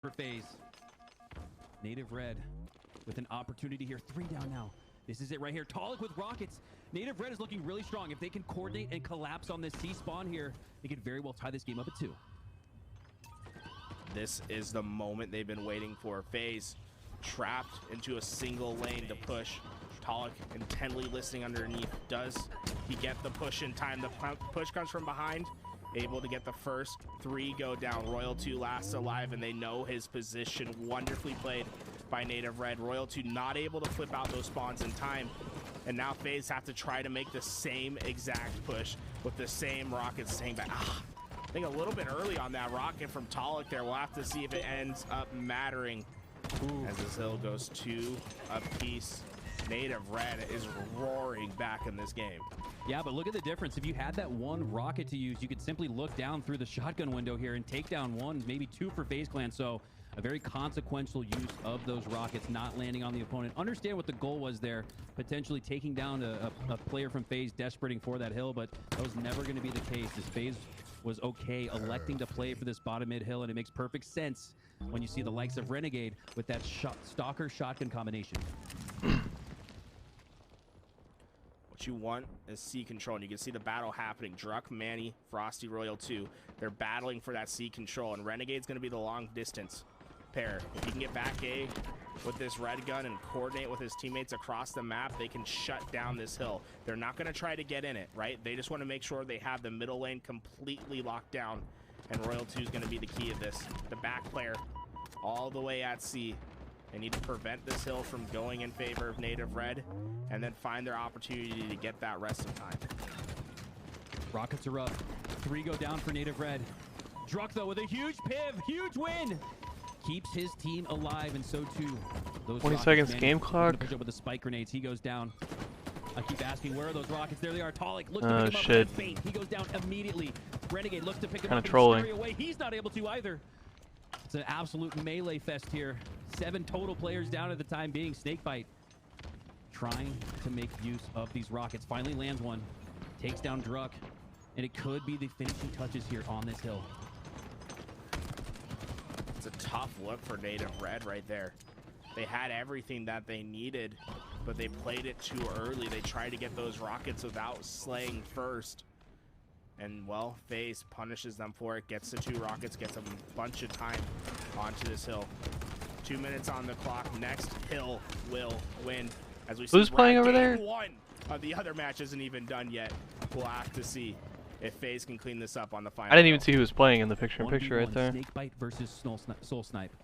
for FaZe. Native Red with an opportunity here. 3 down now. This is it right here. Talik with rockets. Native Red is looking really strong. If they can coordinate and collapse on this C spawn here, they could very well tie this game up at 2. This is the moment they've been waiting for. FaZe trapped into a single lane to push. Talik intently listening underneath. Does he get the push in time? The push comes from behind. Able to get the first 3 go down. Royal 2 last alive, and they know his position. Wonderfully played by Native Red. Royal 2 not able to flip out those spawns in time. And now FaZe have to try to make the same exact push with the same rockets staying back. I think a little bit early on that rocket from Talik there. We'll have to see if it ends up mattering. As this hill goes 2 apiece. Native Red is roaring back in this game. Yeah, but look at the difference. If you had that 1 rocket to use, you could simply look down through the shotgun window here and take down 1, maybe 2 for FaZe Clan. So a very consequential use of those rockets not landing on the opponent. Understand what the goal was there, potentially taking down a player from FaZe despeраting for that hill, but that was never going to be the case. As FaZe was okay electing to play for this bottom mid hill, and it makes perfect sense when you see the likes of Renegade with that stalker shotgun combination. What you want is C control, and you can see the battle happening. Druck, Manny, Frosty, Royal 2, they're battling for that C control, and Renegade's going to be the long distance pair. If he can get back A with this red gun and coordinate with his teammates across the map, they can shut down this hill. They're not going to try to get in it, right? They just want to make sure they have the middle lane completely locked down, and Royal 2 is going to be the key of this. The back player all the way at C. They need to prevent this hill from going in favor of Native Red, and then find their opportunity to get that rest of time. Rockets are up. 3 go down for Native Red. Druck, though, with a huge piv, huge win. Keeps his team alive, and so too those 20 rockets, seconds man. game clock. Push up with the spike grenades. He goes down. I keep asking, where are those rockets? There they are. Talik looks to pick him shit. up with bait. He goes down immediately. Renegade looks to pick him Kinda up trolling. and scurry away. He's not able to either. It's an absolute melee fest here. 7 total players down at the time being. Snakebite trying to make use of these rockets. Finally lands one. Takes down Druck. And it could be the finishing touches here on this hill. It's a tough look for Native Red right there. They had everything that they needed, but they played it too early. They tried to get those rockets without slaying first. And, well, FaZe punishes them for it, gets the 2 rockets, gets a bunch of time onto this hill. 2 minutes on the clock. Next hill will win. As we see, Who's playing over there? Game 1 of the other match isn't even done yet. We'll have to see if FaZe can clean this up on the final. I didn't even see who was playing in the picture-in-picture right there. Snakebite versus Soul Snipe.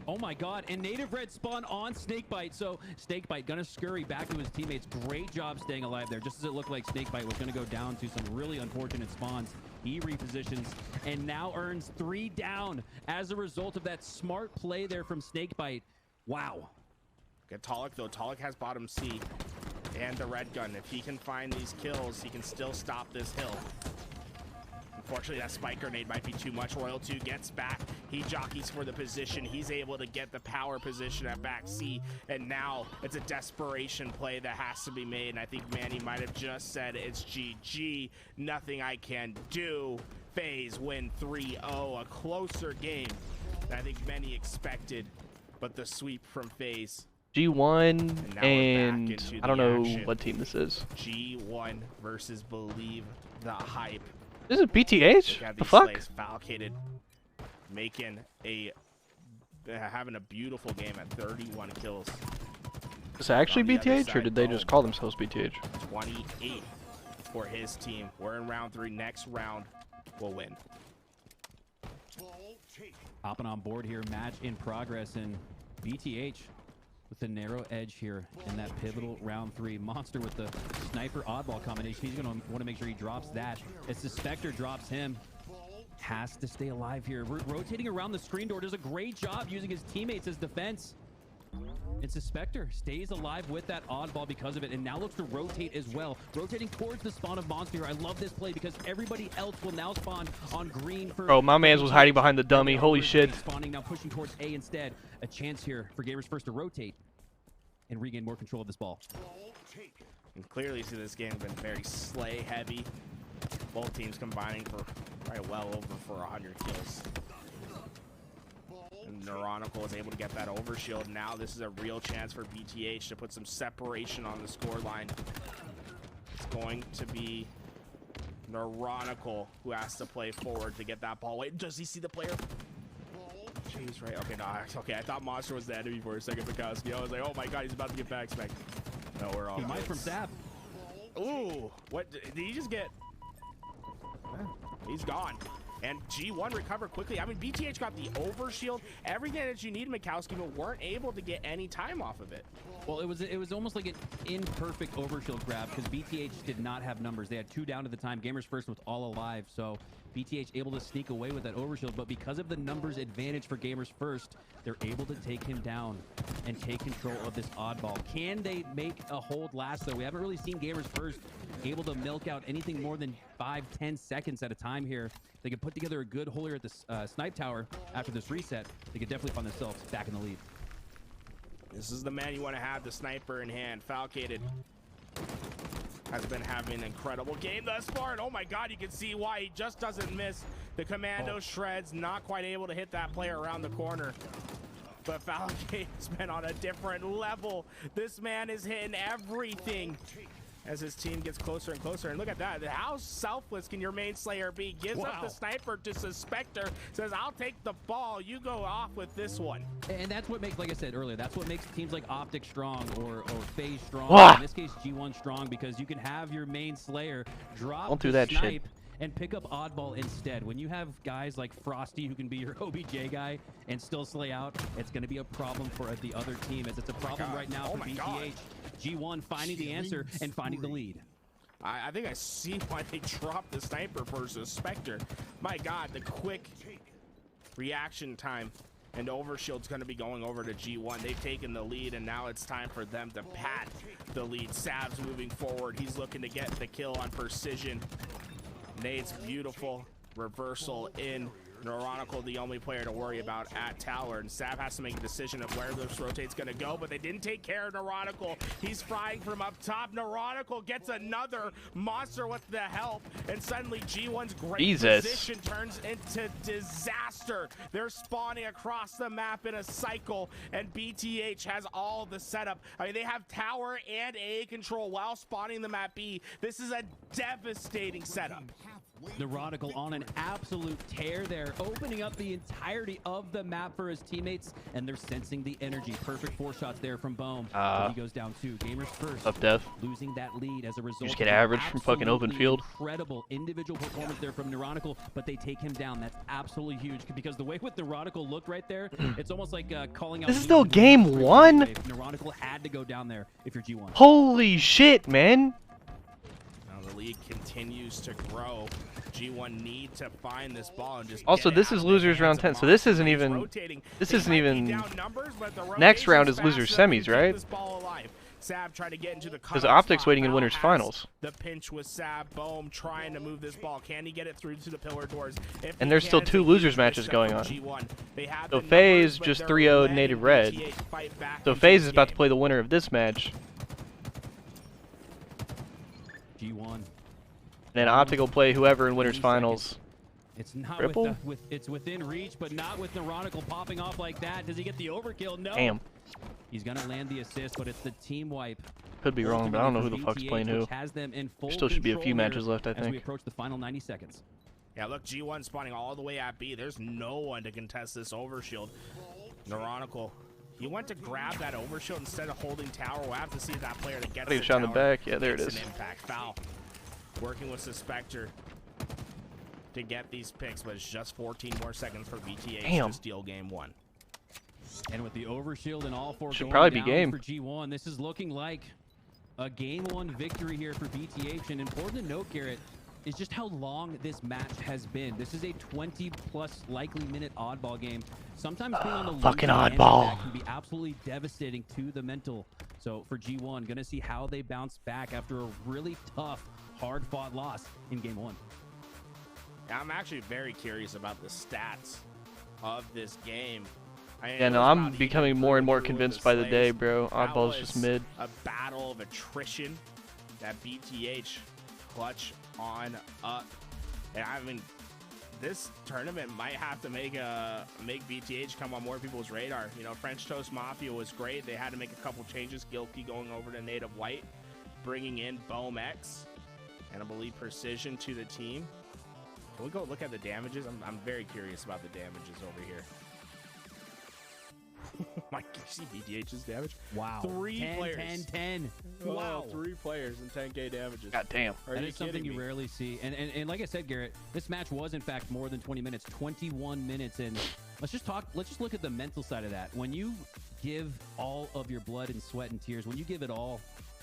Oh my god, and Native Red spawn on Snakebite, so Snakebite gonna scurry back to his teammates. Great job staying alive there, just as it looked like Snakebite was gonna go down to some really unfortunate spawns. He repositions and now earns 3 down as a result of that smart play there from Snakebite. Wow. Get Talik, though. Talik has bottom C and the red gun. If he can find these kills, he can still stop this hill. Unfortunately, that spike grenade might be too much. Royal 2 gets back. He jockeys for the position. He's able to get the power position at back C. And now it's a desperation play that has to be made. And I think Manny might have just said it's GG. Nothing I can do. FaZe win 3-0. A closer game than I think many expected. But the sweep from FaZe. G1 and I don't know what team this is. G1 versus Believe the Hype. This is BTH? The fuck? Falcated, making having a beautiful game at 31 kills. Is it actually BTH, or did they just call themselves BTH? 28 for his team. We're in round 3. Next round, we'll win. Hopping on board here, match in progress, and BTH with the narrow edge here in that pivotal round 3. Monster with the sniper oddball combination. He's going to want to make sure he drops that. As the Spectre drops him, has to stay alive here. Rotating around the screen door, does a great job using his teammates as defense. It's the Spectre stays alive with that oddball because of it, and now looks to rotate as well. Rotating towards the spawn of Monster. I love this play because everybody else will now spawn on green. Bro, my man's was hiding behind the dummy. Holy shit. Spawning now, pushing towards A instead. A chance here for Gamers First to rotate and regain more control of this ball. And clearly, see, this game has been very slay heavy. Both teams combining for probably well over 100 kills. And Neuronical is able to get that overshield. Now this is a real chance for BTH to put some separation on the score line. It's going to be Neuronical who has to play forward to get that ball. Wait, does he see the player? Jeez, right? Okay, no, okay. I thought Monster was the enemy for a second, Bukowski. I was like, oh my god, he's about to get back spec. No, we're all. He might from Zap. Ooh, what did he just get? He's gone. And G1 recovered quickly. I mean, BTH got the overshield, everything that you need, Mikowski, but weren't able to get any time off of it. Well, it was almost like an imperfect overshield grab because BTH did not have numbers. They had 2 down at the time. Gamers First was all alive, so BTH able to sneak away with that overshield. But because of the numbers advantage for Gamers First, they're able to take him down and take control of this oddball. Can they make a hold last, though? We haven't really seen Gamers First able to milk out anything more than 5-10 seconds at a time here. They could put together a good hole here at the snipe tower after this reset. They could definitely find themselves back in the lead. This is the man you want to have, the sniper in hand. Falcated has been having an incredible game thus far, and oh my god, you can see why he just doesn't miss. The commando shreds, not quite able to hit that player around the corner. But Falcade's been on a different level. This man is hitting everything as his team gets closer and closer. And look at that. How selfless can your main Slayer be? Gives up the sniper to Suspector, says, I'll take the ball. You go off with this one. And that's what makes, like I said earlier, that's what makes teams like Optic strong or FaZe strong. In this case, G1 strong, because you can have your main Slayer drop the snipe and pick up oddball instead. When you have guys like Frosty who can be your OBJ guy and still slay out, it's going to be a problem for the other team, as it's a problem right now for BTH. G1 finding the answer and finding the lead. I think I see why they dropped the sniper versus Spectre. My god, the quick reaction time and overshield's going to be going over to G1. They've taken the lead, and now it's time for them to pat the lead. Sav's moving forward. He's looking to get the kill on precision. Nate's beautiful reversal in. Neuronical, the only player to worry about at tower, and Sav has to make a decision of where this rotate's gonna go, but they didn't take care of Neuronical. He's frying from up top. Neuronical gets another monster with the help, and suddenly G1's great position turns into disaster. They're spawning across the map in a cycle, and BTH has all the setup. I mean, they have tower and A control while spawning the map B. This is a devastating setup. Neuronical on an absolute tear there, opening up the entirety of the map for his teammates, and they're sensing the energy. Perfect 4 shots there from Bohm. He goes down 2. Gamers First. Up death. Losing that lead as a result. You just get average from fucking open field. Incredible individual performance there from Neuronical, but they take him down. That's absolutely huge, because the way with Neuronical looked right there, it's almost like calling out. This is still game 1? Neuronical had to go down there if you're G1. Holy shit, man. The lead continues to grow. G1 need to find this ball and just also this is losers round 10, so this isn't even next round is losers semis, right? Sab trying to get into the because Optic's waiting in winners finals. The pinch with Sab. Bohm trying to move this ball. Can he get it through to the pillar doors? And there's still 2 losers matches going on. So FaZe just 3-0'd Native Red. So FaZe is about to play the winner of this match. G1. And then Optic will play whoever in winners finals. It's not it's within reach, but not with Neuronical popping off like that. Does he get the overkill? No. Damn. He's gonna land the assist, but it's the team wipe. Could be wrong, but I don't know who the fuck's playing who. There still should be a few matches left, I think. As we approach the final 90 seconds. Yeah, look, G1 spawning all the way at B. There's no one to contest this overshield. Neuronical. He went to grab that overshield instead of holding tower. We'll have to see that player that gets the shot in the back. Yeah, there it is. An impact foul. Working with Suspector to get these picks, but it's just 14 more seconds for BTH to steal game 1. And with the overshield and all 4 should going probably down be game for G1, this is looking like a game 1 victory here for BTH. And important to note, Garrett, is just how long this match has been. This is a 20-plus likely minute oddball game. Sometimes being on the fucking oddball can be absolutely devastating to the mental. So for G1, gonna see how they bounce back after a really tough, hard-fought loss in game 1. Yeah, I'm actually very curious about the stats of this game. Yeah, no, I'm becoming more and more convinced by the day, bro. Oddball's just mid. A battle of attrition that BTH clutch on up. And I mean, this tournament might have to make BTH come on more people's radar. You know, French Toast Mafia was great. They had to make a couple changes. Gilkey going over to Native White, bringing in Boom X, and I believe Precision to the team. Can we go look at the damages? I'm very curious about the damages over here. Mike, can you see BTH's damage? Wow. 3 players. 10. Wow. 3 players and 10k damages. God damn. That is something you rarely see. And like I said, Garrett, this match was in fact more than 20 minutes, 21 minutes. And let's just look at the mental side of that. When you give all of your blood and sweat and tears, when you give it all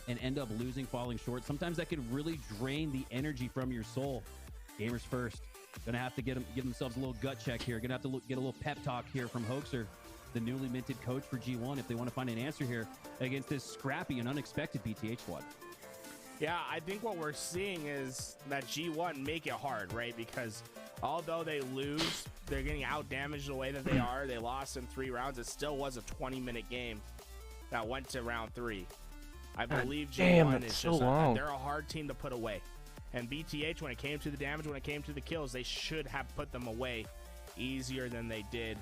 and end up losing, falling short, sometimes that can really drain the energy from your soul. Gamers first. Gonna have to give themselves a little gut check here. Gonna have to get a little pep talk here from Hoaxer, the newly minted coach for G1, if they want to find an answer here against this scrappy and unexpected BTH squad. Yeah, I think what we're seeing is that G1 make it hard, right? Because although they lose, they're getting out damaged the way that they are. They lost in 3 rounds. It still was a 20-minute game that went to round 3. I believe G1 is so just long. They're a hard team to put away. And BTH, when it came to the damage, when it came to the kills, they should have put them away easier than they did.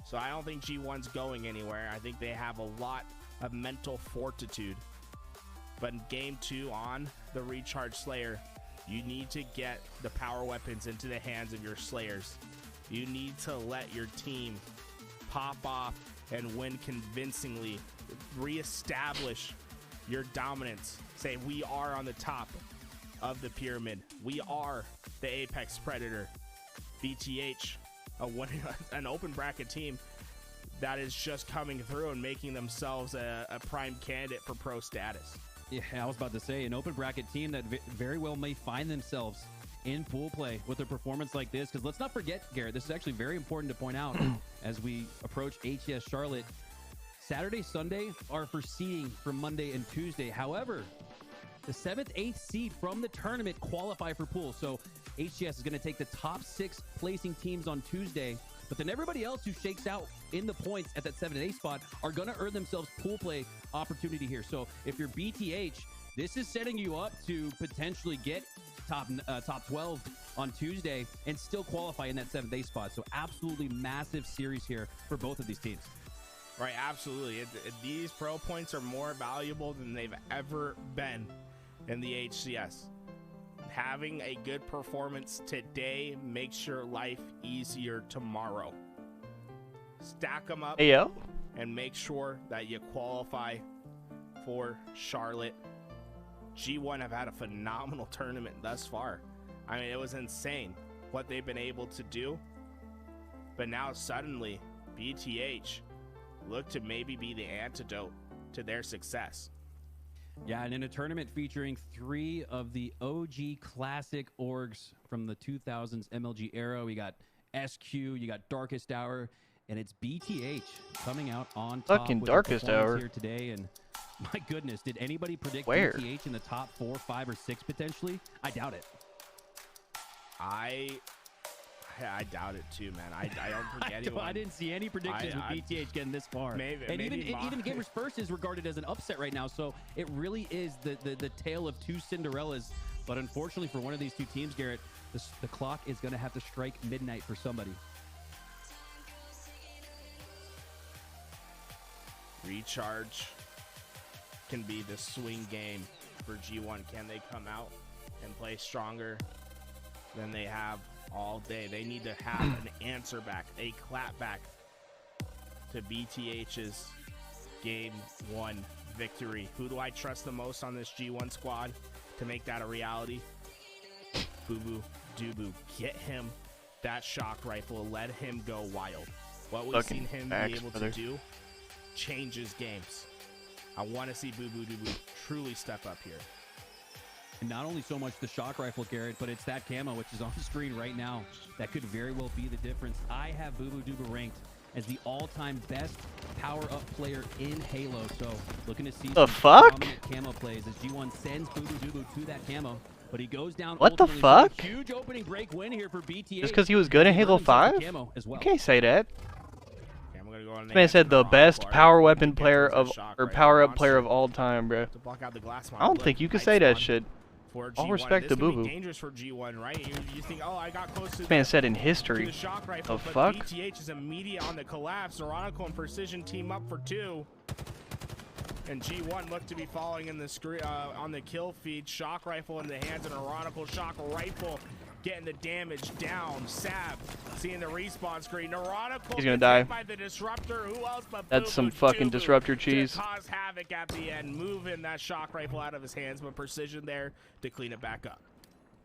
So I don't think G1's going anywhere. I think they have a lot of mental fortitude. But in game 2 on the Recharge Slayer, you need to get the power weapons into the hands of your Slayers. You need to let your team pop off and win convincingly. Reestablish your dominance. Say, we are on the top of the pyramid. We are the apex predator. BTH, an open bracket team that is just coming through and making themselves a prime candidate for pro status. Yeah, I was about to say, an open bracket team that very well may find themselves in pool play with a performance like this. Because let's not forget, Garrett, this is actually very important to point out as we approach HCS Charlotte. Saturday, Sunday are for seeding from Monday and Tuesday. However, the 7th, 8th seed from the tournament qualify for pool. So HCS is going to take the top 6 placing teams on Tuesday, but then everybody else who shakes out in the points at that 7 and 8 spot are going to earn themselves pool play opportunity here. So if you're BTH, this is setting you up to potentially get top 12 on Tuesday and still qualify in that 7th, 8th spot. So absolutely massive series here for both of these teams. Right, absolutely. These pro points are more valuable than they've ever been in the HCS. Having a good performance today makes your life easier tomorrow. Stack them up and make sure that you qualify for Charlotte. G1 have had a phenomenal tournament thus far. I mean, it was insane what they've been able to do. But now suddenly, BTH look to maybe be the antidote to their success. Yeah, and in a tournament featuring 3 of the OG classic orgs from the 2000s MLG era, we got SQ, you got Darkest Hour, and it's BTH coming out on top. Fucking with Darkest Hour here today. And my goodness, did anybody predict Where? BTH in the top 4, 5, or 6 potentially? I doubt it. I doubt it too, man. I don't think anyone. I didn't see any predictions with BTH getting this far. Maybe, and maybe even Gamers First is regarded as an upset right now. So it really is the tale of 2 Cinderellas. But unfortunately for one of these 2 teams, Garrett, the clock is going to have to strike midnight for somebody. Recharge can be the swing game for G1. Can they come out and play stronger than they have all day? They need to have an answer back, a clap back to BTH's game 1 victory. Who do I trust the most on this G1 squad to make that a reality? Boo Boo Doo. Get him that shock rifle. Let him go wild. What we've seen him be able to do changes games. I want to see Boo Boo Doo truly step up here. And not only so much the shock rifle, Garrett, but it's that camo, which is on the screen right now. That could very well be the difference. I have Boo Boo Doo ranked as the all-time best power-up player in Halo. So looking to see some dominant camo plays as G1 sends Boo Boo Doo to that camo. But he goes down. What the fuck? Huge opening break win here for BTH. Just because he was good in Halo 5? You can't say that. Okay, I'm gonna go on This man said the best power weapon player of, or power-up player of all time, bro. To block out the glass I don't think you can say that shit. for G1. All respect to This could Boo be Boo. dangerous for G1, right? You think, oh, I got close to This man said in to history. the shock rifle, The but fuck? BTH is immediate on the collapse. Neurotical and Precision team up for 2. And G1 look to be falling in the screen on the kill feed. Shock rifle in the hands of Neurotical. Shock rifle getting the damage down. Sab seeing the respawn screen. Neurotical He's gonna die. by the disruptor. Who else but That's Boo some Boo fucking Doo disruptor to cheese. cause havoc at the end, moving that shock rifle out of his hands, but Precision there to clean it back up.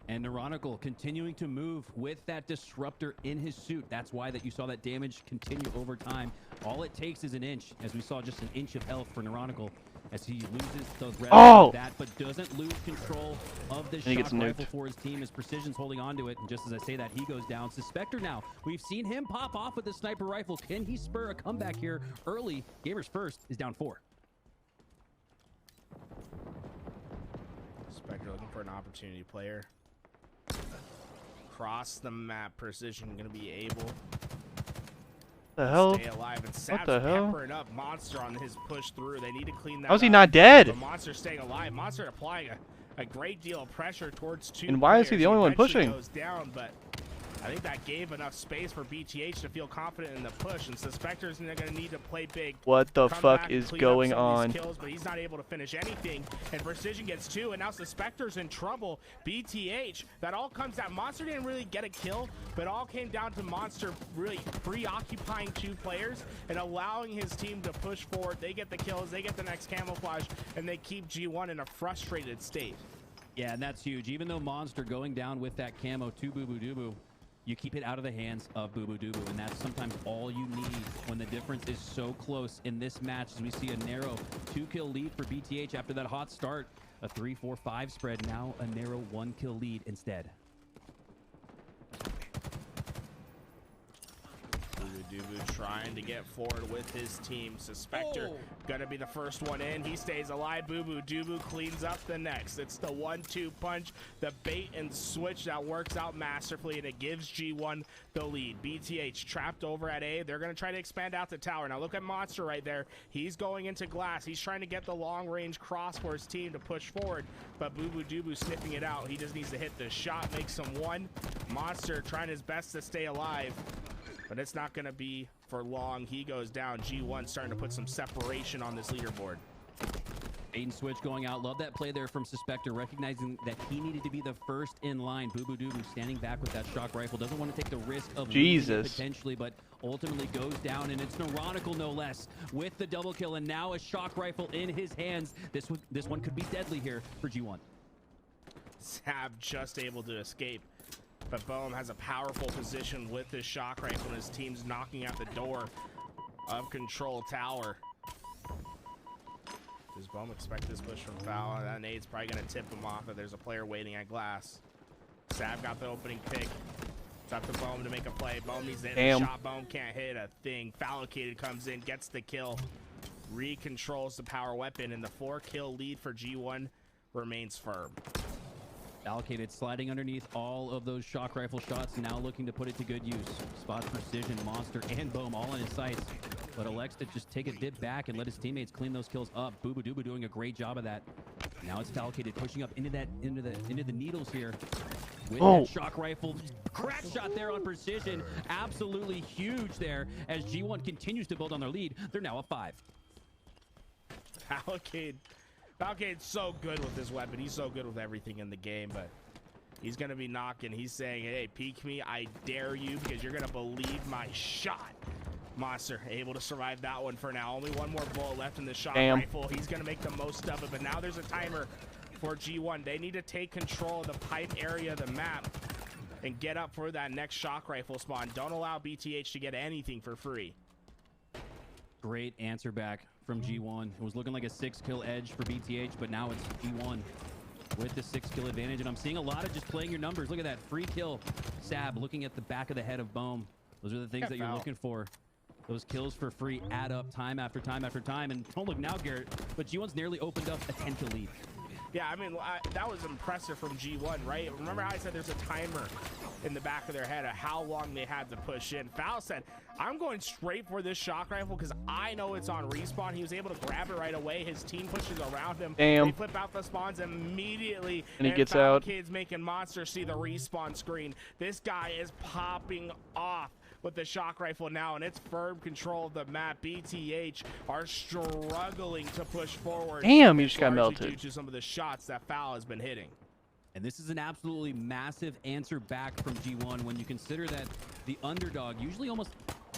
And Neurotical continuing to move with that disruptor in his suit. That's why that you saw that damage continue over time. All it takes is an inch, as we saw just an inch of health for Neurotical, as he loses those reps Oh! of that, but doesn't lose control of the he shock gets rifle nuked. for his team, as Precision's holding on to it. And just as I say that, he goes down. Suspector now, we've seen him pop off with the sniper rifle. Can he spur a comeback here early? Gamers First is down 4. Spectre looking for an opportunity player. Cross the map. Precision going to be able The hell? stay alive. And Sab's the hell? peppering up Monster on his push through. They need to clean that How's he up. not dead? But Monster staying alive. Monster applying a great deal of pressure towards 2 And why is he players. the only one Eventually pushing? Goes down, but I think that gave enough space for BTH to feel confident in the push. And Suspector's going to need to play big. What the Come fuck back, is clean up going some of on? these kills, but he's not able to finish anything. And Precision gets 2, and now Suspector's in trouble. BTH, that all comes down. Monster didn't really get a kill, but all came down to Monster really preoccupying 2 players and allowing his team to push forward. They get the kills, they get the next camouflage, and they keep G1 in a frustrated state. Yeah, and that's huge. Even though Monster going down with that camo to Boo Boo Doo Boo, you keep it out of the hands of Boo Boo Doo Boo, and that's sometimes all you need when the difference is so close in this match, as we see a narrow 2-kill lead for BTH after that hot start. A 3-4-5 spread, now a narrow 1-kill lead instead. Dubu trying to get forward with his team. Suspector gonna be the first one in. He stays alive. Boo Boo Dubu cleans up the next. It's the 1-2 punch, the bait and switch that works out masterfully, and it gives G1 the lead. BTH trapped over at A. They're gonna try to expand out the tower. Now look at Monster right there. He's going into glass. He's trying to get the long range cross for his team to push forward, but Boo Boo Dubu sniffing it out. He just needs to hit the shot, makes him 1. Monster trying his best to stay alive, but it's not going to be for long. He goes down. G1 starting to put some separation on this leaderboard. Bait and switch going out. Love that play there from Suspector, recognizing that he needed to be the first in line. Boo Boo Doo Boo standing back with that shock rifle. Doesn't want to take the risk of losing it potentially, but ultimately goes down, and it's Neurotical no less with the double kill, and now a shock rifle in his hands. This one could be deadly here for G1. Sab just able to escape, but Bohm has a powerful position with his shock rifle, and his team's knocking at the door of Control Tower. Does Bohm expect this push from Foul? That nade's probably going to tip him off if there's a player waiting at glass. Sab got the opening pick. It's up to Bohm to make a play. Bohm needs to hit the shot. Bohm can't hit a thing. Fallocated comes in, gets the kill, recontrols the power weapon, and the 4-kill lead for G1 remains firm. Allocated sliding underneath all of those shock rifle shots, now looking to put it to good use. Spots Precision, Monster, and Bohm all in his sights, but elects to just take a dip back and let his teammates clean those kills up. Boo Boo Doo Boo doing a great job of that. Now it's Allocated pushing up into the needles here with that shock rifle. Crack shot there on Precision. Absolutely huge there as G1 continues to build on their lead. They're now a 5. Falcade's so good with this weapon. He's so good with everything in the game, but he's going to be knocking. He's saying, hey, peek me. I dare you, because you're going to believe my shot. Monster able to survive that one for now. Only one more bullet left in the shock rifle. He's going to make the most of it, but now there's a timer for G1. They need to take control of the pipe area of the map and get up for that next shock rifle spawn. Don't allow BTH to get anything for free. Great answer back from G1. It was looking like a 6-kill edge for BTH, but now it's G1 with the 6-kill advantage. And I'm seeing a lot of just playing your numbers. Look at that free kill. Sab looking at the back of the head of Bohm. Those are the things that you're looking for. Those kills for free add up time after time after time. And don't look now, Garrett, but G1's nearly opened up a 10-kill lead. Yeah, I mean, that was impressive from G1, right? Remember how I said there's a timer in the back of their head of how long they had to push in. Foul said, I'm going straight for this shock rifle because I know it's on respawn. He was able to grab it right away. His team pushes around him. Damn. They flip out the spawns immediately. And he gets out. Kid's making Monster see the respawn screen. This guy is popping off with the shock rifle now, and it's firm control of the map. BTH are struggling to push forward. Damn, he just got largely melted. due to some of the shots that Foul has been hitting. And this is an absolutely massive answer back from G1 when you consider that the underdog usually almost,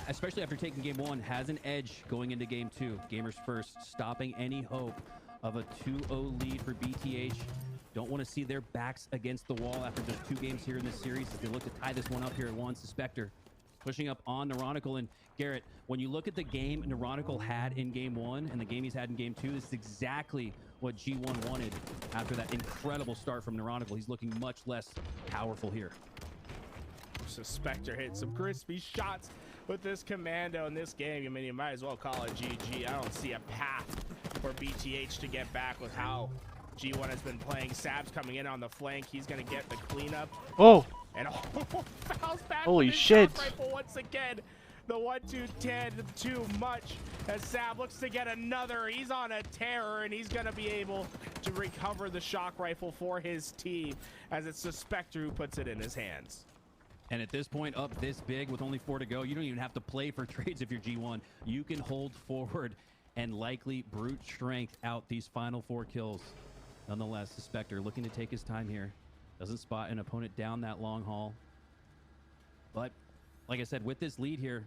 especially after taking game 1, has an edge going into game 2. Gamers first, stopping any hope of a 2-0 lead for BTH. Don't want to see their backs against the wall after just 2 games here in this series as they look to tie this one up here at 1. Suspector pushing up on Neuronical. And Garrett, when you look at the game Neuronical had in game 1 and the game he's had in game 2, this is exactly what G1 wanted after that incredible start from Neuronical. He's looking much less powerful here. Suspector hit some crispy shots with this commando in this game. I mean, you might as well call it GG. I don't see a path for BTH to get back with how G1 has been playing. Sab's coming in on the flank. He's going to get the cleanup. Oh! And Fouls back Holy with his shit. shock rifle once again. The 1-2-10 too much as Sab looks to get another. He's on a terror, and he's going to be able to recover the shock rifle for his team as it's Suspector who puts it in his hands. And at this point, up this big with only 4 to go, you don't even have to play for trades if you're G1. You can hold forward and likely brute strength out these final 4 kills. Nonetheless, Suspector looking to take his time here. Doesn't spot an opponent down that long haul. But, like I said, with this lead here,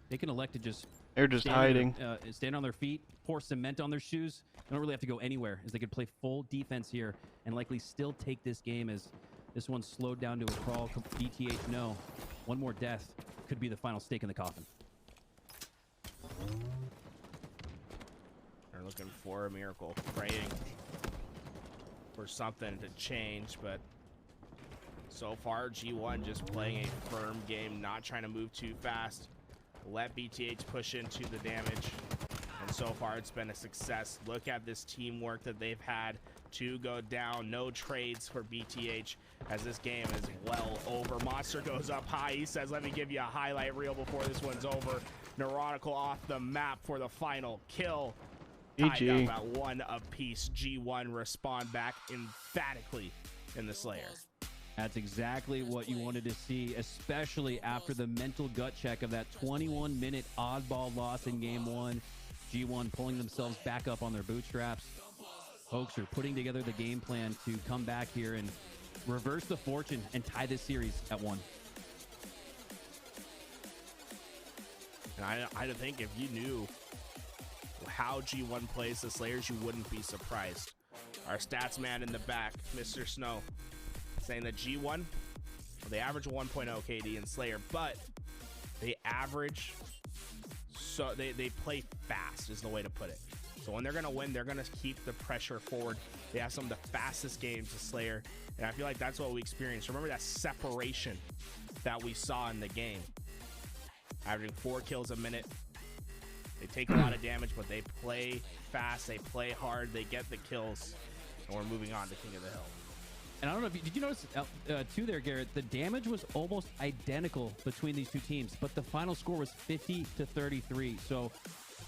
they can elect to just... They're just hiding. Stand on their feet, pour cement on their shoes. They don't really have to go anywhere, as they could play full defense here and likely still take this game as this one's slowed down to a crawl. BTH, no. One more death could be the final stake in the coffin. They're looking for a miracle, praying for something to change, but so far G1 just playing a firm game, not trying to move too fast, let BTH push into the damage, and so far it's been a success. Look at this teamwork that they've had to go down. No trades for BTH as this game is well over. Monster goes up high. He says, let me give you a highlight reel before this one's over. Neuronical off the map for the final kill. Tied up at 1 apiece. G1 respond back emphatically in the Slayer. That's exactly what you wanted to see, especially after the mental gut check of that 21-minute oddball loss in game 1. G1 pulling themselves back up on their bootstraps. Hoaxer putting together the game plan to come back here and reverse the fortune and tie this series at 1. And I think if you knew how G1 plays the Slayers, you wouldn't be surprised. Our stats man in the back, Mr. Snow, saying that G1, well, they average 1.0 KD in Slayer, but they average, so they play fast is the way to put it. So when they're going to win, they're going to keep the pressure forward. They have some of the fastest games of Slayer, and I feel like that's what we experienced. Remember that separation that we saw in the game. Averaging 4 kills a minute. They take a lot of damage, but they play fast, they play hard, they get the kills, and we're moving on to King of the Hill. And I don't know if you, did you notice too there, Garrett, the damage was almost identical between these two teams, but the final score was 50-33. So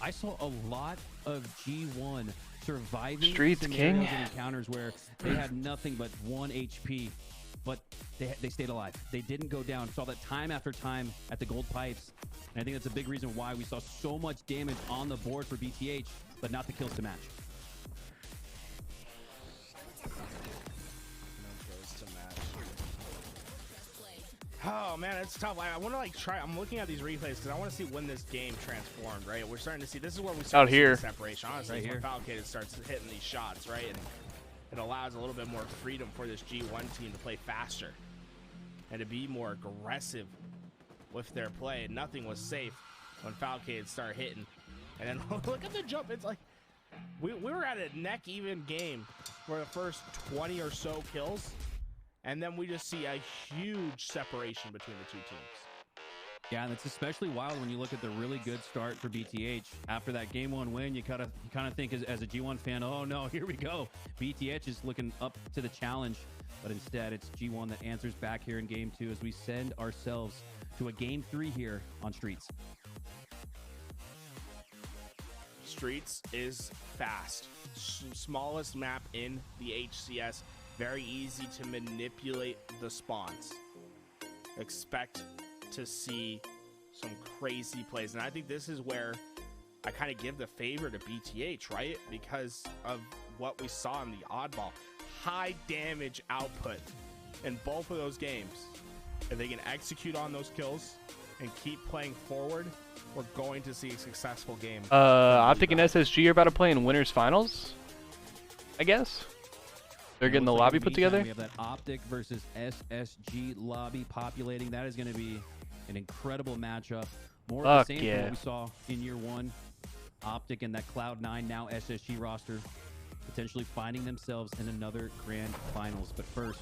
I saw a lot of G1 surviving Streets King and encounters where they had nothing but 1 HP, but they stayed alive. They didn't go down. Saw that time after time at the gold pipes. And I think that's a big reason why we saw so much damage on the board for BTH, but not the kills to match. Oh man, it's tough. I want to like try. I'm looking at these replays because I want to see when this game transformed. Right, we're starting to see. This is where we start to see the separation. Honestly, right here, Falcated starts hitting these shots, right, and it allows a little bit more freedom for this G1 team to play faster and to be more aggressive with their play. And nothing was safe when Falcated started hitting. And then look at the jump. It's like we were at a neck even game for the first 20 or so kills. And then we just see a huge separation between the two teams. Yeah, and it's especially wild when you look at the really good start for BTH. After that game 1 win, you kind of think as a G1 fan, oh no, here we go. BTH is looking up to the challenge, but instead it's G1 that answers back here in game 2 as we send ourselves to a game 3 here on Streets. Streets is fast. Smallest map in the HCS. Very easy to manipulate the spawns. Expect to see some crazy plays, and I think this is where I kind of give the favor to BTH, right? Because of what we saw in the oddball. High damage output in both of those games. If they can execute on those kills and keep playing forward, we're going to see a successful game. Optic and SSG are about to play in winners finals, I guess. They're getting the lobby put together. We have that Optic versus SSG lobby populating. That is going to be an incredible matchup. More of the same from what we saw in year 1. Optic and that Cloud9, now SSG roster, potentially finding themselves in another grand finals. But first,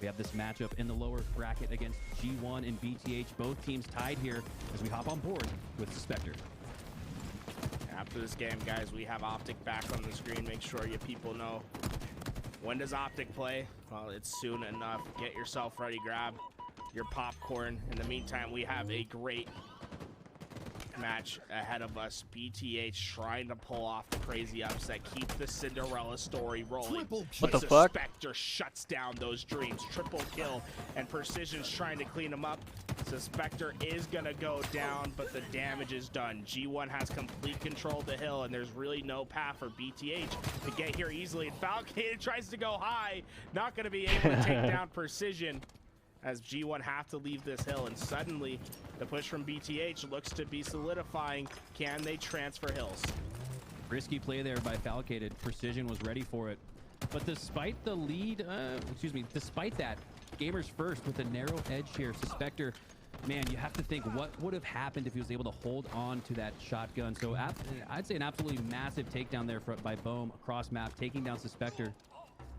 we have this matchup in the lower bracket against G1 and BTH. Both teams tied here as we hop on board with Suspector. After this game, guys, we have Optic back on the screen. Make sure you people know, when does Optic play? Well, it's soon enough. Get yourself ready, grab your popcorn. In the meantime, we have a great match ahead of us. BTH trying to pull off the crazy upset, keep the Cinderella story rolling. What the fuck? Suspector shuts down those dreams. Triple kill, and Precision's trying to clean them up. Suspector is gonna go down, but the damage is done. G1 has complete control of the hill, and there's really no path for BTH to get here easily. Falcon tries to go high, not gonna be able to take down Precision, as G1 have to leave this hill, and suddenly the push from BTH looks to be solidifying. Can they transfer hills? Risky play there by Falcated. Precision was ready for it. But despite the lead, despite that, Gamers first with a narrow edge here. Suspector, man, you have to think what would have happened if he was able to hold on to that shotgun. So I'd say an absolutely massive takedown there by Bohm across map, taking down Suspector.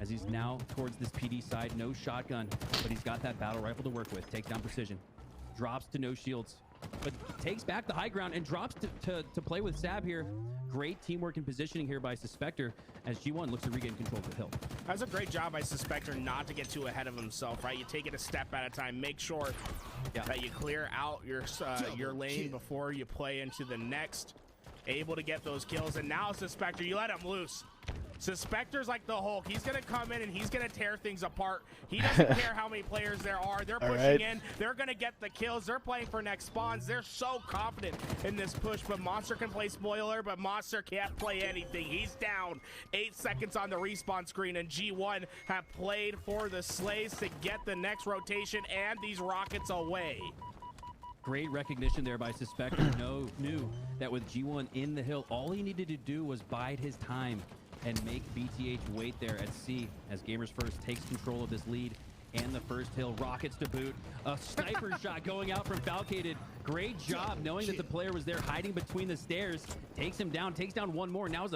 As he's now towards this PD side, no shotgun, but he's got that battle rifle to work with. Takes down Precision, drops to no shields, but takes back the high ground and drops to play with Sab here. Great teamwork and positioning here by Suspector as G1 looks to regain control of the hill. That's a great job by Suspector not to get too ahead of himself, right? You take it a step at a time. Make sure that you clear out your lane before you play into the next. Able to get those kills, and now Suspector, you let him loose. Suspector's like the Hulk. He's going to come in and he's going to tear things apart. He doesn't care how many players there are. They're pushing in. They're going to get the kills. They're playing for next spawns. They're so confident in this push, but Monster can play spoiler, but Monster can't play anything. He's down 8 seconds on the respawn screen, and G1 have played for the Slays to get the next rotation and these rockets away. Great recognition there by Suspector. Knew that with G1 in the hill, all he needed to do was bide his time and make BTH wait there at C as Gamers First takes control of this lead and the first hill. Rockets to boot. A sniper shot going out from Falcated. Great job knowing that the player was there hiding between the stairs. Takes him down, takes down one more. Now is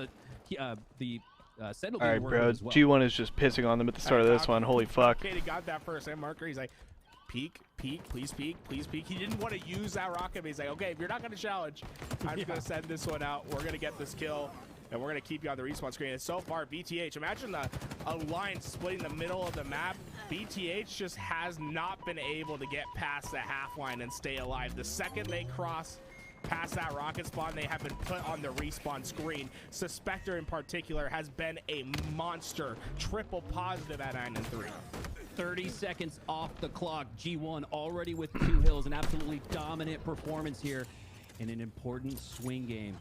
Sentinel. All right, bro. Well. G1 is just pissing on them at the start of this one. Holy fuck. Falcated got that first hit marker. He's like, peek, please peek, please peek. He didn't want to use that rocket, but he's like, okay, if you're not going to challenge, I'm just going to send this one out. We're going to get this kill, and we're going to keep you on the respawn screen. And so far, BTH, imagine a line splitting the middle of the map. BTH just has not been able to get past the half line and stay alive. The second they cross past that rocket spawn, they have been put on the respawn screen. Suspector in particular has been a monster. Triple positive at 9 and 3. 30 seconds off the clock. G1 already with 2 hills. An absolutely dominant performance here in an important swing game.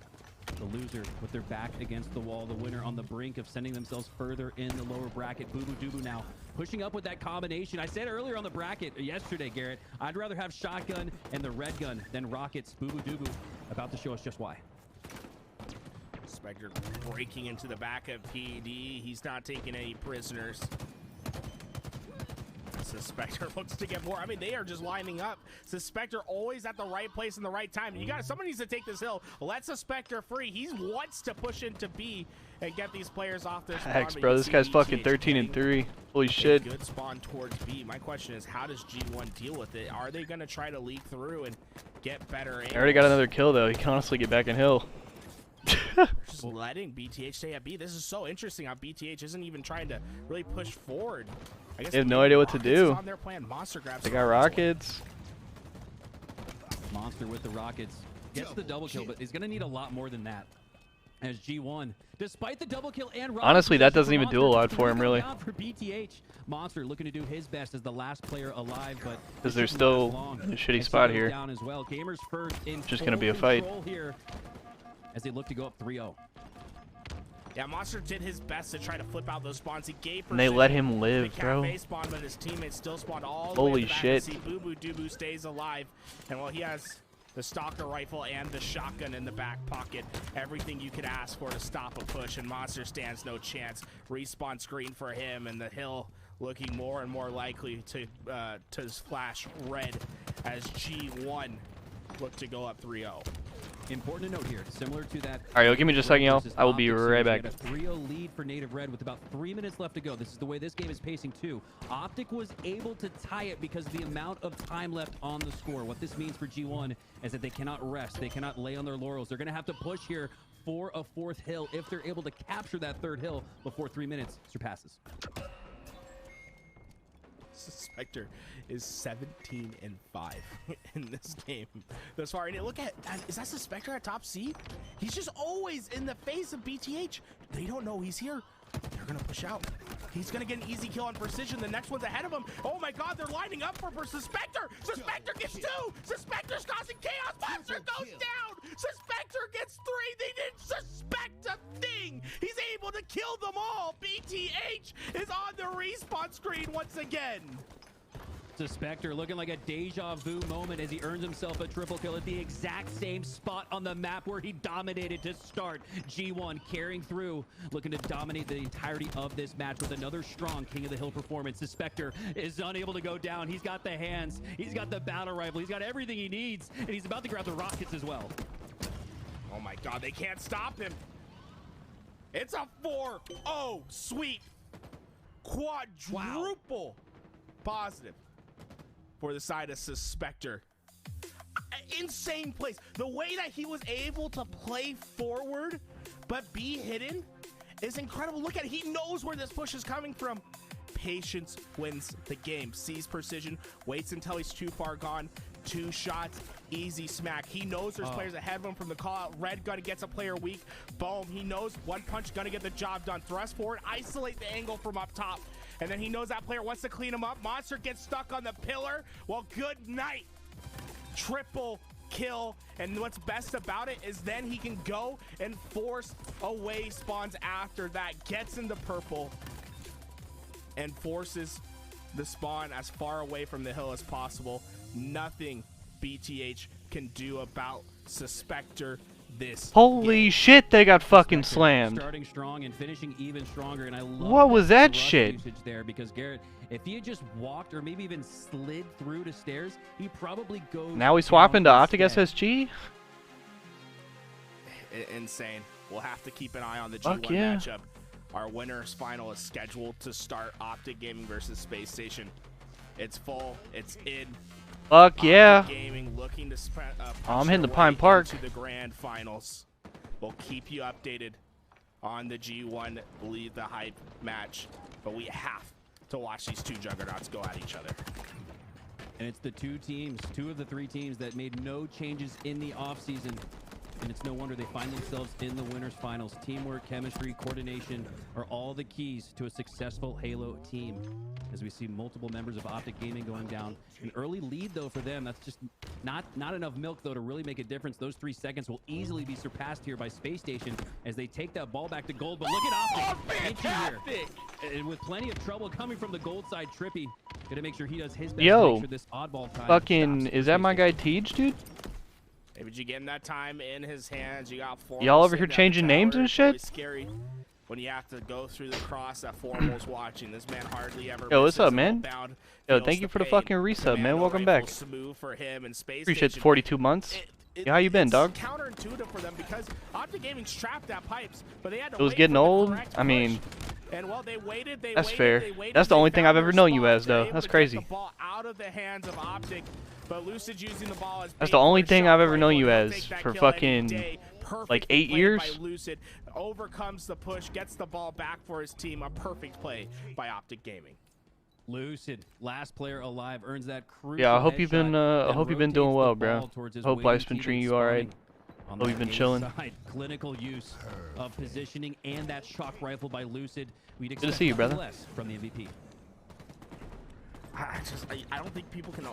The loser with their back against the wall. The winner on the brink of sending themselves further in the lower bracket. Boo Boo Dubu now pushing up with that combination. I said earlier on the bracket yesterday, Garrett, I'd rather have shotgun and the red gun than rockets. Boo Boo Dubu about to show us just why. Spectre breaking into the back of PD. He's not taking any prisoners. Suspector looks to get more. I mean, they are just lining up. Suspector always at the right place in the right time. Someone needs to take this hill. Let Suspector free. He wants to push into B and get these players off their spawn. Hex, bro, this guy's fucking 13-3. Holy shit. Good spawn towards B. My question is, how does G1 deal with it? Are they going to try to leak through and get better angles? I already got another kill, though. He can honestly get back in hill. Just letting BTH stay at B. This is so interesting how BTH isn't even trying to really push forward. I guess they have no idea what to do. On their plan. Monster grabs they got rockets. Monster with the rockets. Gets the double kill, but he's going to need a lot more than that. As G1, despite the double kill and honestly, that doesn't even do a lot for him, really. For BTH, Monster looking to do his best as the last player alive, but because they're still in a shitty spot here. Down as well. Gamers first in just going to be a fight here as they look to go up 3-0. Yeah, Monster did his best to try to flip out those spawns. He gave and they let him live, bro. Spawned, but his teammates still spawned all holy the way shit. Boo Boo Doo stays alive, and while he has the stalker rifle and the shotgun in the back pocket, everything you could ask for to stop a push, and Monster stands no chance. Respawn screen for him, and the hill looking more and more likely to flash red as G1 look to go up 3-0. Important to note here, similar to that. All right, yo, give me just a second, y'all. I will be right back. A 3-0 lead for Native Red with about 3 minutes left to go. This is the way this game is pacing too. Optic was able to tie it because of the amount of time left on the score. What this means for G1 is that they cannot rest. They cannot lay on their laurels. They're going to have to push here for a fourth hill if they're able to capture that third hill before 3 minutes surpasses. Suspector is 17-5 in this game thus far. And look at, is that Suspector at top C? He's just always in the face of BTH. They don't know he's here. They're gonna push out. He's gonna get an easy kill on Precision. The next one's ahead of him. Oh my god, they're lining up for Suspector. Suspector gets 2. Suspector's causing chaos. Monster goes down. Suspector gets 3. They didn't suspect a thing. He's able to kill them all. BTH is on the respawn screen once again. Suspector looking like a deja vu moment as he earns himself a triple kill at the exact same spot on the map where he dominated to start. G1 carrying through, looking to dominate the entirety of this match with another strong King of the Hill performance. Suspector is unable to go down. He's got the hands, he's got the battle rifle, he's got everything he needs, and he's about to grab the rockets as well. Oh my god, they can't stop him. It's a 4-0 sweep. Quadruple positive for the side of Suspector. Insane place. The way that he was able to play forward but be hidden is incredible. Look at it. He knows where this push is coming from. Patience wins the game. Sees Precision, waits until he's too far gone. 2 shots, easy smack. He knows there's players ahead of him from the call out. Red gun gets a player weak. Boom. He knows 1 punch gonna get the job done. Thrust forward, isolate the angle from up top. And then he knows that player wants to clean him up. Monster gets stuck on the pillar. Well, good night. Triple kill. And what's best about it is then he can go and force away spawns after that. Gets into purple and forces the spawn as far away from the hill as possible. Nothing BTH can do about Suspector this holy game. Shit, they got fucking slammed. Starting strong and finishing even stronger, and I love what was that rush shit usage there, because Garrett, if he had just walked or maybe even slid through to stairs, he probably goes. Now we swap into Optic SSG. Insane. We'll have to keep an eye on the G1 matchup. Our winner's final is scheduled to start. Optic Gaming versus Space Station. It's full. It's in. Fuck yeah. Gaming looking to I'm hitting the Pine Park. To the grand finals. We'll keep you updated on the G1 Believe the Hype match, but we have to watch these 2 juggernauts go at each other. And it's the 2 teams, 2 of the 3 teams that made no changes in the offseason. And it's no wonder they find themselves in the winners finals. Teamwork, chemistry, coordination are all the keys to a successful Halo team. As we see multiple members of Optic Gaming going down. An early lead though for them, that's just not enough milk though to really make a difference. Those 3 seconds will easily be surpassed here by Space Station as they take that ball back to gold. But look at Optic, fantastic! And with plenty of trouble coming from the gold side, Trippy gonna make sure he does his best yo, to make sure this oddball time fucking, is that my guy Tej, dude? Maybe you get him that time in his hands. You got 4. Y'all over here changing names and shit? Really scary when you have to go through the cross that Formal's watching. This man hardly ever Yo, what's misses. up, man? Outbound, Yo, feels thank you for the pain. fucking resub, man. Welcome Rifle back. smooth for him and Space Appreciate the Station. 42 months. Yeah, how you been, dog? It's counterintuitive for them because Optic Gaming's trapped at pipes, but they had to It was wait getting for the old. correct I mean, push. And well, they waited, that's fair. That's the they only thing found I've ever their known you spot. as, though. They're able That's to get crazy. the ball out of the hands of Optic, but Lucid using the ball as That's bait the for only a thing shot I've ever rifle, known and you they'll as take that for kill any fucking, day. like, Perfectly 8 played years. by Lucid, overcomes the push, gets the ball back for his team. A perfect play by Optic Gaming. Lucid, last player alive, earns that crucial Yeah, I hope you've been headshot I hope you've been that doing rotates well, the bro. ball towards his Hope waiting life's been teammate treating you alright. spawning on Hope that you've been A chilling. side. Clinical use of positioning and that shock rifle by Lucid. We'd to expect see you, nothing brother. less from the MVP. I don't think people can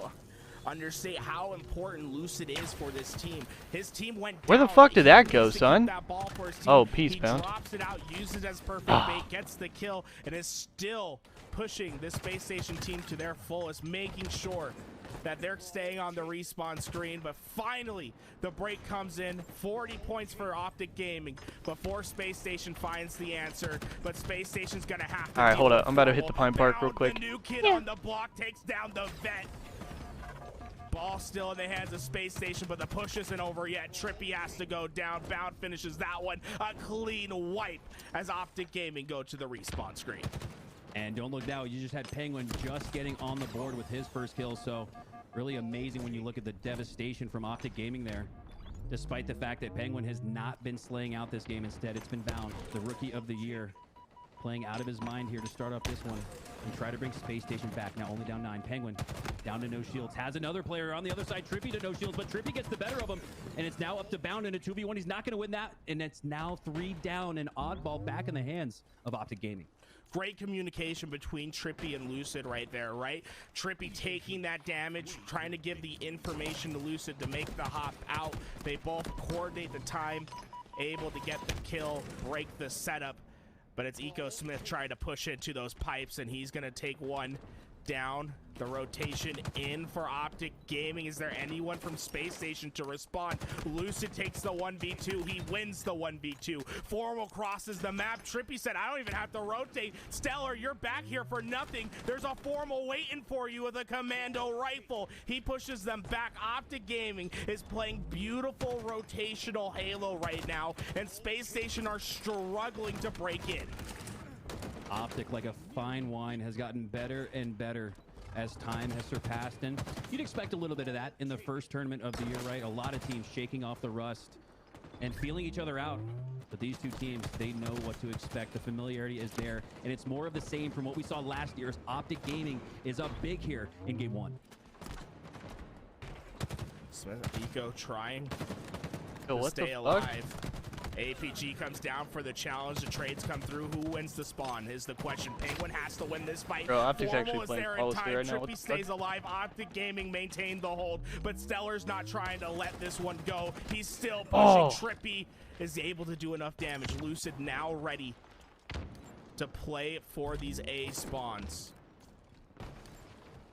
understand how important Lucid is for this team. His team went Where the down. fuck did He that needs go, to keep son? that ball for his team. Oh, peace, he bound. drops it out, uses it as perfect bait, gets the kill, and is still pushing this Space Station team to their fullest, making sure that they're staying on the respawn screen. But finally, the break comes in. 40 points for Optic Gaming before Space Station finds the answer. But Space Station's gonna have to. All right, hold deal up. I'm with about to hit the Formal. Pine Park real Bound, quick. The new kid on the block takes down the vet. Ball still in the hands of Space Station, but the push isn't over yet. Trippy has to go down. Bound finishes that one. A clean wipe as Optic Gaming go to the respawn screen. And don't look now, you just had Penguin just getting on the board with his first kill, so really amazing when you look at the devastation from Optic Gaming there. Despite the fact that Penguin has not been slaying out this game, instead it's been Bound, the rookie of the year, playing out of his mind here to start off this one and try to bring Space Station back. Now only down 9. Penguin down to no shields, has another player on the other side, Trippy to no shields, but Trippy gets the better of him, and it's now up to Bound in a 2v1. He's not going to win that, and it's now 3 down and Oddball back in the hands of Optic Gaming. Great communication between Trippy and Lucid right there, right? Trippy taking that damage, trying to give the information to Lucid to make the hop out. They both coordinate the time, able to get the kill, break the setup. But it's Eco Smith trying to push into those pipes, and he's going to take one down. The rotation in for Optic Gaming. Is there anyone from Space Station to respond? Lucid takes the 1v2. He wins the 1v2. Formal crosses the map. Trippy said, I don't even have to rotate. Stellar, you're back here for nothing. There's a Formal waiting for you with a commando rifle. He pushes them back. Optic Gaming is playing beautiful rotational Halo right now, and Space Station are struggling to break in. Optic, like a fine wine, has gotten better and better as time has surpassed, and you'd expect a little bit of that in the first tournament of the year, right? A lot of teams shaking off the rust and feeling each other out, but these two teams, they know what to expect. The familiarity is there, and it's more of the same from what we saw last year. Optic Gaming is up big here in game 1. Smith, Eco trying Yo, to what the stay fuck? alive. APG comes down for the challenge. The trades come through. Who wins the spawn is the question. Penguin has to win this fight. Bro, Optic's Formal actually is playing there in policy time. right now. What Trippy the fuck? stays alive. Optic Gaming maintained the hold, but Stellar's not trying to let this one go. He's still pushing. Oh. Trippy is able to do enough damage. Lucid now ready to play for these A spawns.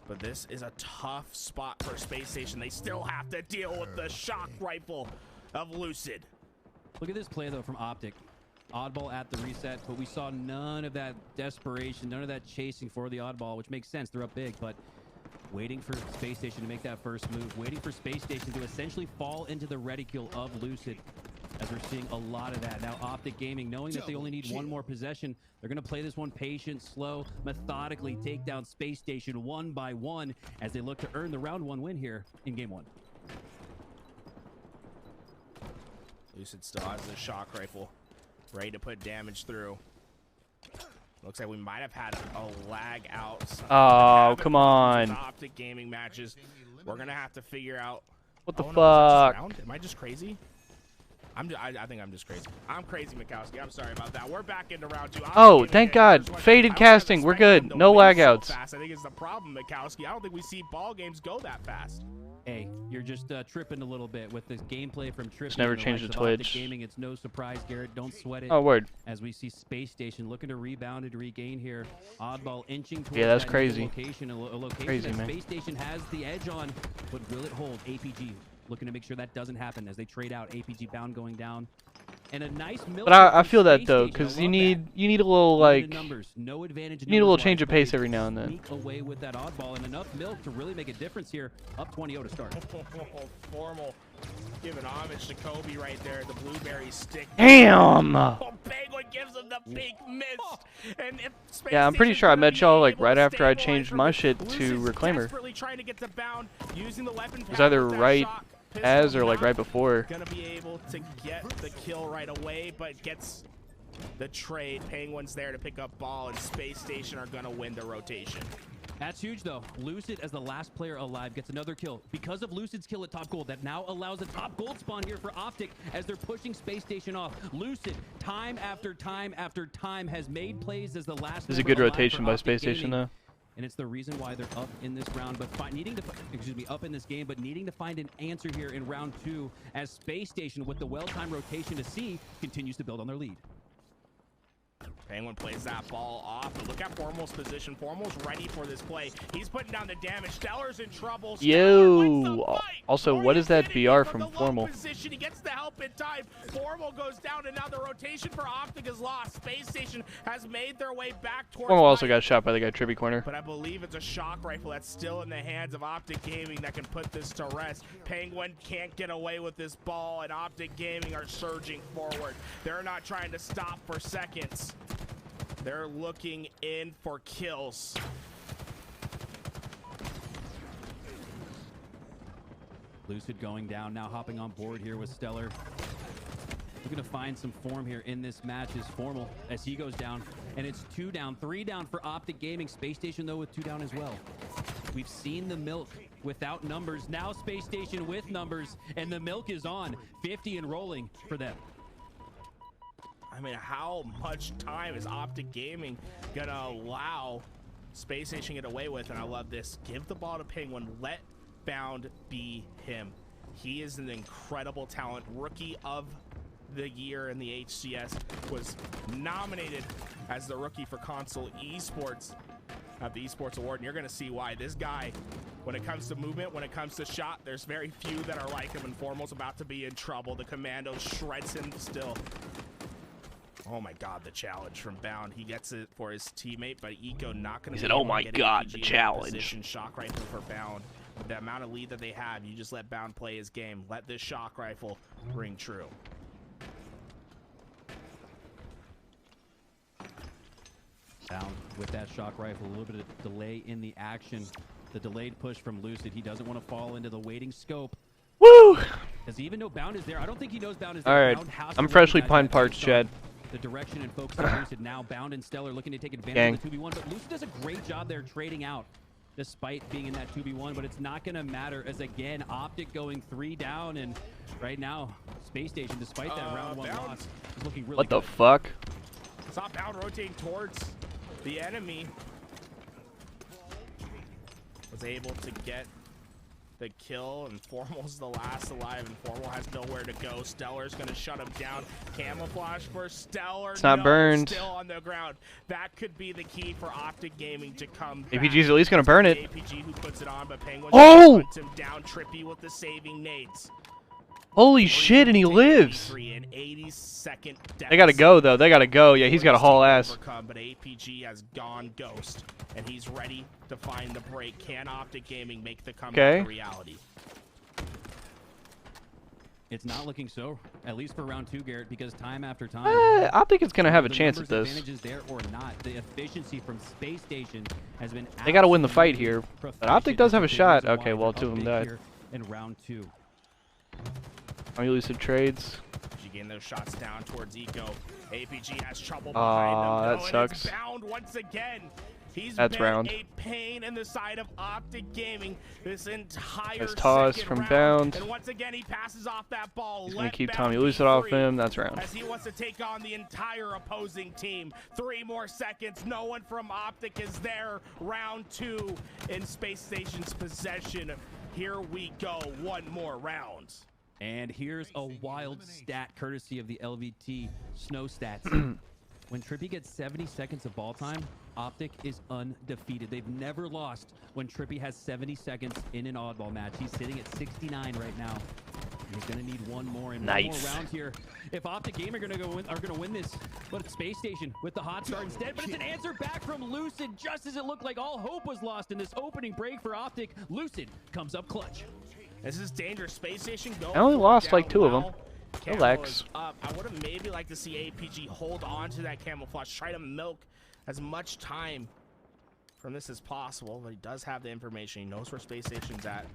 But this is a tough spot for Space Station. They still have to deal with the shock rifle of Lucid. Look at this play, though, from Optic. Oddball at the reset, but we saw none of that desperation, none of that chasing for the oddball, which makes sense. They're up big, but waiting for Space Station to make that first move, waiting for Space Station to essentially fall into the reticule of Lucid, as we're seeing a lot of that. Now Optic Gaming, knowing that they only need one more possession, they're going to play this one patient, slow, methodically take down Space Station one by one as they look to earn the round 1 win here in game 1. Lucid still has the shock rifle ready to put damage through. Looks like we might have had a lag out. Oh, come on. Optic Gaming matches. We're gonna have to figure out. What the Oh, no, is that just fuck? round? Am I just crazy? I think I'm just crazy. I'm crazy, Mikowski. I'm sorry about that. We're back into round 2. Oh, thank God. Faded casting. We're good. No lag outs. I think it's the problem, Mikowski. I don't think we see ball games go that fast. Hey, you're just tripping a little bit with this gameplay from Trippy. Just never and the changed likes to of Optic Twitch. Gaming. It's no surprise, Garrett. Don't sweat it. Oh, word. As we see Space Station looking to rebound and regain here. Oddball inching towards Yeah, that's that crazy. location, a location Crazy, that man. Space Station has the edge on, but will it hold? APG looking to make sure that doesn't happen as they trade out. APG Bound going down. And a nice But I feel that though, because you need a little like no advantage you need a little change of pace every now and then. Sneak away with that oddball and enough milk to really make a difference here. Up 20-0 to start. Formal giving homage to Kobe right there. The blueberry stick. Damn. Oh, Penguin gives him the pink mist. And if Yeah, I'm pretty sure I met y'all like right after I changed my shit to Reclaimer. It was either right as or like right before. Gonna be able to get the kill right away, but gets the trade. Penguins there to pick up ball, and Space Station are gonna win the rotation. That's huge though. Lucid as the last player alive gets another kill because of Lucid's kill at top gold. That now allows a top gold spawn here for Optic as they're pushing Space Station off. Lucid time after time after time has made plays as the last. This is a good rotation by Space Station though. And it's the reason why they're up in this round, but up in this game, but needing to find an answer here in round 2 as Space Station with the well-timed rotation to C continues to build on their lead. Penguin plays that ball off, but look at Formal's position. Formal's ready for this play. He's putting down the damage. Stellar's in trouble. Yo! Also, what is that BR from Formal? Position. He gets the help in time. Formal goes down, and now the rotation for Optic is lost. Space Station has made their way back towards Formal also got shot by the guy Trippy Corner. But I believe it's a shock rifle that's still in the hands of Optic Gaming that can put this to rest. Penguin can't get away with this ball, and Optic Gaming are surging forward. They're not trying to stop for seconds. They're looking in for kills. Lucid going down, now hopping on board here with Stellar. Looking to find some form here in this match is Formal as he goes down. And it's 2 down, 3 down for Optic Gaming. Space Station, though, with 2 down as well. We've seen the milk without numbers. Now Space Station with numbers, and the milk is on. 50 and rolling for them. I mean, how much time is Optic Gaming gonna allow Space Station get away with? And I love this. Give the ball to Penguin. Let Bound be him. He is an incredible talent. Rookie of the year in the HCS. Was nominated as the rookie for console esports at the esports award. And you're gonna see why. This guy, when it comes to movement, when it comes to shot, there's very few that are like him. And Formal's about to be in trouble. The commando shreds him still. Oh my god, the challenge from Bound. He gets it for his teammate, but Eco not going to. He said, "Oh my god, the challenge." Shock rifle for Bound. With the amount of lead that they have, you just let Bound play his game. Let this shock rifle ring true. Bound with that shock rifle, a little bit of delay in the action. The delayed push from Lucid. He doesn't want to fall into the waiting scope. Woo! Does he even know Bound is there? I don't think he knows Bound is there. All right, I'm freshly pine parched, Chad. The direction and focus on Lucid now. Bound and Stellar looking to take advantage of the 2v1, but Lucid does a great job there trading out despite being in that 2v1, but it's not going to matter as, again, Optic going 3 down, and right now, Space Station, despite that round 1 loss, is looking really What the good. fuck? Saw Bound rotating towards the enemy. Was able to get the kill, and Formal's the last alive, and Formal has nowhere to go. Stellar's gonna shut him down. Camouflage for Stellar. It's not burned. Still on the ground. That could be the key for Optic Gaming to come back. APG's at least gonna burn it. APG who puts it on, but Penguin hunts him down. Trippy with the saving nades. Holy shit, and he lives. They gotta go, though. They gotta go. Yeah, he's got a haul ass. But APG has gone ghost, and he's ready to find the break. Can Optic Gaming make the comeback a reality? It's not looking so, at least for round 2, Garrett, because time after time. I think it's gonna have a chance at this. Advantages there or not, the efficiency from Space Station has been. They gotta win the fight here, but Optic does have a shot. Okay, well, 2 of them died. In round 2. Lucid trades. She getting those shots down towards Eco. APG has trouble behind them. That sucks. Bound once again. That's round. A pain in the side of Optic Gaming this entire Nice toss from Bound. And once again, he passes off that ball. He's gonna keep Tommy Lucid off him. That's round. As he wants to take on the entire opposing team. 3 more seconds. No one from Optic is there. Round 2 in Space Station's possession. Here we go. 1 more round. And here's a wild stat courtesy of the LVT Snow Stats. When Trippy gets 70 seconds of ball time, Optic is undefeated. They've never lost when Trippy has 70 seconds in an oddball match. He's sitting at 69 right now. He's gonna need one more and Nice. one more round here. If Optic Game are gonna win this, but it's Space Station with the hot start instead. But it's an answer back from Lucid, just as it looked like all hope was lost in this opening break for Optic. Lucid comes up clutch. This is dangerous. Space Station go. I only lost like 2 of them. Camo Relax. is up. I would have maybe liked to see APG hold on to that camouflage, try to milk as much time from this as possible, but he does have the information. He knows where Space Station's at.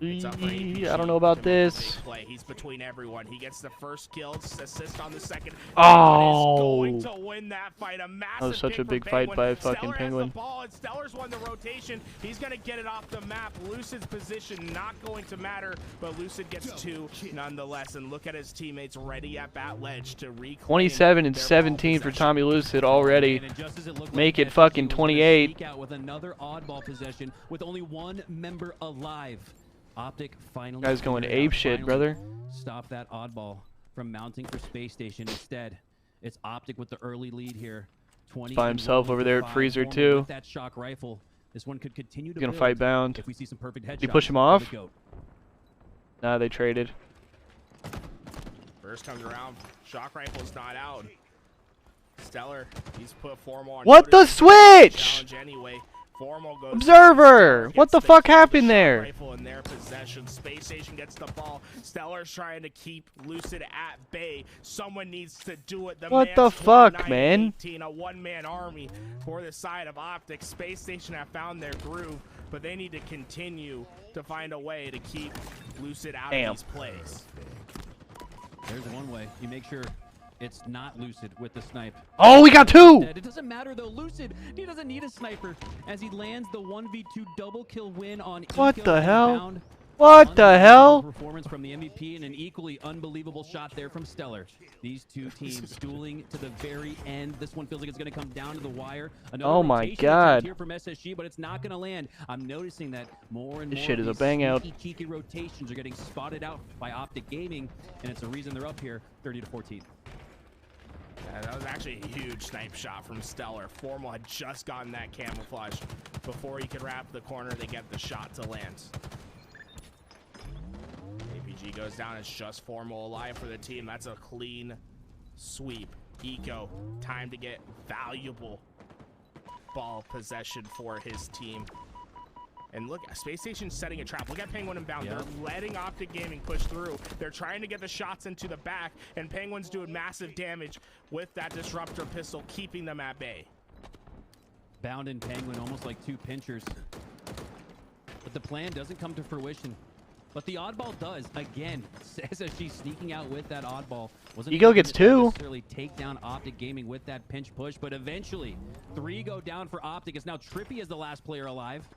It's up for APG I don't know about to make a this. big play. He's between everyone. He gets the first kill, assist on the second. Oh! Is going to win that fight. A massive That was such pick a for big fight Penguin. by fucking Stellar Penguin. Has the ball, and Stellar's won the rotation. He's going to get it off the map. Lucid's position not going to matter, but Lucid gets 2 nonetheless. And look at his teammates ready at bat ledge to reclaim 27 and their 17 for ball Tommy Lucid already. And just as it looked Make like it fucking SSG was gonna 28. sneak out with another oddball possession with only one member alive. Optic finally. Guy's going figured it out, apeshit, finally brother. Stop that oddball from mounting for Space Station. Instead, it's Optic with the early lead here. 20 By himself over there at 5. Freezer, Former too. with that shock rifle. This one could continue to He's gonna build fight bound. if we see some perfect headshots. Did he push him from off? the GOAT. Nah, they traded. First comes around, shock rifle's not out. Stellar, he's put Formal on What the notice. switch? Challenge anyway. Formal goes Observer! down, What gets the fuck kill, happened shot there? Rifle in their possession. Space Station gets the ball. Stellar's trying to keep Lucid at bay. Someone needs to do it. What man's the fuck, 29, man? 18, a one-man army for the side of Optic. Space Station have found their groove, but they need to continue to find a way to keep Lucid out Damn. of these plays. There's one way. You make sure it's not Lucid with the snipe. Oh, we got 2! It doesn't matter though. Lucid, he doesn't need a sniper as he lands the 1v2 double kill win on What Eco the and hell? Bound. What the hell? Performance from the MVP and an equally unbelievable shot there from Stellar. These two teams dueling to the very end. This one feels like it's going to come down to the wire. Another Oh my rotation God. attempt here from SSG, but it's not going to land. I'm noticing that more and This more shit of is a these bang out. sneaky, cheeky rotations are getting spotted out by Optic Gaming, and it's the reason they're up here 30-14. Yeah, that was actually a huge snipe shot from Stellar. Formal had just gotten that camouflage. Before he could wrap the corner, they get the shot to land. APG goes down. It's just Formal alive for the team. That's a clean sweep. Eco, time to get valuable ball possession for his team. And look, Space Station's setting a trap. Look at Penguin and Bound. Yeah. They're letting Optic Gaming push through. They're trying to get the shots into the back, and Penguin's doing massive damage with that Disruptor pistol, keeping them at bay. Bound and Penguin almost like two pinchers. But the plan doesn't come to fruition. But the oddball does. Again, SSG sneaking out with that oddball. Wasn't Ego able gets to 2. necessarily take down Optic Gaming with that pinch push, but eventually 3 go down for Optic. It's now Trippy as the last player alive.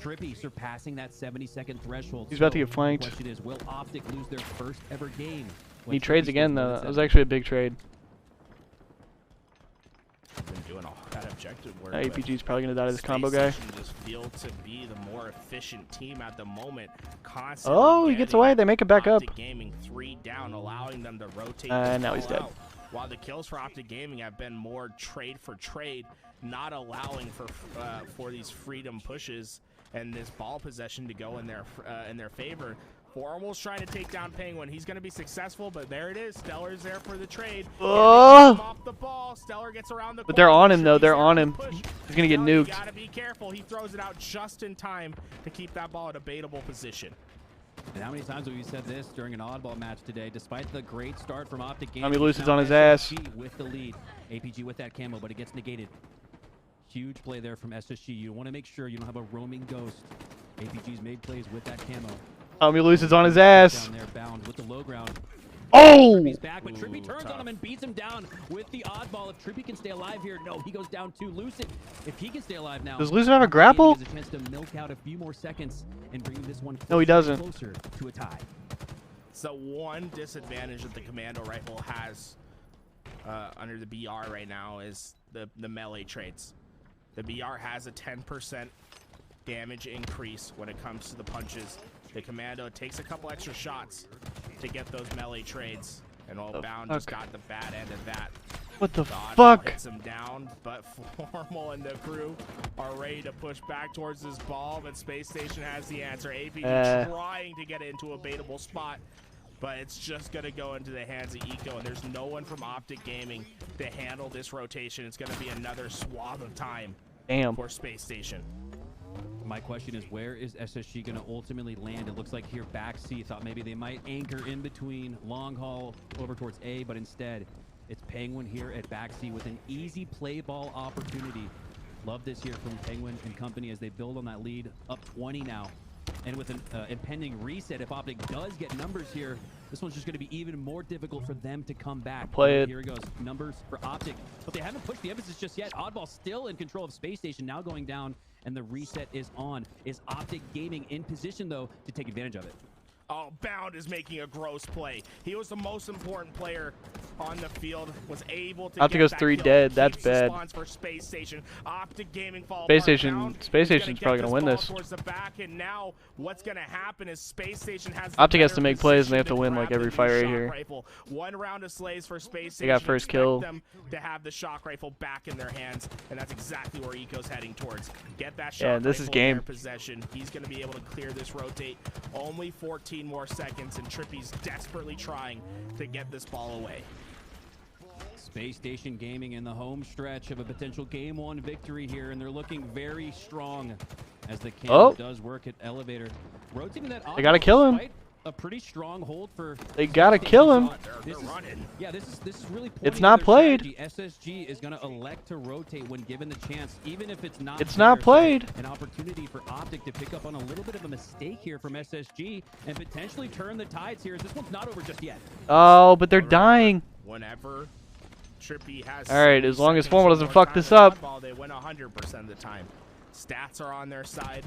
Trippy surpassing that 70-second threshold. He's about to So, get flanked. The question is, will Optic lose their first ever game? when He trades Trippy again, scores though. more That than was 7? actually a big trade. Been doing all that objective work. APG's probably going to die to this Space combo guy. Station just feel to be the more efficient team at the moment. Constantly Oh, he gets getting away. They make it back up. Optic Gaming 3 down, allowing them to rotate. Now he's the ball dead. out. While the kills for Optic Gaming have been more trade for trade, not allowing for these freedom pushes and this ball possession to go in their favor. Formal's trying to take down Penguin. He's going to be successful, but there it is. Stellar's there for the trade. Oh! Off the ball. Stellar gets around the But they're corner. on him, though. He's They're there on to him. push. He's going to get Now nuked. You got to be careful. He throws it out just in time to keep that ball at a baitable position. And how many times have we said this during an oddball match today? Despite the great start from Optic Gaming, Tommy Lucid's now on his ass. SSG with the lead. APG with that camo, but it gets negated. Huge play there from SSG. You want to make sure you don't have a roaming ghost. APG's made plays with that camo. Tommy Lucid's on his ass. Down there, Bound with the low ground. Oh! He's back, but Trippy turns tough. on him and beats him down with the oddball. If Trippy can stay alive here, no, he goes down too. Lucid, if he can stay alive now. Does Lucid have a Optic Gaming grapple? has a chance to milk out a few more seconds and bring this one No, he doesn't. closer to a tie. So one disadvantage that the Commando Rifle has under the BR right now is the melee traits. The BR has a 10% damage increase when it comes to the punches. The Commando takes a couple extra shots to get those melee trades, and all Bound just got the bad end of that. What the Oddball fuck? hits him down, but Formal and the crew are ready to push back towards this ball, but Space Station has the answer. APG trying to get it into a baitable spot. but it's just going to go into the hands of Eco, and there's no one from Optic Gaming to handle this rotation. It's going to be another swath of time for Space Station. My question is, where is SSG going to ultimately land? It looks like here back C thought maybe they might anchor in between long haul over towards A, but instead it's Penguin here at back C with an easy play ball opportunity. Love this here from Penguin and company as they build on that lead, up 20 now. And with an impending reset, if Optic does get numbers here, this one's just going to be even more difficult for them to come back. Play it. Here it goes. Numbers for Optic, but they haven't pushed the emphasis just yet. Oddball still in control of Space Station, now going down, and the reset is on. Is Optic Gaming in position, though, to take advantage of it? Oh, Bound is making a gross play. He was the most important player on the field, was able to Optic goes 3 dead. That's bad. For Space Station. Optic Gaming fall Space Station's probably gonna win this. Towards the back, and now what's gonna happen is Space Station has Optic has to make plays, and they have to win like every fight right here. Rifle. One round of slays for Space Station. They got first kill. Them to have the shock rifle back in their hands, and that's exactly where Eco's heading towards. Get that shock this rifle is game. in their possession. He's gonna be able to clear this rotate. Only 14 more seconds, and Trippy's desperately trying to get this ball away. Space Station Gaming in the home stretch of a potential Game 1 victory here, and they're looking very strong as the camera does work at elevator. Rotating that. They gotta kill him. A pretty strong hold for. They gotta kill him. They're running. Yeah, this is really. It's not played. SSG is going to elect to rotate when given the chance, even if it's not. It's not played. An opportunity for Optic to pick up on a little bit of a mistake here from SSG and potentially turn the tides here. As this one's not over just yet. Oh, but they're dying. Whenever Trippy has. All right, as long as Formal doesn't fuck this up. Ball, they win 100% of the time. Stats are on their side.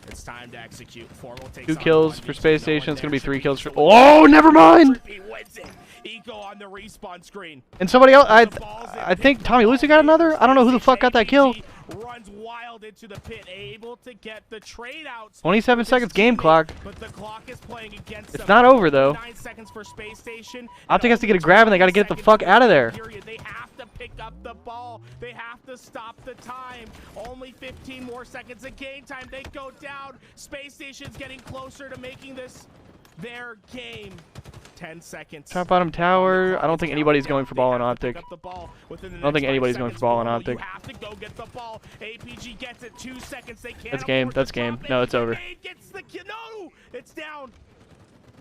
It's time to execute. Formal takes 2 kills for Space Station. It's going to be 3 kills for... Oh, never mind! Eco on the respawn screen. And somebody else... I think Tommy Lucy got another? I don't know who the fuck got that kill. Runs wild into the pit, able to get the trade outs. 27 seconds game clock. But the clock is playing against It's not over, though. 9 seconds for Space Station. Optic has to get a grab, and they got to get the fuck out of there. They have to pick up the ball. They have to stop the time. Only 15 more seconds of game time. They go down. Space Station's getting closer to making this their game. 10 seconds. Top bottom tower. I don't think anybody's going for ball on Optic. I don't think anybody's going for ball on Optic. You have to go get the ball. APG gets it. 2 seconds. They can't. That's game. That's game. No, it's over. Gets the kill. No, it's down.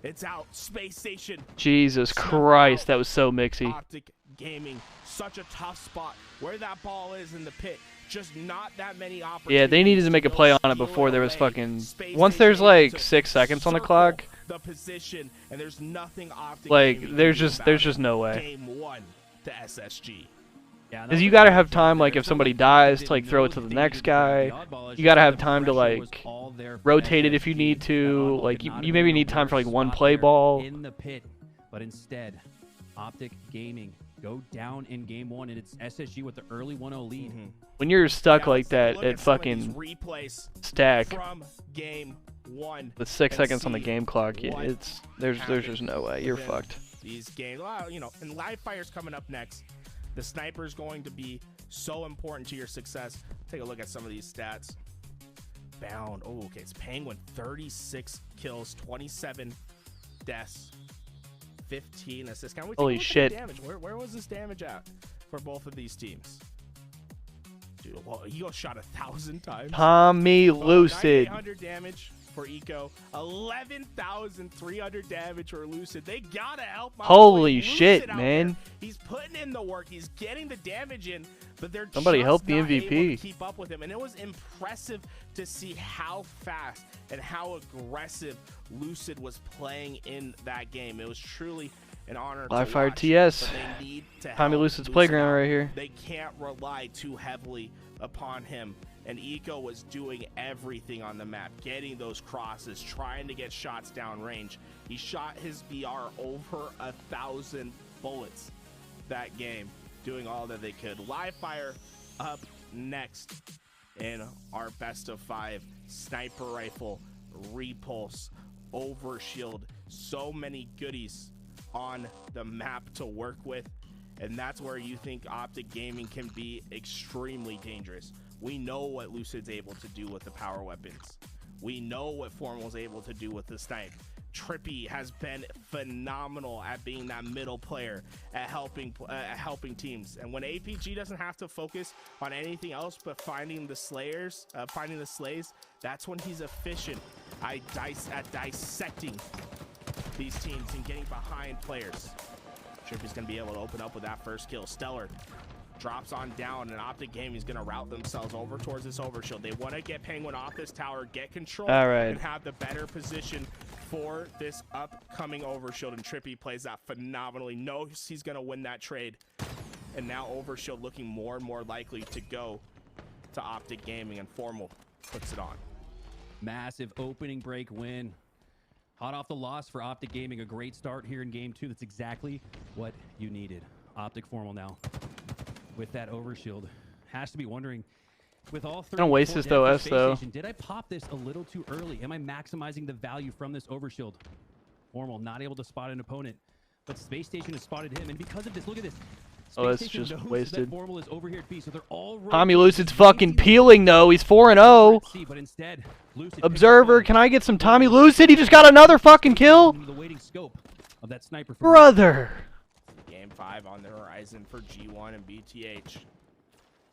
It's out. Space Station. Jesus Christ, that was so mixy. Optic Gaming, such a tough spot where that ball is in the pit. Just not that many opportunities. Yeah, they needed to make a play on it before there was fucking. Once there's like 6 seconds on the clock. The position, and there's nothing Optic like there's just no way. Game 1 to SSG. Yeah, because you gotta have time, like if somebody dies, to like throw it to the next guy. You gotta have time to like rotate it if you need to. Like you maybe need time for like 1 play ball. In the pit, but instead, Optic Gaming go down in game 1, and it's SSG with the early 1-0 lead. When you're stuck like that at fucking stack from game 1 with 6 seconds on the game clock, there's just no way. You're fucked. These games, well, you know, and live fire's coming up next. The sniper's going to be so important to your success. Take a look at some of these stats. Bound. Oh, okay. It's Penguin. 36 kills, 27 deaths, 15 assists. Can we take Holy a look shit. at the damage? Where was this damage at for both of these teams? Dude, well, Eco shot 1,000 times. Tommy Lucid. 9,800 damage for Eco. 11,300 damage for Lucid. They gotta help my Holy boy shit, Lucid man. out there. He's putting in the work. He's getting the damage in, but they're Somebody just help the not able MVP. to keep up with him. And it was impressive to see how fast and how aggressive Lucid was playing in that game. It was truly an honor Live to Fire watch, TS. but they need to Tommy help Lucid's Lucid playground out. right here. They can't rely too heavily upon him. And Eco was doing everything on the map, getting those crosses, trying to get shots downrange. He shot his BR over 1,000 bullets that game, doing all that they could. Live fire up next in our best of 5 sniper rifle, repulse, overshield. So many goodies on the map to work with. And that's where you think Optic Gaming can be extremely dangerous. We know what Lucid's able to do with the power weapons. We know what Formal's able to do with the snipe. Trippy has been phenomenal at being that middle player, at helping teams. And when APG doesn't have to focus on anything else but finding the slays, that's when he's efficient at dissecting these teams and getting behind players. Trippy's gonna be able to open up with that first kill. Stellar drops on down, and Optic Gaming is going to route themselves over towards this overshield. They want to get Penguin off this tower, get control, and have the better position for this upcoming overshield. And Trippy plays that phenomenally. Knows he's going to win that trade. And now overshield looking more and more likely to go to Optic Gaming, and Formal puts it on. Massive opening break win. Hot off the loss for Optic Gaming. A great start here in game 2. That's exactly what you needed. Optic Formal now with that overshield. Has to be wondering, with all three, don't waste this though, S though. Did I pop this a little too early? Am I maximizing the value from this overshield? Formal not able to spot an opponent, but Space Station has spotted him, and because of this, look at this. Oh, that's just wasted. Formal is over here at B, so they're all Tommy Lucid's fucking peeling though. He's 4-0. But instead, Observer, can I get some Tommy Lucid? He just got another fucking kill. The waiting scope of that sniper. Brother. Game 5 on the horizon for G1 and BTH.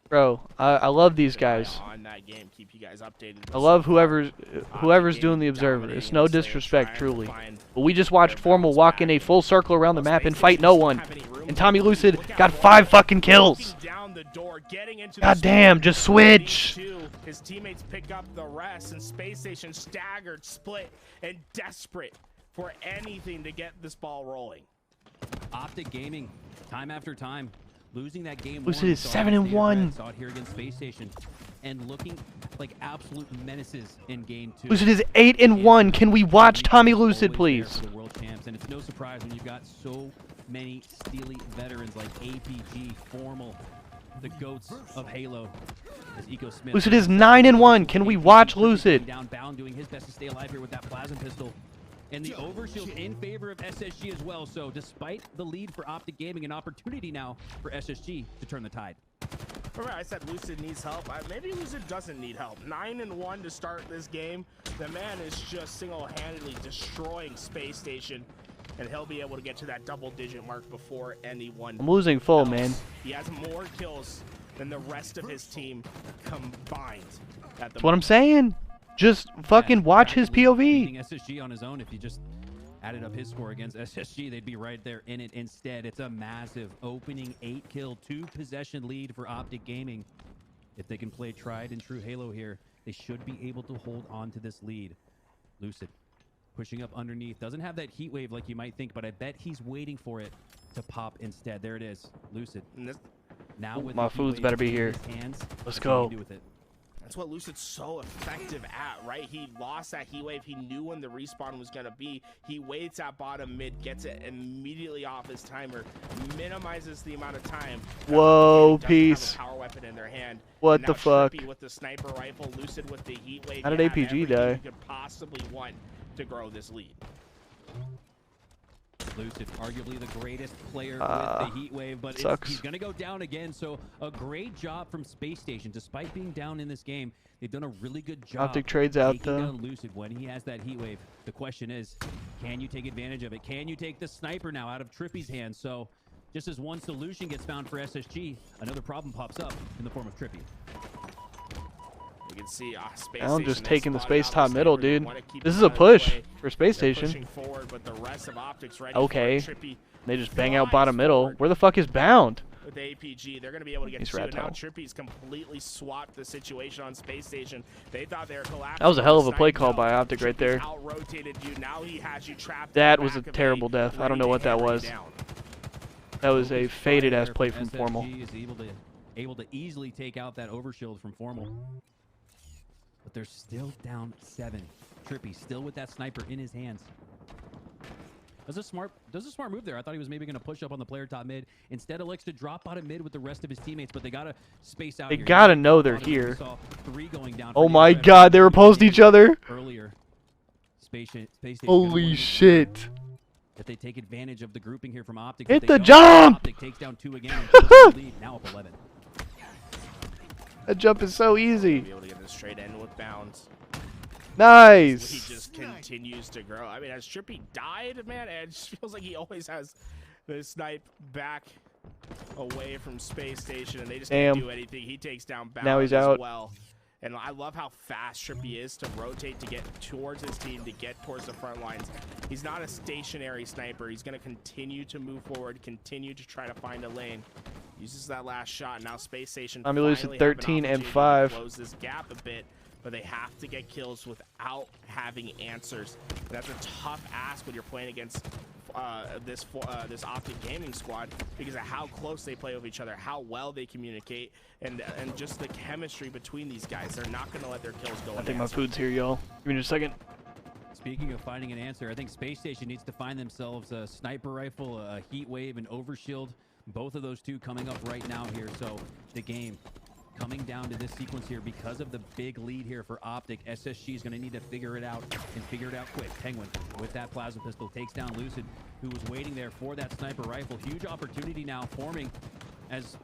Bro, I love these guys. On that game, keep you guys updated. I love whoever's doing the Observer. It's no disrespect, truly. But we just watched Formal walk in a full circle around the map and fight no one. And Tommy Lucid got 5 fucking kills. God damn, just switch. His teammates pick up the rest, and Space Station staggered, split, and desperate for anything to get this ball rolling. Optic Gaming, time after time, losing that game. Lucid is 7-1. Saw it here against Space Station, and looking like absolute menaces in game 2. Lucid is 8-1. Can we watch Tommy Lucid, please? The world champs, and it's no surprise when you've got so many steely veterans like APG, Formal, the goats of Halo. Smith, Lucid is 9-1. Can we watch Lucid? Downbound, doing his best to stay alive here with that plasma pistol. And the overshield in favor of SSG as well. So despite the lead for Optic Gaming, an opportunity now for SSG to turn the tide. Remember, I said Lucid needs help. Maybe Lucid doesn't need help. 9-1 to start this game. The man is just single-handedly destroying Space Station, and he'll be able to get to that double-digit mark before anyone. I'm losing full, man. He has more kills than the rest of his team combined. That's what I'm saying. Just fucking watch his POV. SSG on his own. If you just added up his score against SSG, they'd be right there in it. Instead, it's a massive opening 8-kill, 2-possession lead for Optic Gaming. If they can play tried and true Halo here, they should be able to hold on to this lead. Lucid pushing up underneath. Doesn't have that heat wave like you might think, but I bet he's waiting for it to pop instead. There it is. Lucid. Now with my food's better be here. Let's go. That's what Lucid's so effective at, right? He lost that heat wave. He knew when the respawn was going to be. He waits at bottom mid, gets it immediately off his timer, minimizes the amount of time. Whoa, peace. Power weapon in their hand. What the fuck? With the sniper rifle, Lucid with the heat wave. How did APG die? You could possibly want to grow this lead. Lucid, arguably the greatest player with the heat wave, but he's going to go down again. So a great job from Space Station. Despite being down in this game, they've done a really good job. Optic trades out though. Down Lucid when he has that heat wave. The question is, can you take advantage of it? Can you take the sniper now out of Trippy's hands? So just as one solution gets found for SSG, another problem pops up in the form of Trippy. You can see Space I'm just Station taking the space top the middle, dude. This is a push for Space Station. Forward, but the rest of Optics ready okay. Trippy they just bang out bottom middle. Where the fuck is Bound? With the APG, they're going to be able to get to it. Now Trippy's completely swapped the situation on Space Station. They thought they were collapsing. That was a hell of a play call by Optic right there. Out-rotated you. Now he has you trapped. That was a terrible death. I don't know what that was. That was a faded ass play from Formal. Is able to easily take out that overshield from Formal. But they're still down 7. Trippy still with that sniper in his hands. Does a smart move there. I thought he was maybe going to push up on the player top mid. Instead, elects to drop bottom mid with the rest of his teammates, but they got to space out. They got to know they're here. 3 going down. Oh my god, they repulsed each other. Earlier. Space Station holy shit. If they take advantage of the grouping here from Optic. Hit the jump! Optic takes down 2 again. And lead, now up 11. That jump is so easy. Be able to get this straight in with Bounds. Nice. He just continues to grow. I mean, as Trippy died, man, it just feels like he always has the snipe back away from Space Station, and they just can't do anything. He takes down Bound now he's out. as well. And I love how fast Trippy is to rotate, to get towards his team, to get towards the front lines. He's not a stationary sniper. He's going to continue to move forward, continue to try to find a lane. Uses that last shot. Now Space Station I'm losing 13 and 5. Close this gap a bit, but they have to get kills without having answers. That's a tough ask when you're playing against this Optic Gaming squad, because of how close they play with each other, how well they communicate, and just the chemistry between these guys. They're not going to let their kills go. I think my food's here, y'all. Give me just a second. Speaking of finding an answer, I think Space Station needs to find themselves a sniper rifle, a heat wave, and overshield. Both of those two coming up right now here. So the game coming down to this sequence here because of the big lead here for Optic. SSG is going to need to figure it out, and figure it out quick. Penguin with that plasma pistol takes down Lucid, who was waiting there for that sniper rifle. Huge opportunity now forming as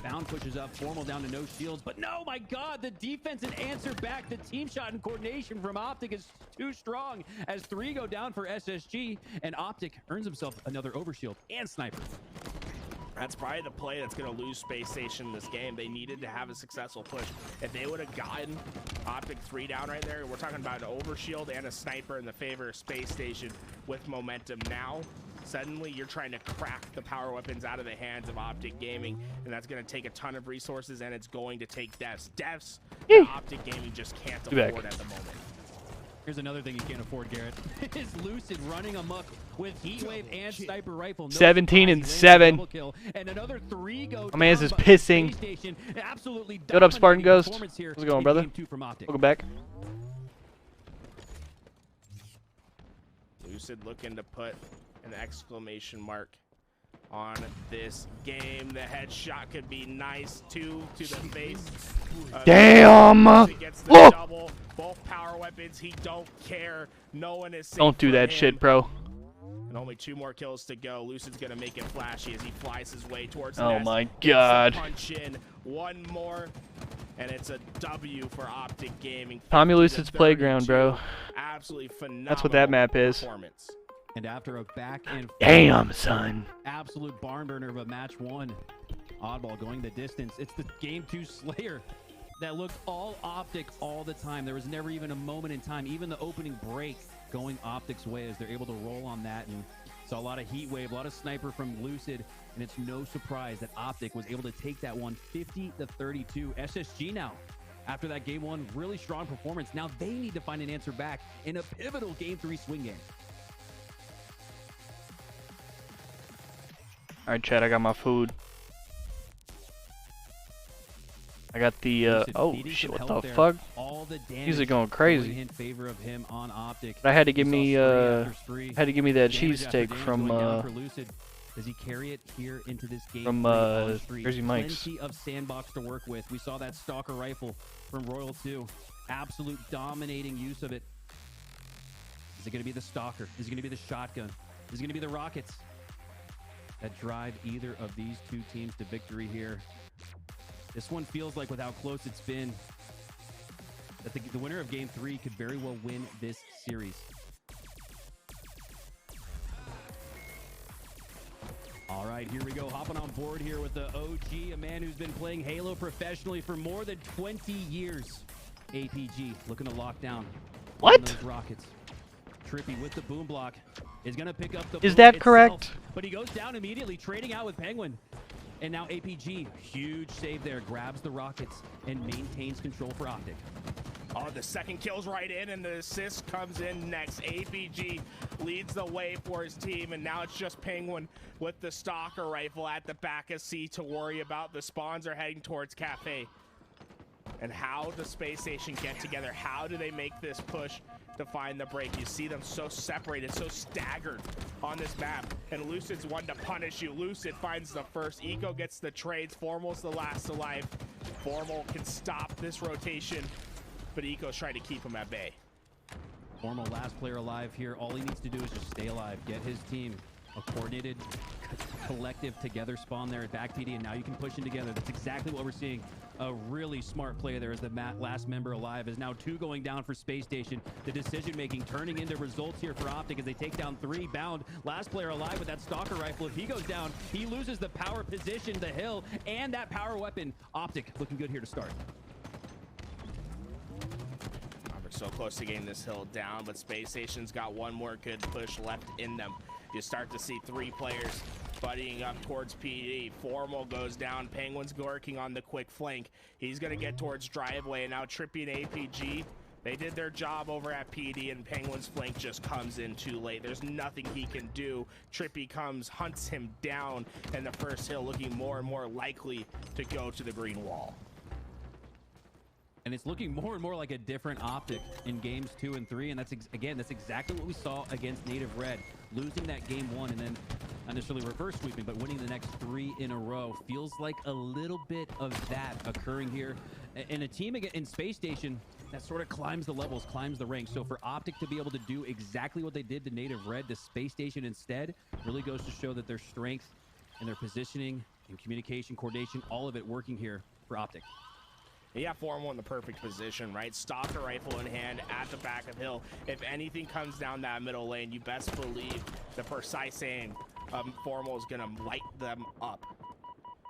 Bound pushes up. Formal down to no shields, but no, my God, the defense and answer back. The team shot and coordination from Optic is too strong as 3 go down for SSG, and Optic earns himself another overshield and sniper. That's probably the play that's going to lose Space Station this game. They needed to have a successful push. If they would have gotten Optic 3 down right there, we're talking about an overshield and a sniper in the favor of Space Station with momentum. Now, suddenly you're trying to crack the power weapons out of the hands of Optic Gaming, and that's going to take a ton of resources, and it's going to take deaths. Deaths that Optic Gaming just can't afford at the moment. Here's another thing you can't afford, Garrett. Is Lucid running amok with Heatwave and Sniper Rifle. No 17 and 7. And another 3 go. My man's is pissing. Absolutely. What up, Spartan Ghost? How's it going, brother? Welcome back. Lucid looking to put an exclamation mark on this game. The headshot could be nice. 2 to the face. Damn! Look! Both power weapons. He don't care. No one is safe. Don't do that shit, bro. And only 2 more kills to go. Lucid's gonna make it flashy as he flies his way towards the Oh nest. my God! Punch in. 1 more, and it's a W for Optic Gaming. Tommy Lucid's playground, bro. Absolutely phenomenal. That's what that map is. And after a back and damn, son, absolute barn burner of a match 1, Oddball going the distance. It's the game 2 Slayer that looked all Optic all the time. There was never even a moment in time, even the opening break, going Optic's way as they're able to roll on that. And saw a lot of heat wave, a lot of sniper from Lucid, and it's no surprise that Optic was able to take that one 50-32. SSG now, after that game 1 really strong performance, now they need to find an answer back in a pivotal game 3 swing game. All right, Chad, I got my food. I got the, oh shit, what the fuck? Music going crazy. In favor of him on Optic. I had to give me, that cheesesteak from, does he carry it here into this game? From, Jersey Mike's. Plenty of sandbox to work with. We saw that Stalker rifle from Royal 2. Absolute dominating use of it. Is it going to be the Stalker? Is it going to be the shotgun? Is it going to be the rockets that drive either of these 2 teams to victory here? This one feels like, with how close it's been, that the winner of game 3 could very well win this series. All right, here we go. Hopping on board here with the OG, a man who's been playing Halo professionally for more than 20 years. APG looking to lock down those rockets. Trippy with the boom block is going to pick up the. Is that itself, correct? But he goes down immediately, trading out with Penguin. And now APG, huge save there, grabs the rockets and maintains control for Optic. Oh, the second kill's right in, and the assist comes in next. APG leads the way for his team, and now it's just Penguin with the Stalker rifle at the back of C to worry about. The spawns are heading towards Cafe. And how does Space Station get together? How do they make this push to find the break? You see them so separated, so staggered on this map. And Lucid's one to punish you. Lucid finds the first. Eco gets the trades. Formal's the last alive. Formal can stop this rotation, but Eco's trying to keep him at bay. Formal last player alive here. All he needs to do is just stay alive. Get his team a coordinated, collective together spawn there at back PD, and now you can push in together. That's exactly what we're seeing. A really smart play there as the last member alive is now 2 going down for Space Station. The decision making turning into results here for Optic as they take down 3 bound. Last player alive with that stalker rifle. If he goes down, he loses the power position, the hill, and that power weapon. Optic looking good here to start. So close to getting this hill down, but Space Station's got one more good push left in them. You start to see 3 players buddying up towards PD. Formal goes down. Penguin's working on the quick flank. He's going to get towards driveway, and now Trippy and APG, they did their job over at PD, and Penguin's flank just comes in too late. There's nothing he can do. Trippy comes, hunts him down, and the first hill looking more and more likely to go to the green wall. And it's looking more and more like a different Optic in games 2 and 3. And that's, again, that's exactly what we saw against Native Red. Losing that game 1 and then not necessarily reverse sweeping, but winning the next 3 in a row. Feels like a little bit of that occurring here. And a team in Space Station that sort of climbs the levels, climbs the ranks. So for Optic to be able to do exactly what they did to Native Red to Space Station instead really goes to show that their strength and their positioning and communication, coordination, all of it working here for Optic. Yeah, Formal in the perfect position, right? Stalker rifle in hand at the back of hill. If anything comes down that middle lane, you best believe the precise aim of Formal is going to light them up.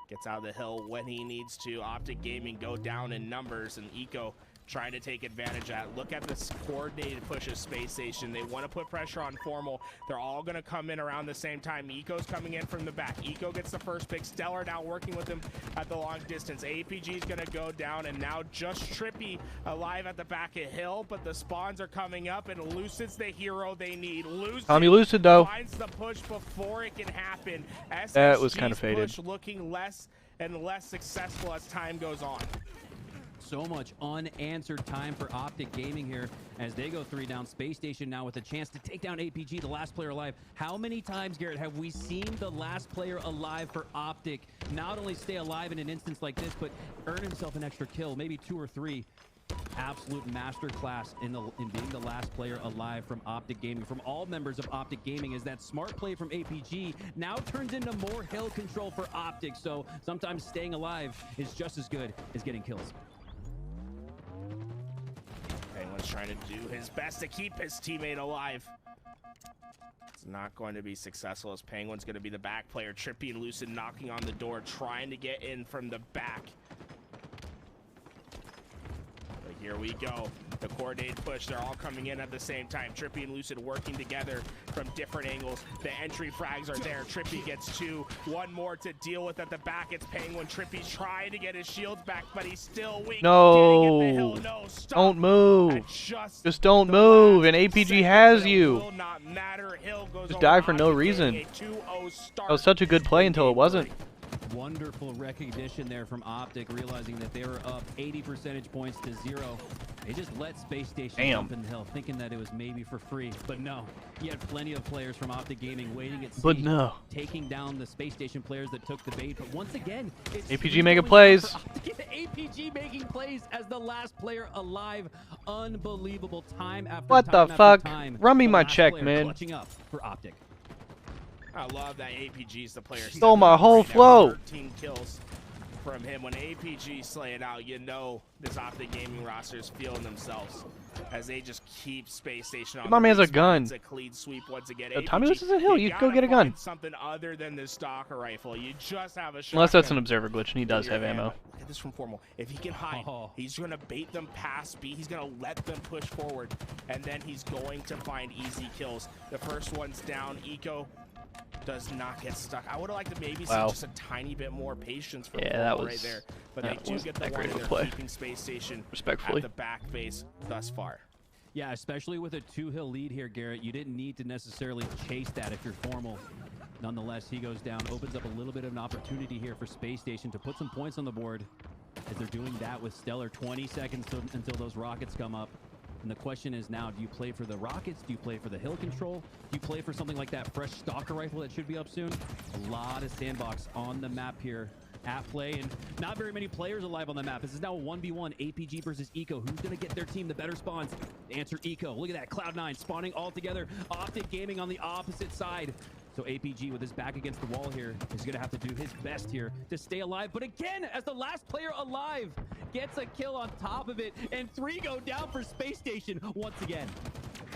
Gets out of the hill when he needs to. Optic Gaming go down in numbers, and Eco trying to take advantage of that. Look at this coordinated push of Space Station. They want to put pressure on Formal. They're all going to come in around the same time. Eco's coming in from the back. Eco gets the first pick. Stellar now working with him at the long distance. APG's going to go down, and now just Trippy alive at the back of hill, but the spawns are coming up, and Lucid's the hero they need. Tommy Lucid, though, finds the push before it can happen. That was kind of faded. Push looking less and less successful as time goes on. So much unanswered time for Optic Gaming here as they go 3 down. Space Station now with a chance to take down APG, the last player alive. How many times, Garrett, have we seen the last player alive for Optic not only stay alive in an instance like this, but earn himself an extra kill, maybe 2 or 3? Absolute masterclass in being the last player alive from Optic Gaming, from all members of Optic Gaming, as that smart play from APG now turns into more hill control for Optic. So sometimes staying alive is just as good as getting kills. Penguin's trying to do his best to keep his teammate alive. It's not going to be successful as Penguin's going to be the back player. Trippy and Lucid knocking on the door, trying to get in from the back. But here we go. The coordinated push, they're all coming in at the same time. Trippy and Lucid working together from different angles. The entry frags are there. Trippy gets 2. One more to deal with at the back. It's Penguin. Trippy's trying to get his shields back, but he's still weak. No, don't move. Just don't move, and APG has you. Just die for no reason. That was such a good play until it wasn't. Wonderful recognition there from Optic, realizing that they were up 80 percentage points to 0. They just let Space Station jump in the hill, thinking that it was maybe for free. But no, you had plenty of players from Optic Gaming waiting at sea, taking down the Space Station players that took the bait. But once again, it's APG making plays. APG making plays as the last player alive. Unbelievable time after what time the fuck? Time. Run me my check, man. Clutching up for Optic. I love that APG's the player. Stole my whole flow. 13 kills from him. When APG slay it out, you know this Optic Gaming roster is feeling themselves as they just keep Space Station on. My man's a gun. It's a clean sweep once again. Tommy Lucid a hill. You go get a gun. Something other than the stalker rifle. You just have a shot. Unless that's an observer glitch, and he does have ammo. Look at this from Formal. If he can hide, he's going to bait them past B. He's going to let them push forward, and then he's going to find easy kills. The first one's down. Eco does not get stuck. I would have liked to maybe see just a tiny bit more patience from that was right there. But they do get the one. They're keeping Space Station respectfully at the back base thus far. Yeah, especially with a 2-hill lead here, Garrett. You didn't need to necessarily chase that if you're Formal. Nonetheless, he goes down, opens up a little bit of an opportunity here for Space Station to put some points on the board as they're doing that with Stellar. 20 seconds until those rockets come up. And the question is now, do you play for the rockets? Do you play for the hill control? Do you play for something like that fresh stalker rifle that should be up soon? A lot of sandbox on the map here at play, and not very many players alive on the map. This is now a 1v1, APG versus Eco. Who's going to get their team the better spawns? The answer, Eco. Look at that, Cloud9 spawning all together. Optic Gaming on the opposite side. So APG with his back against the wall here is going to have to do his best here to stay alive. But again, as the last player alive gets a kill on top of it, and 3 go down for Space Station once again.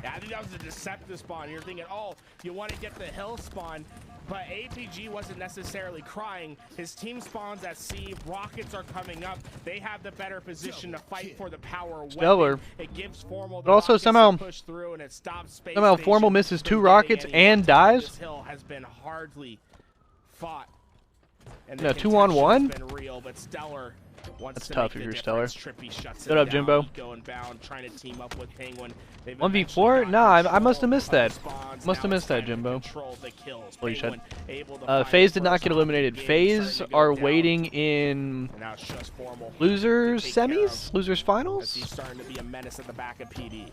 Yeah, I think that was a deceptive spawn. You're thinking, oh, you want to get the hill spawn, but APG wasn't necessarily crying. His team spawns at C. Rockets are coming up. They have the better position to fight for the power Stellar. weapon. It gives Formal the But also rockets somehow, to push through, and it stops Space somehow Station Formal misses 2 from rockets getting any and more time. dies. This hill has been hardly fought. And No, the 2-on-1? contention's been real, but Stellar wants That's to tough make if the you're Stellar. difference. Trippy shuts Good him up, down. Jimbo. Eco and Bound trying to team up with Penguin. They've 1v4? eventually Nah, got I must have missed control that. of the spawns. Must have Now missed it's that, time to Jimbo. control the kills. Holy shit. Penguin able to find FaZe the did not first get off eliminated. the game, FaZe starting to go are down. waiting in And now it's just Formal losers to take care semis? of, Losers as finals? he's starting to be a menace at the back of PD.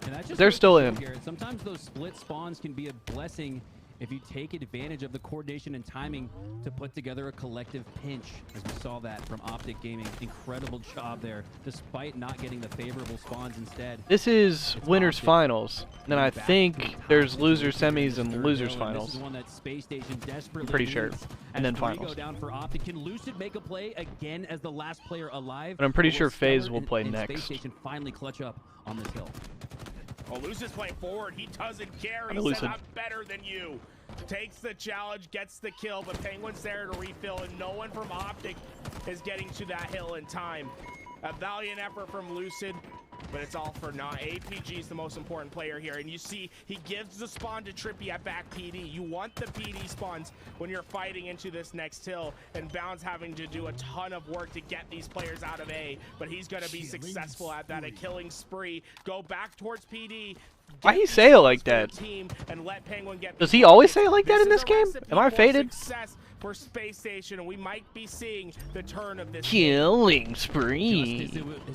And that's just They're goes to still show, in. Garrett, sometimes those split spawns can be a blessing if you take advantage of the coordination and timing to put together a collective pinch, as we saw that from Optic Gaming. Incredible job there, despite not getting the favorable spawns instead. This is It's winners Optic. finals. And then I Back think to there's top loser position here in semis the and third losers hill, and This finals. is one that Space Station desperately pretty sure. needs, And then as 3 finals. go down for Optic. Can Lucid make a play again as the last player alive? But I'm pretty Or sure Stellar FaZe will and- play and next. Space Station finally clutch up on this hill. Oh, Lucid's playing forward. He doesn't care. He I'm said, Lucid. I'm better than you. Takes the challenge, gets the kill, but Penguin's there to refill, and no one from Optic is getting to that hill in time. A valiant effort from Lucid, but it's all for naught. APG's the most important player here, and you see he gives the spawn to Trippy at back PD. You want the PD spawns when you're fighting into this next hill, and Bound's having to do a ton of work to get these players out of A, but he's going to be successful at that. A killing spree. Go back towards PD. Why he say it like that? Does he always say it like that in this game? Am I faded? For Space Station, and we might be seeing the turn of this Killing spree.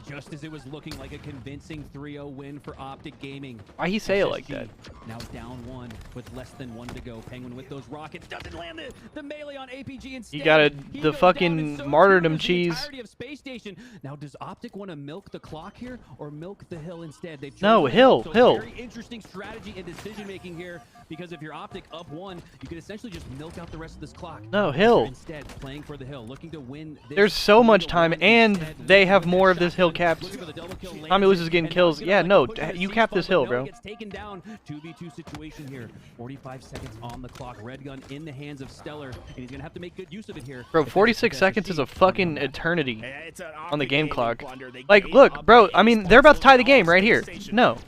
Just as it was looking like a convincing 3-0 win for Optic Gaming. Why he say it like SSG that? Now down 1 with less than 1 to go. Penguin with those rockets doesn't land the melee on APG instead. You got He the goes fucking down, and so martyrdom too does the cheese. entirety of Space Station. Now does Optic want to milk the clock here or milk the hill instead? They've No, chosen hill, so hill. Very interesting strategy and decision making here, because if you're Optic up 1, you can essentially just milk out the rest of this clock. No, hill. Instead, playing for the hill, looking to win this. There's so much 3-1 time, and instead. they have Looking more at of this that hill shotgun, capped. looking for the double kill, Tommy lands Luce is it, getting and now kills. it's gonna Yeah, like no, put him in a you safe cap spot, this but hill, no, bro. gets taken down. 2v2 situation here. 45 seconds on the clock. Red gun in the hands of Stellar, and he's gonna have to make good use of it here. Bro, If there's 46 SSG seconds is a fucking eternity It's an on the Optic game gaming clock. blunder. They Like, gave look, up bro, the I mean, they're about to tie the game right here. No.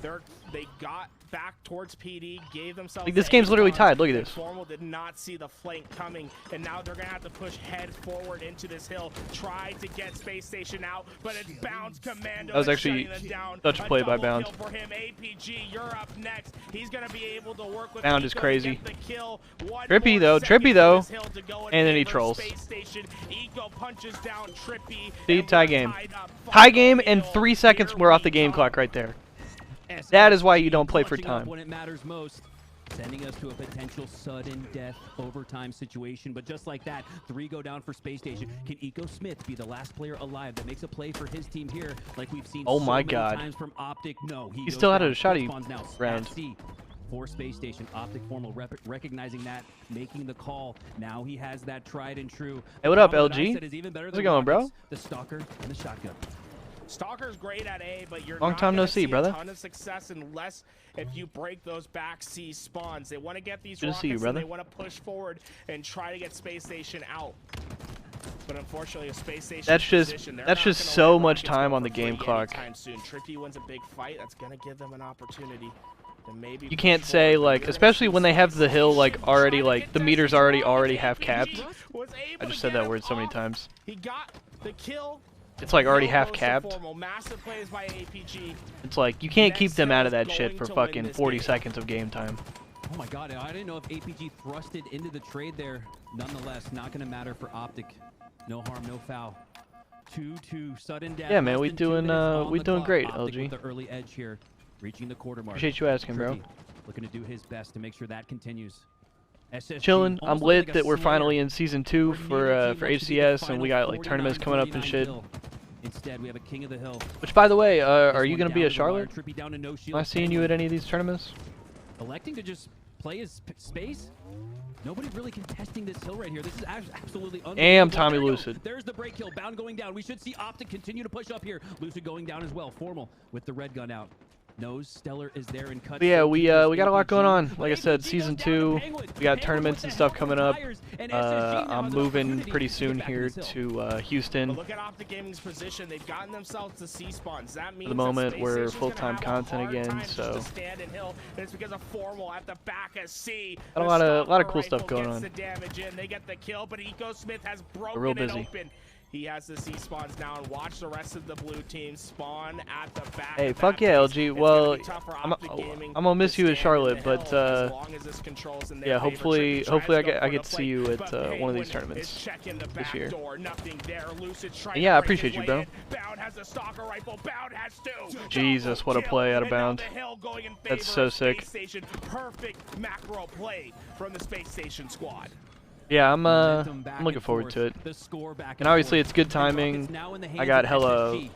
They got back towards PD, gave themselves Like, this the game's A literally spawns, tied. Look at and this. Formal did not see the flank coming, and now they're gonna have to push head forward into this hill, try to get Space Station out, but it's Bounds Commando. That was that's actually shutting them down. such a play by double Bound. kill for him. APG, you're up next. He's gonna be able to work with Bound is Eco to crazy. get the kill. One Trippy more though, second Trippy for though, this hill to go in and then he favor of trolls. Space Station. Eco punches down Trippy. See, and tie we're game. tied up. Tie game, and Final 3 seconds here we're off we the game come. clock right there. That is why you don't play for Clutching up time. when it matters most, sending us to a potential sudden death overtime situation. But just like that, 3 go down for Space Station. Can Eco Smith be the last player alive that makes a play for his team here, like we've seen Oh so my many God. times from Optic? No, he He goes still had a down. shoddy Spawns now round. at C. For Space Station, Optic Formal recognizing that, making the call. Now he has that tried and true. Hey, what up, Combo that I LG? said is even better How's than it going, bro? Rockets, the Stalker and the Shotgun. Stalker's great at A, but you're Long not time no gonna see, a brother. ton of success unless if you break those back C spawns. They want to get these Good to rockets see you, and brother. they want to push forward and try to get Space Station out. But unfortunately, a Space Station That's just so much time on the game clock. Soon. Trippy wins a big fight. That's gonna give them an opportunity to maybe. You can't say, like, especially when they have the hill, like, already, like, the meters already half capped. I just said that word so many times. He got the kill. It's, like, already Kill half goes to capped. Formal. Massive plays by APG. It's like, you can't keep Next them out of hill that is shit going for to win fucking this 40 game. seconds of game time. Oh my God, I didn't know if APG thrusted into the trade there. Nonetheless, not going to matter for Optic. No harm, no foul. 2-2 sudden death. Yeah, man, less we than 2 doing, minutes on we the doing clock. great, Optic LG. with the early edge here, reaching the quarter mark. Appreciate you asking, bro. Trippy looking to do his best to make sure that continues. SSG Chilling. I'm almost lit like a that we're slayer. finally in season 2 We're neither for team looks to be the HCS, and we got like tournaments coming up and 49-49 shit. hill. Instead, we have a king of the hill. Which, by the way, are This you one gonna be down at to the wire, Charlotte? Trippy down to no shield. Am I seeing you at any of these tournaments? Electing to just play his space. Nobody really contesting this hill right here. This is absolutely unbelievable. Damn, Tommy Lucid. There's the break kill. Bound going down. We should see Optic continue to push up here. Lucid going down as well. Formal with the red gun out. Knows Stellar is there and cut. But yeah, we got a lot going on. Like I said, season 2, we got tournaments and stuff coming up. I'm moving pretty soon here to Houston. But look at Optic Gaming's position. They've gotten themselves to C spawns. That means For the moment, that we're Space full-time Station's gonna have a content hard again, time so just to stand and hill. And it's because of Formal at the back of C. got a lot of cool stuff going on. The damage in. They get the kill, but Eco Smith has broken real it busy. open. He has the C spawns now, and watch the rest of the blue team spawn at the back. Hey, of fuck that yeah, base. LG. It's Well, gonna be tough for Optic Gaming I'm gonna miss to you in stand Charlotte, the but hill as long as this controls in their yeah, favor. hopefully Trippy tries I to go get for to the see you plate, at but one of these Penguin tournaments is checking the this back year. door. Nothing there. Lucid trying Yeah, I to break appreciate his you, bro. way in. Bound has a stalker rifle. Bound has 2. Jesus, what a play out of Bound. That's so sick. Station. Perfect macro play from the Space Station squad. Yeah, I'm looking forward to it. And obviously it's good timing. I got hella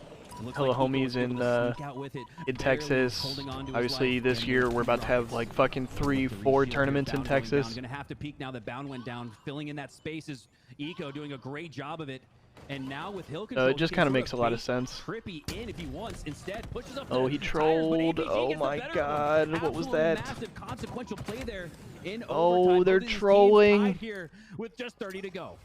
homies in Texas. Obviously this year we're about to have like fucking 3-4 tournaments in Texas. Gonna have to peek now that Bound went down. Filling in that space is Eco doing a great job of it. And now with hill control, It just kind of makes a lot of sense. Trippy in if he wants. Instead, pushes up Oh, he trolled. Oh my god, what was that? Massive consequential play there in Oh, overtime. they're Both of these teams trolling. tied here with just 30 to go.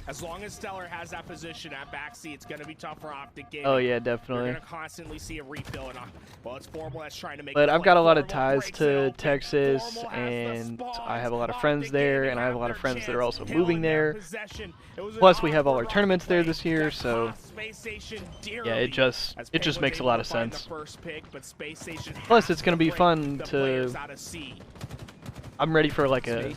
As long as Stellar has that position at backseat, it's going to be tough for Optic Gaming. Oh yeah, You're definitely. going to constantly see a refill. And, well, it's Formal that's trying to make But the I've play. got a lot of Formal ties breaks it to open. Texas, Formal has the and spawns. I have a lot of Optic friends there, Gaming and I have a lot have of friends their that are also chance. moving Hill in there. possession. It was an Plus, we have all our awkward tournaments there play this year, that so cost Space Station yeah, dearly, it just as makes Penguins a lot able of to find the sense. first pick, but Space Station Plus, has it's gonna to be break fun the to. players out of C. I'm ready for like a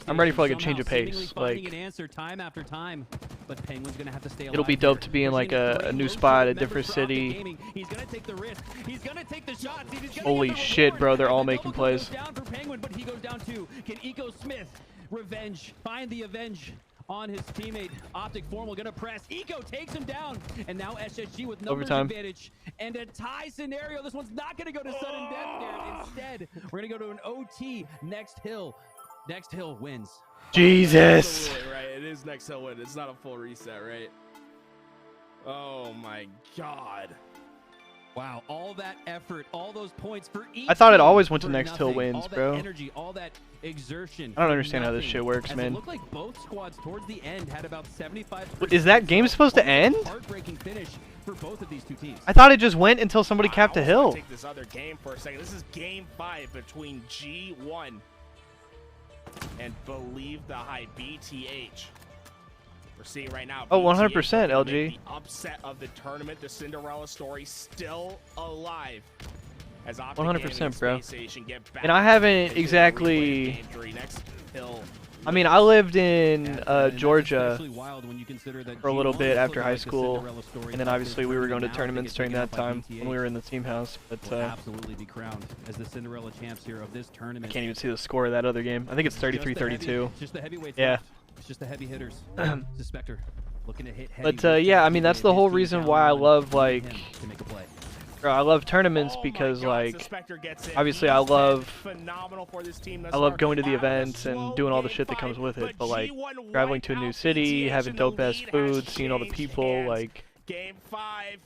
change of pace. Finding Like an answer time after time, but Penguin's gonna have to stay alive. it'll be dope here. to be in We're like seeing a great new low spot, key a different members for Optic city. Gaming. He's gonna take the risk. He's gonna take the shots. He's gonna Holy get the shit, reward. bro, they're all The making double kill goes plays. down for Penguin, but he goes down too. Can Eco Smith revenge? Find the avenge on his teammate. Optic Formal gonna press. Eco takes him down, and now SSG with numbers Overtime. advantage and a tie scenario. This one's not gonna go to sudden death there. Instead, we're gonna go to an OT. Next hill. Next hill wins. Jesus. Absolutely right. It is next hill win. It's not a full reset, right? Oh my god. Wow, all that effort, all those points for each. I thought it team always went to for next hill nothing. wins, all that bro. Energy, all that exertion. I don't for understand how this nothing. shit works, As man. It looked like both squads towards the end had about 75%. Is that game supposed to end? Heartbreaking finish for both of these two teams. I thought it just went until somebody capped a I almost wanna hill. Take this other game for a second. This is game 5 between G1 and believe the high BTH. We're seeing right now. Oh, BTH 100% looking to LG. make the upset of the tournament. The Cinderella story still alive. As Optic 100%, Gaming and bro. Space Station get back And I haven't into the exactly. replay of game 3. Next hill. I mean, I lived in And that's Georgia especially wild when you consider that for a little G1 bit was after looking high like a school, Cinderella story, and then but obviously we were going to now tournaments they during get that taken out time by when we were in the team house. But will I absolutely be crowned as the Cinderella champs here of this tournament. can't even see the score of that other game. I think it's 33-32. Just the heavyweights Yeah. left. It's just the heavy hitters. Suspector looking to hit heavy. But yeah, I mean that's the whole reason why I love like to make a play. I love tournaments Oh my because God, like Suspector gets in. obviously He's I been love phenomenal for this team thus I love far. going to the Having a events and slow doing all the game shit that 5, comes with it. But like G1 traveling to a new wiped out city, BTH having and dope the ass lead food, has seeing all the changed people, hands. like Game 5,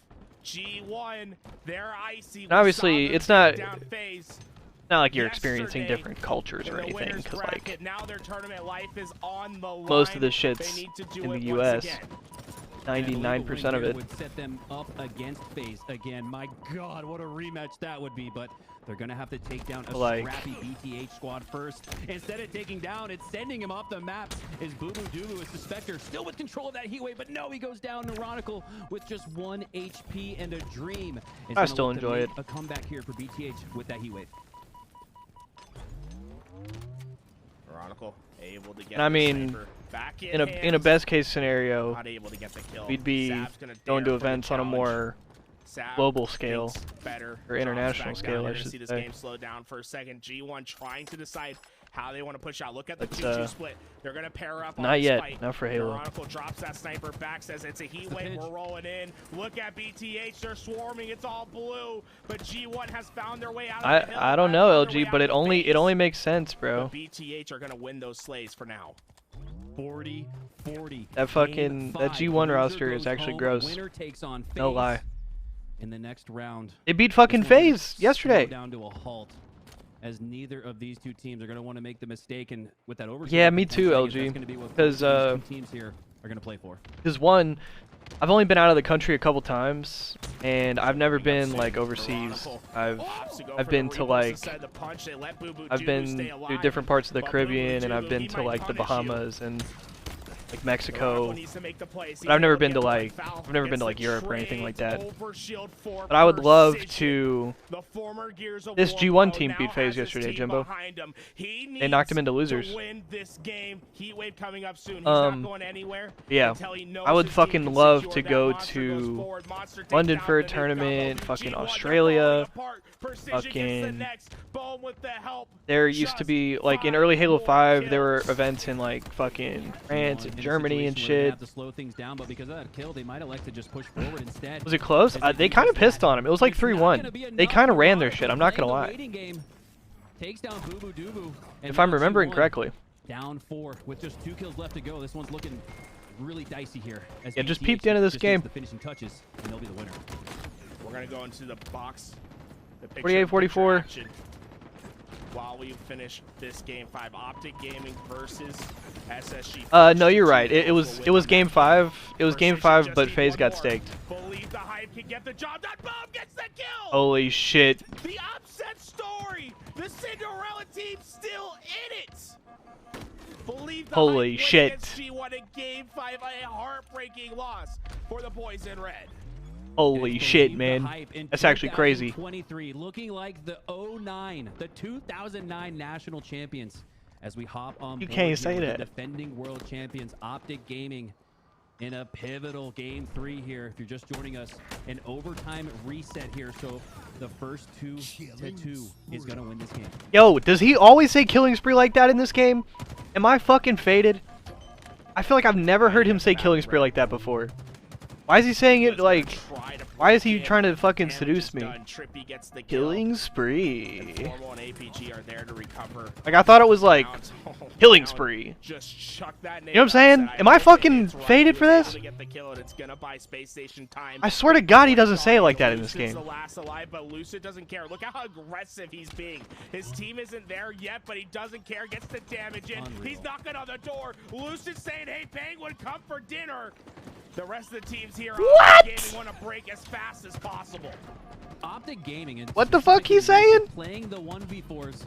G1, they're icy. And obviously, it's not phase. not like you're experiencing Yesterday, different cultures or in the anything winners because bracket, like now their tournament life is on the line. most of the They shit's need to do in it the once US. again. 99% of it. Would set them up against FaZe again. My God, what a rematch that would be. But they're gonna have to take down a Like- scrappy BTH squad first. Instead of taking down, it's sending him off the map. Is Boo Boo Doo Boo, a Suspector, still with control of that heat wave, but no, he goes down. Neuronical with just 1 HP and a dream. Is I gonna still look to enjoy make it. A comeback here for BTH with that heat wave. Neuronical able to get And I the mean, sniper back in a hands. best case scenario, Not able to get the kill. we'd be Sav's gonna going dare to for the events on a challenge. more Sav global scale, thinks better, or drops international back scale, down. I You're gonna should see this say. game slow down for a second. G1 trying to decide how they want to push out. Look at the 2-2 split. They're going to pair up on Not this yet. fight. Not for Halo. Chronicle drops that sniper back, says it's a heat wave. We're rolling in. Look at BTH. They're swarming. It's all blue. But G1 has found their way out of the hill. I don't know, LG, but it only makes sense, bro. But BTH are going to win those slays for now. 40-40. That G1 roster is actually gross. Winner takes on No lie. In the next round. They beat fucking FaZe yesterday. Down to a halt, as neither of these two teams are going to want to make the mistake, and with that overtime. Yeah, me too, LG. Because teams here are going to play for. Because one, I've only been out of the country a couple times, and I've never been like overseas. I've been to like to different parts of the Caribbean, and I've been to like the Bahamas and like Mexico, but I've never been to like Europe or anything like that. But I would love to. This G1 team beat FaZe yesterday, Jimbo. They knocked him into losers. Yeah, I would fucking love to go to London for a tournament, fucking Australia, fucking. There used to be like in early Halo 5, there were events in like fucking France and Germany and shit. To slow things down, but because of that kill, they might elect to just push forward instead. Was it close? They kind of pissed on him. It was like 3-1. They kind of ran their shit. I'm not gonna lie. Takes down Boo Boo Doo, if I'm remembering correctly. Down 4 with just 2 kills left to go. This one's looking really dicey here. As yeah, just peep the end of this game. The finishing touches, and they'll be the winner. We're gonna go into the box. 48-44. While we finish this game 5, Optic Gaming versus SSG. No, you're right. It was game 5. It was game 5, but FaZe got staked. Believe the hype can get the job done. Boom gets the kill. Holy shit. The upset story. The Cinderella team still in it. Believe the holy shit. G1 in game 5, a heartbreaking loss for the boys in red. Holy shit, man. That's actually crazy. 23, looking like the 2009 national champions as we hop on. You can't say that. Defending world champions Optic Gaming in a pivotal game 3 here. If you're just joining us, an overtime reset here. So the first 2-2 is going to win this game. Yo, does he always say killing spree like that in this game? Am I fucking faded? I feel like I've never heard him say killing spree like that before. Why is he saying it like... Why is he trying to fucking seduce me? Killing spree. Like, I thought it was like... Killing spree. You know what I'm saying? Am I fucking faded for this? I swear to God he doesn't say it like that in this game. But Lucid doesn't care. Look how aggressive he's being. His team isn't there yet, but he doesn't care. Gets the damage in. He's knocking on the door. Lucid saying, hey, Penguin, come for dinner. The rest of the teams here want to break as fast as possible. Optic Gaming. And what the fuck he's saying? Playing the 1v4s.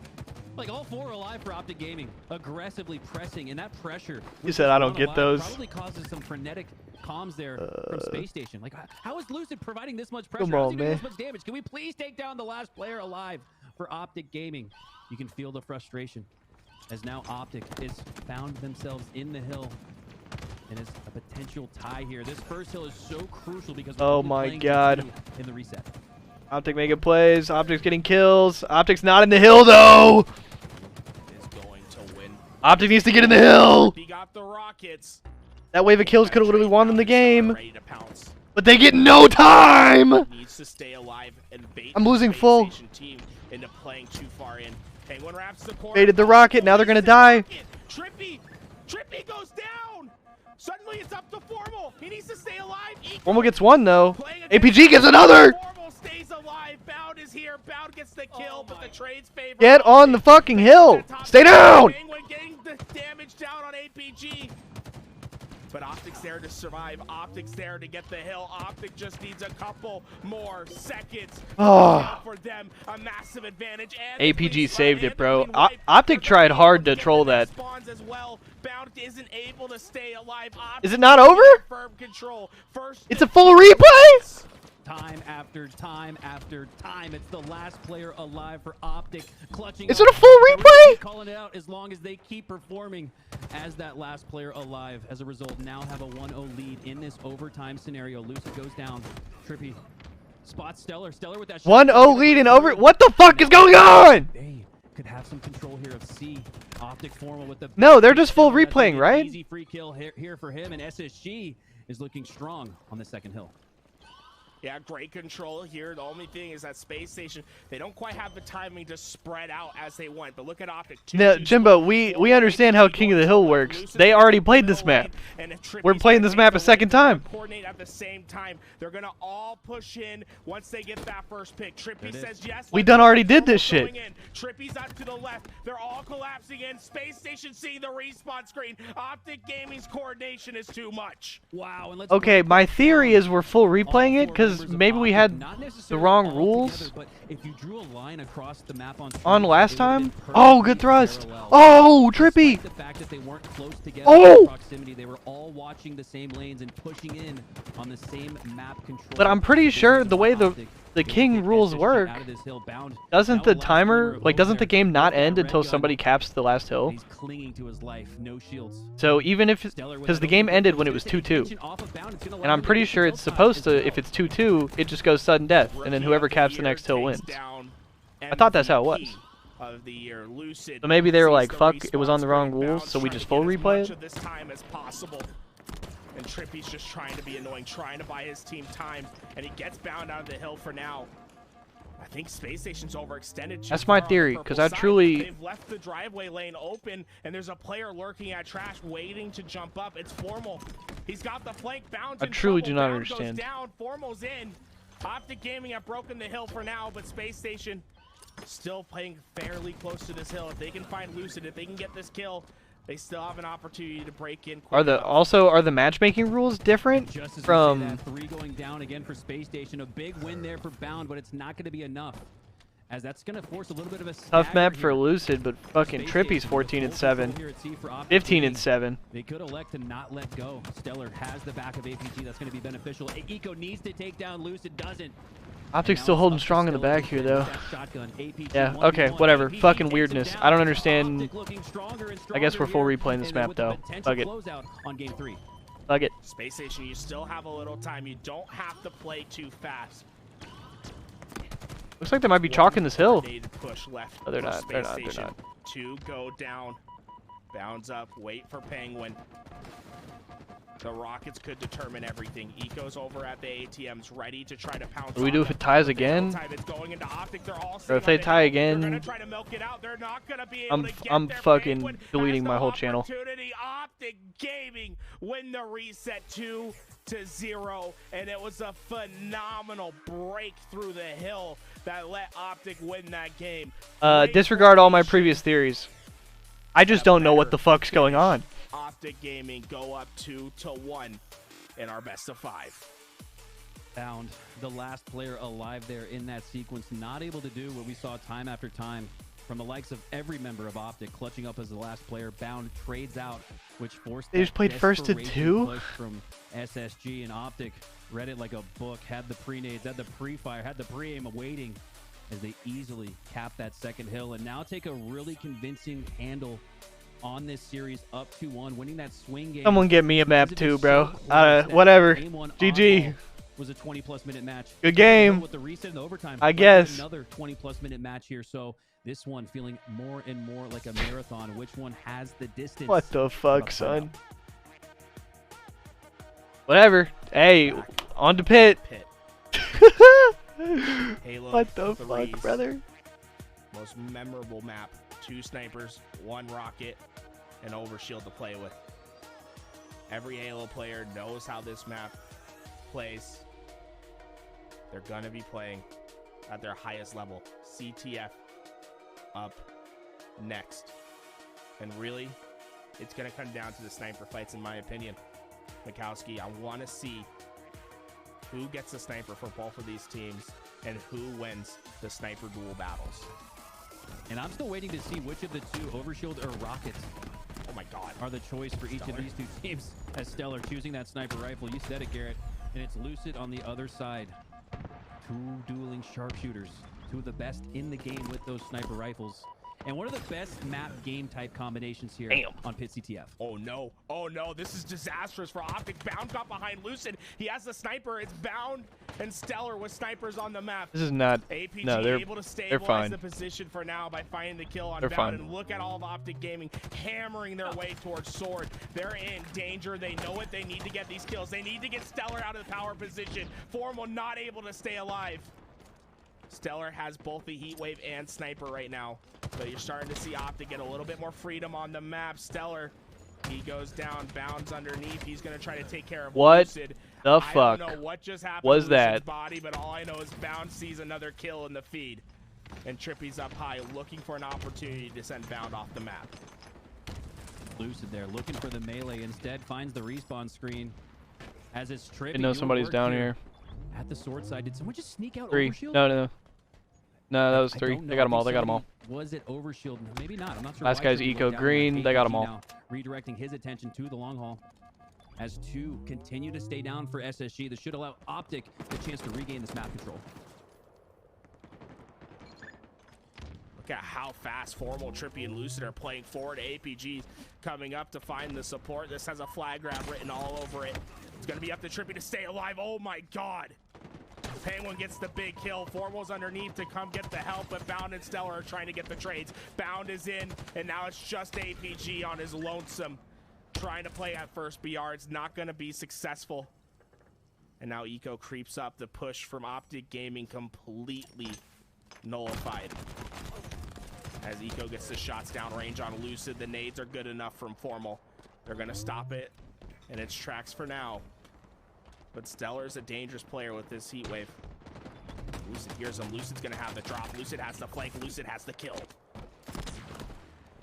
Like all 4 are alive for Optic Gaming. Aggressively pressing, and that pressure. You said I don't get those. Probably causes some frenetic comms there from Space Station. Like, how is Lucid providing this much pressure? Come on, man. This much damage? Can we please take down the last player alive for Optic Gaming? You can feel the frustration as now Optic has found themselves in the hill. And it's a potential tie here. This first hill is so crucial because oh my God. In the reset. Optic making plays. Optic's getting kills. Optic's not in the hill though. Is going to win. Optic needs to get in the hill. He got the rockets. That wave of kills could have literally won them the game. But they get no time. Needs to stay alive and bait I'm losing full. Team into playing too far in. Penguin wraps the corner. Baited the rocket. Now they're gonna die. Trippy goes down. Suddenly it's up to Formal. He needs to stay alive. Formal gets one though. APG gets another. Formal stays alive. Bound is here. Bound gets the kill, but the trades favor. Get on the fucking hill. Stay down. Penguin getting the damage down on APG. But Optic's there to survive. Optic's there to get the hill. Optic just needs a couple more seconds for them. A massive advantage. And APG saved it, bro. Optic tried hard to troll that. Bound isn't able to stay alive. Is it not over? Firm control. It's a full replay? Time after time after time. It's the last player alive for Optic. Clutching. Is it a full replay? Calling it out as long as they keep performing as that last player alive. As a result, now have a 1-0 lead in this overtime scenario. Lucid goes down. Trippy spots Stellar. Stellar with that 1-0 lead in over. What the fuck is going on? could have some control here of C. Optic Formal with the... No, they're just full That's replaying, an right? Easy free kill here for him, and SSG is looking strong on the second hill. Yeah, great control here. The only thing is that Space Station, they don't quite have the timing to spread out as they want. But look at Optic. Now, Jimbo, we understand how King of the Hill works. They already played this map. We're playing this map a second time. Coordinate at the same time. They're gonna all push in once they get that first pick. Trippy says yes. We done already did this shit. Trippy's out to the left. They're all collapsing in. Space Station seeing the respawn screen. Optic Gaming's coordination is too much. Wow. And let's Okay, my theory is we're full replaying it because maybe we had the wrong rules but if you drew a line across the map on last it would've time. been Oh, perfectly good thrust. parallel. Oh, Trippy. Despite the fact that they weren't close together Oh! in proximity, they were all watching the same lanes and pushing in on the same map control. But I'm pretty sure the way the They King kick rules SSG work, out of this hill bound. doesn't Now the last timer, glimmer of like, hope doesn't the there. game not Red end gun. until somebody caps the last hill? He's clinging to his life, no shields. So even if, because the game ended when it was 2-2, and I'm pretty sure it's supposed to, if it's 2-2, it just goes sudden death, and then whoever caps the next hill wins. I thought that's how it was. So maybe they were like, fuck, it was on the wrong rules, so we just full replay it? And Trippy's just trying to be annoying, trying to buy his team time, and he gets bound out of the hill for now. I think Space Station's overextended. That's my theory, because I truly... They've left the driveway lane open, and there's a player lurking at trash, waiting to jump up. It's Formal. He's got the flank bound. I truly do not understand. Goes down. Formal's in. Optic Gaming have broken the hill for now, but Space Station still playing fairly close to this hill. If they can find Lucid, if they can get this kill, they still have an opportunity to break in. Are the matchmaking rules different from... 3 going down again for Space Station. A big win there for Bound, but it's not going to be enough, as that's going to force a little bit of a tough map for here. Lucid, but fucking Trippy's 14-7, 15-7. They could elect to not let go. Stellar has the back of APG. That's going to be beneficial. Eco needs to take down Lucid, doesn't. Optic's still holding strong in the back here, though. Yeah, okay, whatever. Fucking weirdness. I don't understand. I guess we're full replaying this map, though. Fuck it. Fuck it. Space Station, you still have a little time. You don't have to play too fast. Looks like they might be chalking this hill. Push left. Oh, they're not. They're not. They're not. 2 go down. Bounds up. Wait for Penguin. The Rockets could determine everything. Eco's over at the ATMs, ready to try to pounce. What do we do if it ties again? Or if they tie again, I'm fucking deleting my whole channel. Optic Gaming win the reset 2-0, and it was a phenomenal break through the hill that let Optic win that game. Disregard all my previous theories. I just don't know what the fuck's going on. Optic Gaming go up 2-1 in our best of 5. Bound, the last player alive there in that sequence, not able to do what we saw time after time from the likes of every member of Optic, clutching up as the last player. Bound trades out, which forced they just played first to 2 push from SSG, and Optic read it like a book, had the pre-nades, had the pre-fire, had the pre-aim awaiting as they easily cap that second hill and now take a really convincing handle on this series, up 2-1, winning that swing game. Someone get me a map too, bro. Whatever. GG. Was a 20+ minute match. Good game. With the reset and the overtime, I guess. Another 20+ minute match here. So this one feeling more and more like a marathon. Which one has the distance? What the fuck, son? Whatever. Hey, on to pit. What the fuck, brother? Most memorable map. 2 snipers, 1 rocket, and overshield to play with. Every Halo player knows how this map plays. They're gonna be playing at their highest level. CTF up next. And really, it's gonna come down to the sniper fights, in my opinion. Mikowski, I want to see who gets the sniper for both of these teams and who wins the sniper duel battles. And I'm still waiting to see which of the 2, Overshield or Rockets, oh my god, are the choice for each of these 2 teams. As Stellar choosing that sniper rifle, you said it, Garrett, and it's Lucid on the other side. 2 dueling sharpshooters, 2 of the best in the game with those sniper rifles. and one of the best map game type combinations here on Pit CTF. Oh no, this is disastrous for Optic. Bound got behind Lucid. He has the sniper. It's Bound and Stellar with snipers on the map. This is not. APG No, they're able to stabilize fine. the position for now by finding the kill on They're Bound. fine. And look at all of Optic Gaming hammering their way towards Sword. They're in danger. They know it. They need to get these kills. They need to get Stellar out of the power position. Formal not able to stay alive. Stellar has both the heat wave and sniper right now, but you're starting to see Optic get a little bit more freedom on the map. Stellar, he goes down, Bounds underneath. He's gonna try to take care of Lucid. The fuck I don't know what just happened was to that? Lucid's body, but all I know is Bound sees another kill in the feed, and Trippy's up high, looking for an opportunity to send Bound off the map. Lucid there, looking for the melee. Instead, finds the respawn screen. As it's Trippy. I know somebody's down here. At the sword side, did someone just sneak out 3. Overshield? No, that was 3. They got them all. They got them all. Was it Overshield? Maybe not. I'm not sure. Last guy's eco green. They got them all. Redirecting his attention to the long haul. As 2 continue to stay down for SSG. This should allow Optic the chance to regain this map control. Look at how fast Formal, Trippy, and Lucid are playing forward. APG coming up to find the support. This has a flag grab written all over it. It's going to be up to Trippy to stay alive. Oh my god. Penguin gets the big kill. Formal's underneath to come get the help, but Bound and Stellar are trying to get the trades. Bound is in, and now it's just APG on his lonesome, trying to play at first BR. It's not going to be successful. And now Eco creeps up. The push from Optic Gaming completely nullified. As Eco gets the shots down range on Lucid, the nades are good enough from Formal. They're going to stop it, and it's tracks for now. But Stellar's a dangerous player with this heat wave. Lucid hears him. Lucid's gonna have the drop. Lucid has the flank. Lucid has the kill.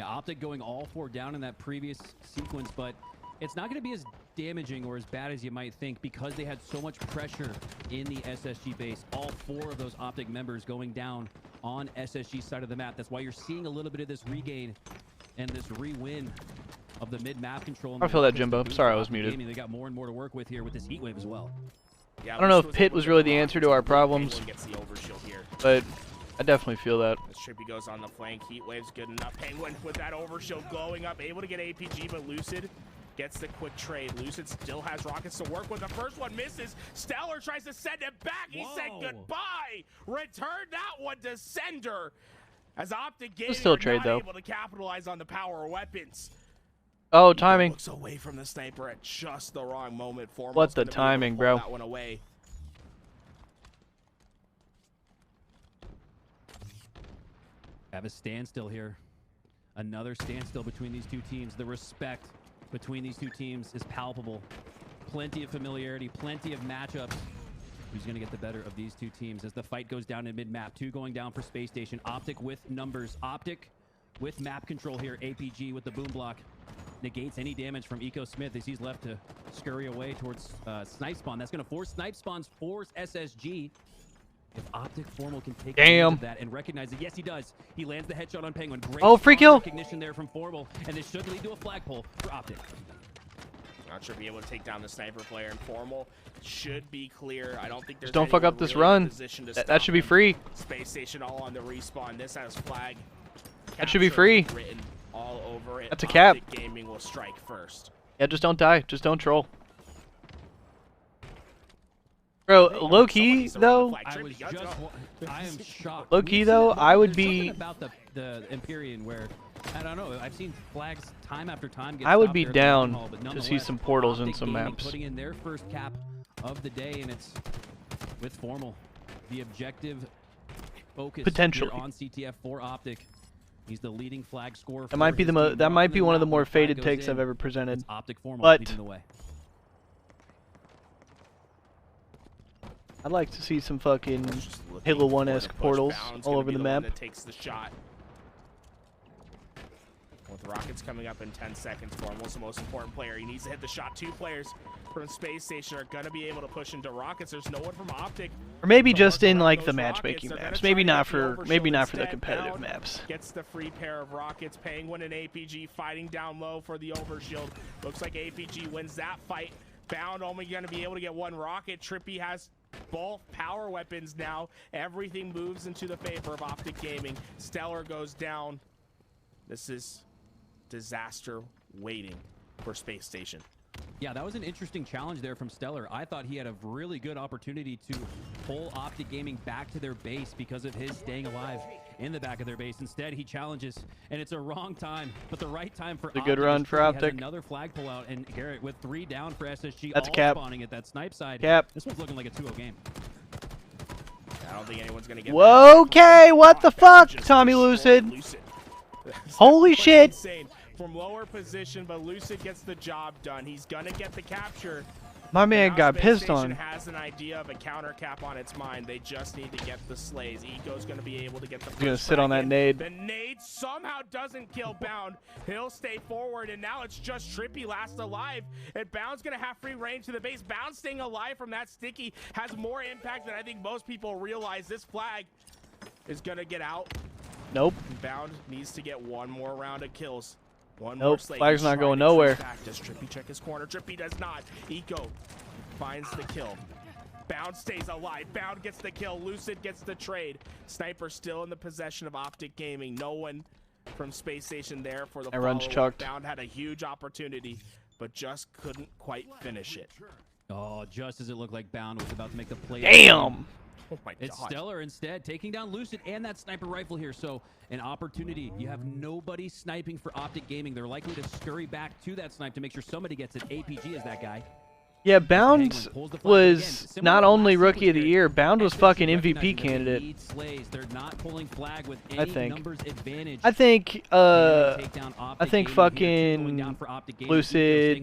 Yeah, Optic going all 4 down in that previous sequence, but it's not gonna be as damaging or as bad as you might think because they had so much pressure in the SSG base. All 4 of those Optic members going down on SSG side of the map. That's why you're seeing a little bit of this regain and this re-win of the mid-map control. I feel that, Jimbo. Sorry, I was muted. They got more and more to work with here with this heat wave as well. Yeah, I don't know if Pit was really the answer to our problems, gets the overshield here. but I definitely feel that. As Trippy goes on the flank, heat wave's good enough. Penguin with that overshield glowing up, able to get APG, but Lucid gets the quick trade. Lucid still has rockets to work with. The first one misses. Stellar tries to send it back. He said goodbye. Return that one to sender. As Optic Gaming still are trade, not though. able to capitalize on the power weapons. Oh, timing. Looks away from the sniper at just the wrong moment. Formal's What the gonna be able to timing, pull bro? That one away. Have a standstill here. Another standstill between these 2 teams. The respect between these 2 teams is palpable. Plenty of familiarity, plenty of matchups. Who's going to get the better of these 2 teams as the fight goes down in mid-map? 2 going down for Space Station. Optic with numbers. Optic with map control here. APG with the boom block. Negates any damage from Eco Smith as he's left to scurry away towards Snipe Spawn. That's going to force Snipe Spawns, force SSG. If Optic Formal can take advantage of that and recognize it, yes, he does. He lands the headshot on Penguin. Great free kill! Recognition there from Formal, and this should lead to a flagpole for Optic. Not sure be able to take down the sniper player, and Formal should be clear. I don't think there's Just don't fuck anyone up this really in run. position to That stop should be him. free. Space Station all on the respawn. This has flag. That should be capture free. Written all over it. That's a cap. Optic Gaming will strike first. Yeah, just don't die. Just don't troll. Bro, low key though. I am shocked. Low key though, I would be. About the Empyrean where I don't know. I've seen flags time after time. Get I would stopped be there at the down long haul, but to see some portals in Optic some Gaming maps. Putting in their first cap of the day, and it's with Formal. The objective focus Potentially here on CTF for Optic. He's the leading flag scorer. That might be the that might be one of the more faded takes I've ever presented. Optic Formal But leading the way. I'd like to see some fucking Halo 1-esque portals all over the map. Takes the shot. With rockets coming up in 10 seconds, Formal's the most important player. He needs to hit the shot. 2 players from Space Station are going to be able to push into rockets. There's no one from Optic. Or maybe just in like the matchmaking maps. Maybe not for the competitive maps. Gets the free pair of rockets. Penguin and APG fighting down low for the overshield. Looks like APG wins that fight. Bound only going to be able to get 1 rocket. Trippy has both power weapons now. Everything moves into the favor of Optic Gaming. Stellar goes down. This is disaster waiting for Space Station. Yeah, that was an interesting challenge there from Stellar. I thought he had a really good opportunity to pull Optic Gaming back to their base because of his staying alive in the back of their base. Instead, he challenges, and it's a wrong time, but the right time for Optic. A good run for Optic. Another flag pull out, and Garrett with 3 down for SSG. That's all cap. Spawning at that snipe side. Cap. This one's looking like a 2-0 game. I don't think anyone's gonna get. Okay, what the fuck, Tommy Lucid? Holy shit. Insane. From lower position, but Lucid gets the job done. He's gonna get the capture. My man Now got Space pissed Station on. has an idea of a counter cap on its mind. They just need to get the slays. Eco's gonna be able to get the. He's gonna sit on that nade. The nade somehow doesn't kill Bound. He'll stay forward, and now it's just Trippy last alive. And Bound's gonna have free range to the base. Bound staying alive from that sticky has more impact than I think most people realize. This flag is gonna get out. Nope. Bound needs to get one more round of kills. One Nope, more slay. flag's He's not trying going to nowhere. trace back. Does Trippy check his corner? Trippy does not. Eco finds the kill. Bound stays alive. Bound gets the kill. Lucid gets the trade. Sniper still in the possession of Optic Gaming. No one from Space Station there for the That run's follow-up. chucked. Bound had a huge opportunity, but just couldn't quite finish it. Oh, just as it looked like Bound was about to make the play. Damn. Oh my It's God. Stellar instead, taking down Lucid and that sniper rifle here. So an opportunity. You have nobody sniping for Optic Gaming. They're likely to scurry back to that snipe to make sure somebody gets it. APG is that guy. Yeah, Bound was not only Rookie of the Year, Bound was fucking MVP candidate. They're not pulling flag with I any think. numbers advantage. I think fucking Lucid.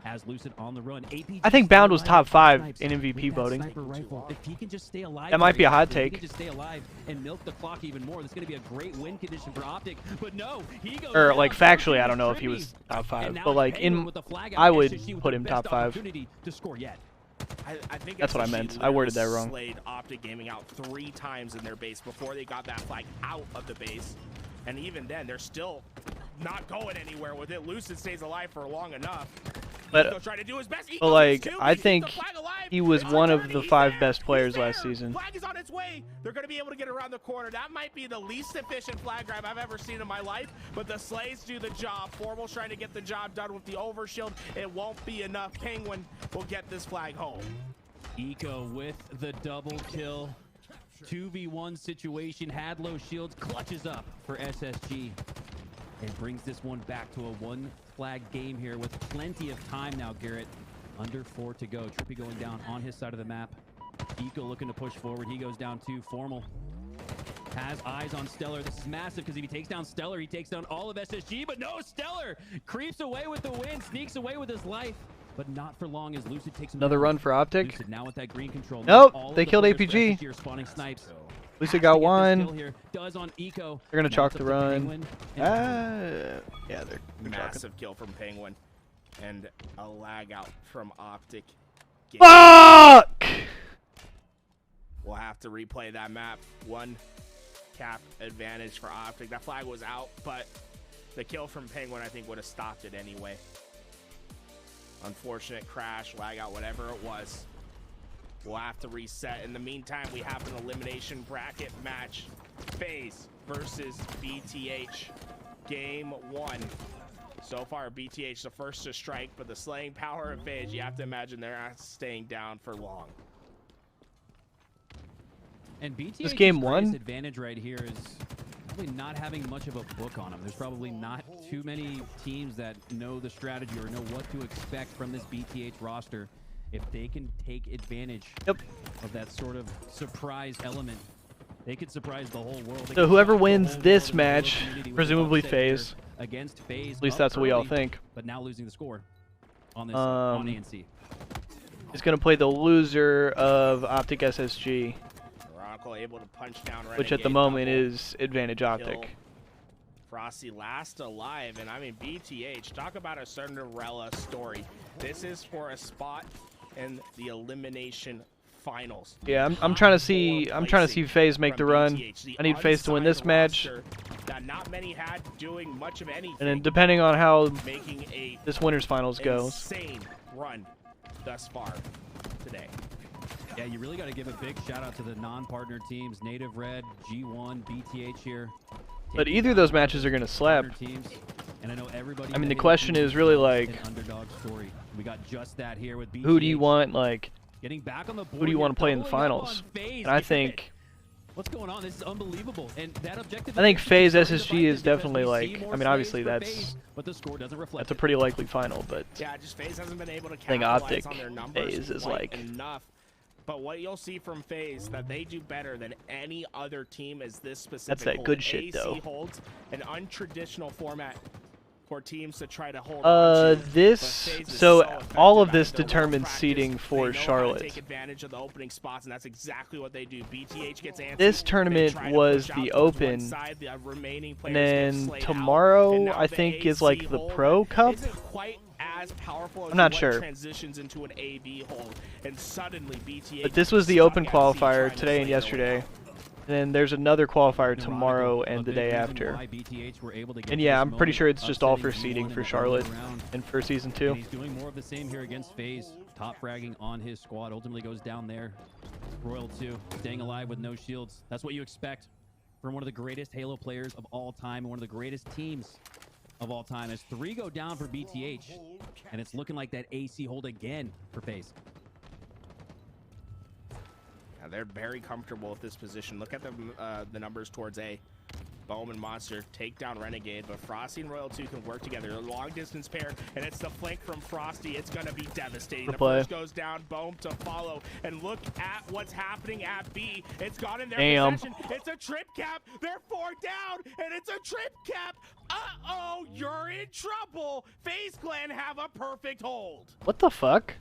As Lucid on the run. APG I think Bound was top 5 snipes in MVP with that voting. sniper rifle. If he can just stay alive, That might be a hot if he take. can just stay alive and milk the clock even more, that's going to be a great win condition for Optic. But no, he goes Or down. like factually, I don't know if he was top 5, but like in, I would put him top 5. To score yet. I think That's what I SSG meant. I worded that literally wrong. Slayed Optic Gaming out 3 times in their base before they got that flag out of the base. And even then, they're still not going anywhere with it. Lucid stays alive for long enough. But, Trying to do his best. but like, I think he was one of the 5 best players last season. Flag is on its way. They're going to be able to get around the corner. That might be the least efficient flag grab I've ever seen in my life, but the slays do the job. Formal's trying to get the job done with the overshield. It won't be enough. Penguin will get this flag home. Eco with the double kill. 2v1 situation. Had low shields. Clutches up for SSG. And brings this one back to a 1 flag game here with plenty of time now, Garrett. Under 4 to go. Trippy going down on his side of the map. Eco looking to push forward. He goes down too. Formal has eyes on Stellar. This is massive because if he takes down Stellar, he takes down all of SSG. But no, Stellar creeps away with the win, sneaks away with his life. But not for long as Lucid takes him Another down. run for Optic. Lucid now with that green control. Nope, they killed APG. Here spawning snipes. Lucid got 1. Here. Does on Eco. They're gonna Now chalk it's the up to run. Penguin. Yeah, they're Massive kill from Penguin. And a lag out from Optic. Fuck! We'll have to replay that map. 1 cap advantage for Optic. That flag was out, but the kill from Penguin, I think, would have stopped it anyway. Unfortunate crash, lag out, whatever it was. We'll have to reset. In the meantime, we have an elimination bracket match. FaZe versus BTH. Game 1. So far, BTH the first to strike, but the slaying power of FaZe, you have to imagine they're not staying down for long. And BTH's This game greatest 1? advantage right here is probably not having much of a book on them. There's probably not too many teams that know the strategy or know what to expect from this BTH roster. If they can take advantage of that sort of surprise element, they could surprise the whole world. So whoever wins this match, presumably FaZe. Against FaZe. At least that's what we all think. But now losing the score on this on ANC. Is going to play the loser of Optic SSG, Able to punch down which at the moment is advantage Optic. Frosty last alive, and I mean BTH, talk about a Cinderella story. This is for a spot in the elimination finals. Yeah, I'm trying to see FaZe make the run. I need FaZe to win this match. That not many had doing much of anything. And then depending on how making a this winners finals goes. Insane run thus far today. Yeah, you really got to give a big shout out to the non-partner teams, Native Red, G1, BTH here, But either of those matches are going to slap. Teams, and I know everybody I mean, the question is really like, we got just that here with who do you want, like, getting back on the board, who do you want to play in the finals? And I think... What's going on? This is unbelievable. And that objective, I think FaZe SSG is definitely like, I mean, obviously that's a pretty likely final, but yeah, just FaZe hasn't been able to I think Optic on their numbers FaZe is like enough. But what you'll see from FaZe that they do better than any other team is this specific. That's that good shit, though. Holds an untraditional format for teams to try to hold so all of this determines seeding for Charlotte. Take advantage of the opening spots, and that's exactly what they do. BTH gets antsy. This tournament was the open, and then tomorrow I think is like the Pro Cup. As powerful as I'm not sure. Transitions into an AB hold, and suddenly BTH. But this was the open qualifier today and yesterday. And then there's another qualifier tomorrow and the day after. And yeah, I'm pretty sure it's just all for seeding for Charlotte and for Season 2. He's doing more of the same here against FaZe. Top fragging on his squad. Ultimately goes down there. Royal 2, staying alive with no shields. That's what you expect from one of the greatest Halo players of all time and one of the greatest teams of all time. As 3 go down for BTH, and it's looking like that AC hold again for FaZe. They're very comfortable with this position. Look at the numbers towards A. Bohm and Monster take down Renegade, but Frosty and Royal 2 can work together. A long distance pair, and it's the flank from Frosty. It's going to be devastating. The first goes down, Bohm to follow, and look at what's happening at B. It's got in their possession. It's a trip cap. They're 4 down, and it's a trip cap. Uh-oh, you're in trouble. FaZe Clan have a perfect hold. What the fuck?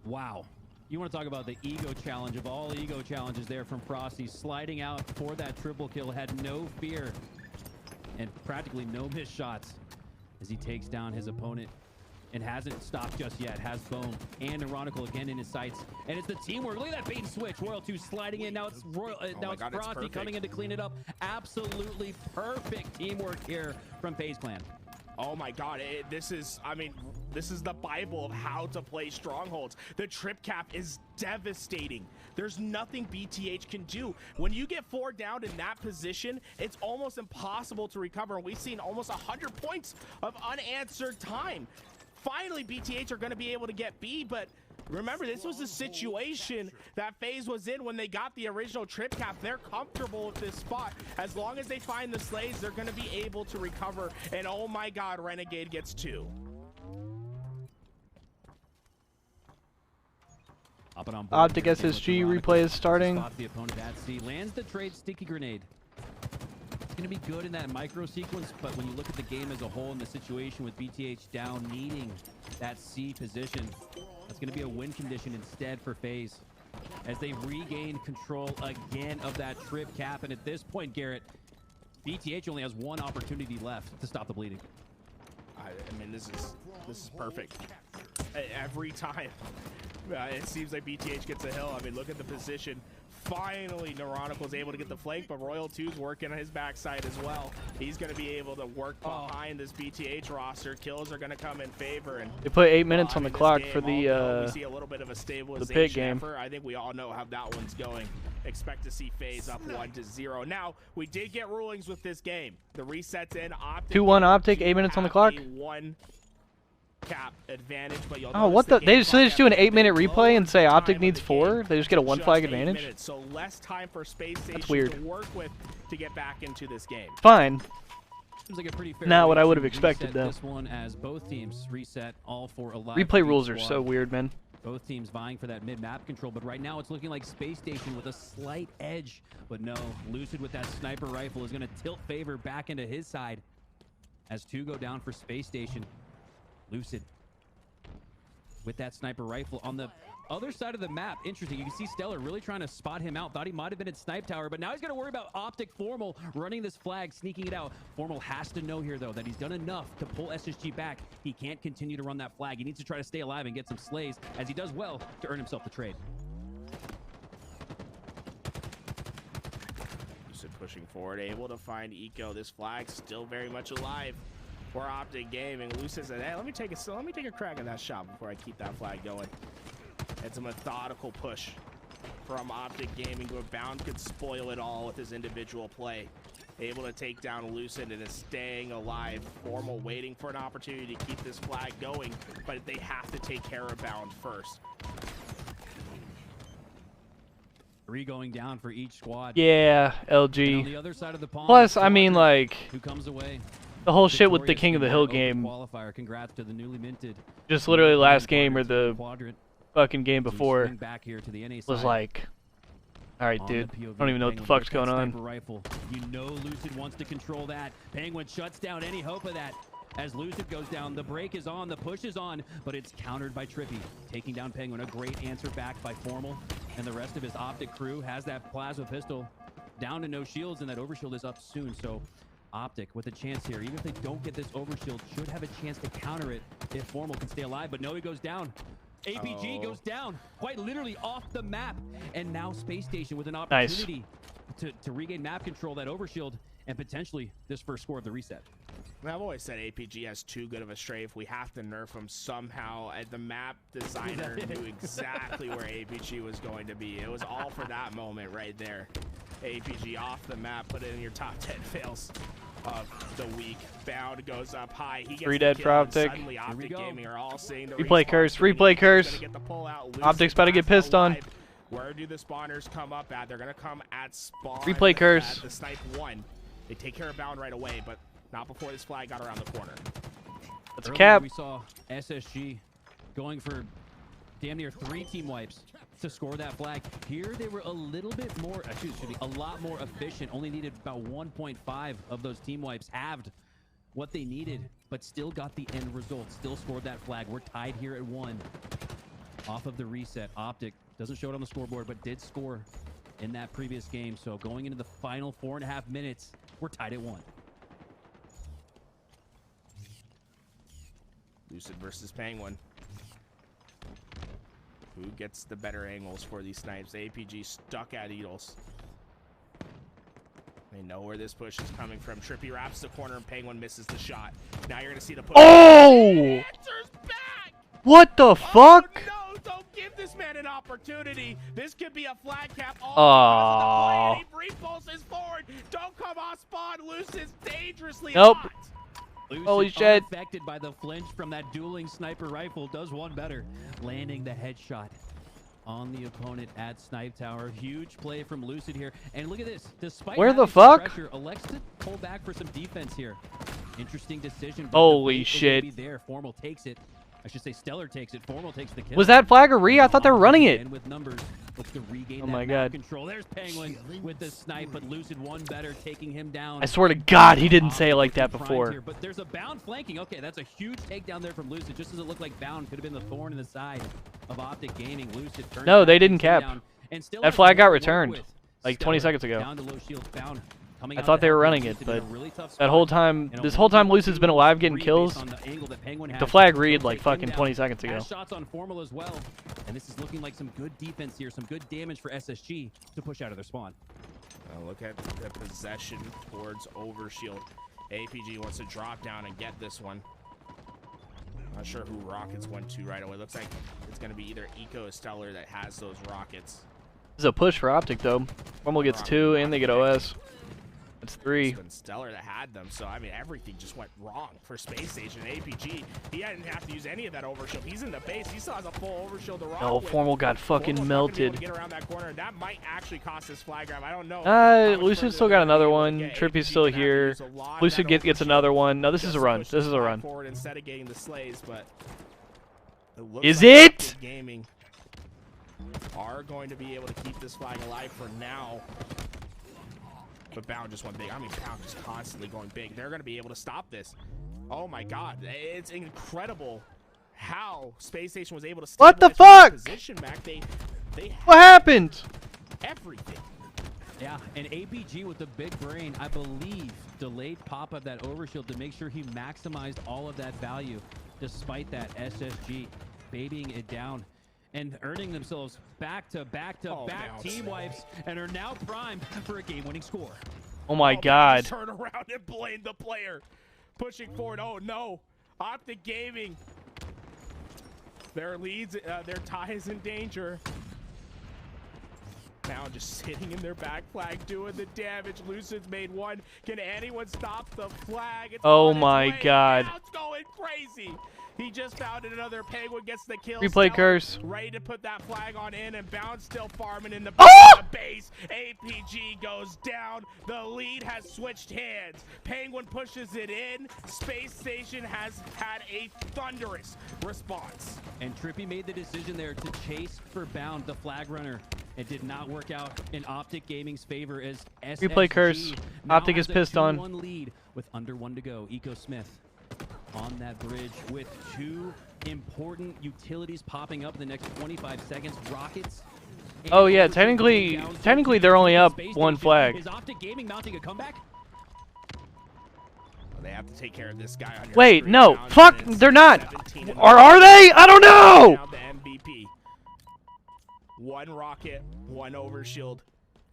Wow. You want to talk about the ego challenge of all ego challenges there from Frosty, sliding out for that triple kill, had no fear and practically no missed shots as he takes down his opponent and hasn't stopped just yet. Has Bohm and Ironical again in his sights, and it's the teamwork. Look at that bait and switch. Royal 2 sliding in. Now it's it's Frosty coming in to clean it up. Absolutely perfect teamwork here from FaZe Clan. Oh my god, this is the Bible of how to play strongholds. The trip cap is devastating. There's nothing BTH can do. When you get 4 down in that position, it's almost impossible to recover. And we've seen almost 100 points of unanswered time. Finally, BTH are going to be able to get B, but remember, this was the situation that FaZe was in when they got the original trip cap. They're comfortable with this spot. As long as they find the slays, they're going to be able to recover. And oh my god, Renegade gets 2. Optic SSG replay is starting. The opponent at C lands the trade sticky grenade. It's going to be good in that micro sequence, but when you look at the game as a whole and the situation with BTH down needing that C position, that's going to be a win condition instead for FaZe as they regain control again of that trip cap. And at this point, Garrett, BTH only has 1 opportunity left to stop the bleeding. I mean, this is perfect. Every time it seems like BTH gets a hill. I mean, look at the position. Finally, Neuronical's able to get the flank, but Royal 2's working on his backside as well. He's going to be able to work behind this BTH roster. Kills are going to come in favor. And they put 8 minutes on the clock for we see a little bit of a stabilization pit game. effort. I think we all know how that one's going. Expect to see FaZe up 1-0. Now, we did get rulings with this game. The reset's in. 2-1 Optic, 8 minutes on the clock. 1 cap advantage, but what the? They just do an 8-minute replay and say Optic needs 4. They just get a 1 flag advantage. Minutes, so less time for Space Station That's weird. to work with to get back into this game. Fine. Seems like a pretty fair Not what I would have expected though. This one as both teams reset all 4 alive. Replay rules are so weird, man. Both teams vying for that mid-map control, but right now it's looking like Space Station with a slight edge. But no, Lucid with that sniper rifle is going to tilt favor back into his side as 2 go down for Space Station. Lucid with that sniper rifle on the other side of the map. Interesting. You can see Stellar really trying to spot him out. Thought he might have been at Snipe Tower, but now he's going to worry about Optic Formal running this flag, sneaking it out. Formal has to know here, though, that he's done enough to pull SSG back. He can't continue to run that flag. He needs to try to stay alive and get some slays, as he does well to earn himself the trade. Lucid pushing forward, able to find Eco. This flag's still very much alive for Optic Gaming. Lucid said, hey, let me take a crack at that shot before I keep that flag going. It's a methodical push from Optic Gaming, who Bound could spoil it all with his individual play. able to take down Lucid and is staying alive. Formal waiting for an opportunity to keep this flag going, but they have to take care of Bound first. 3 going down for each squad. Yeah, And on LG. the other side of the pond, Plus, I mean, like, who comes away the whole shit with the victorious King of the in Hill their open game, qualifier. Congrats to the newly minted just literally last European game or the quadrant. fucking game As we before, swing back here to the NA was side. like, alright, On dude, the I POV, don't even know what the Penguin fuck's with that going on. sniper rifle. You know Lucid wants to control that. Penguin shuts down any hope of that. As Lucid goes down, the break is on, the push is on, but it's countered by Trippy. Taking down Penguin, a great answer back by Formal. And the rest of his Optic crew has that plasma pistol down to no shields, and that overshield is up soon. So Optic with a chance here, even if they don't get this overshield, should have a chance to counter it if Formal can stay alive. But no, he goes down. APG goes down, quite literally off the map. And now Space Station with an opportunity to regain map control, that overshield, and potentially this first score of the reset. I've always said APG has too good of a strafe. We have to nerf him somehow. The map designer knew exactly where APG was going to be. It was all for that moment right there. APG off the map, put it in your top 10 fails of the week. Bound goes up high. He gets 3 the dead kill, for and Optic. suddenly Optic Gaming are all saying the Replay respawn curse, community replay is curse. gonna get the pull out. Lucid Optic's about to get last pissed on. alive. Where do the spawners come up at? They're gonna come at spawn. Replay curse. At the snipe 1. They take care of Bound right away, but not before this flag got around the corner. That's a Earlier cap. We saw SSG going for damn near 3 team wipes to score that flag. Here they were a little bit more, excuse me, a lot more efficient. Only needed about 1.5 of those team wipes, halved what they needed, but still got the end result. Still scored that flag. We're tied here at 1 off of the reset. Optic doesn't show it on the scoreboard, but did score in that previous game. So going into the final 4.5 minutes, we're tied at 1. Lucid versus Penguin. Who gets the better angles for these snipes? APG stuck at Eagles. They know where this push is coming from. Trippy wraps the corner and Penguin misses the shot. Now you're going to see the push. Oh! Answers back! What the fuck? Oh, no, don't give this man an opportunity. This could be a flag cap. Aww. Because of the play, and he repulses forward. Don't come off spawn. Lucid's dangerously Nope. hot. Lucid, Holy shit. unaffected by the flinch from that dueling sniper rifle, does one better, landing the headshot on the opponent at Snipe Tower. Huge play from Lucid here. And look at this. Despite Where the having some fuck? pressure, elects to pull back for some defense here. Interesting decision. but Holy the bait is shit. gonna be there. Formal takes it. I should say Stellar takes it. Formal takes the kill. Was that flag a re? I thought they were running it. And with numbers, looks to regain Oh that my map God. control. There's Penguin with the snipe, but Lucid one better, taking him down. I swear to God, he didn't say it like that Primed before. here, but there's a Bound flanking. Okay, that's a huge takedown there from Lucid. Just as it looked like Bound could have been the thorn in the side of Optic Gaming. Lucid turns No, they back, didn't takes him cap. down, and still That has flag got more to work returned, with. like 20 seconds ago. Down to low shields. Bound coming I out thought to they were help running Lucid it, in a but really tough that spot. whole time, And a this whole time 1-2 Lucid's been alive getting based kills. on the angle that Penguin The has. flag He'll read like take him fucking down. 20 seconds ago. Has shots on Formal as well. And this is looking like some good defense here, some good damage for SSG to push out of their spawn. Look at the possession towards Overshield. APG wants to drop down and get this one. Not sure who rockets 1-2 right away. Looks like it's going to be either Eco or Stellar that has those rockets. This is a push for Optic though. Formal gets 2 and they get OS. That's 3. It's been Stellar that had them, so I mean everything just went wrong for Space Station. APG, he didn't have to use any of that overshield. He's in the base. He still has a full overshield to rock Oh, with. Formal got fucking Formal's not gonna be able melted. to get around that corner, and that might actually cost his flag grab. I don't know. how much Lucid's further still they're got gonna be another able to one. get. Trippy's APG still gonna have to here. use a lot of Lucid that gets overshield another one. No, this just is a to run. push This is a flag run. forward instead of getting the slays, but it looks Is like it? Optic Gaming are going to be able to keep this flag alive for now. But Bound just went big. I mean, Bound just constantly going big. They're going to be able to stop this. Oh my God, it's incredible how Space Station was able to. What the stabilize fuck? Position back. They What happened? everything. Yeah, and APG with the big brain, I believe, delayed pop of that overshield to make sure he maximized all of that value. Despite that, SSG babying it down and earning themselves back-to-back team wipes, and are now primed for a game-winning score. Oh my Oh, God. Turn around and blame the player. Pushing forward. Oh no. Optic Gaming. Their leads, their tie is in danger. Now just sitting in their back flag, doing the damage. Lucid's made one. Can anyone stop the flag? It's Oh my god. Now it's going crazy. He just found another Penguin, gets the kill. Replay curse. Ready to put that flag on in, and Bound still farming in the base. APG goes down. The lead has switched hands. Penguin pushes it in. Space Station has had a thunderous response. And Trippy made the decision there to chase for Bound, the flag runner. It did not work out in Optic Gaming's favor as SSG Replay curse. Optic is pissed on. 2-1 lead with under 1 to go. Eco Smith on that bridge with 2 important utilities popping up in the next 25 seconds. Rockets. Oh yeah, technically they're only up 1 flag. Is Optic Gaming mounting a comeback? They have to take care of this guy on your Wait, screen. no, Bound fuck, minutes, they're not. 17 and Are they? I don't know. Down the MVP. 1 rocket, 1 overshield.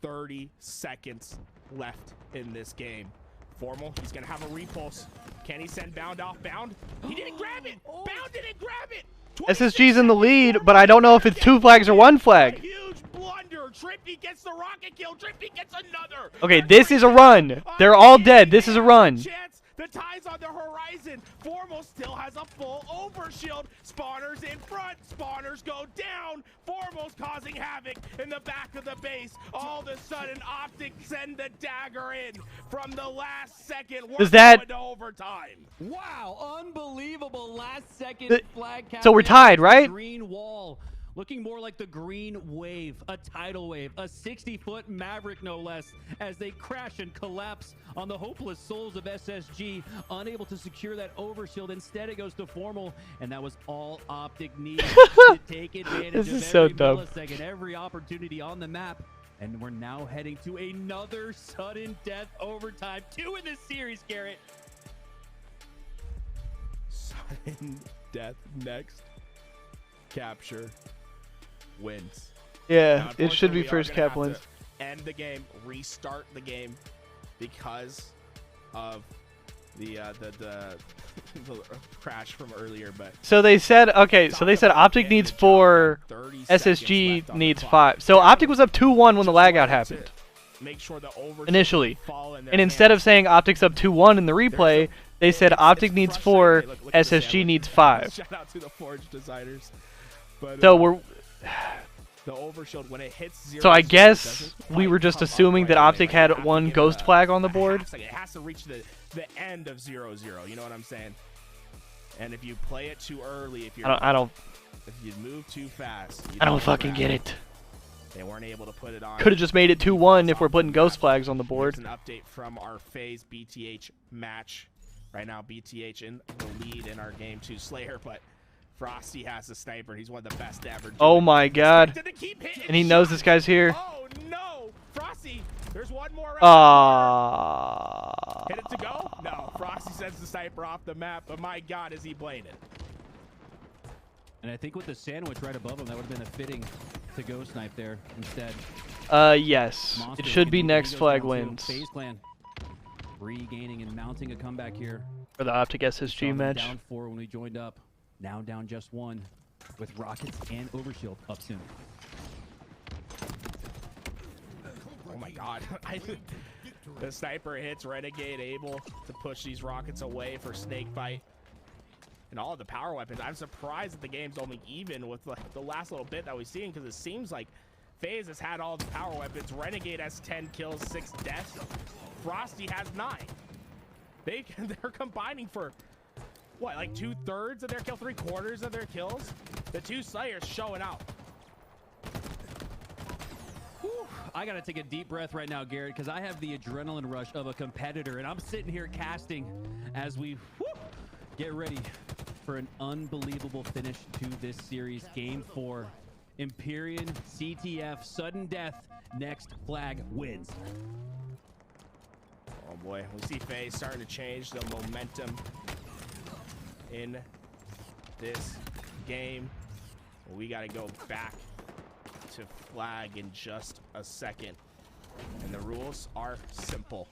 30 seconds left in this game. Formal, he's gonna have a repulse. Can he send Bound off? Bound? He didn't grab it! Bound didn't grab it! SSG's in the lead, but I don't know if it's 2 flags or 1 flag. Huge blunder. Trippy gets the rocket kill. Trippy gets another. Okay, this is a run. They're all dead. This is a run. Chance. The tie's on the horizon. Formal still has a full overshield. Spawners in front. Spawners go down. Formal's causing havoc in the back of the base. All of a sudden, Optic send the dagger in from the last second. Does that... Going to overtime. Wow, unbelievable last second flag capture. So we're tied, right? Green wall. Looking more like the green wave, a tidal wave, a 60-foot Maverick no less, as they crash and collapse on the hopeless souls of SSG, unable to secure that overshield. Instead, it goes to Formal, and that was all Optic needed to take advantage This of is so every dumb. millisecond, every opportunity on the map. And we're now heading to another sudden death overtime. 2 in this series, Garrett. Sudden death next. Capture wins. Yeah, Now, it should be unfortunately, we are first gonna cap have wins. to end the game, restart the game because of the crash from earlier. But So they said, okay, so they said Optic needs 4, 30 seconds SSG left on needs the clock. 5. So Optic was up 2-1 when the lag out Just happened. to make sure the overshield Initially. fall in their And instead of hands. saying Optic's up 2-1 in the replay, they said Optic It's needs 4, frustrating. Look at the SSG sandwich. needs 5. Shout out to the Forge designers. But, So we're... the overshield when it hits 0, So I it guess doesn't we were quite just come up assuming right that away. Optic Like, you had have to 1 give it ghost a flag on the half board. second. It has to reach the end of 0-0. You know what I'm saying? And if you play it too early, if you move too fast, I don't fucking get it. They weren't able to put it on. Could have just made it 2-1 if we're putting ghost flags on the board. Here's an update from our FaZe BTH match. Right now, BTH in the lead in our game 2 Slayer, but Frosty has a sniper. He's one of the best ever. Oh my god. To keep hitting And he knows shots. this guy's here. Oh no, Frosty! There's one more. Ah. Hit it to go? No, Frosty sends the sniper off the map, but my god, is he playing it? And I think with the sandwich right above him, that would have been a fitting to go snipe there instead. Yes. Monster It should can be move, next he goes flag down too. wins. FaZe Clan regaining and mounting a comeback here. For the Optic SSG Saw them match. Down 4 when we joined up. Now down just 1 with Rockets and Overshield up soon. Oh my god. The sniper hits Renegade, able to push these rockets away for Snakebite. And all of the power weapons. I'm surprised that the game's only even with like the last little bit that we've seen, because it seems like FaZe has had all the power weapons. Renegade has 10 kills, 6 deaths. Frosty has 9. They're combining for what, like 2/3 of their kill, 3/4 of their kills. The 2 Slayers showing out. Whew, I gotta take a deep breath right now, Garrett, because I have the adrenaline rush of a competitor, and I'm sitting here casting as we get ready for an unbelievable finish to this series. Game 4, Empyrean, CTF, sudden death, next flag wins. Oh boy, we see FaZe starting to change the momentum in this game. We got to go back to flag in just a second. And the rules are simple.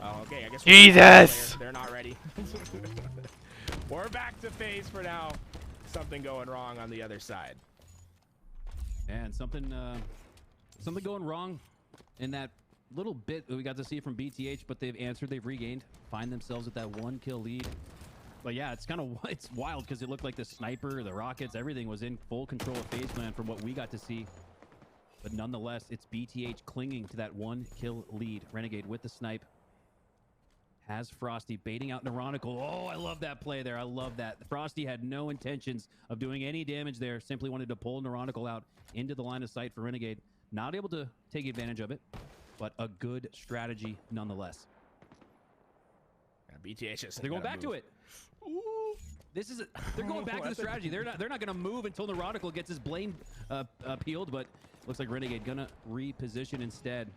Oh, okay, I guess Jesus! they're not ready. We're back to FaZe for now. Something going wrong on the other side. And something Something going wrong in that little bit that we got to see from BTH, but they've answered, they've regained, find themselves at that 1-kill lead. But yeah, it's kind of, it's wild because it looked like the sniper, the rockets, everything was in full control of FaZe Clan from what we got to see. But nonetheless, it's BTH clinging to that 1-kill lead. Renegade with the snipe. Has Frosty baiting out Neuronical. Oh, I love that play there. I love that. Frosty had no intentions of doing any damage there. Simply wanted to pull Neuronical out into the line of sight for Renegade. Not able to take advantage of it, but a good strategy nonetheless. Yeah, BTH is they're going back to it. Ooh, this is they're going back to the strategy. They're not going to move until Neuronical gets his blame peeled, but looks like Renegade gonna reposition instead.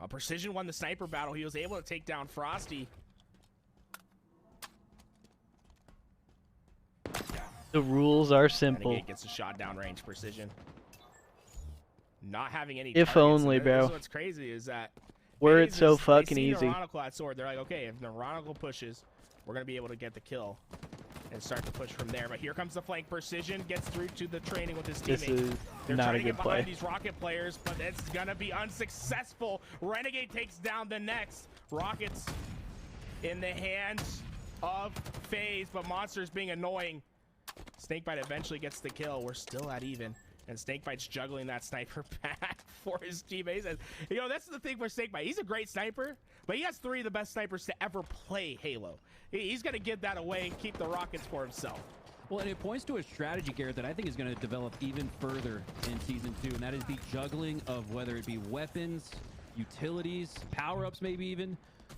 Precision won the sniper battle. He was able to take down Frosty. The rules are simple. Renegade gets a shot down range. Precision. Not having any if targets. only, bro. What's crazy is that were it so fucking easy. Neuronical at sword. They're like, okay, if Neuronical pushes, we're gonna be able to get the kill and start to push from there. But here comes the flank. Precision gets through to the training with his teammate. This is They're not trying a to good get play. behind these Rocket players, but it's gonna be unsuccessful. Renegade takes down the next. Rockets in the hands of FaZe, but Monster's being annoying. Snakebite eventually gets the kill. We're still at even. And Snakebite's juggling that sniper back for his teammates. And, you know, that's the thing for Snakebite. He's a great sniper, but he has 3 of the best snipers to ever play Halo. He's going to give that away and keep the rockets for himself. Well, and it points to a strategy, Garrett, that I think is going to develop even further in Season 2, and that is the juggling of whether it be weapons, utilities, power-ups maybe even.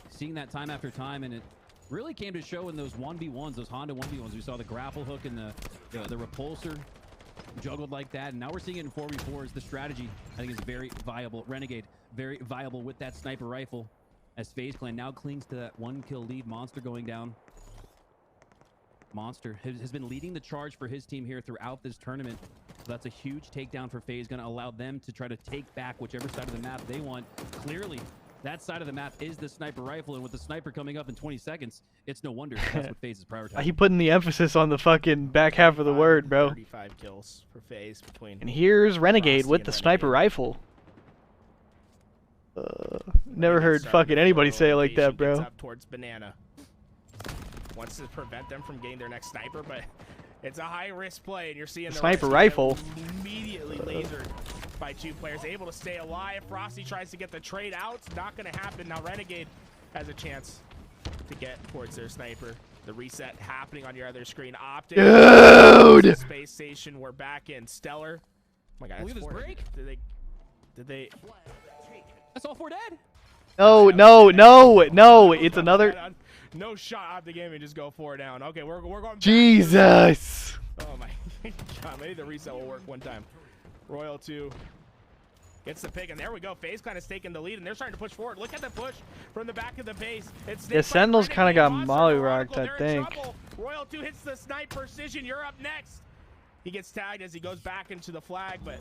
Seeing that time after time, and it really came to show in those 1v1s, those Honda 1v1s. We saw the grapple hook and the repulsor juggled like that, and now we're seeing it in 4v4s. The strategy, I think, is very viable. Renegade, very viable with that sniper rifle, as FaZe Clan now clings to that 1-kill lead. Monster going down. Monster has been leading the charge for his team here throughout this tournament. So that's a huge takedown for FaZe, going to allow them to try to take back whichever side of the map they want. Clearly, that side of the map is the sniper rifle, and with the sniper coming up in 20 seconds, it's no wonder that's what FaZe is prioritizing. He putting the emphasis on the fucking back half of the word, bro. 35 kills for FaZe between. And here's Renegade with the sniper rifle. Never heard fucking anybody say it like that, bro. Up towards Banana. Wants to prevent them from getting their next sniper, but it's a high-risk play, and you're seeing the sniper rifle immediately lasered by 2 players, able to stay alive. Frosty tries to get the trade out. It's not going to happen. Now Renegade has a chance to get towards their sniper. The reset happening on your other screen. Optic. Dude! Space station. We're back in. Stellar. Oh my God. Look at this break. Did they? That's all 4 dead. No, no, no, no. It's another. No shot out the game and just go 4 down. Okay, we're going. Jesus. Oh my God. Maybe the reset will work one time. Royal 2 gets the pick, and there we go. FaZe Clan is taking the lead, and they're starting to push forward. Look at the push from the back of the base. Yeah, Sentinel's kind of got mollyrocked, I think. Royal 2 hits the snipe. Precision, you're up next. He gets tagged as he goes back into the flag, but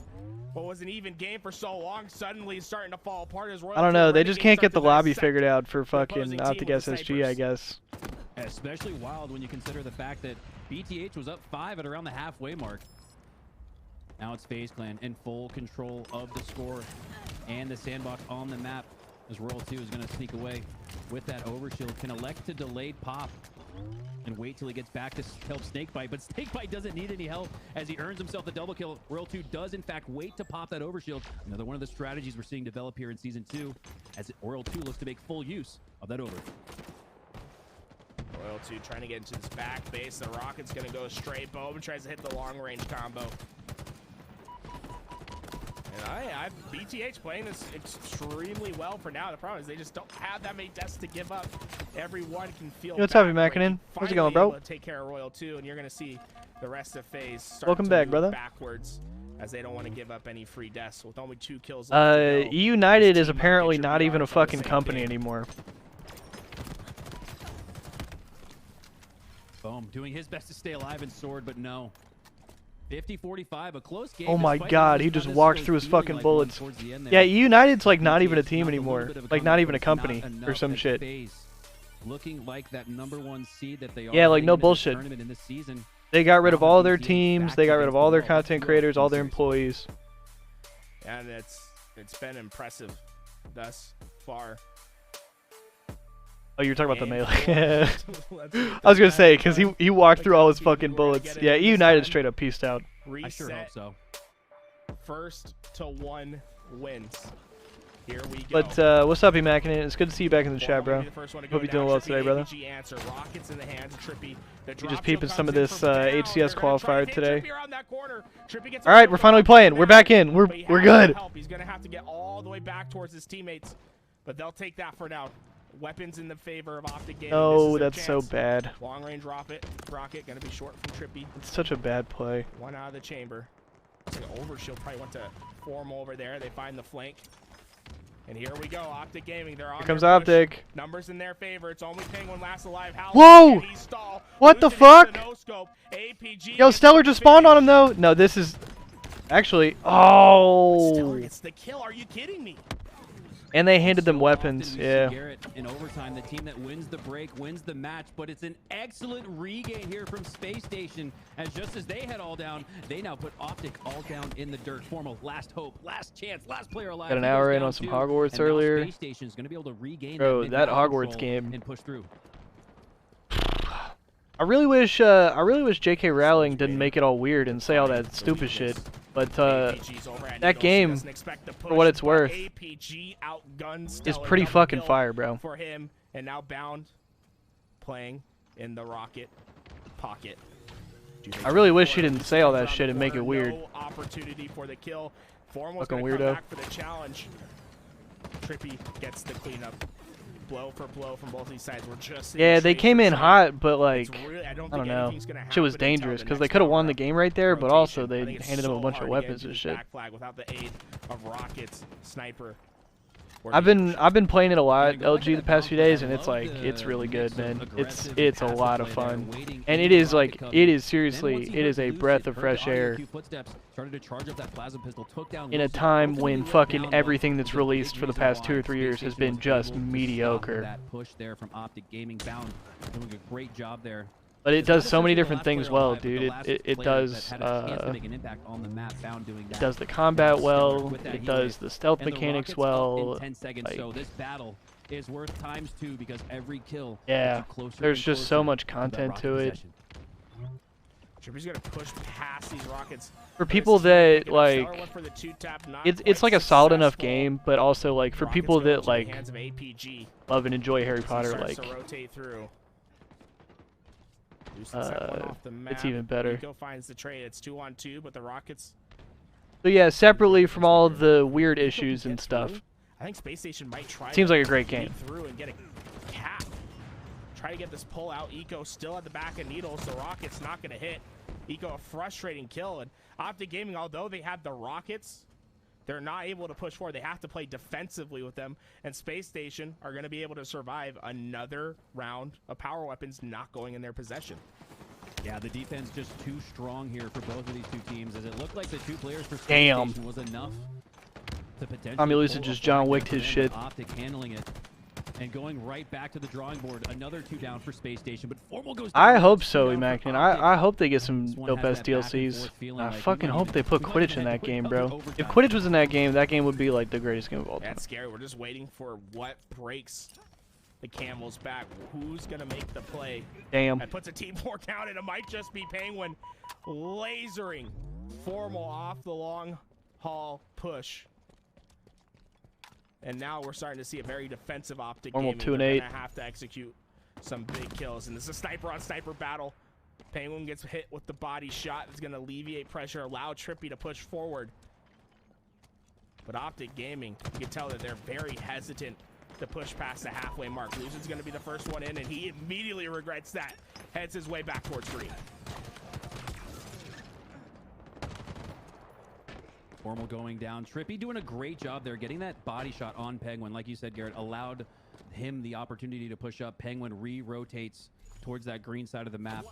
what was an even game for so long suddenly is starting to fall apart as Royal. I don't know. They just can't get the lobby figured out for fucking Optic SSG, I guess. Especially wild when you consider the fact that BTH was up 5 at around the halfway mark. Now it's FaZe Clan in full control of the score and the sandbox on the map, as Royal 2 is going to sneak away with that overshield. Can elect to delayed pop and wait till he gets back to help Snakebite, but Snakebite doesn't need any help as he earns himself the double kill. Royal 2 does in fact wait to pop that overshield. Another one of the strategies we're seeing develop here in Season 2, as Royal 2 looks to make full use of that over. Royal 2 trying to get into this back base. The Rocket's going to go straight. Bowman tries to hit the long range combo. And BTH playing this extremely well for now. The problem is they just don't have that many deaths to give up. Everyone can feel. What's up, Mackinnon? How's it going, bro? Take care of Royal 2, and you're going to see the rest of FaZe start Welcome to back, move brother. backwards, as they don't want to give up any free deaths with only 2 kills. United is apparently not even a fucking company anymore. Boom, doing his best to stay alive in sword, but no. 50-45, a close game. Oh my God, he just walked through his fucking bullets. Yeah, United's like not even a team anymore. Like not even a company or some shit. Looking like that #1 seed that they are. Yeah, like no bullshit. In this season. They got rid of all their teams. They got rid of all their content creators, all their employees. and it's been impressive thus far. Oh, you were talking about the melee. I was gonna say, because he walked through all his fucking bullets. Yeah, E United straight up pieced out. I sure hope so. First to one wins. Here we go. But what's up, E-Mackin? It's good to see you back in the chat, bro. Hope you're doing well today, brother. You just peeping some of this HCS qualifier today. All right, we're finally playing. We're back in. We're good. He's gonna have to get all the way back towards his teammates, but they'll take that for now. Weapons in the favor of Optic Gaming. Oh, that's so bad. Long range rocket gonna be short from Trippy. It's such a bad play. One out of the chamber. Looks like Overshield probably went to form over there. They find the flank. And here we go, Optic Gaming. They're on. Here comes their push. Optic. Numbers in their favor. It's only Penguin last alive. How Whoa! What the fuck? Yo, Stellar just spawned on him though. No, this is actually. Oh. Stellar gets the kill. Are you kidding me? And they handed them weapons. Yeah. In overtime, the team that wins the break wins the match, but it's an excellent regain here from Space Station, as just as they head all down, they now put Optic all down in the dirt. Formal, last hope, last chance, last player alive. Got an hour in on some Hogwarts earlier. Space Station's going to be able to regain Bro, that Hogwarts game. And push through. I really wish J.K. Rowling didn't make it all weird and say all that stupid shit. But that game, for what it's worth, is pretty fucking fire, bro. For him, and now Bound playing in the rocket pocket. I really wish he didn't say all that shit and make it weird. No opportunity for the kill. Fucking weirdo. Back for the challenge. Trippy gets the cleanup. Blow for blow from both these sides. We're just yeah, they came in hot, but like I don't know, shit was dangerous because they could have won the game right there, but also they handed them a bunch of weapons and shit. Without the aid of rockets, sniper. I've been playing it a lot, LG, the past few days, and it's like it's really good, man. It's a lot of fun, and it is like seriously a breath of fresh air. In a time when fucking everything that's released for the past 2 or 3 years has been just mediocre. That push there from Optic Gaming. Bound doing a great job there. But it does so many different things well, dude. It does the combat well. It does the stealth mechanics well. So this battle is worth ×2 because every kill. Yeah, there's just so much content to it. Trippy's gonna push past these rockets. For people that like, it's like a solid enough game, but also like for people that like love and enjoy Harry Potter, like. It's even better. Nico finds the trade. It's 2-on-2, but the Rockets. So yeah, separately from all the weird issues and stuff, I think Space Station might try. Seems like a great game. Through and get a cap. Try to get this pull out. Eco still at the back of Needles, so Rockets not going to hit. Eco a frustrating kill, and Optic Gaming, although they have the Rockets, they're not able to push forward. They have to play defensively with them, and Space Station are going to be able to survive another round of power weapons not going in their possession. Yeah, the defense just too strong here for both of these two teams, as it looked like the 2 players for Space Station was enough to potentially. Tommy Lucid just John Wicked his shit. Optic handling it and going right back to the drawing board. Another 2 down for Space Station, but Formal goes down. I hope so, Immaculate. I hope they get some dope ass DLCs. I fucking hope they put Quidditch in that game, bro. If Quidditch was in that game would be like the greatest game of all time. That's scary. We're just waiting for what breaks the Camel's back. Who's gonna make the play? Damn. That puts a team 4 down, and it might just be Penguin lasering Formal off the long haul push. And now we're starting to see a very defensive Optic game. 2 and 8. They're gonna have to execute some big kills, and this is a sniper on sniper battle. Penguin gets hit with the body shot. It's gonna alleviate pressure, allow Trippy to push forward. But Optic Gaming, you can tell that they're very hesitant to push past the halfway mark. Lucid's gonna be the first one in, and he immediately regrets that. Heads his way back towards green. Formal going down. Trippy doing a great job there, getting that body shot on Penguin. Like you said, Garrett, allowed him the opportunity to push up. Penguin re-rotates towards that green side of the map.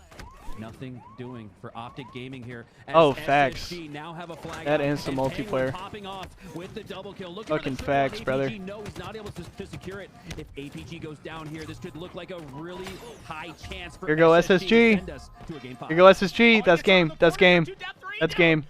Nothing doing for Optic Gaming here. Oh, facts. Now have a flag that and some multiplayer. Popping off with the double kill. Fucking facts, brother. No, he's not able to secure it. If APG goes down here, this could look like a really high chance for Here go SSG. Here go SSG. That's game. That's game. That's game.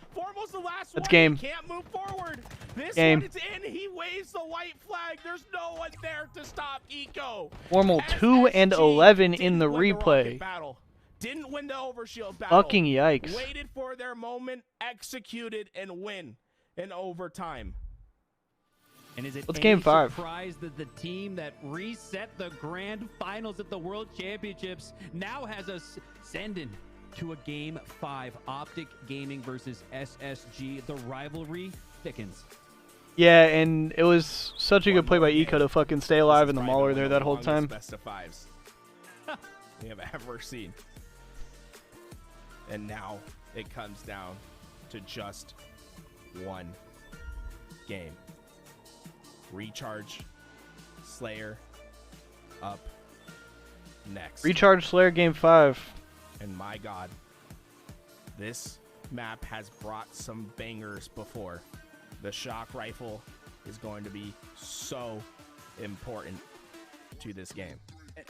That's game. Can't move forward. This Game. one is in. He waves the white flag. There's no one there to stop Eco. Formal 2 and SSG 11 in didn't the win replay. rocket battle. Didn't win the overshield battle. Fucking yikes. Waited for their moment, executed, and win in overtime. And is it What's any game 5? surprise that the team that reset the grand finals at the World Championships now has us sending to a game 5? Optic Gaming versus SSG. The rivalry thickens. Yeah, and it was such a good play by Eco to fucking stay alive in the mauler there that whole time. Best of 5s we have ever seen. And now it comes down to just one game. Recharge, Slayer, up next. Recharge Slayer game 5. And my God, this map has brought some bangers before. The shock rifle is going to be so important to this game.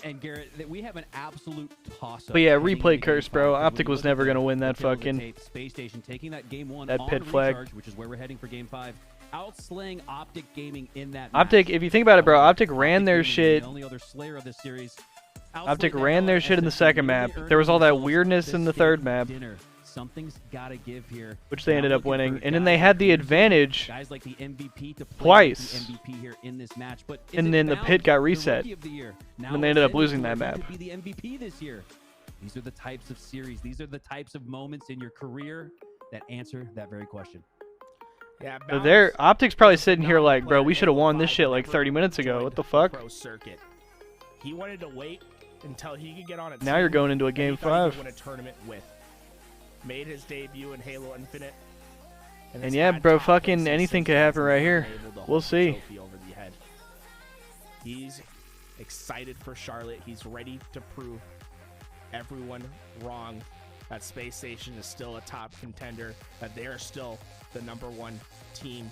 And Garrett, we have an absolute toss-up. But yeah, heading replay into curse, game bro. 5, 'cause Optic when you was look at never the gonna win that tail of the fucking tape, Space Station taking that game 1 that on pit flag, Recharge, which is where we're heading for game 5. Outslaying Optic Gaming in that Optic, match. if you think about it, bro, Optic ran Optic their Gaming, shit. the only other Slayer of this series. Optic Outplayed ran their that shit in the SSG, second really map. earned There was all that themselves weirdness this in the third family map, dinner. Something's gotta give here. which they And ended I'm up looking winning. for And then guys they had like the Lucid, advantage guys like the MVP to play twice. the MVP here in this match. But is And it then the Bound, pit got the reset. Rookie of the Year? Now And they ended up ascending losing to that where he map. could be the MVP this year. These are the types of series. These are the types of moments in your career that answer that very question. Yeah, So their Optic's probably sitting here like, bro, we should have won this shit like 30 minutes ago. What the fuck? Pro circuit. He wanted to wait until he could get on a Now team you're going into a that he game thought he 5. could win a tournament with. Made his debut in Halo Infinite. And has yeah, had bro, top fucking places anything since could happen then, right and here. able to We'll hold the see. trophy over the head. He's excited for Charlotte. He's ready to prove everyone wrong. That Space Station is still a top contender. That they are still the #1 team.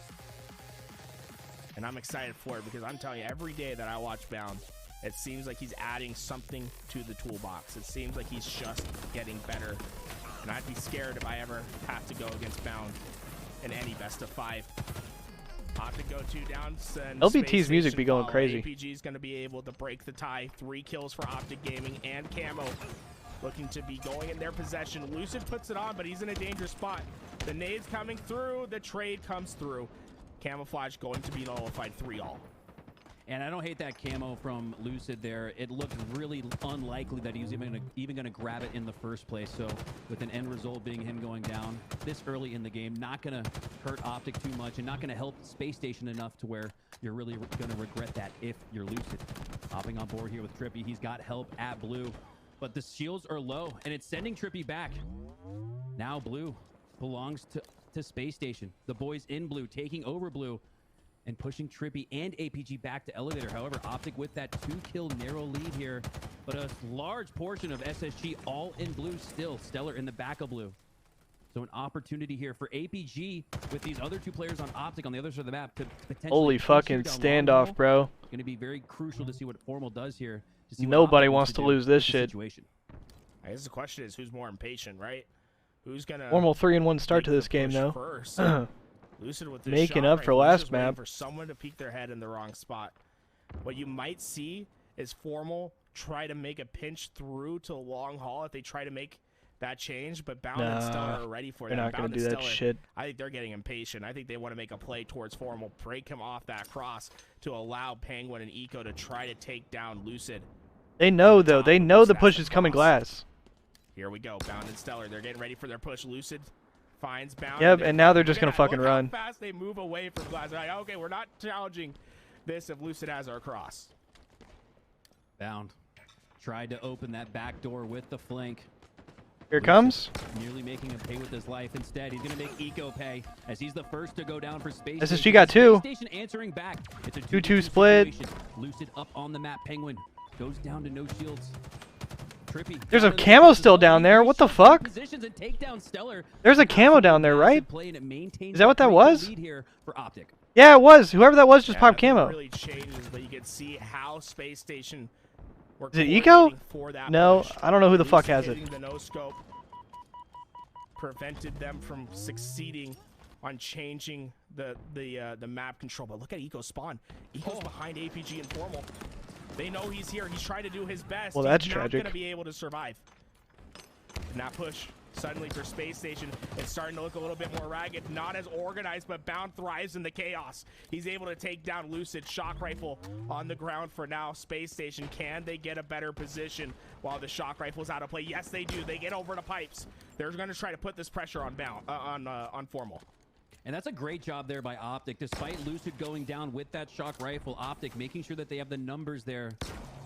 And I'm excited for it because I'm telling you, every day that I watch Bound, it seems like he's adding something to the toolbox. It seems like he's just getting better. And I'd be scared if I ever have to go against Bound in any best of 5. Optic go 2 down. LBT's music be going crazy. APG is going to be able to break the tie. 3 kills for Optic Gaming and Camo. Looking to be going in their possession. Lucid puts it on, but he's in a dangerous spot. The nade's coming through. The trade comes through. Camouflage going to be nullified 3-all. And I don't hate that camo from Lucid there. It looked really unlikely that he was even gonna grab it in the first place. So with an end result being him going down this early in the game, not gonna hurt Optic too much and not gonna help Space Station enough to where you're really gonna regret that if you're Lucid. Hopping on board here with Trippy. He's got help at blue, but the shields are low and it's sending Trippy back. Now blue belongs to Space Station. The boys in blue taking over blue and pushing Trippy and APG back to elevator. However, Optic with that 2-kill narrow lead here, but a large portion of SSG all in blue still. Stellar in the back of blue. So an opportunity here for APG with these other 2 players on Optic on the other side of the map to potentially... Holy fucking standoff, bro. It's going to be very crucial to see what Formal does here. To see what Nobody Optic wants to do lose this in shit. situation. I guess the question is, who's more impatient, right? Who's gonna Formal 3-1 start to make this the game, push though. first? Lucid with this Making shot up right, for he's last just waiting map. for someone to peek their head in the wrong spot. What you might see is Formal try to make a pinch through to the long haul if they try to make that change, but Bound and Stellar are ready for that. They're not Bound gonna do and that Stellar, shit. I think they're getting impatient. I think they want to make a play towards Formal, break him off that cross to allow Penguin and Eco to try to take down Lucid. They know, though. They know the push is coming glass. Here we go. Bound and Stellar. They're getting ready for their push. Lucid finds Bound. Yep, and now they're just gonna fucking look run. How fast they move away from glass. They're like, okay, we're not challenging this if Lucid has our cross. Bound tried to open that back door with the flank. Here it comes. Nearly making him pay with his life. Instead, he's going to make Eco pay as he's the first to go down for Space SSG Station. got 2. Space Station answering back. It's a 2-2 split. situation. Lucid up on the map. Penguin goes down to no shields. Trippy. There's a camo still down there. What the fuck? Positions and take down Stellar. There's a camo down there, right? Is that what that was? Lead here for Optic. Yeah, it was. Whoever that was just popped Nothing camo. really changes, but you can see how Space Station were Is it Eco? coordinating for that No, push. I don't know who the fuck Lucid has it. hitting the no scope prevented them from succeeding on changing the map control. But look at Eco's spawn. Eco's behind APG and Formal. They know he's here. He's trying to do his best. Well, that's he's tragic. not going to be able to survive. And that push suddenly for Space Station, it's starting to look a little bit more ragged. Not as organized, but Bound thrives in the chaos. He's able to take down Lucid. Shock rifle on the ground for now. Space Station, can they get a better position while the shock rifle's out of play? Yes, they do. They get over the pipes. They're going to try to put this pressure on Bound, on Formal. And that's a great job there by Optic. Despite Lucid going down with that shock rifle, Optic making sure that they have the numbers there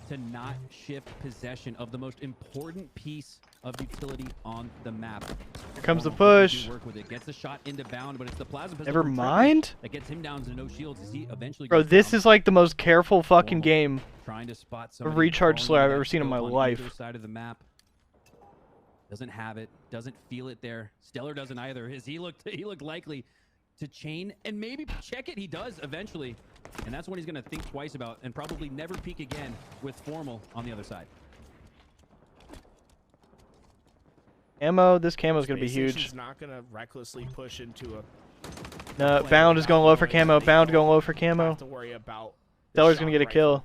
to not shift possession of the most important piece of utility on the map. Here comes the push. Work with it. Gets the shot into Bound, but it's the plasma pistol Never mind. that gets him down to no shields as he eventually Bro, goes this down. is like the most careful fucking game Trying to spot of recharge falling slayer I've that ever seen in my scope on life. either side of the map. Doesn't have it. Doesn't feel it there. Stellar doesn't either. He looked likely to chain and maybe check it. He does eventually, and that's when he's going to think twice about and probably never peek again with Formal on the other side. Ammo, this camo is going to be huge. He's not going to recklessly push into a... No, Bound is going low for camo. Bound going low for camo. To worry about Stellar's going to get a kill.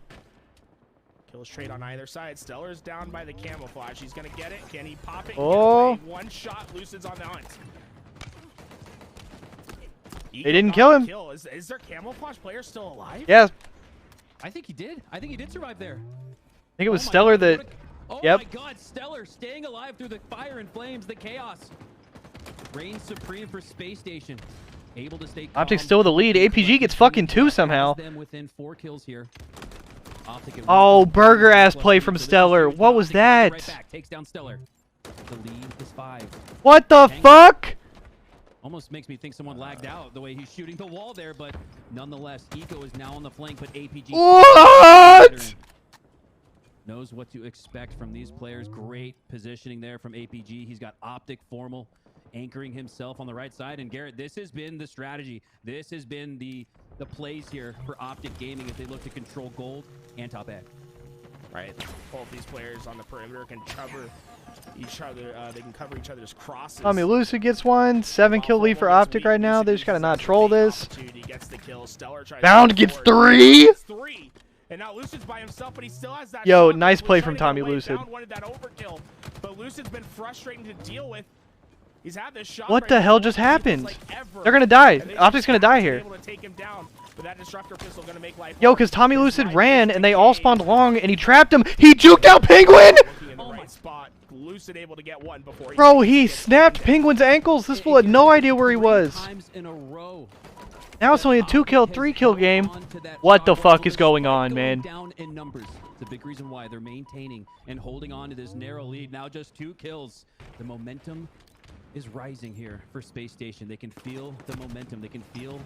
Kills trade on either side. Stellar's down by the camouflage. He's going to get it. Can he pop it? Oh. One shot. Lucid's on the hunt. They didn't kill him. Is their camouflage player still alive? Yeah, I think he did. I think he did survive there. I think it was Oh my Stellar God, that... Oh Yep. my God, Stellar staying alive through the fire and flames, the chaos. Reigns supreme for Space Station. Able to stay calm. Optic's still the lead. APG gets fucking 2 somehow. Them within 4 kills here. Optic at Oh, 1. burger ass play from Stellar. What was Optic takes it right that? back, takes down Stellar. The lead is 5. What the fuck? Almost makes me think someone lagged out the way he's shooting the wall there, but nonetheless, Eco is now on the flank, but APG What? knows what to expect from these players. Great positioning there from APG. He's got Optic, Formal, anchoring himself on the right side. And Garrett, this has been the strategy. This has been the plays here for Optic Gaming as they look to control gold and top A. Right. Both these players on the perimeter can cover each other. They can cover each other's crosses. Tommy Lucid gets one. 7 kill lead for Optic right now. They just gotta not troll this. Bound gets 3. And now Lucid's by himself, but he still has that. Yo, shot. nice He's play trying from to get Tommy away. Lucid. Bound wanted that overkill, but Lucid's been frustrating to deal with. He's had this shot. What right the now, hell just like happened? ever. They're gonna die. And they Optic's gonna just die have to here. be able to take him down, but that disruptor pistol gonna make life Yo, hard. because Tommy There's Lucid life ran is and they all decayed. spawned long and he trapped him. He juked out Penguin! Looking in the right spot. Lucid able to get one before Bro, he gets snapped pinned. Penguin's ankles. This fool had no idea where he 3 was. times in a row. Now it's only a 2 kill, 3 kill game. What the fuck is going on, man? Down in numbers. It's a big reason why they're maintaining and holding on to this narrow lead. Now just 2 kills. The momentum is rising here for Space Station. They can feel the momentum. They can feel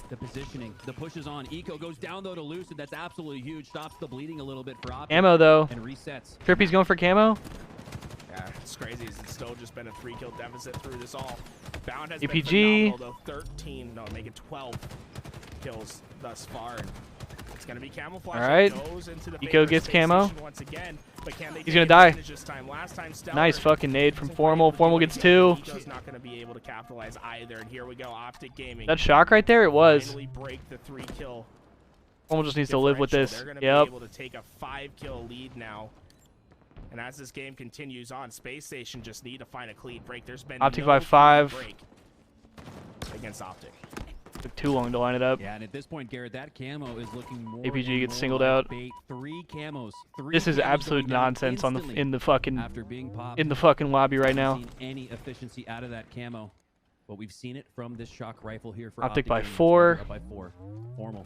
the positioning. The push is on. Eco goes down though to Lucid. That's absolutely huge. Stops the bleeding a little bit for Optic. Ammo though. And resets. Trippy's going for camo. Yeah, it's crazy. It's still just been a 3 kill deficit through this all. Bound has APG. been phenomenal though. 13, no, make it 12 kills thus far. And it's gonna be camouflage. All right. Goes into the Eco favor of gets Space camo. Station once again, but can they He's take gonna die. advantage this time? Last time, Stellar Nice fucking nade from wasn't quite Formal. able to Formal do it gets again. 2. Eco's not gonna be able to capitalize either. And here we go, Optic Gaming. That shock right there, it was. Finally break the 3 kill. Formal just needs to live with this. They're gonna be Yep. able to take a 5 kill lead now. And as this game continues on, Space Station just need to find a clean break. There's been Optic no by 5. break against Optic. Took too long to line it up. Yeah, and at this point, Garrett, that camo is looking more. APG and gets more singled like out. Bait. 3 camos. 3 This is camos absolute going down nonsense on the instantly in the fucking after being popped. lobby right now. Seen any efficiency out of that camo, but we've seen it from this shock rifle here for Optic by Gaming. 4. Up by 4. Formal,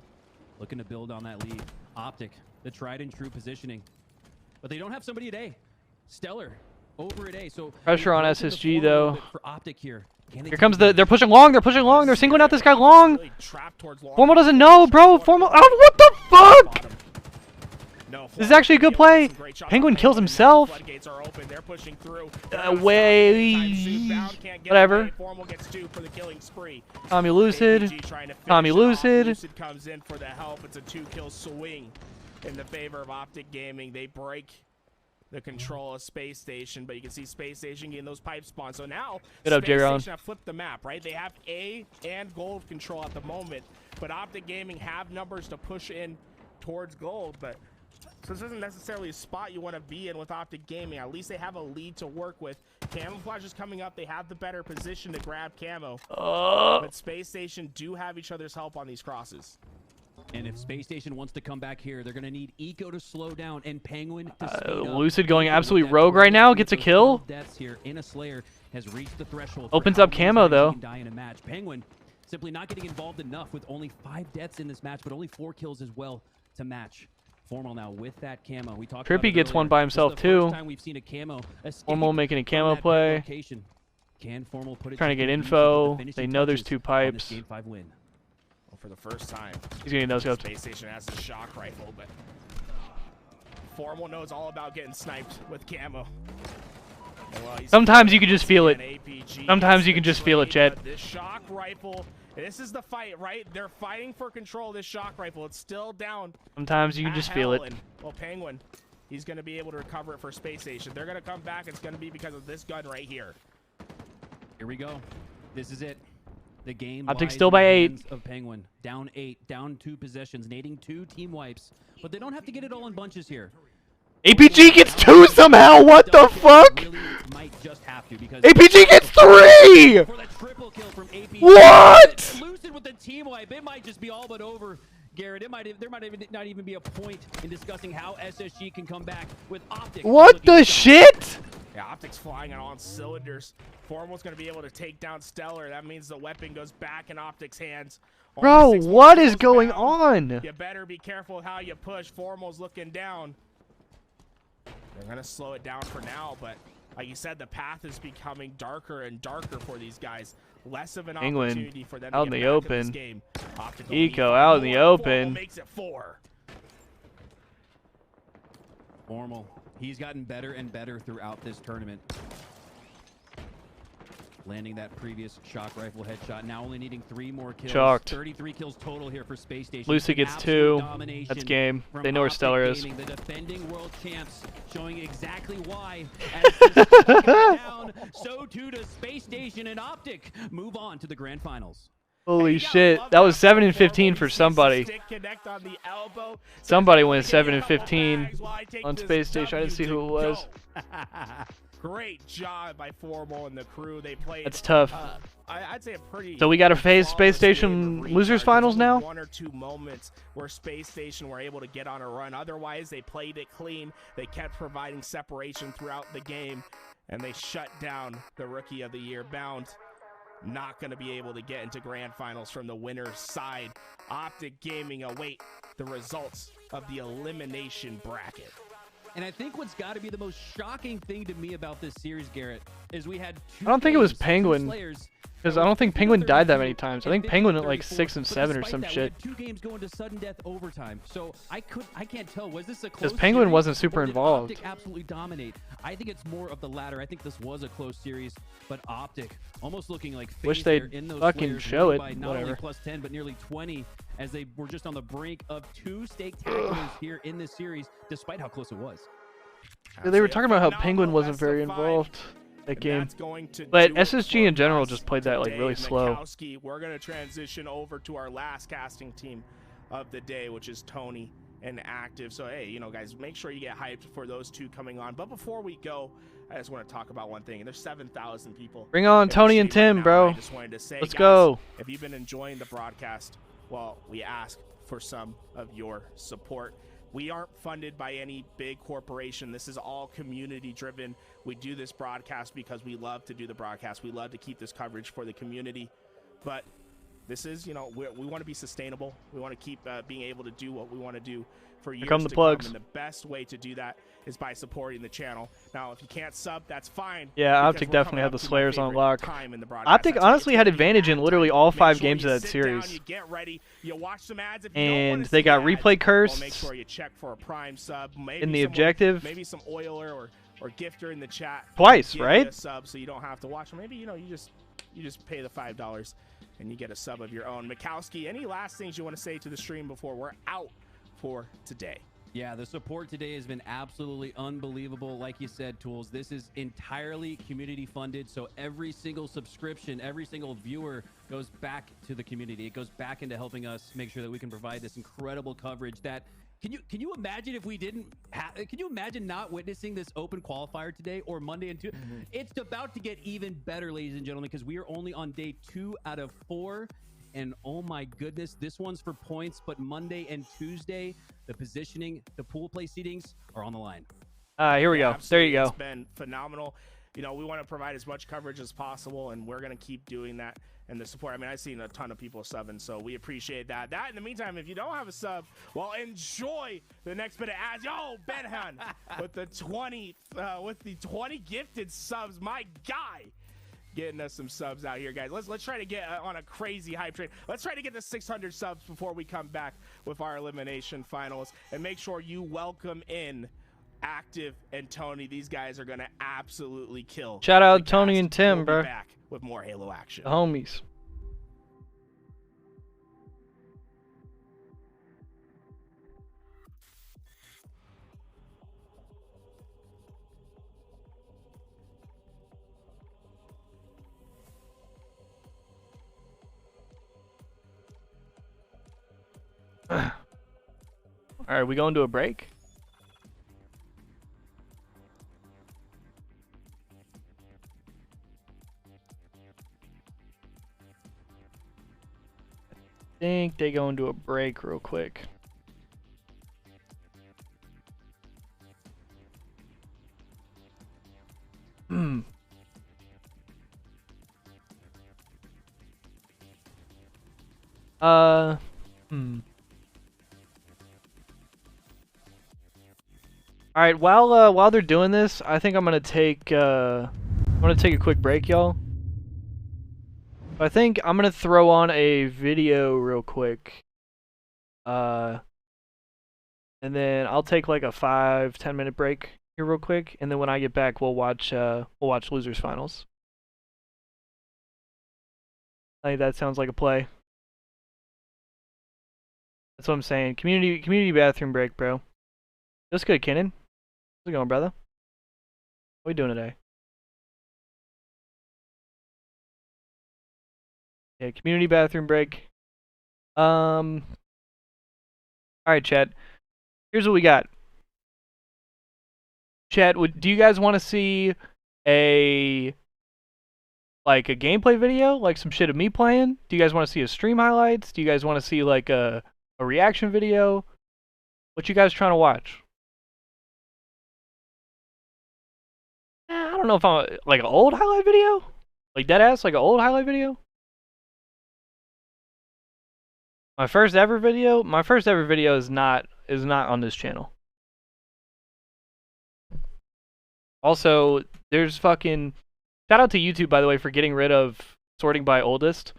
looking to build on that lead. Optic, the tried and true positioning, but they don't have somebody at A. Stellar over at A. So Pressure on they've broken the SSG form a little though. bit for Optic here. Can they Here take comes the. advantage? They're pushing long. They're pushing long. They're singling out this guy long. Really trapped towards long. Formal doesn't know, bro. Formal. Oh, what the fuck? No, This is actually a good play. Penguin kills himself. Floodgates are open. They're pushing through. Whatever. Formal gets 2 for the killing spree. Tommy Lucid. APG trying to finish Tommy it off. Lucid. Lucid comes in for the help. It's a 2 kill swing in the favor of Optic Gaming. They break the control of Space Station, but you can see Space Station getting those pipe spawns. So now Get up, Space J-Ron. Station have flipped the map, right? They have A and Gold control at the moment, but Optic Gaming have numbers to push in towards Gold. But so this isn't necessarily a spot you want to be in with Optic Gaming. At least they have a lead to work with. Camouflage is coming up. They have the better position to grab camo. But Space Station do have each other's help on these crosses. And if Space Station wants to come back here, they're going to need Eco to slow down and Penguin to speed up. Lucid going absolutely rogue right now. Gets a kill. Deaths here in a Slayer has reached the threshold. Opens up camo though. Die in a match. Penguin simply not getting involved enough with only 5 deaths in this match, but only 4 kills as well to match. Formal now with that camo. We talked about Trippy gets earlier. one by himself too. Time we've seen a camo Formal making a camo play. Can Formal put it Trying to get info. They know there's 2 pipes. Game 5 win. Well, for the first time, He's getting those up. Space Station has a shock rifle, but Formal knows all about getting sniped with camo. Well, Sometimes you can just feel it. APG. Sometimes you can just feel it, Chet. This shock rifle, this is the fight, right? They're fighting for control of this shock rifle. It's still down. Sometimes you can just feel it. And, well, Penguin, he's going to be able to recover it for Space Station. They're going to come back. It's going to be because of this gun right here. Here we go. This is it. The game Optic lies still in by the 8. hands of Penguin. Down 8, down 2 possessions, nading 2 team wipes. But they don't have to get it all in bunches here. APG gets 2 somehow. What the fuck? Really might just have to because APG gets 3. for the triple kill from APG. What? Lucid with the team wipe. It might just be all but over. Garrett, there might even not even be a point in discussing how SSG can come back with Optic. What the shit? Yeah, Optic's flying on all cylinders. Formal's going to be able to take down Stellar. That means the weapon goes back in Optic's hands. Bro, what is going on? You better be careful how you push. Formal's looking down. They're going to slow it down for now, but like you said, the path is becoming darker and darker for these guys. Less of an opportunity for them out to in get the back in open. this game. Eco out in the open. Makes it 4. Formal. He's gotten better and better throughout this tournament. Landing that previous shock rifle headshot. Now only needing 3 more kills. Chalked. 33 kills total here for Space Station. Lucid gets 2. That's game. They know where Stellar is. The defending world champs showing exactly why. As down, so too does Space Station and Optic move on to the grand finals. Holy shit. That was 7 and 15 for somebody. Somebody went 7 and 15 on Space Station. I didn't see who it was. Great job by Formal and the crew. They played. That's tough. I'd say a pretty. So we got to face Space Station losers finals now? 1 or 2 moments where Space Station were able to get on a run. Otherwise, they played it clean. They kept providing separation throughout the game, and they shut down the Rookie of the Year Bound. Not going to be able to get into grand finals from the winner's side. Optic Gaming await the results of the elimination bracket. And I think what's got to be the most shocking thing to me about this series, Garrett, is we had 2 I don't think it was games, 2 Penguin. Slayers, Because I don't think Penguin died that many times. I think Penguin went like 6 and 7 or some shit. We had 2 games going to sudden death overtime. So I can't tell. Was this a close? Because Penguin series, wasn't super or did involved. Optic absolutely dominate. I think it's more of the latter. I think this was a close series, but Optic almost looking like Wish FaZe they'd there in those fucking players, show winning it. by not only Whatever. +10 but nearly 20 as they were just on the brink of 2 stake tacklers here in this series, despite how close it was. Yeah, they were talking about how Penguin wasn't very involved that game. But SSG in general just played that like really slow. We're going to transition over to our last casting team of the day, which is Tony and Active. So, hey, you know, guys, make sure you get hyped for those 2 coming on. But before we go, I just want to talk about one thing. There's 7,000 people. Bring on Tony and Tim, bro. I just wanted to say, Let's guys, go. If you've been enjoying the broadcast, well, we ask for some of your support. We aren't funded by any big corporation. This is all community driven. We do this broadcast because we love to do the broadcast. We love to keep this coverage for the community. But this is, you know, we want to be sustainable. We want to keep being able to do what we want to do for years come the to plugs. come. And the best way to do that is by supporting the channel. Now, if you can't sub, that's fine. Yeah, Optic definitely had the Slayers on lock. Optic honestly had advantage in literally all 5 games of that series. You get ready, you watch some ads. If you And they got replay cursed make sure you check for a prime sub. Maybe in the objective. Maybe some oiler or gifter in the chat. Twice, right? A sub so you don't have to watch. Or maybe, you know, you just pay the $5 and you get a sub of your own. Mikowski, any last things you want to say to the stream before we're out for today? Yeah, the support today has been absolutely unbelievable. Like you said, Tools, this is entirely community funded. So every single subscription, every single viewer goes back to the community. It goes back into helping us make sure that we can provide this incredible coverage that can you imagine if we didn't can you imagine not witnessing this open qualifier today or Monday and Tuesday? It's about to get even better, ladies and gentlemen, because we are only on day 2 out of 4. And oh my goodness, this one's for points, but Monday and Tuesday, the positioning, the pool play seedings are on the line. Here we go. Absolutely. There you go. It's been phenomenal. You know, we want to provide as much coverage as possible, and we're going to keep doing that. And the support, I mean, I've seen a ton of people subbing, so we appreciate that. In the meantime, if you don't have a sub, well, enjoy the next bit of ads. Yo, Benhan with the 20 gifted subs. My guy. Getting us some subs out here, guys. Let's try to get on a crazy hype train. Let's try to get to 600 subs before we come back with our elimination finals. And make sure you welcome in Active and Tony. These guys are gonna absolutely kill. Shout out Tony and Tim, we'll bro. be back with more Halo action. The homies. All right, we going to a break? I think they go into a break real quick. All right, while they're doing this, I think I'm gonna take a quick break, y'all. I think I'm gonna throw on a video real quick, and then I'll take like a 5-10 minute break here real quick, and then when I get back, we'll watch losers finals. I think that sounds like a play. That's what I'm saying. Community bathroom break, bro. That's good, Kenan. How's it going, brother? What are we doing today? Yeah, community bathroom break. Alright, chat. Here's what we got. Chat, do you guys want to see a gameplay video? Like some shit of me playing? Do you guys want to see a stream highlights? Do you guys want to see like a reaction video? What you guys trying to watch? I don't know if I'm like an old highlight video, like deadass, like an old highlight video. My first ever video is not on this channel. Also, there's fucking shout out to YouTube, by the way, for getting rid of sorting by oldest,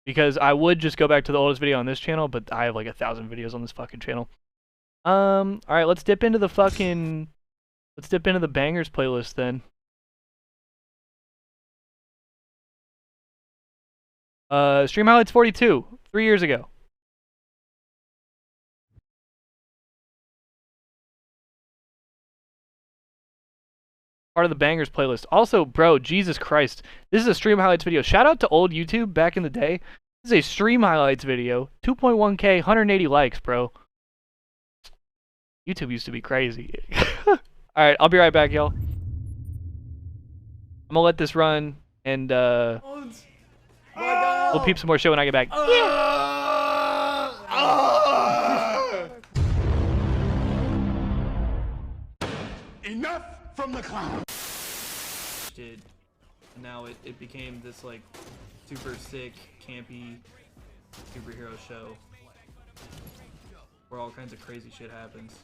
because I would just go back to the oldest video on this channel, but I have like 1,000 videos on this fucking channel. All right, let's dip into the bangers playlist then. Stream highlights 42, 3 years ago. Part of the bangers playlist. Also, bro, Jesus Christ, this is a stream highlights video. Shout out to old YouTube back in the day. This is a stream highlights video. 2.1K, 180 likes, bro. YouTube used to be crazy. Alright, I'll be right back, y'all. I'm gonna let this run, and we'll peep some more shit when I get back. Enough from the clown. And now it became this like super sick, campy superhero show where all kinds of crazy shit happens.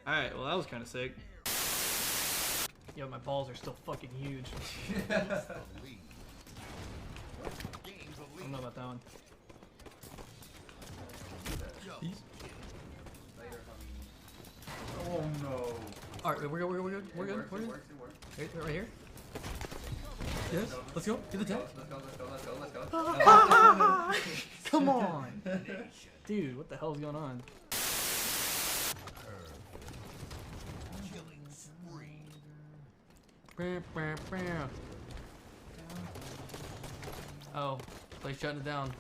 Alright, well that was kind of sick. Yo, my balls are still fucking huge. I don't know about that one. Oh no. Alright, we're good. We're good. Right here. Yes, let's go. Get the tap. let's go, let's go. Come on. Dude, what the hell's going on? Oh, play shutting it down.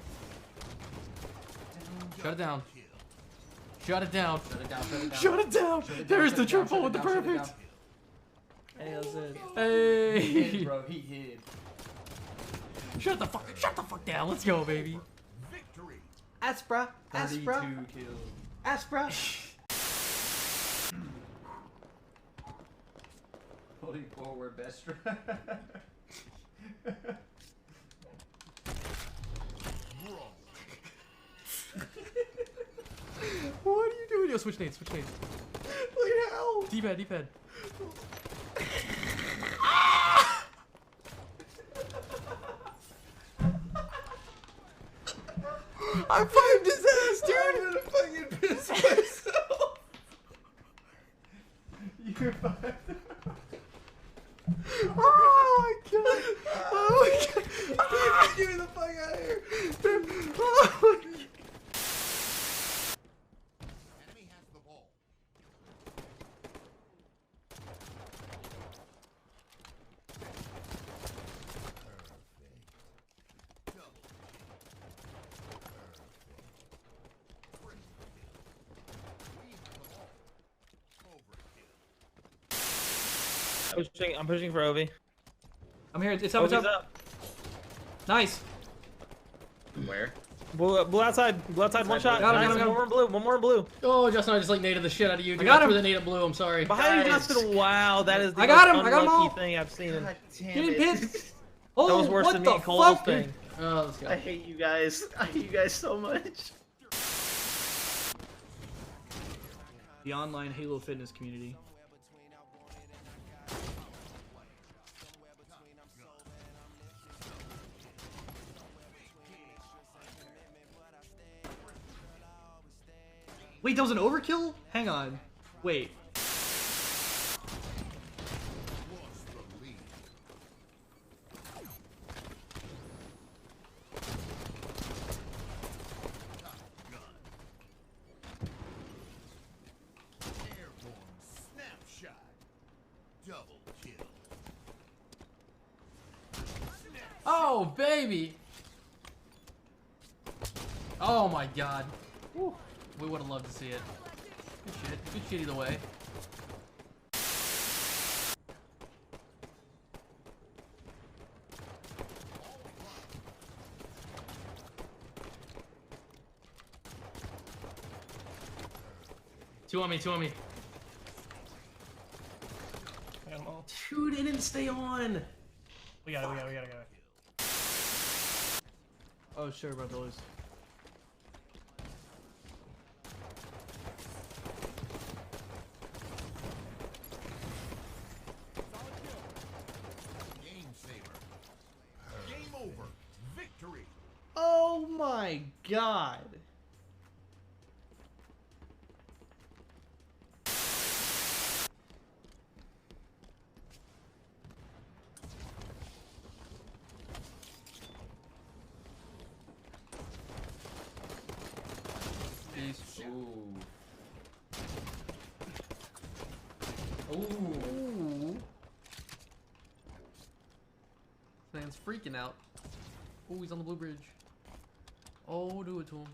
Shut it down. Shut it down. Shut it down, shut it down. Shut it down. There's the triple with the perfect. Hey, how's it? Hey. He hid, bro. He hid. Shut the fuck down. Let's go, baby. Victory. Aspra. 32 kills. Aspra. 44 were best. What are you doing? Yo, switch nades, switch nades. Look at how. D-pad, D-pad. I fucking his ass, dude. I'm gonna fucking piss myself. You're fine. Oh my god. Oh my god. Get me the fuck out of here. Oh my god. Enemy has the ball. I'm pushing for Ovi. I'm here. It's up, it's Ovi's up. up. Nice. Where? Blue outside. Blue outside. One shot. Got him, Nice. got him, got him. One more in blue. One more in blue. Oh, Justin, I just like naded the shit out of you. Dude. I got him. Threw the nade at blue. I'm sorry. Behind you, Justin. Wow, that is the I got most him. I got 'em all. unlucky thing I've seen. God damn Get in it. pit. Oh, That was worse what than the me and Cole's fuck, thing. dude? Oh, let's go. I hate you guys. I hate you guys so much. The online Halo fitness community. Wait, that was an overkill? Hang on. Wait. Airborne snapshot. Double kill. Oh, baby! Oh my god. Whew. We would have loved to see it. Good shit. Good shit either way. Two on me, two on me. Dude, it didn't stay on. We got it, we got it, we got it, got it. Oh, sure, about to lose. Game saver. Game over. Victory. Oh my god. Peace. Ooh. Ooh. This man's freaking out. Oh, he's on the blue bridge. Oh, do it to him.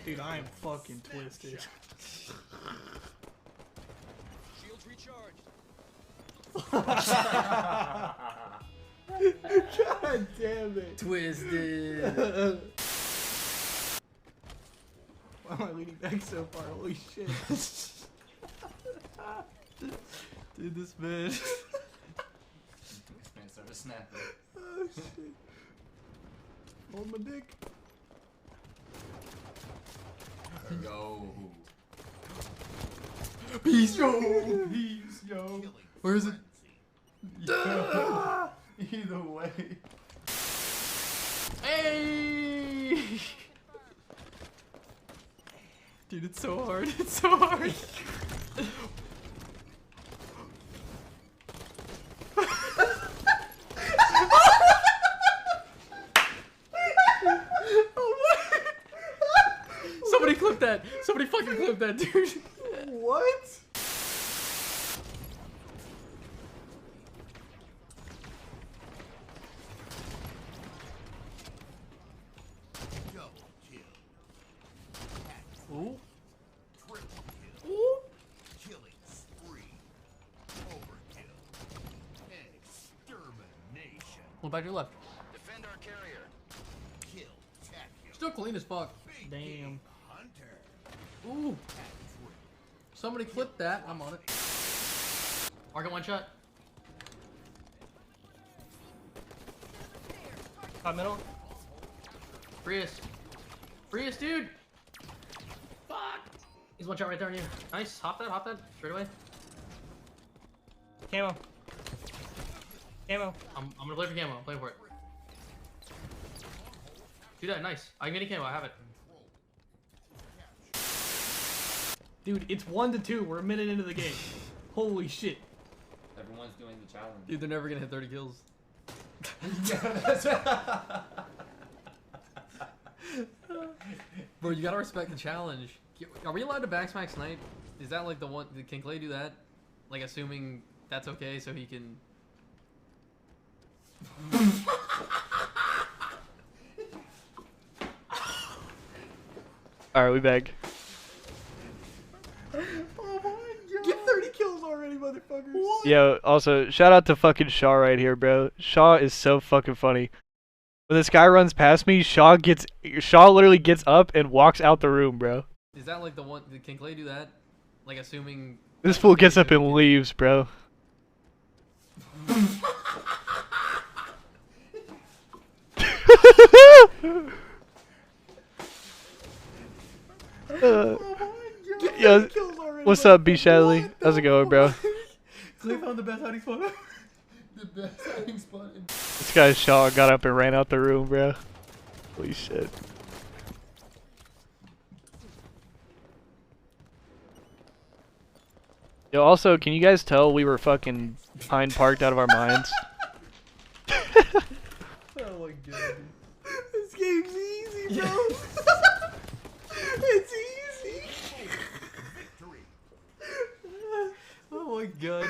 Dude, I am fucking twisted. Shields recharged. God damn it. Twisted. Why am I leaning back so far? Holy shit. Dude, this man. This man started snapping. Oh shit. Hold my dick. Go. Peace, yo. Peace, yo. Where is it? Either way. Hey! Dude, it's so hard. It's so hard. clip that. Somebody fucking clip that, dude. What? Double kill. Ooh. Triple kill. Ooh. Killing spree. Overkill. Extermination. One back to your left. Defend our carrier. Kill. Tacular. Still clean as fuck. Big Damn. game hunter. Ooh. Hat-trick. Somebody clip that. I'm on it. Market one shot. Top middle. Prius. Prius, dude. Fuck. He's one shot right there on you. Nice. Hop that. Straight away. Camo. Camo. I'm gonna play for camo. Play for it. Do that. Nice. I can get a camo. I have it. Dude, it's 1-2. We're a minute into the game. Holy shit. Everyone's doing the challenge. Dude, they're never gonna hit 30 kills. Bro, you gotta respect the challenge. Are we allowed to backsmack snipe? Is that like the one? Can Clay do that? Like, assuming that's okay, so he can. Alright, we back. Get 30 kills already, motherfuckers. What? Yo, also, shout out to fucking Shaw right here, bro. Shaw is so fucking funny. When this guy runs past me, Shaw literally gets up and walks out the room, bro. Is that like the one? Can Clay do that? Like, assuming. This fool gets up and leaves, bro. Yo, what's up, B. Shadley? How's it going, bro? Clay found the best hiding spot. The best hiding spot in This guy Shaw got up and ran out the room, bro. Holy shit. Yo, also, can you guys tell we were fucking pine parked out of our minds? Oh my god. This game's easy, bro. It's easy. Victory. Oh my god.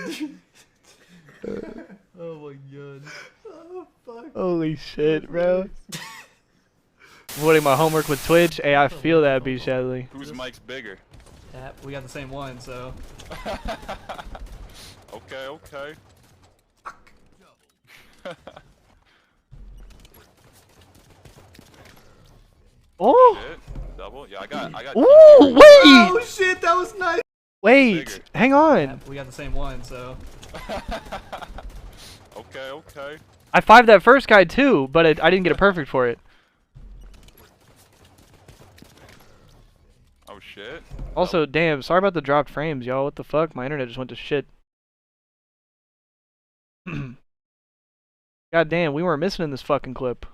Oh my god. Oh fuck. Holy shit, bro. Avoiding my homework with Twitch. Hey, I feel that, B. Shadley. Whose mic's bigger? Yeah, we got the same one, so. Okay. Oh! Shit. Double? Yeah, I got Ooh, Oh wait! shit, that was nice. Wait, Bigger. hang on. We got the same one, so. Okay. I 5'd that first guy too, but I didn't get a perfect for it. Oh shit. Also, damn, sorry about the dropped frames, y'all. What the fuck? My internet just went to shit. God damn, we weren't missing in this fucking clip.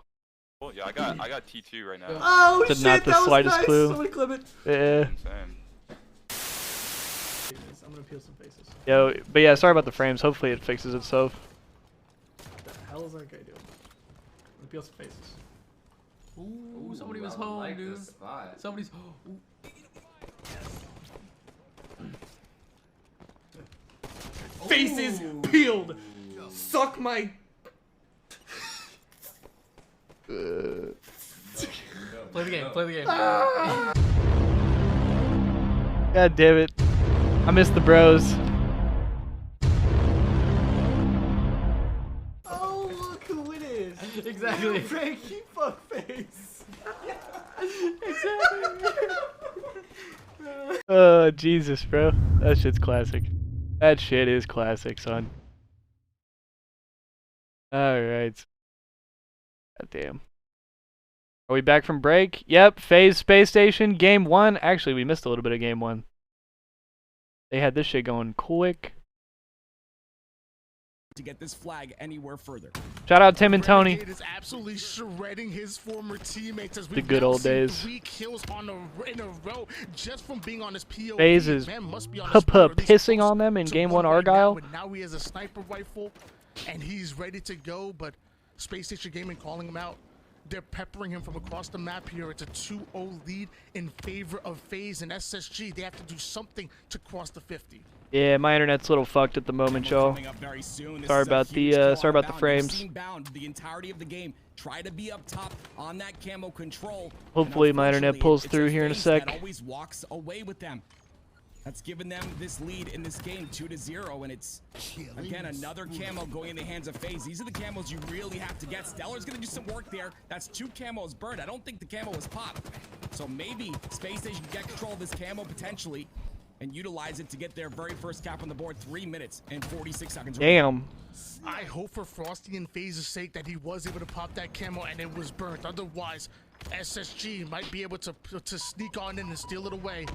Well, yeah, I got T2 right now. Oh Did shit, not the that was slightest nice. clue. Somebody clip it. Yeah. Insane. I'm gonna peel some faces. Yo, but yeah, sorry about the frames. Hopefully it fixes itself. What the hell is that guy doing? I'm gonna peel some faces. Ooh, somebody was I home, like dude. this spot. Somebody's. Ooh. Faces peeled. Suck my. Play the game. Play the game. God damn it. I miss the bros. Oh, look who it is. Exactly. Frankie fuckface. Exactly. Oh, Jesus, bro. That shit's classic. That shit is classic, son. Alright. God damn. Are we back from break? Yep, Phase Space Station, Game 1. Actually, we missed a little bit of Game 1. They had this shit going quick. To get this flag anywhere further. Shout out Tim and Tony. Renegade is absolutely shredding his former teammates as The we've good now old seen days. 3 kills in a row just from being on his POV. FaZe is Man must be on his phone, or at least pissing close on them in to Game one 1 right now, Argyle. but now he has a sniper rifle and he's ready to go, but Space Station Gaming calling him out. they're peppering him from across the map here. It's a 2-0 lead in favor of FaZe and SSG. They have to do something to cross the 50. Yeah, my internet's a little fucked at the moment, y'all. Sorry about the frames. The entirety of the game. Try to be up top on that camo control. Hopefully my internet pulls through here in a sec. That always walks away with them. That's given them this lead in this game, 2-0, and it's again another camo going in the hands of FaZe. These are the camos you really have to get. Stellar's gonna do some work there. That's 2 camos burned. I don't think the camo was popped. So maybe Space Station can get control of this camo potentially and utilize it to get their very first cap on the board. 3 minutes and 46 seconds. Damn. I hope for Frosty and FaZe's sake that he was able to pop that camo and it was burnt. Otherwise, SSG might be able to sneak on in and steal it away.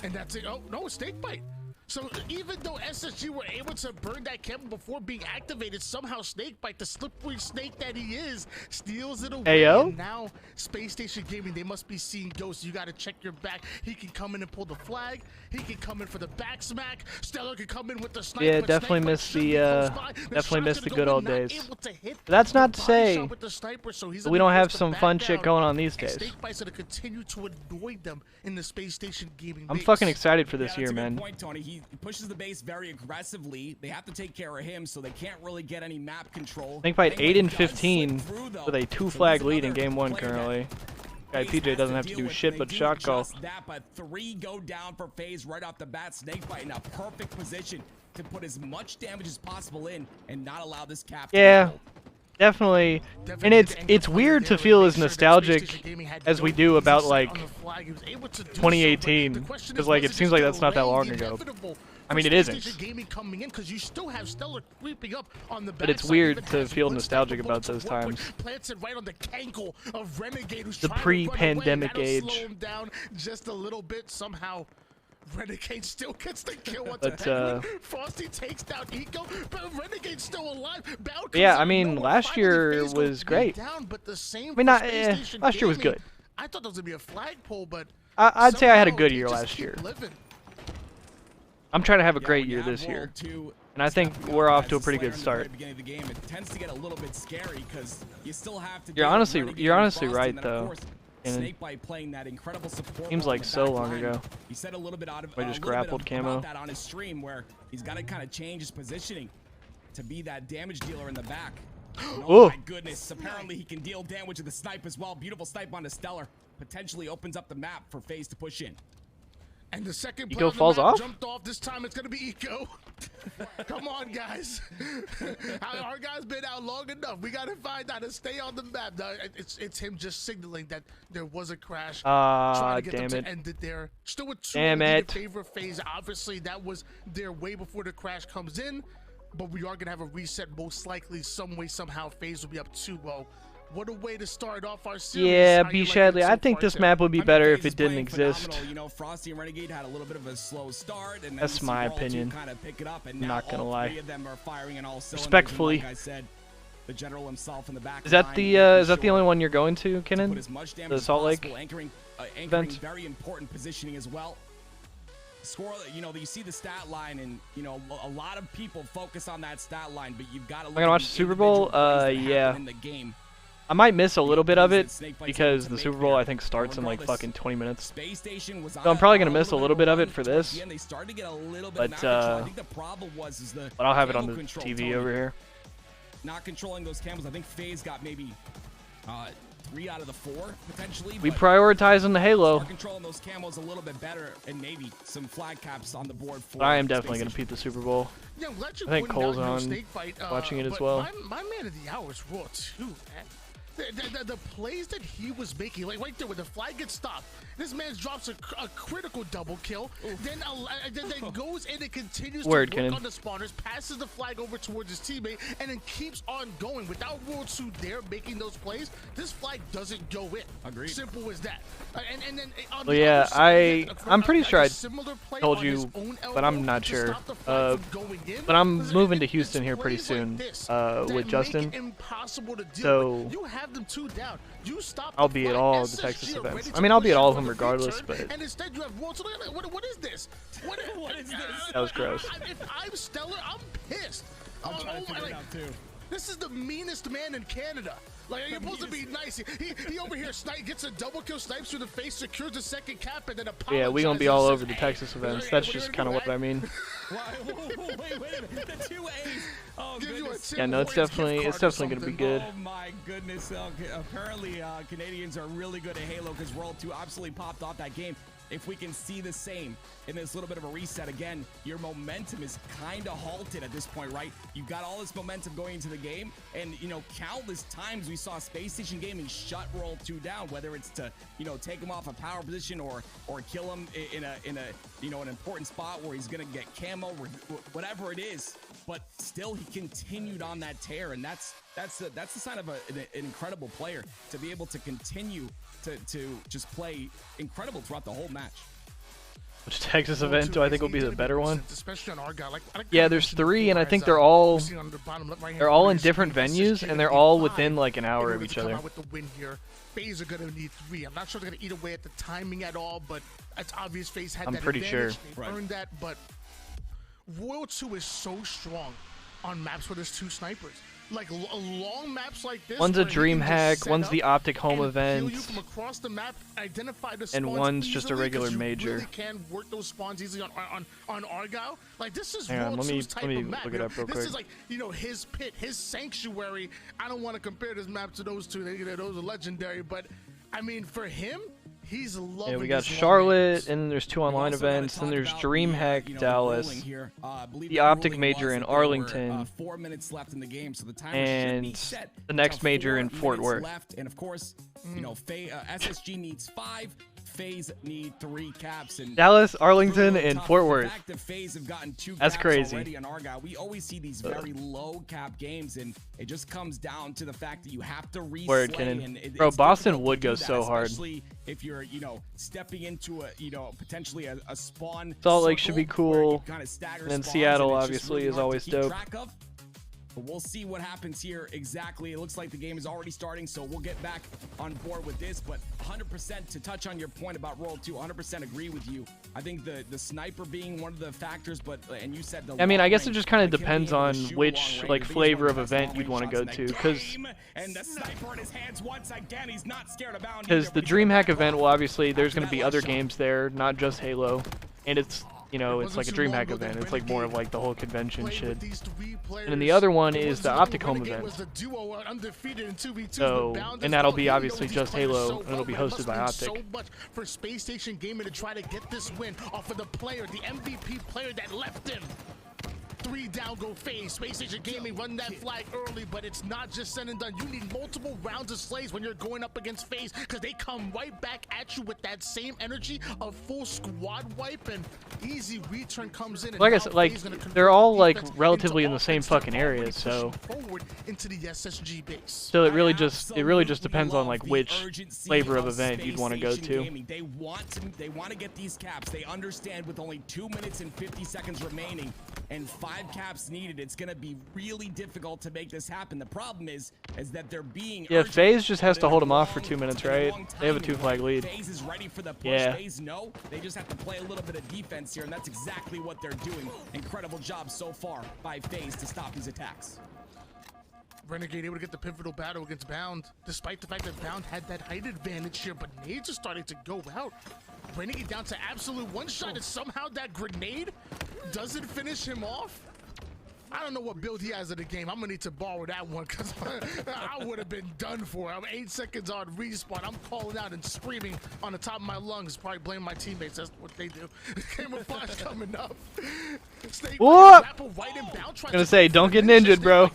And that's it. Oh, no, snake bite. So even though SSG were able to burn that camo before being activated, somehow Snakebite, the slippery snake that he is, steals it away. Ayo? And now Space Station Gaming, they must be seeing ghosts. You got to check your back. He can come in and pull the flag. He can come in for the back smack. Stellar can come in with the sniper. Yeah, definitely missed the good old days. But that's not to say that we don't have some fun shit going on these days. Snakebite's going to continue to annoy them in the Space Station Gaming I'm base. fucking excited for this That's year, a good man. point, Tony. He pushes the base very aggressively. They have to take care of him, so they can't really get any map control. Snakebite 8 and does 15 slip through, though. with a 2 So flag there's lead in another game 1 player currently. Guy FaZe PJ has doesn't to have to deal do with. shit They but do shot call. just that, but 3 go down for FaZe right off the bat. Snakebite in a perfect position to put as much damage as possible in and not allow this cap to Yeah. go. Definitely, and it's weird to feel as nostalgic as we do about like 2018, because like it seems like that's not that long ago. I mean, it isn't. But it's weird to feel nostalgic about those times. The pre-pandemic age. Just a little bit somehow. Renegade still gets the kill. But, Frosty takes down Eco, but Renegade's still alive. Yeah, I mean, last year was great. Down, but the same I mean, last year was good. I thought there was gonna be a flagpole, but I'd say I had a good they year just last keep year. living. I'm trying to have a Yeah, great when you year have this year. World 2 And I think stuff we're going off as to a a pretty Slayer good in the start. very beginning of the game, it tends to get a little bit scary because you still have to. You're deal with honestly- Renegade you're and honestly Frosty, right, and then, of though. course, And Snakebite playing that incredible support seems role like in the so back long line. ago. He said a little bit out of I just a little bit grappled camo. about that on his stream where he's got to kind of change his positioning to be that damage dealer in the back. And oh Ooh. my goodness! Apparently he can deal damage with the snipe as well. Beautiful snipe on the Stellar. Potentially opens up the map for FaZe to push in. And the second Eco player on the falls map off? jumped off. This time it's gonna be Eco. Come on, guys. Our guy's been out long enough. We gotta find out and stay on the map. No, it's him just signaling that there was a crash. Trying to get Damn them it. to end it there. Still with 2 Damn in it. favor of FaZe. Obviously, that was there way before the crash comes in. But we are gonna have a reset, most likely, some way, somehow. FaZe will be up 2-0. What a way to start off our series. Yeah, How B you like Shadley, it so I think far, this Tim? map would be I mean, better FaZe if is it didn't playing exist. phenomenal. You know, Frosty and Renegade had a little bit of a slow start, and then That's my opinion. Kind of pick it up, and I'm now not gonna all lie. 3 of them are firing in all cylinders. Respectfully. And like I said, the general himself in the back. Is that line, the making is that the sure only one you're going to, to Kinnan? put as much damage The as Salt Lake possible, anchoring event? very important positioning as well. Score, you know, you see the stat line, and you know a lot of people focus on that stat line, but you've got to. Am I gonna watch the Super Bowl? Yeah. In the game. I might miss a little bit of it Snakebite's because able to the make Super Bowl there. I think starts in like Regardless, fucking 20 minutes. Space Station was So I'm probably gonna miss a little bit of it run for towards this. the end. They started to get a little bit But, of map control. I think the problem was the But I'll have it on camo the control, TV Tony. over here. Not controlling those camos. I think FaZe got maybe 3 out of the 4 potentially. We but prioritizing the Halo. start controlling those camos a little bit better, and maybe some flag caps on the board for. But I am Space definitely gonna Station. peep the Super Bowl. Yeah, I'm glad you I think pointed Cole's out, you know, on Snakebite, watching it as but well. My man of the hour is raw too, man. The plays that he was making, like right there, when the flag gets stopped, this man drops a critical double kill, then goes in and continues to work Kinnan. on the spawners, passes the flag over towards his teammate, and then keeps on going. Without World 2 there making those plays, this flag doesn't go in. Agreed. Simple as that. And then on Well, the yeah, other side, I'm pretty sure a I similar play told on his you, own but I'm elbow not to sure. stop the flag from going in. But I'm Listen, moving to it's Houston here pretty plays like soon this with that make Justin. it impossible to deal So with. You have them 2 down. You stop I'll the be at flag. all of the SSG Texas are events. ready I to mean, I'll be push at all of for them the regardless, return, but and instead you have World 2. What is this? What is this? That was gross. If I'm Stellar, I'm pissed. I'm trying to figure it like, out too. this is the meanest man in Canada. Like, you're supposed to be nice. He over here gets a double kill, snipes through the face, secures the second cap, and then apologizes. Yeah, we gonna be all over the Texas events. That's just kind of what I mean. Wait a minute. The 2 A's. Oh, goodness. Yeah, no, it's definitely gonna be good. Oh my goodness. Apparently, Canadians are really good at Halo because World 2 absolutely popped off that game. If we can see the same in this little bit of a reset again, your momentum is kind of halted at this point, right? You've got all this momentum going into the game, and you know, countless times we saw Space Station Gaming shut World 2 down, whether it's to, you know, take him off a power position or kill him in a you know, an important spot where he's gonna get camo, or whatever it is. But still, he continued on that tear, and that's the sign of an incredible player, to be able to continue to just play incredible throughout the whole match. Which Texas event do I think will be the better one? Especially on our guy. Yeah, there's 3, and I think they're all in different venues, and they're all within like an hour of each other. With the win here, FaZe are gonna need 3. I'm not sure they're gonna eat away at the timing at all, but it's obvious FaZe had that pretty advantage. sure. They earned that, but World 2 is so strong on maps where there's 2 snipers. Like long maps like this. One's a dream hack, one's the Optic home event, from across the map, identify the and one's just a easily, regular major. You really can work those spawns easily on Argyle. Like, this is Hang on, World let me 2's type of map. look it up real quick. This is like, you know, his pit, his sanctuary. I don't want to compare this map to those 2. You know, those are legendary, but I mean, for him, he's loving. Yeah, we got Charlotte, and then there's 2 online events, and there's DreamHack Dallas, the Optic major in Arlington, 4 minutes left in the game, so the timer and should be set the next to major 4 in Fort minutes Worth. left. And of course, you know, SSG needs 5. FaZe need 3 caps, and Dallas, Arlington, and Fort Worth. The fact that FaZe have gotten 2 That's caps crazy. already on Argyle. We always see these very low cap games, and it just comes down to the fact that you have to Word, reslay. Bro, Boston would go so hard. Especially if you're, you know, stepping into a, you know, potentially a spawn. Salt Lake should be cool, and then Seattle obviously is always dope. But we'll see what happens here exactly. It looks like the game is already starting, so we'll get back on board with this. But 100% to touch on your point about World 2, 100% agree with you. I think the sniper being one of the factors, but and you said the. I mean, I guess it just kind of depends on which like flavor of event you'd want to go to, because the DreamHack event will obviously there's going to be other games there, not just Halo, and it's. You know, it's like a DreamHack event. It's like more of like the whole convention shit. And then the other one is the Optic home event. So, and that'll be obviously just Halo, and it'll be hosted by Optic. So much for Space Station Gaming to try to get this win off of the player, the MVP player that left him. 3 down go FaZe. Space Station Gaming run that flag early, but it's not just said and done. You need multiple rounds of slays when you're going up against FaZe, because they come right back at you with that same energy of full squad wipe, and easy return comes in. And like I said, like they're all like relatively in the same fucking area, so into the SSG base. So it really just depends on like which flavor of event you'd want to go to. They want to get these caps. They understand with only 2 minutes and 50 seconds remaining and 5 caps needed, it's going to be really difficult to make this happen. The problem is that they're being FaZe just has to hold them off for 2 minutes, right? They have a 2 flag lead. FaZe is ready for the push. Yeah. FaZe know they just have to play a little bit of defense here, and that's exactly what they're doing. Incredible job so far by FaZe to stop these attacks. Renegade able to get the pivotal battle against Bound, despite the fact that Bound had that height advantage here, but nades are starting to go out. Renegade down to absolute 1 shot, and somehow that grenade doesn't finish him off. I don't know what build he has in the game. I'm gonna need to borrow that one, because I would have been done for. I'm 8 seconds on respawn. I'm calling out and screaming on the top of my lungs. Probably blame my teammates. That's what they do. Camouflage coming up. What? I'm gonna say, don't get ninja, bro.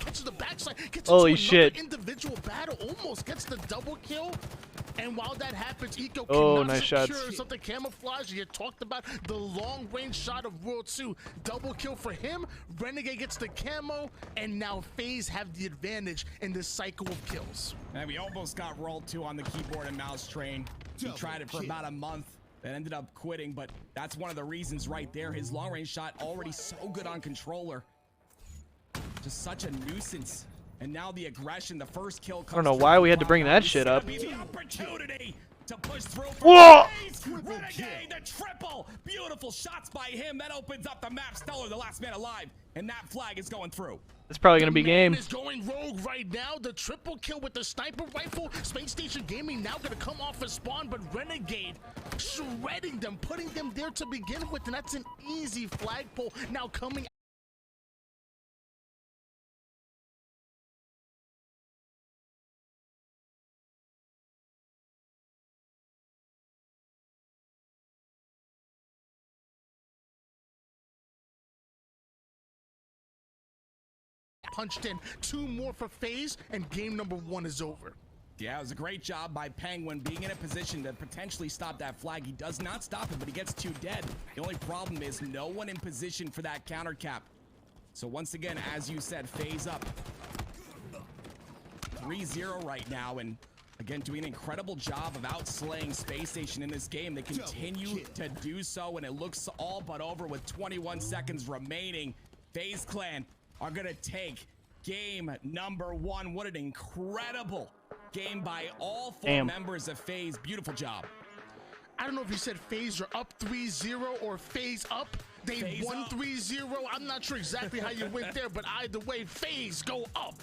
Holy shit. Individual battle almost gets the double kill. And while that happens, Eco cannot nice secure shots. something camouflage. You talked about the long-range shot of World 2. Double kill for him. Renegade gets the camo, and now FaZe have the advantage in this cycle of kills. And we almost got World 2 on the keyboard and mouse train. He tried it for about a month and ended up quitting, but that's one of the reasons right there. His long-range shot already so good on controller. Just such a nuisance. And now the aggression, the first kill comes. I don't know why we had to bring that shit up. The opportunity to push through. Whoa! Renegade, the triple. Beautiful shots by him. That opens up the map. Stellar, the last man alive. And that flag is going through. It's probably going to be game. Is going rogue right now. The triple kill with the sniper rifle. Space Station Gaming now going to come off a spawn, but Renegade shredding them, putting them there to begin with, and that's an easy flagpole. Now coming punched in. 2 more for FaZe, and game number 1 is over. Yeah, it was a great job by Penguin being in a position to potentially stop that flag. He does not stop it, but he gets 2 dead. The only problem is no one in position for that counter cap. So once again, as you said, FaZe up 3-0 right now, and again doing an incredible job of outslaying Space Station in this game. They continue to do so, and it looks all but over with 21 seconds remaining. FaZe Clan are gonna take game number 1. What an incredible game by all 4 members of FaZe. Beautiful job. I don't know if you said FaZe are up 3-0 or FaZe up. They won 3-0. I'm not sure exactly how you went there, but either way, FaZe go up.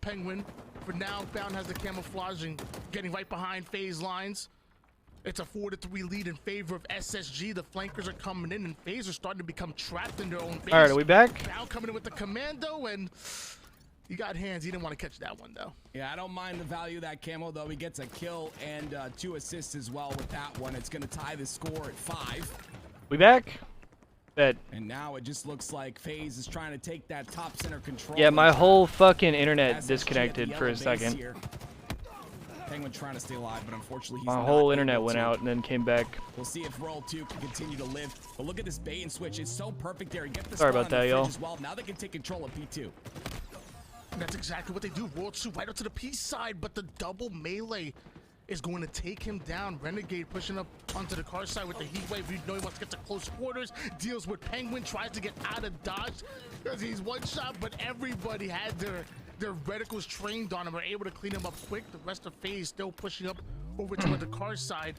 Penguin for now found has the camouflaging, getting right behind FaZe lines. It's a 4-3 lead in favor of SSG. The flankers are coming in, and FaZe are starting to become trapped in their own base. All right, are we back? Now coming in with the commando, and he got hands. He didn't want to catch that one, though. Yeah, I don't mind the value of that camo, though. He gets a kill and 2 assists as well with that one. It's going to tie the score at 5. We back? Bet. And now it just looks like FaZe is trying to take that top center control. Yeah, my whole fucking internet disconnected for a second. Here. Penguin trying to stay alive, but unfortunately he's my whole internet went out and then came back. We'll see if Roll 2 can continue to live. But look at this bait and switch. It's so perfect there. Get the Sorry about that, y'all. Well. Now they can take control of P2. And that's exactly what they do. Roll 2 right up to the P side, but the double melee is going to take him down. Renegade pushing up onto the car side with the heat wave. You know he wants to get to close quarters. Deals with Penguin, tries to get out of dodge because he's one shot, but everybody had their reticles trained on him, are able to clean him up quick. The rest of FaZe still pushing up over to the car side.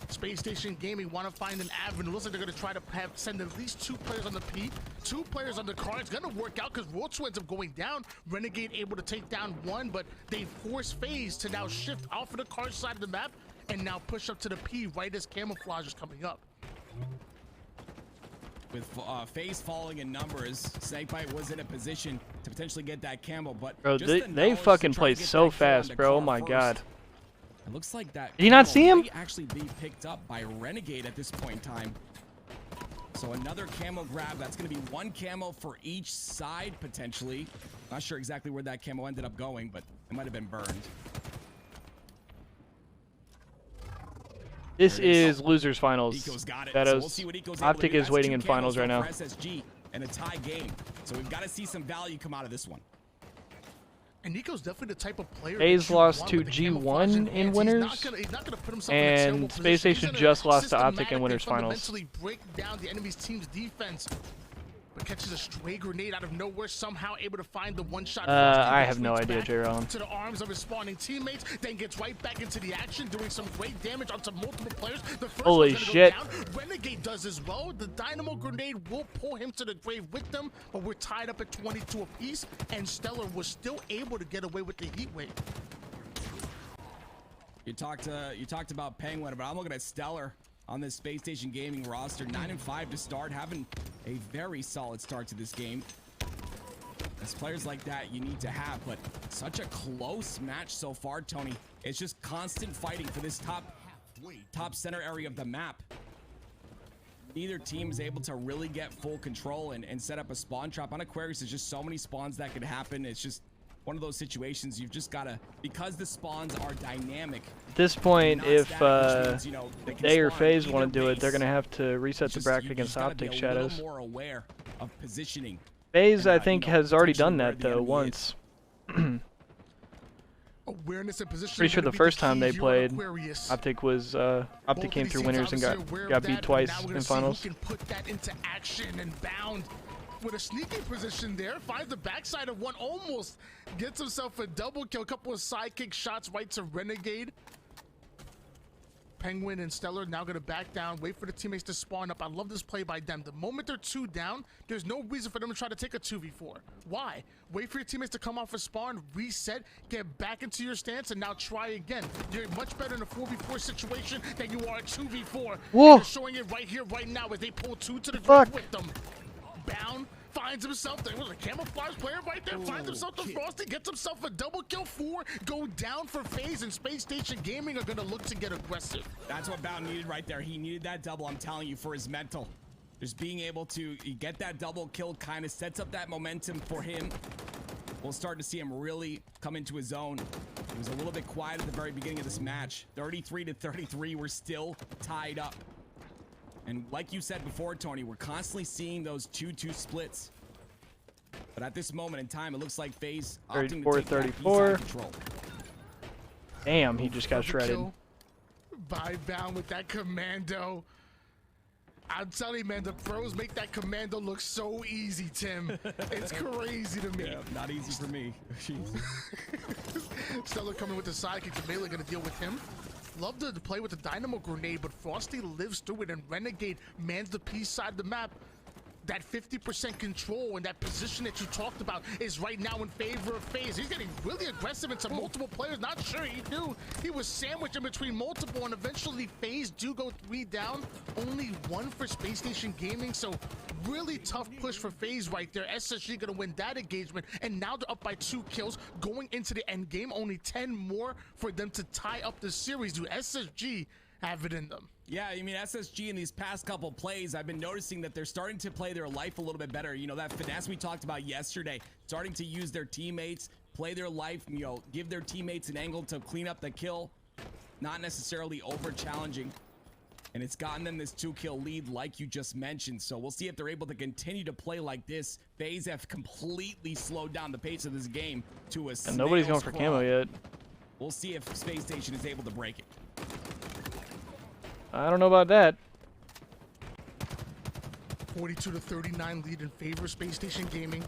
Space Station Gaming want to find an avenue. Looks like they're going to try to send at least 2 players on the P, 2 players on the car. It's going to work out because Roll 2 ends up going down. Renegade able to take down 1, but they force FaZe to now shift off of the car side of the map and now push up to the P right as camouflage is coming up. With FaZe falling in numbers, Snakebite was in a position to potentially get that camo, but bro, they fucking play so fast, bro. Oh my god. It looks like that. Did you not see him? Actually be picked up by Renegade at this point in time. So another camo grab. That's going to be 1 camo for each side potentially. Not sure exactly where that camo ended up going, but it might have been burned. This is losers finals. That so is Optic is waiting in finals right now. SSG and a tie game. So we've got to see some value come out of this one. And Nico's definitely the type of player. FaZe lost to G1 in winners, and Space Station just lost to Optic in winners finals. Break down the enemy's team's defense. but catches a stray grenade out of nowhere, somehow able to find the one-shot. I have no idea, J-Ron. To the arms of his spawning teammates, then gets right back into the action, doing some great damage onto multiple players. The first Holy one's gonna shit. go down. Renegade does as well. The dynamo grenade will pull him to the grave with them, but we're tied up at 22 apiece, and Stellar was still able to get away with the heat wave. You talked about Penguin, but I'm looking at Stellar on this Space Station Gaming roster. 9-5 to start, having a very solid start to this game. As players like that you need to have, but such a close match so far, Tony. It's just constant fighting for this top center area of the map. Neither team is able to really get full control and set up a spawn trap. On Aquarius, there's just so many spawns that could happen. It's just one of those situations you've just got to, because the spawns are dynamic. At this point, if means, you know, they or FaZe either want to do it, base. they're going to have to reset the bracket You against just gotta Optic be a Shadows. little more aware of positioning. FaZe, and, I think, you know, has already potentially done where that, the though, enemy once. Awareness and position. Pretty sure the first time they played, Aquarius. Optic was, Optic Both came of through these winners teams and obviously aware got of beat that, twice but now we're gonna in see finals. Who can put that into action and bound with a sneaky position there. Finds the backside of one, almost gets himself a double kill. A couple of sidekick shots right to Renegade. Penguin and Stellar now going to back down, wait for the teammates to spawn up. I love this play by them. The moment they're 2 down, there's no reason for them to try to take a 2v4. Why? Wait for your teammates to come off a spawn, reset, get back into your stance, and now try again. You're much better in a 4v4 situation than you are a 2v4. Whoa. They're showing it right here, right now, as they pull 2 to the Fuck. grave with them. Bound finds himself, there was a camouflage player right there, finds himself the Frosty, gets himself a double kill. 4 go down for FaZe, and Space Station Gaming are gonna look to get aggressive. That's what Bound needed right there. He needed that double, I'm telling you, for his mental. Just being able to get that double kill kind of sets up that momentum for him. We'll start to see him really come into his own. He was a little bit quiet at the very beginning of this match. 33-33, we're still tied up. And like you said before, Tony, we're constantly seeing those 2-2 splits. But at this moment in time, it looks like FaZe opting to take that 34. inside control. Damn, he just got Perfect shredded. kill by Bound with that commando. I'm telling you, man, the pros make that commando look so easy, Tim. It's crazy to me. Yeah, not easy for me. Stellar coming with the sidekick. The melee gonna deal with him. Love to play with the dynamo grenade, but Frosty lives through it, and Renegade mans the P side of the map. That 50% control and that position that you talked about is right now in favor of FaZe. He's getting really aggressive into multiple players. Not sure he knew. He was sandwiched in between multiple, and eventually FaZe do go 3 down. Only 1 for Space Station Gaming, so really tough push for FaZe right there. SSG gonna win that engagement, and now they're up by 2 kills going into the end game. Only 10 more for them to tie up the series. Do SSG have it in them? Yeah, I mean, SSG in these past couple plays, I've been noticing that they're starting to play their life a little bit better. You know, that finesse we talked about yesterday, starting to use their teammates, play their life, you know, give their teammates an angle to clean up the kill, not necessarily over challenging. And it's gotten them this 2-kill lead like you just mentioned. So we'll see if they're able to continue to play like this. FaZe have completely slowed down the pace of this game to a And nobody's going snail's for crawl. camo yet. We'll see if Space Station is able to break it. I don't know about that. 42-39 lead in favor of Space Station Gaming.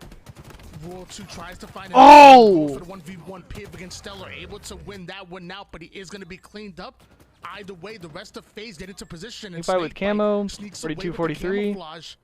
World 2 tries to find Oh! for the 1v1 Piv against Stellar, able to win that one out, but he is going to be cleaned up. Either way, the rest of FaZe get into position, and Fight with Snakebite camo, sneaks away with the 42-43. camouflage.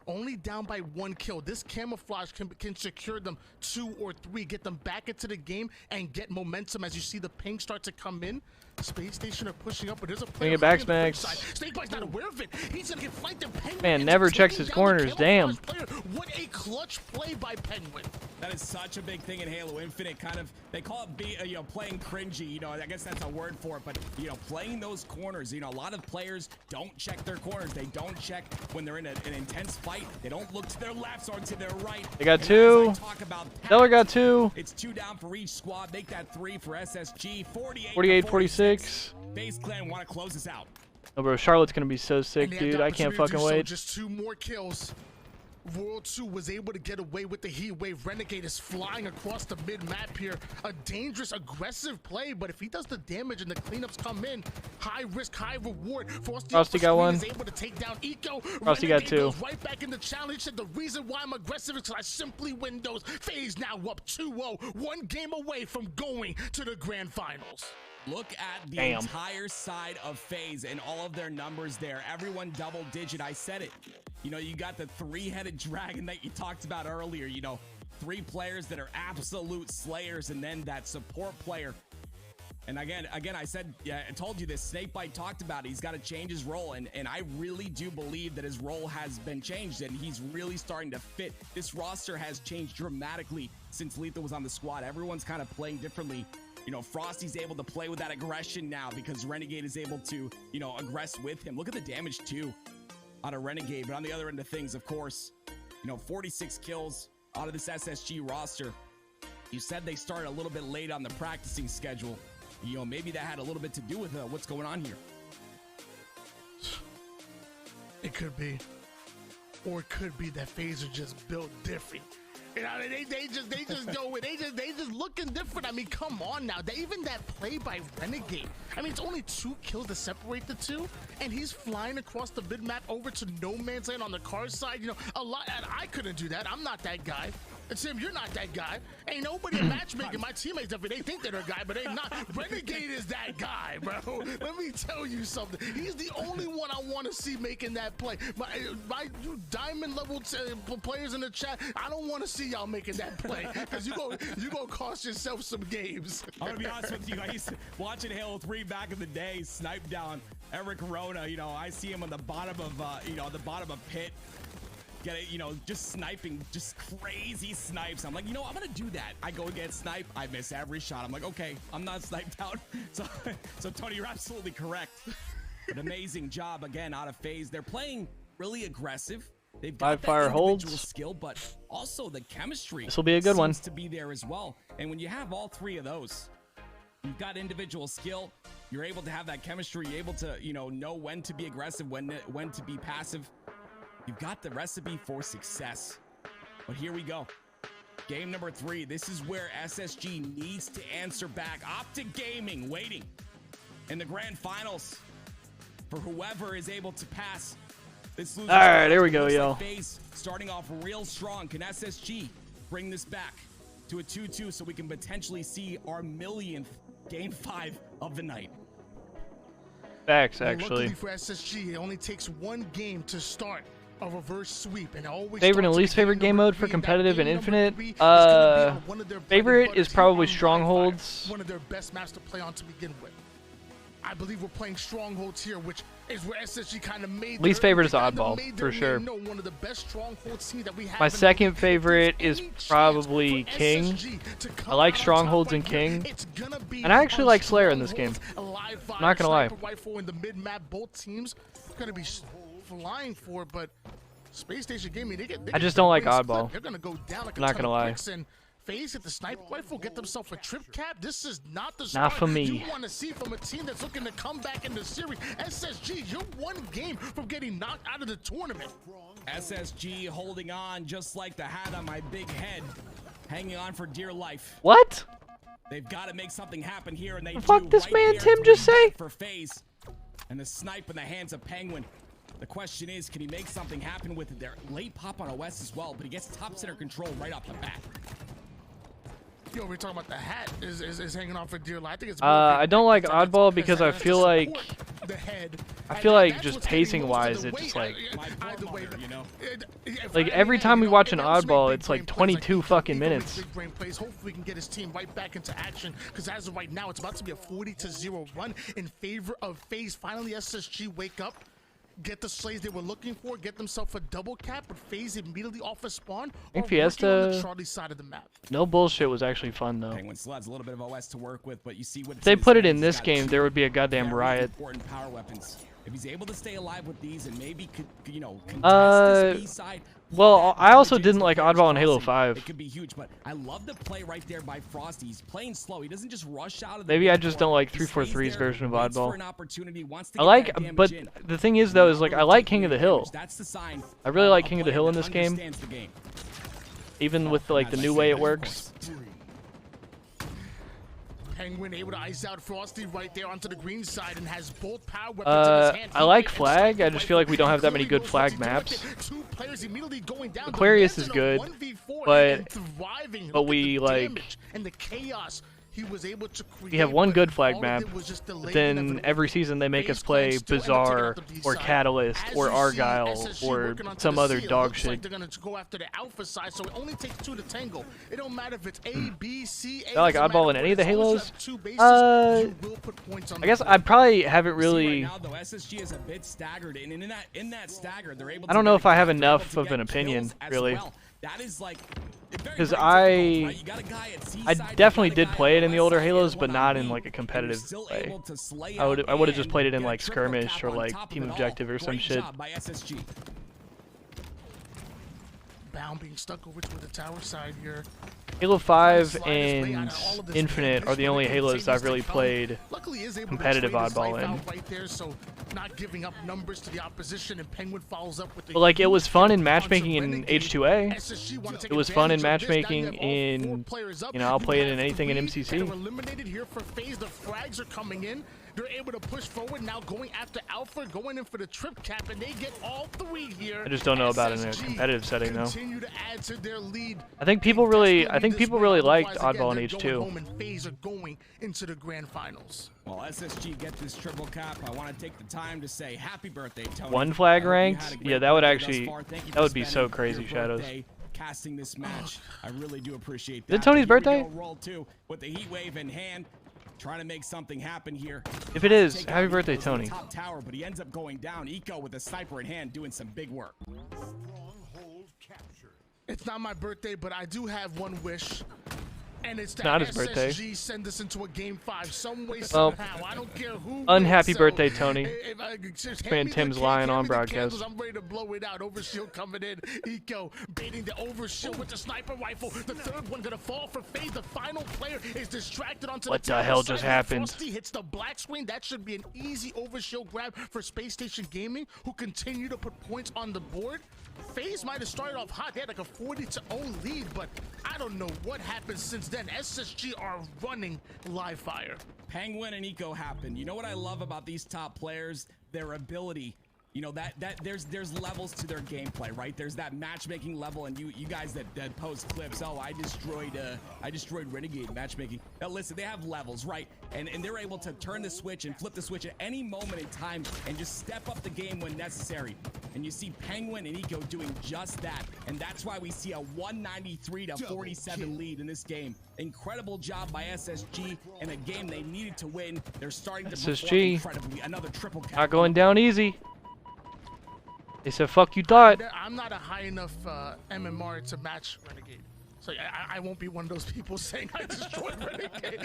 Only down by 1 kill. This camouflage can secure them 2 or 3, get them back into the game, and get momentum as you see the ping start to come in. Space Station are pushing up, but there's a player Bring it back, on the Smacks. side. Snakebite's not aware of it. He's gonna get flanked, and Penguin Man, ends never up checks taking his down the corners, damn. camouflage player. What a clutch play by Penguin. That is such a big thing in Halo Infinite. Kind of, they call it you know, playing cringy. You know, I guess that's a word for it. But you know, playing those corners. You know, a lot of players don't check their corners. They don't check when they're in an intense fight. They don't look to their left or to their right. They got And 2. as I talk about Stellar got 2. It's 2 down for each squad. Make that 3 for SSG. 48-46. FaZe Clan want to close this out. Oh, bro, Charlotte's gonna be so sick, And they had dude. the I can't opportunity to fucking do so. wait. Just 2 more kills. Royal 2 was able to get away with the heat wave. Renegade is flying across the mid-map here. A dangerous, aggressive play, but if he does the damage and the cleanups come in, high risk, high reward. Frosty got one. Is able to take down Eco. Frosty got two. Goes right back in the challenge. Said the reason why I'm aggressive is because I simply win those. FaZe now up 2-0, one game away from going to the grand finals. Look at the entire side of FaZe and all of their numbers there. Everyone double digit. I said it. You know, you got the three-headed dragon that you talked about earlier. You know, 3 players that are absolute slayers, and then that support player. And again, I said, yeah, I told you this. Snakebite talked about it. He's got to change his role, and I really do believe that his role has been changed, and he's really starting to fit. This roster has changed dramatically since Lethal was on the squad. Everyone's kind of playing differently. You know, Frosty's able to play with that aggression now because Renegade is able to, you know, aggress with him. Look at the damage, too, out of Renegade. But on the other end of things, of course, you know, 46 kills out of this SSG roster. You said they started a little bit late on the practicing schedule. You know, maybe that had a little bit to do with what's going on here. It could be. Or it could be that FaZe are just built different. You know, they just go in. They just looking different. I mean, come on now. Even that play by Renegade. I mean, it's only 2 kills to separate the two, and he's flying across the mid map over to no man's land on the car side. You know, a lot. And I couldn't do that. I'm not that guy. And Tim, you're not that guy. Ain't nobody in matchmaking. My teammates, they think they're a guy, but they not. Renegade is that guy, bro. Let me tell you something. He's the only one I want to see making that play. My you diamond level players in the chat, I don't want to see y'all making that play because you go cost yourself some games. I'm gonna be honest with you. I used to watching Halo 3 back in the day, snipe down Eric Rona. You know, I see him on the bottom of you know, the bottom of pit. Get it, you know, just sniping, just crazy snipes. I'm like, you know, I'm gonna do that. I go and get sniped. I miss every shot. I'm like, okay, I'm not sniped out. So Tony, you're absolutely correct. An amazing job again out of FaZe. They're playing really aggressive. They've got that individual skill, but also the chemistry. This will be a good one. Seems to be there as well. And when you have all 3 of those, you've got individual skill. You're able to have that chemistry. You're able to, you know when to be aggressive, when to be passive. You've got the recipe for success. But here we go. Game number 3. This is where SSG needs to answer back. Optic Gaming waiting in the grand finals for whoever is able to pass this loser. All right, there we go, yo. FaZe starting off real strong. Can SSG bring this back to a 2-2 so we can potentially see our millionth game 5 of the night? Facts, Well, actually. luckily for SSG, it only takes 1 game to start a reverse sweep, and always Favorite and least favorite game mode for competitive and infinite? Favorite is probably Strongholds. One of their best maps to play on to begin with. I believe we're playing Strongholds here, which is where SSG kind of made. Least favorite is Oddball, for sure. One of the best Strongholds teams that we have. My second favorite is probably King. I like Strongholds and King, and I actually like Slayer in this game. I'm not gonna lie. Rifle in the mid map, both teams gonna be flying for, but Space Station Gaming, they I just don't like Oddball. They're gonna go down like a Not gonna lie. FaZe hit the sniper rifle, get themselves a trip cap. This is not the Not for me. you want to see from a team that's looking to come back in the series. SSG, you're 1 game from getting knocked out of the tournament. SSG holding on just like the hat on my big head, hanging on for dear life. What? They've got to make something happen here, and they The fuck do this right man there, Tim just 3 say? for FaZe, and the snipe in the hands of Penguin. The question is, can he make something happen with it there? Late pop on OS as well, but he gets top center control right off the bat. Yo, we're talking about the hat is hanging on for dear life. I think it's I don't like Oddball because I feel like the head. I feel like just pacing wise, it's just like every time we watch an Oddball, it's like 22 fucking minutes. Hopefully we can get his team right back into action, because as of right now, it's about to be a 40-0 run in favor of FaZe. Finally, SSG wake up, get the slays they were looking for, get themselves a double cap, but FaZe immediately off a spawn. I think Fiesta, on the Charlie side of the map. No bullshit, was actually fun though. Penguin still has a little bit of OS to work with, but you see what if they put it in this game, there would be a goddamn riot. Important power weapons. If he's able to stay alive with these and maybe could, you know, contest this B side, Well, I also didn't like Oddball in Halo 5. It could be huge, but I love the play right there by Frosty. He's playing slow. He doesn't just rush out of the Maybe I just don't like 343's version of Oddball. I like, but the thing is though, is like I like King of the Hill. I really like King of the Hill in this game. Even with like the new way it works. Penguin able to ice out Frosty right there onto the green side and has both power weapons in his hand. I like Flag. I just feel like we don't have that many good Flag maps. Aquarius is good, but we like. And the chaos he was able to create. We have one good Flag map, but then every season they make us play Bazaar or Catalyst or Argyle or some other dog shit. They're gonna go after the alpha side, so it only takes 2 to tangle. It don't matter if it's A, B, C, A. I like Oddball in any of the Halos. I guess I probably haven't really. I don't know if I have enough of an opinion, really. Because I definitely did play it in the older Halos, but not in like a competitive way. I would have just played it in like skirmish or like team objective or some shit. Bound being stuck over to the tower side here. Halo 5 and Infinite are the only Halos I've really played competitive Oddball in. But like it was fun in matchmaking in H2A. It was fun in matchmaking in, you know, I'll play it in anything in MCC. They're able to push forward now, going after Alpha, going in for the trip cap, and they get all 3 here. I just don't know about it in a competitive setting though. To add to their lead. I think people really liked Oddball in H2. Going into the grand finals. Well, SSG get this triple cap. I want to take the time to say happy birthday, Tony. 1 flag ranked? Yeah, that would actually, that would be so crazy, Shadows. Casting this match, I really do appreciate that. Is it Tony's birthday? Roll 2 with the heat wave in hand. Trying to make something happen here. If it is, happy birthday, Tony. Top tower, but he ends up going down. Eco with a sniper in hand, doing some big work. It's not my birthday, but I do have one wish. And it's that not his birthday. SSG send us into a game 5 some way, well, somehow. I don't care who unhappy wins, birthday, so Tony. Man, Tim's lying on broadcast. I'm ready to blow it out. Overshield coming in. Eco baiting the overshield with the sniper rifle. The third one gonna fall for FaZe. The final player is distracted onto what the hell just happened? Frosty hits the black screen. That should be an easy overshield grab for Space Station Gaming, who continue to put points on the board. FaZe might have started off hot. They had like a 40-0 lead, but I don't know what happened since then. SSG are running live fire. Penguin and Eco happen. You know what I love about these top players? Their ability. You know that there's levels to their gameplay, right? There's that matchmaking level, and you guys that post clips. Oh, I destroyed Renegade matchmaking. Now listen, they have levels, right? And they're able to turn the switch and flip the switch at any moment in time and just step up the game when necessary. And you see Penguin and Eco doing just that, and that's why we see a 193-47 lead in this game. Incredible job by SSG in a game they needed to win. They're starting to perform incredibly. Another triple cap. Not going down easy. They said, fuck you thought. I'm not a high enough MMR to match Renegade. So I won't be one of those people saying I destroyed Renegade.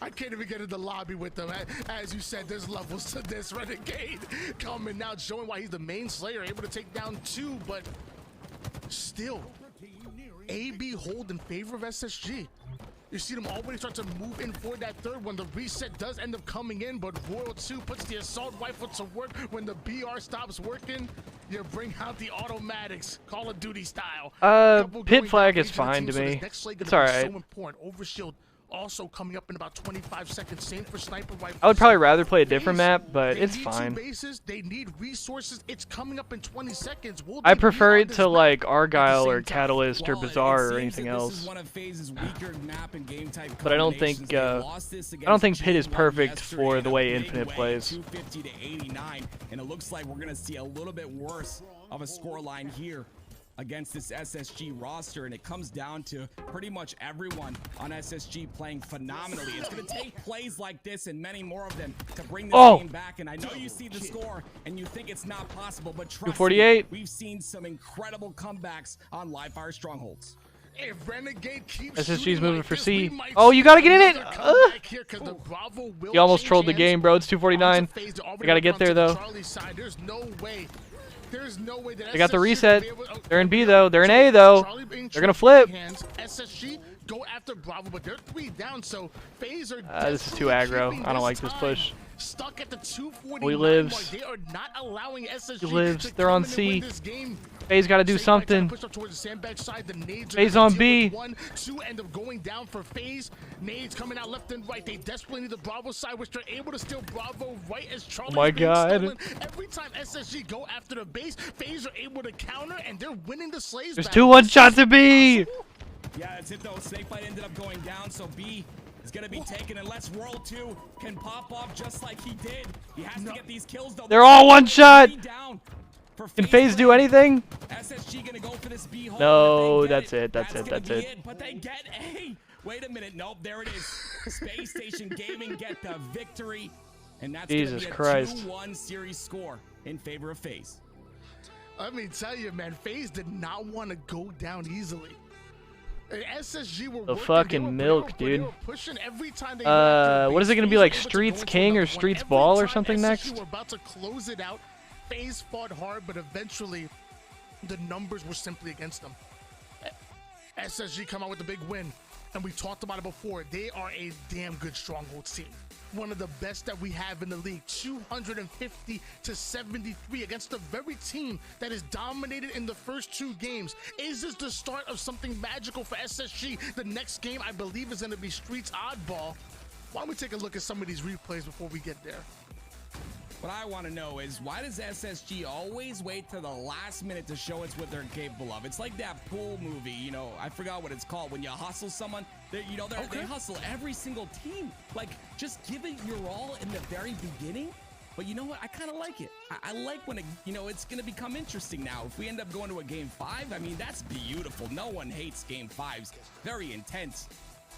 I can't even get in the lobby with them. As you said, there's levels to this. Renegade coming now, showing why he's the main slayer, able to take down 2, but still, AB hold in favor of SSG. You see them already start to move in for that third one. The reset does end up coming in, but Royal 2 puts the assault rifle to work. When the BR stops working, you bring out the automatics, Call of Duty style. Pit flag is fine to me. It's alright. So important. Overshield also coming up in about 25 seconds. Same for sniper rifle. I would probably rather play a different map, but it's fine. They need resources. It's coming up in 20 seconds. I prefer it to like Argyle or Catalyst or Bazaar or anything else. But I don't think Pit is perfect for the way Infinite plays. 250 to 89, and it looks like we're gonna see a little bit worse of a scoreline here against this SSG roster, and it comes down to pretty much everyone on SSG playing phenomenally. It's going to take plays like this and many more of them to bring this game back, and I know you see the score and you think it's not possible, but trust me, we've seen some incredible comebacks on live fire strongholds. If Renegade keeps SSG's moving for C. Oh, you gotta get in it! You almost trolled the game, bro. It's 249. I gotta get there, though. There's no way There's no way that They got the SSG reset. will be able- They're in B though. They're in A though. Charlie being They're gonna trapped in flip. hands. SSG go after Bravo, but they're 3 down. So FaZe are This is too desperately aggro. keeping I don't like this time. push. Stuck at the 249 He lives. mark. They are not allowing SSG He lives. to They're come on in and C. win this game. FaZe got to do Snake trying to something. push up towards the sandbag side. The nades are FaZe gonna on deal B. with 1, 2 end up going down for FaZe. Nades coming out left and right. They desperately need the Bravo side, which they're able to steal Bravo right as Charlie. Oh my God. Every time SSG go after the base, FaZe are able to counter, and they're winning the slays. There's battle. 2 1-shots to B. Yeah, that's it though. Snakebite ended up going down, so B is gonna be taken unless World 2 can pop off just like he did. He has to get these kills though. They're all 1-shot. Down for Can FaZe do anything? SSG gonna go for this B hole. No, If they get that's it. That's gonna be it. But they get A. Wait a minute. Nope, there it is. Space Station Gaming get the victory. And that's Jesus gonna be a Christ. 2-1 series score in favor of FaZe. Let me tell you, man, FaZe did not want to go down easily. SSG were The working, fucking they were milk, they dude. were pushing every time they went after the What is base. it gonna be FaZe like? were able to Streets go into King or another one. Streets Every Ball or time something SSG next? were about to close it out. FaZe fought hard, but eventually the numbers were simply against them. SSG come out with a big win, and we talked about it before. They are a damn good stronghold team. One of the best that we have in the league. 250 to 73 against the very team that is dominated in the first 2 games. Is this the start of something magical for SSG? The next game, I believe, is going to be Streets Oddball. Why don't we take a look at some of these replays before we get there? What I want to know is, why does SSG always wait to the last minute to show us what they're capable of? It's like that pool movie, you know, I forgot what it's called, when you hustle someone, they hustle every single team. Like, just give it your all in the very beginning. But you know what? I kind of like it. I like when, it's going to become interesting now. If we end up going to a game 5, I mean, that's beautiful. No one hates game 5s. Very intense.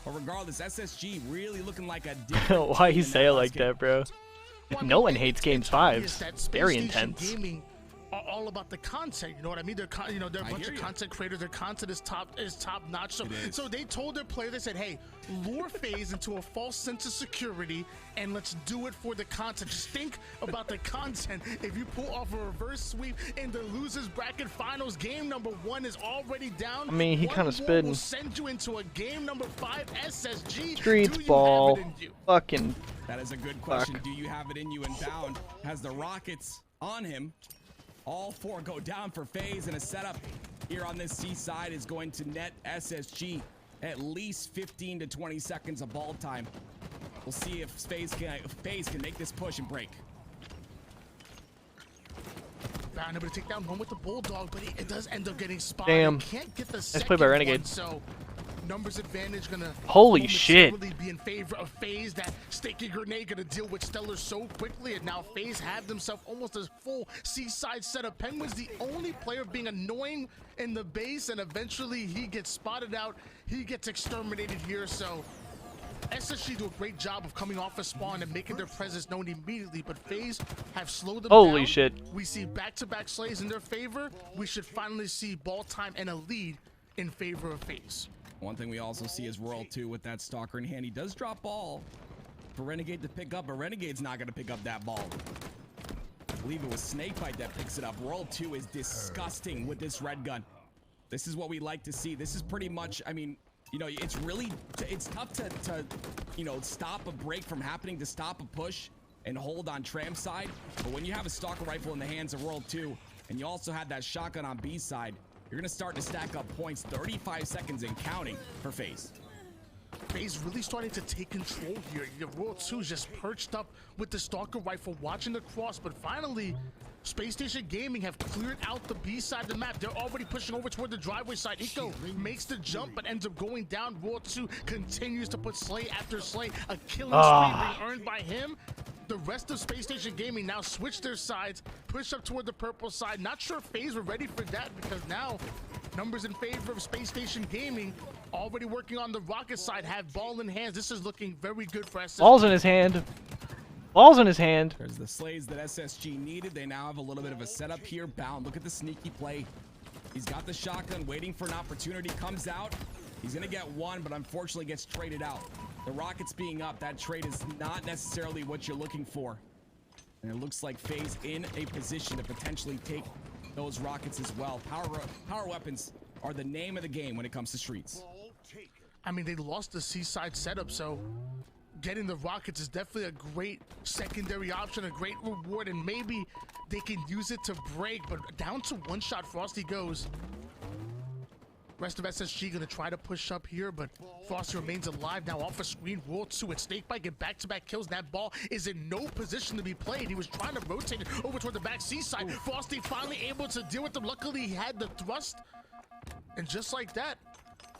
But regardless, SSG really looking like a different Why team you in say it last like game. that, bro? No one hates games 5s. Very intense. Gaming are all about the content, you know what I mean? They're they're a bunch of content creators. Their content is top notch. So they told their players, they said, hey, lure FaZe into a false sense of security, and let's do it for the content. Just think about the content. If you pull off a reverse sweep in the losers bracket finals, game number 1 is already down. I mean, he kind of spitting. Will send you into a game number 5 SSG. Streets Do you Ball. have it in you? Fucking. That is a good question. Do you have it in you? And Bound has the Rockets on him. All 4 go down for FaZe, and a setup here on this C side is going to net SSG at least 15 to 20 seconds of ball time. We'll see if FaZe can make this push and break. Bound able to take down one with the Bulldog, but it does end up getting spotted. Damn. Can't get the Nice play by Renegade. one, so numbers advantage gonna Holy shit. be in favor of FaZe. That sticky grenade gonna deal with Stellar so quickly, and now FaZe have themselves almost a full seaside setup. Penguin's the only player being annoying in the base, and eventually he gets spotted out. He gets exterminated here, so SSG do a great job of coming off a spawn and making their presence known immediately, but FaZe have slowed them down. Holy shit. We see back-to-back slays in their favor. We should finally see ball time and a lead in favor of FaZe. One thing we also see is Royal 2 with that Stalker in hand. He does drop ball for Renegade to pick up, but Renegade's not going to pick up that ball. I believe it was Snakebite that picks it up. Royal 2 is disgusting with this red gun. This is what we like to see. This is pretty much, I mean, it's tough to stop a break from happening, to stop a push and hold on Tram side. But when you have a Stalker rifle in the hands of Royal 2, and you also have that shotgun on B side, you're going to start to stack up points. 35 seconds and counting for FaZe. FaZe really starting to take control here. Royal 2's just perched up with the Stalker rifle, watching the cross, but finally, Space Station Gaming have cleared out the B side of the map. They're already pushing over toward the driveway side. Eco makes the jump, but ends up going down. Royal 2 continues to put slay after slay. A killing spree being earned by him. The rest of Space Station Gaming now switch their sides, push up toward the purple side. Not sure if FaZe were ready for that, because now numbers in favor of Space Station Gaming. Already working on the Rocket side, have ball in hands. This is looking very good for SSG. Ball's in his hand. Ball's in his hand. There's the slays that SSG needed. They now have a little bit of a setup here. Bound, look at the sneaky play. He's got the shotgun, waiting for an opportunity. Comes out. He's going to get one, but unfortunately gets traded out. The Rockets being up, that trade is not necessarily what you're looking for. And it looks like FaZe in a position to potentially take those rockets as well. Power weapons are the name of the game when it comes to streets. I mean, they lost the seaside setup, so getting the rockets is definitely a great secondary option, a great reward, and maybe they can use it to break. But down to one shot, Frosty goes. Rest of SSG gonna try to push up here, but Frosty remains alive. Now off a screen, World 2 and Snakebite get back-to-back kills. That ball is in no position to be played. He was trying to rotate it over toward the back seaside. Frosty finally able to deal with them. Luckily, he had the thrust. And just like that,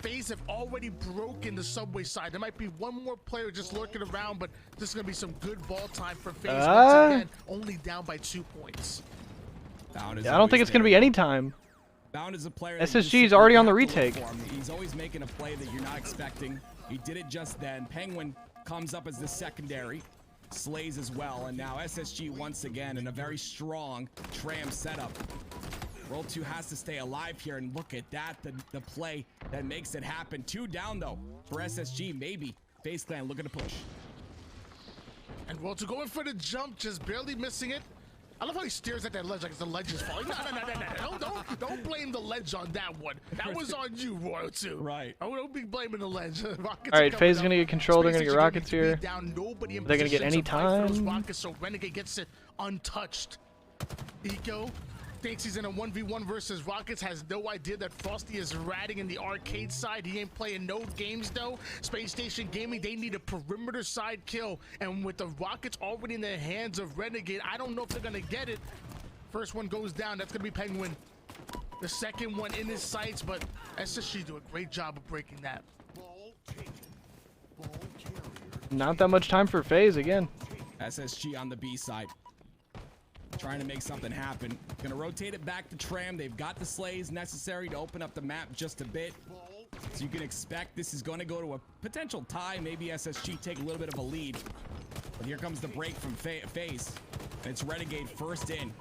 FaZe have already broken the subway side. There might be one more player just lurking around, but this is gonna be some good ball time for FaZe once again. Only down by 2 points. Yeah, I don't think it's gonna be any time. Bound is a player SSG is already on the retake. He's always making a play that you're not expecting. He did it just then. Penguin comes up as the secondary, slays as well, and now SSG once again in a very strong tram setup. World 2 has to stay alive here, and look at that, the play that makes it happen. 2 down though for SSG, maybe. FaZe Clan looking to push. And World 2 going for the jump, just barely missing it. I love how he stares at that ledge like the ledge is falling. No. Don't blame the ledge on that one. That was on you, Royal 2. Right. I don't be blaming the ledge. All right, FaZe is going to get control. They're going to get rockets here. Down, nobody in They're going to get any time. Rockets, so Renegade gets it untouched. Eco thinks he's in a 1v1 versus Rockets, has no idea that Frosty is ratting in the arcade side. He ain't playing no games though. Space Station Gaming, they need a perimeter side kill, and with the Rockets already in the hands of Renegade, I don't know if they're gonna get it. First one goes down, that's gonna be Penguin. The second one in his sights, but SSG do a great job of breaking that. Not that much time for FaZe again. SSG on the B side, trying to make something happen. Gonna rotate it back to Tram. They've got the slays necessary to open up the map just a bit. So you can expect this is going to go to a potential tie. Maybe SSG take a little bit of a lead. But here comes the break from FaZe. And it's Renegade first in.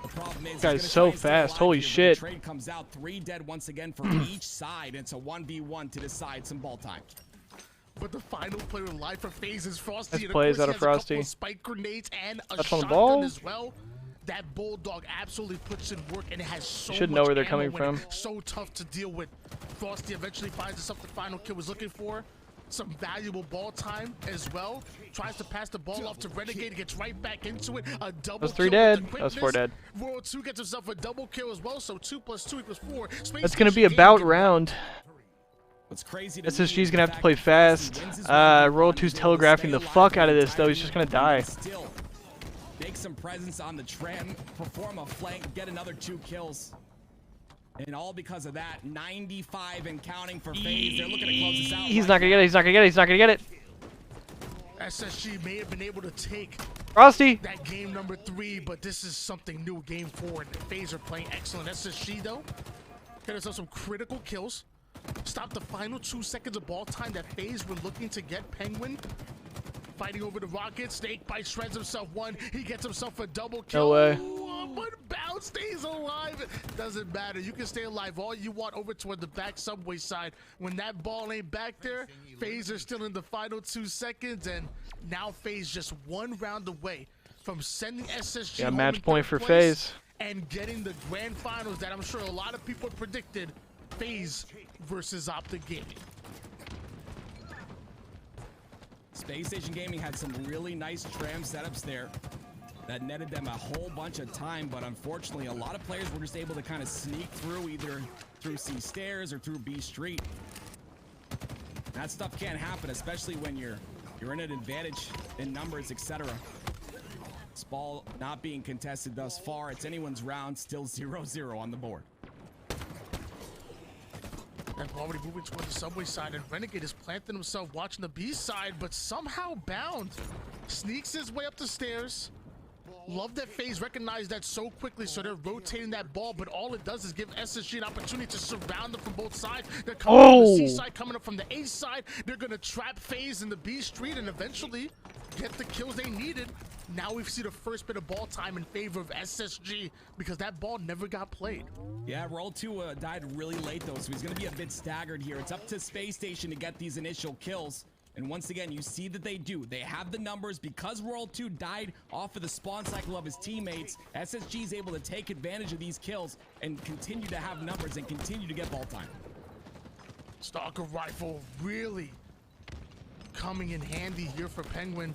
The problem is, this guy's so fast. Holy shit. The trade comes out 3 dead once again for each side. It's a 1v1 to decide some ball time. But the final player alive for FaZe is Frosty. Nice and plays of out of Frosty. Of spike grenades and a Touch on the shotgun ball. as well. That Bulldog absolutely puts in work, and it has so You should much know where they're ammo coming in from. it. So tough to deal with. Frosty eventually finds himself the final kill was looking for. Some valuable ball time as well. Tries to pass the ball off to Renegade, gets right back into it. A double That was 3 kill dead. with That was 4 dead. World 2 gets himself a double kill as well, so 2 + 2 = 4. That's going to be a bout round. What's crazy SSG's gonna have to play fast. Roll 2's telegraphing the fuck out of this though. He's just gonna die. Still make some presence on the tram, perform a flank, get another 2 kills. And all because of that, 95 and counting for FaZe. They're looking to close this out. He's not gonna get it. He's not gonna get it. He's not gonna get it. SSG may have been able to take Frosty. that game number 3, but this is something new. Game 4, and FaZe are playing excellent. SSG though, get us some critical kills. Stop the final 2 seconds of ball time that FaZe were looking to get. Penguin fighting over the Rockets. Snakebite shreds himself 1. He gets himself a double kill. No way. But Bound stays alive. Doesn't matter. You can stay alive all you want over toward the back subway side. When that ball ain't back there, FaZe are still in the final 2 seconds, and now FaZe just 1 round away from sending SSG Yeah, home match in point 3rd for place FaZe. and getting the grand finals that I'm sure a lot of people predicted. FaZe versus Optic Gaming. Space Station Gaming had some really nice tram setups there that netted them a whole bunch of time, but unfortunately a lot of players were just able to kind of sneak through either through C stairs or through B Street. That stuff can't happen, especially when you're in an advantage in numbers, etc. This ball not being contested thus far. It's anyone's round, still 0-0 on the board. And already moving toward the subway side, and Renegade is planting himself watching the B side, but somehow Bound sneaks his way up the stairs. Love that FaZe recognized that so quickly, so they're rotating that ball, but all it does is give SSG an opportunity to surround them from both sides. They're coming from the C side, coming up from the A side. They're going to trap FaZe in the B street and eventually get the kills they needed. Now we've seen the first bit of ball time in favor of SSG because that ball never got played. Yeah, Roll 2 died really late though, so he's going to be a bit staggered here. It's up to Space Station to get these initial kills. And once again, you see that they do. They have the numbers. Because World 2 died off of the spawn cycle of his teammates, SSG is able to take advantage of these kills and continue to have numbers and continue to get ball time. Stalker rifle really coming in handy here for Penguin.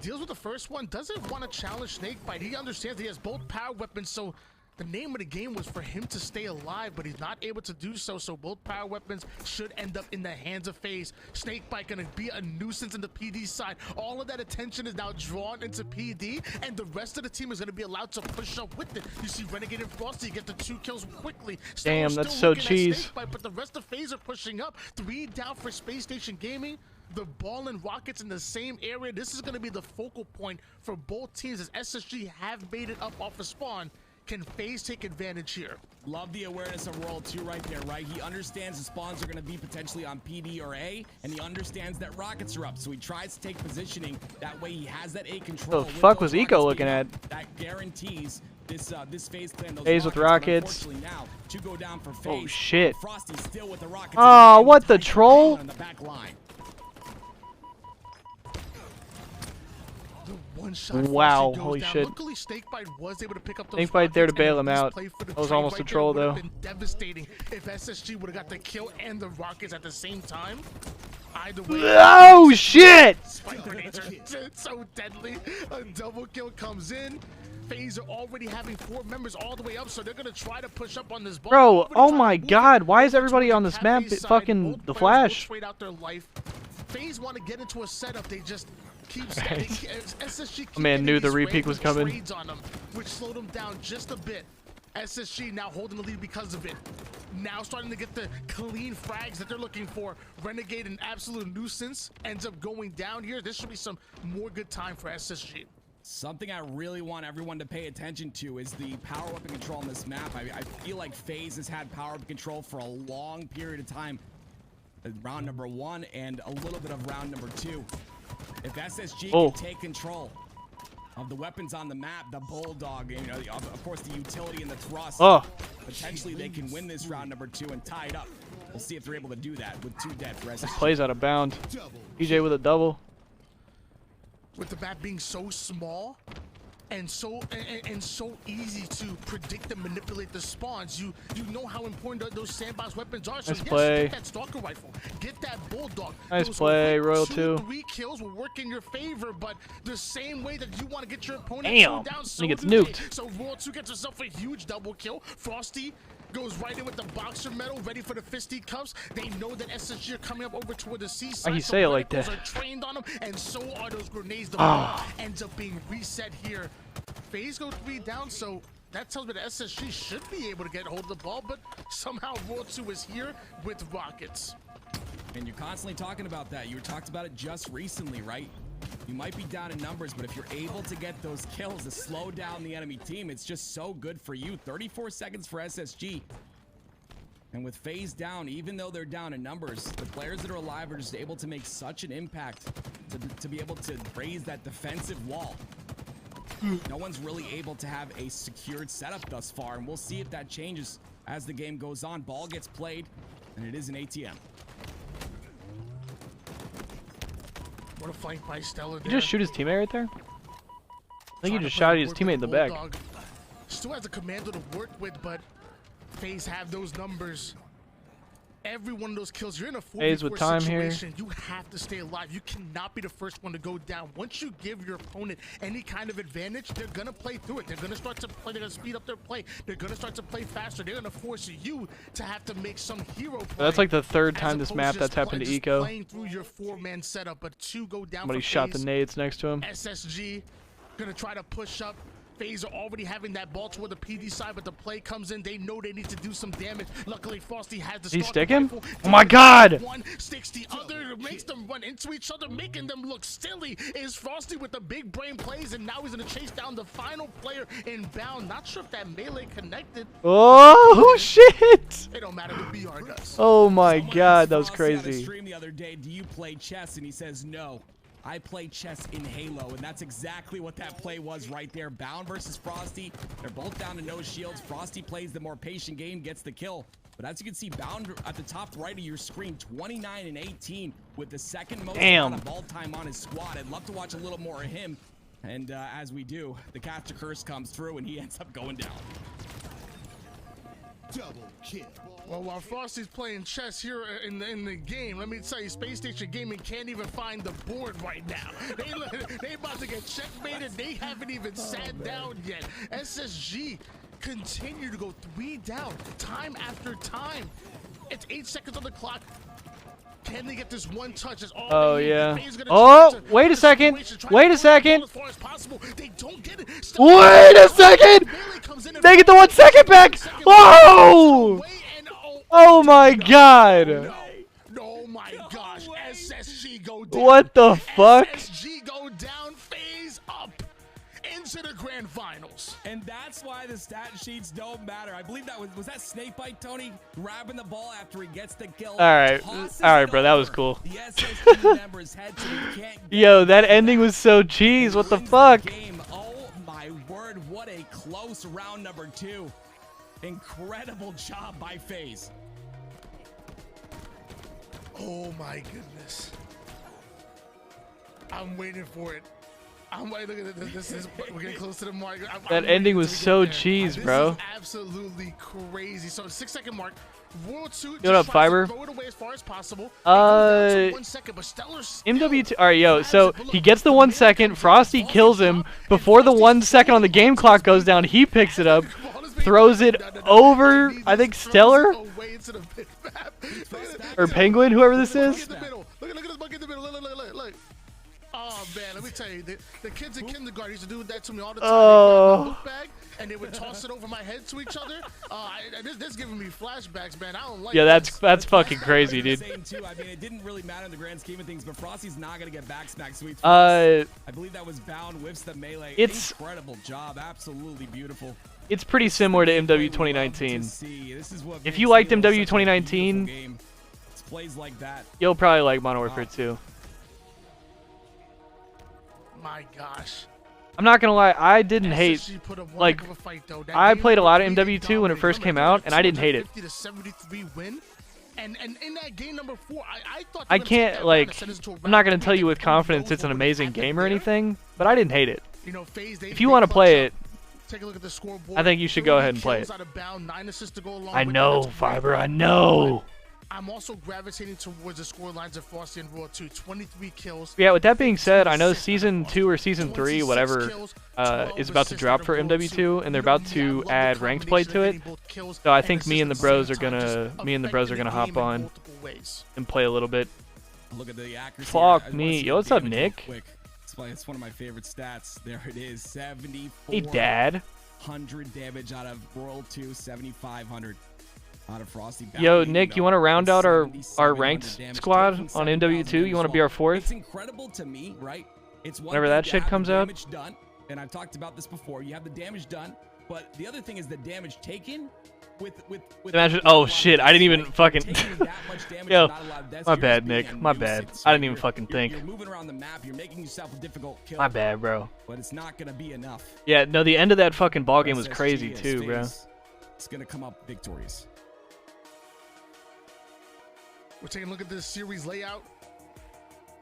Deals with the first one, doesn't want to challenge Snakebite. He understands he has both power weapons, so the name of the game was for him to stay alive, but he's not able to do so, so both power weapons should end up in the hands of FaZe. Snakebite gonna be a nuisance in the PD side. All of that attention is now drawn into PD, and the rest of the team is gonna be allowed to push up with it. You see Renegade and Frosty get the 2 kills quickly. Damn, Still that's so looking at cheese. Snakebite, but the rest of FaZe are pushing up. 3 down for Space Station Gaming. The ball and Rockets in the same area. This is going to be the focal point for both teams as SSG have made it up off of spawn. Can FaZe take advantage here? Love the awareness of World 2 right there, right? He understands the spawns are going to be potentially on PD or A, and he understands that Rockets are up, so he tries to take positioning. That way he has that A control. The fuck was Eco looking at? That guarantees this FaZe clan. FaZe with Rockets. Unfortunately now, to go down for FaZe. Oh shit. Frosty's still with the Rockets. Oh, what the troll? On the back line. Wow, holy shit. Luckily, Snakebite was able to pick up those Snakebite there to Rockets, bail and him this out. play for the That was trade almost a right troll, there would though. have been devastating if SSG would have got the kill and the Rockets at the same time. Either way. Oh shit! Spike grenades are so deadly. A double kill comes in. FaZe are already having 4 members all the way up, so they're gonna try to push up on this ball. Bro, oh my god, why is everybody on this map fucking the Flash? Trade out their life. FaZe want to get into a setup. They just keep SSG. A man knew the repeat was coming. Trades on them, which slowed them down just a bit. SSG now holding the lead because of it. Now starting to get the clean frags that they're looking for. Renegade, an absolute nuisance, ends up going down here. This should be some more good time for SSG. Something I really want everyone to pay attention to is the power weapon control on this map. I feel like FaZe has had power weapon control for a long period of time. Round number 1 and a little bit of round number 2. If SSG can take control of the weapons on the map, the Bulldog, you know, of course the utility and the thrust, potentially they can win this round number 2 and tie it up. We'll see if they're able to do that with 2 dead for SSG. Plays out of bound. PJ with a double. With the map being so small and so easy to predict and manipulate the spawns, you know how important those sandbox weapons are. So nice play. Get that Stalker rifle, get that Bulldog. Nice those play, Royal 2, 2. 3 kills will work in your favor, but the same way that you want to get your opponent Damn, down, so he gets do they. nuked. So Royal 2 gets herself a huge double kill. Frosty goes right in with the boxer medal, ready for the fisticuffs. They know that SSG are coming up over toward the seaside. Why you say it like that? Are trained on them, and so are those grenades. The ball ends up being reset here. FaZe go 3 down, so that tells me that SSG should be able to get hold of the ball, but somehow Raw 2 is here with Rockets. And you're constantly talking about that. You talked about it just recently, right? You might be down in numbers, but if you're able to get those kills to slow down the enemy team, it's just so good for you. 34 seconds for SSG. And with FaZe down, even though they're down in numbers, the players that are alive are just able to make such an impact to be able to raise that defensive wall. No one's really able to have a secured setup thus far, and we'll see if that changes as the game goes on. Ball gets played, and it is an ATM. What a flank by Stellar. Did he just shoot his teammate right there? I think he just shot his teammate in the back. Still has a commando to work with, but FaZe have those numbers. Every one of those kills, you're in a 4v4 situation. You have to stay alive. You cannot be the first one to go down. Once you give your opponent any kind of advantage, they're gonna play through it. They're gonna start to play. They're gonna speed up their play. They're gonna start to play faster. They're gonna force you to have to make some hero play. That's like the 3rd time this map that's happened to Eco. Playing through your 4-man setup, but 2 go down. Somebody shot the nades next to him. SSG gonna try to push up. FaZe are already having that ball toward the PD side, but the play comes in. They know they need to do some damage. Luckily, Frosty has the. Did he stick him? Oh my God! One sticks the other, makes them run into each other, making them look silly. Is Frosty with the big brain plays, and now he's gonna chase down the final player inbound. Not sure if that melee connected. Oh shit! It don't matter. The BR does. Oh my God, that was crazy. Stream the other day, do you play chess? And he says no. I play chess in Halo, and that's exactly what that play was right there. Bound versus Frosty. They're both down to no shields. Frosty plays the more patient game, gets the kill. But as you can see, Bound at the top right of your screen, 29 and 18 with the second most Damn. amount of ball time on his squad. I'd love to watch a little more of him. And as we do, the caster curse comes through and he ends up going down. Double kill. Well, while Frosty's playing chess here in the game, let me tell you, Space Station Gaming can't even find the board right now. They about to get checkmated. They haven't even sat down yet. SSG continue to go 3 down, time after time. It's 8 seconds on the clock. Can they get this one touch? That's all Oh, they need. yeah. The Bay's gonna Oh, try to wait a the second. situation, try to Wait a pull it second. as far as possible. They don't get it. Still Wait a second. Melee comes in and They get the 1 second back. Whoa! Oh my god. Oh my gosh. SSG go down. What the fuck? SSG go down, phase up into the grand finals. And that's why the stat sheets don't matter. I believe that was that Snakebite, Tony? Grabbing the ball after he gets the kill. Alright, bro, that was cool. The SSG member's head so he can't get Yo, that ending was so cheese. What the wins fuck? game. Oh my word, what a close round number 2. Incredible job by FaZe. Oh my goodness. I'm waiting for it. I'm waiting. Look at this. We're getting close to the mark. That ending was so cheese, bro. This is absolutely crazy. So 6-second mark. World 2. What up, Fiber? Throw it away as far as possible. It goes down to 1 second, but Stellar's still MW2. Alright, yo, so he gets the 1 second. Frosty kills him. Before the 1 second on the game clock goes down, he picks it up, throws it over, I think, Stellar? away into the big map. Or Penguin, whoever this is. Look at this bucket in the middle. Look. Oh man, let me tell you, the kids in kindergarten used to do that to me all the time. Oh. They grab my book bag and they would toss it over my head to each other. This is giving me flashbacks, man. I don't like. Yeah, this. that's fucking crazy, dude. Same too. I mean, it didn't really matter in the grand scheme of things, but Frosty's not gonna get back smack sweet. I believe that was Bound whiffs the melee. It's incredible job, absolutely beautiful. It's pretty similar to MW 2019. If you liked MW 2019, plays like that, you'll probably like Modern Warfare 2. My gosh. I'm not gonna lie, I didn't hate. SSG put up one Like, heck of a fight, though. That I game played a lot of number 3, MW2 when it they first came dominated. out, and I didn't hate it. 250 to 73 win. And in that game number 4, I thought I can't, like, I'm not gonna tell you with confidence it's an amazing game or anything, but I didn't hate it. You know, FaZe, If you want to play it, take a look at the scoreboard. I think you should go ahead and play it. Out of bound, 9 assists to go along I with know, that. That's Fiber, great. I know. I'm also gravitating towards the score lines of Frosty and Raw 2. 23 kills. Yeah, with that being said, I know Season 2 or Season 3, whatever, is about to drop for MW2, and they're about to add ranked play to it. So I think me and the bros are gonna hop on and play a little bit. Look at the accuracy. Fuck me. Yo, what's up, Nick? Quick. It's one of my favorite stats. There it is. 74. Hey, Dad. 100 damage out of World 2, 7,500 out of Frosty. Yo, Nick, you want to round out our ranked squad on MW2? You want to be our 4th? It's incredible to me, right? It's one whenever thing that to shit have comes the out. damage done, and I've talked about this before. You have the damage done, but the other thing is the damage taken. Imagine, oh shit, I didn't even fucking. Yo, my you're bad, just Nick. being My a bad. nuisance. I didn't even You're- fucking think. You're moving around the map. You're making yourself a difficult kill. My bad, bro. But it's not gonna be enough. Yeah, no, the end of that fucking ball game was SSG crazy as too, bro. FaZe is gonna come up victorious. We're taking a look at this series layout.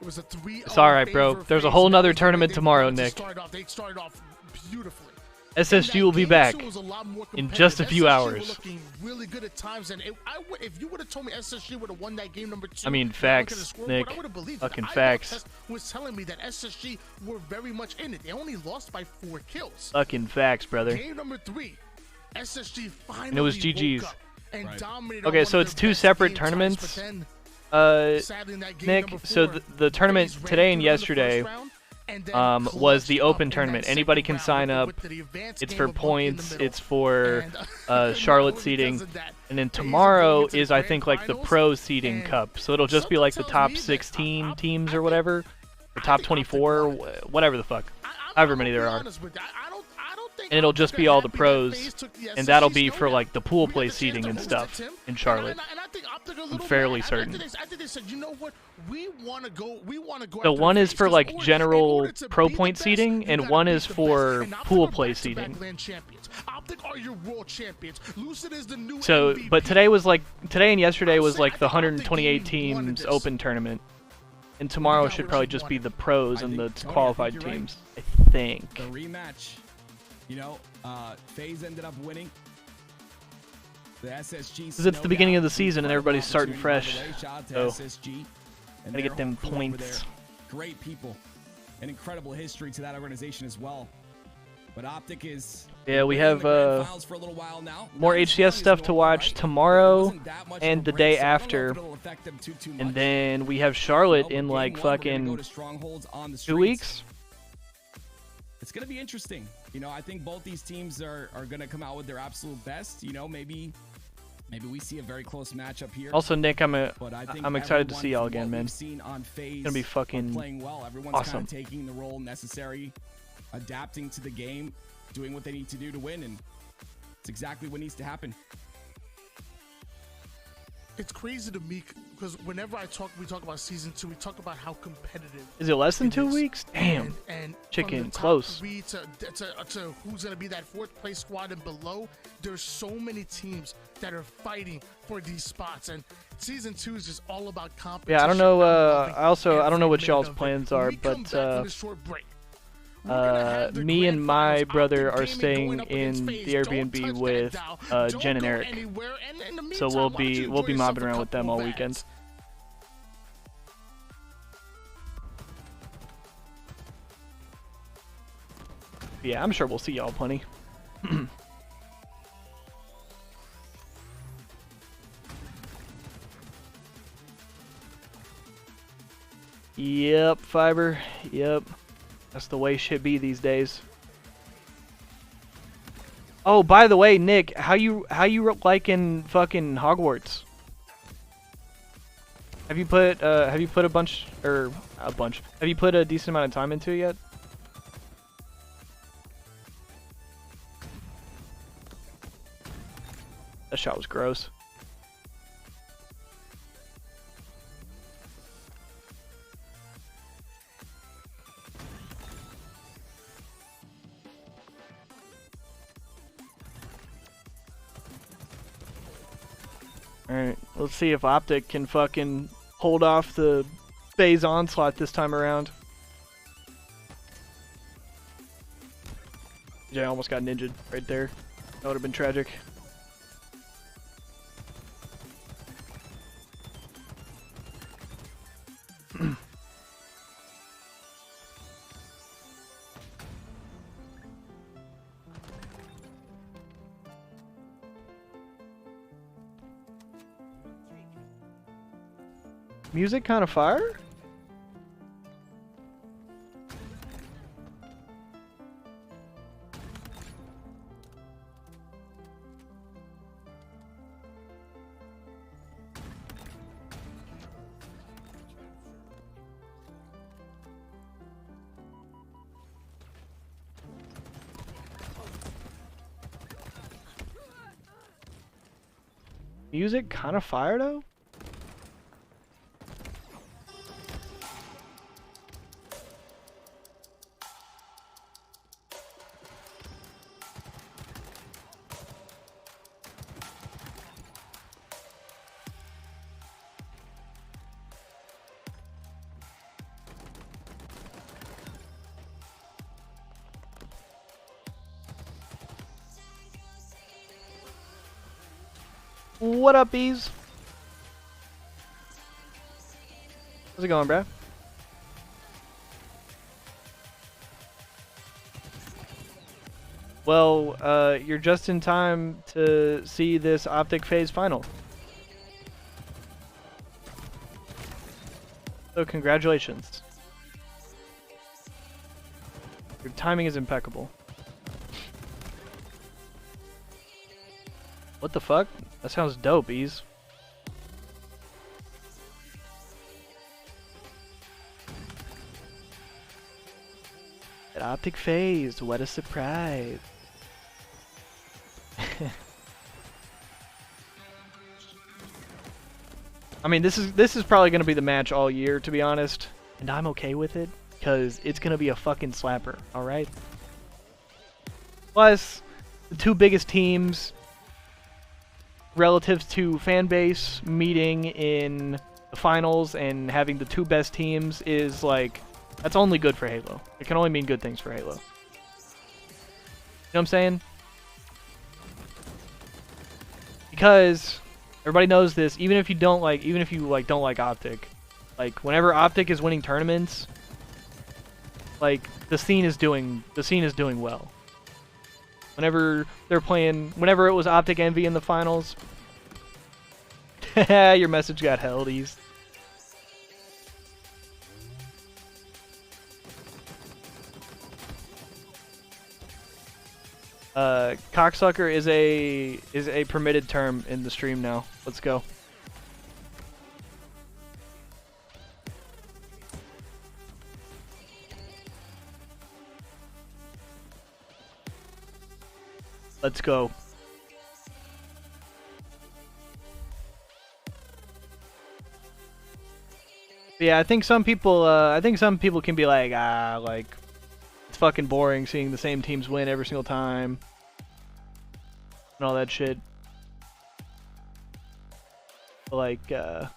It was a 3-0 It's alright, bro. favor There's a FaZe. whole nother That was the way tournament they tomorrow, wanted to Nick. They started off beautifully. SSG will be back in just a few SSG hours. were looking really good at times, and if you would have told me SSG would have won that game number 2, I mean, and look at facts, the scoreboard, Nick. I would have believed Fucking it. facts. IRL was telling me that SSG were very much in it. They only lost by 4 kills. Fucking facts, brother. Game number 3, SSG finally And it was woke GG's. up and dominated Okay, on so one of it's their 2 best separate game times, tournaments. but then, sadly, in that game Nick, number so 4, the tournament FaZe ran today and through in the first yesterday round, and then was the clutched open up in tournament. that Anybody second can round sign with up. the advanced It's game for of Bucky in the points. middle. It's for And, Charlotte because seeding. of that, And then FaZe are tomorrow going into is, the I grand think, like the finals, pro seeding and cup. So it'll just be like the something top tells me that 16 teams or whatever. Or top 24, whatever the fuck. However many there are. I don't and it'll just be all the pros, and that'll be for like the pool play seating and stuff in Charlotte. I'm fairly certain. So one is for like general pro point seating, and one is for pool play seating. So, but today and yesterday was like the 128 teams open tournament. And tomorrow should probably just be the pros and the qualified teams, I think. The rematch, you know, FaZe ended up winning. The SSG. Because it's the beginning of the season and everybody's starting fresh. So, SSG, gotta get them points. Great people. An incredible history to that organization as well. But Optic is... Yeah, we have more HCS stuff to watch tomorrow and the day after. And then we have Charlotte in like fucking 2 weeks. It's going to be interesting. You know, I think both these teams are going to come out with their absolute best. You know, maybe we see a very close matchup here. Also, Nick, I'm excited to see y'all again, man. It's gonna be fucking playing well. Everyone's awesome. kind of taking the role necessary, adapting to the game, doing what they need to do to win, and it's exactly what needs to happen. It's crazy to me because whenever we talk about season 2, we talk about how competitive. Is it less than 2 weeks? Damn. And chicken, close. To who's gonna be that 4th place squad and below, there's so many teams that are fighting for these spots, and season 2 is just all about competition. Yeah, I don't know. I don't know what y'all's plans are, but me and my brother are staying in the Airbnb with Jen and Eric, so we'll be mobbing around with them all weekend. Yeah, I'm sure we'll see y'all plenty. Yep, Fiber. Yep. That's the way shit be these days. Oh, by the way, Nick, how you liking fucking Hogwarts? Have you put a decent amount of time into it yet? That shot was gross. Alright, let's see if Optic can fucking hold off the FaZe onslaught this time around. Yeah, I almost got ninja'd right there. That would have been tragic. Music kind of fire? Music kind of fire though? What up, bees? How's it going, bro? Well, you're just in time to see this Optic FaZe final. So congratulations. Your timing is impeccable. What the fuck? That sounds dope, Ease. Optic FaZe, what a surprise. I mean, this is probably gonna be the match all year, to be honest, and I'm okay with it because it's gonna be a fucking slapper. All right. Plus, the two biggest teams relative to fan base meeting in the finals and having the two best teams is like, that's only good for Halo. It can only mean good things for Halo. You know what I'm saying? Because everybody knows this, even if you don't like Optic, like whenever Optic is winning tournaments, like the scene is doing well. Whenever they're playing, whenever it was Optic Envy in the finals, your message got held. Cocksucker is a permitted term in the stream now. Let's go. Let's go. Yeah, I think some people can be like, like it's fucking boring seeing the same teams win every single time and all that shit. But like, yeah.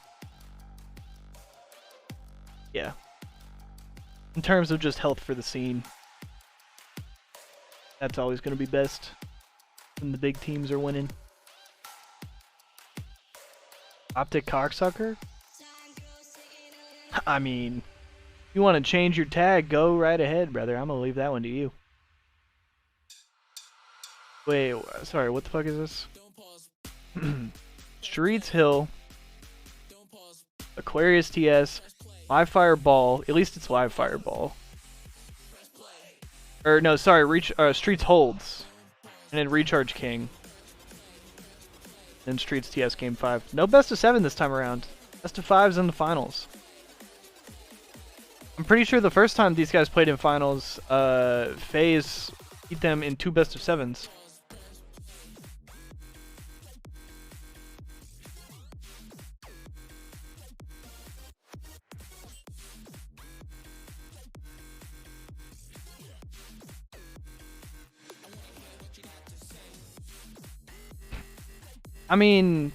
In terms of just health for the scene, that's always going to be best when the big teams are winning. Optic cocksucker? I mean, if you want to change your tag, go right ahead, brother. I'm going to leave that one to you. Wait, sorry, what the fuck is this? Streets Hill, Aquarius TS, Live Fireball, at least it's Live Fireball. Or no, sorry, Streets Holds. And then Recharge King. Then Streets TS Game 5. No best of 7 this time around. Best of 5's in the finals. I'm pretty sure the first time these guys played in finals, FaZe beat them in 2 best of 7's. I mean,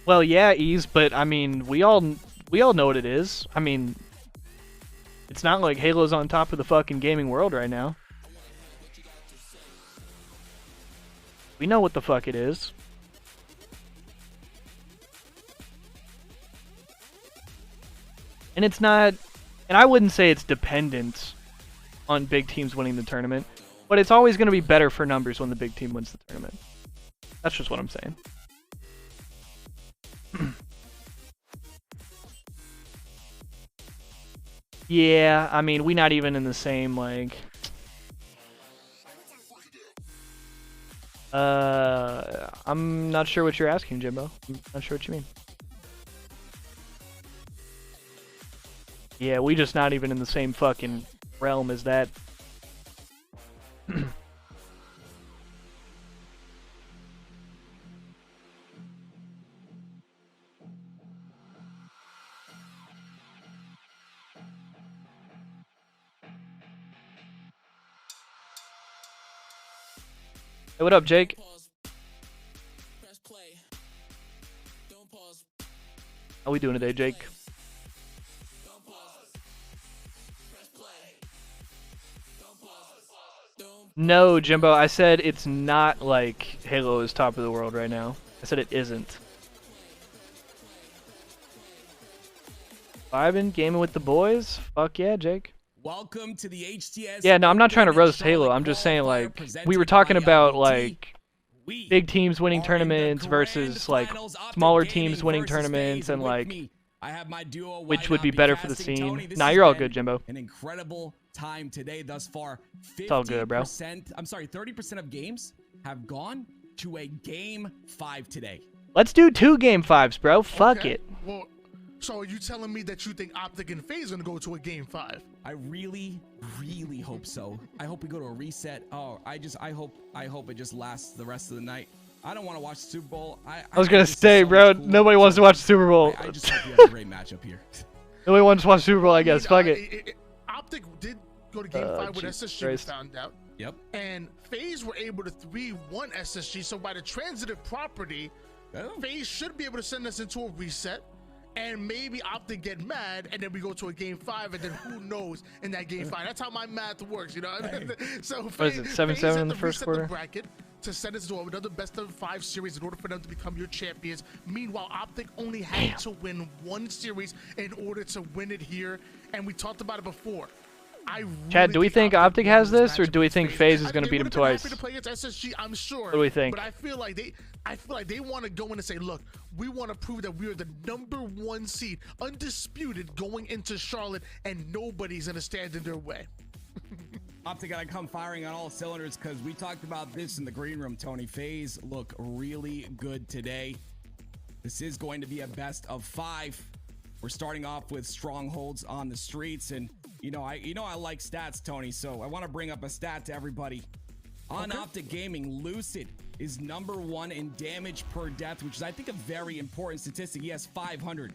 well, yeah, Ease, but I mean, we all know what it is. I mean, it's not like Halo's on top of the fucking gaming world right now. We know what the fuck it is. And it's not, and I wouldn't say it's dependent on big teams winning the tournament, but it's always going to be better for numbers when the big team wins the tournament. That's just what I'm saying. Yeah, I mean, we not even in the same, like... I'm not sure what you're asking, Jimbo. I'm not sure what you mean. Yeah, we just not even in the same fucking realm as that. Hey, what up, Jake? How we doing today, Jake? No, Jimbo, I said it's not like Halo is top of the world right now. I said it isn't. Vibing, gaming with the boys? Fuck yeah, Jake. Welcome to the HTS. Yeah, no, I'm not trying to roast Halo. I'm just saying, like, we were talking about, like, big teams winning tournaments versus, like, smaller teams winning tournaments and, like, which would be better for the scene. Nah, you're all good, Jimbo. An incredible time today thus far. It's all good, bro. I'm sorry, 30% of games have gone to a Game 5 today. Let's do 2 Game 5s, bro. Fuck it. Well, so are you telling me that you think Optic and FaZe are gonna go to a Game 5? I really, really hope so. I hope we go to a reset. Oh, I hope it just lasts the rest of the night. I don't want to watch the Super Bowl. I was gonna think this is say, so bro, much cool. nobody wants to watch the Super Bowl. I just hope you have a great matchup here. Nobody wants to watch Super Bowl, I guess. Fuck it. Optic did go to game 5 with Jesus SSG, Christ. we found out. Yep. And FaZe were able to 3-1 SSG, so by the transitive property, Oh. FaZe should be able to send us into a reset, and maybe Optic get mad, and then we go to a game 5, and then who knows in that game 5. That's how my math works, you know? So What is it, 7-7 in the first quarter? Bracket to send us to another best of 5 series in order for them to become your champions. Meanwhile, Optic only had to win 1 series in order to win it here, and we talked about it before. Chad, do we think Optic has this, or do we think FaZe is going to beat him twice? Happy to play against SSG, I'm sure. What do we think? But I feel like they want to go in and say, look, we want to prove that we are the #1 seed, undisputed, going into Charlotte, and nobody's going to stand in their way. Optic gotta come firing on all cylinders because we talked about this in the green room, Tony. FaZe look really good today. This is going to be a best of 5. We're starting off with strongholds on the streets, and you know I like stats, Tony. So I want to bring up a stat to everybody. On Optic Gaming, Lucid is #1 in damage per death, which is I think a very important statistic. He has 500.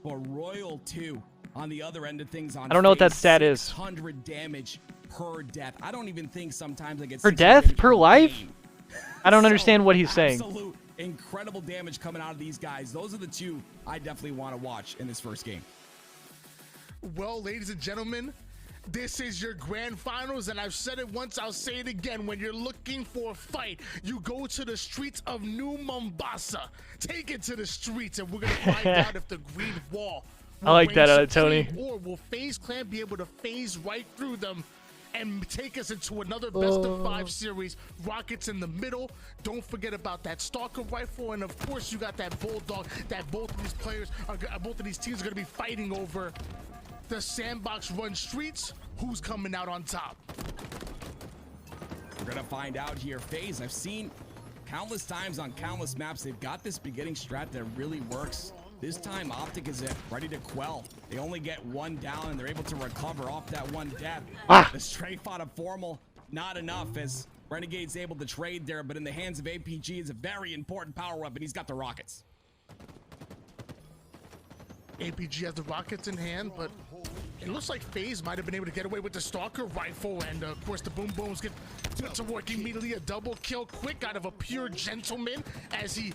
But Royal 2 on the other end of things on I don't know what that FaZe, stat is. 600 damage per death. I don't even think sometimes I get Per 600 death? damage Per life? game. I don't understand what he's saying. Absolute incredible damage coming out of these guys. Those are the two I definitely want to watch in this first game. Well, ladies and gentlemen, this is your grand finals, and I've said it once, I'll say it again. When you're looking for a fight, you go to the streets of New Mombasa. Take it to the streets, and we're going to find out if the green wall will I like that, reign Tony. supreme, or will FaZe Clan be able to phase right through them and take us into another best of 5 series. Rockets in the middle. Don't forget about that Stalker rifle, and of course you got that Bulldog that both of these players are, both of these teams are going to be fighting over. The sandbox run streets. Who's coming out on top? We're gonna find out here. FaZe, I've seen countless times on countless maps, they've got this beginning strat that really works. This time Optic is ready to quell. They only get 1 down, and they're able to recover off that 1 death. The strafe out of Formal, not enough, as Renegade's able to trade there, but in the hands of APG is a very important power weapon. He's got the rockets. APG has the rockets in hand, but it looks like FaZe might have been able to get away with the Stalker rifle, and of course the Boom Booms get to work immediately. A double kill quick out of a pure gentleman as he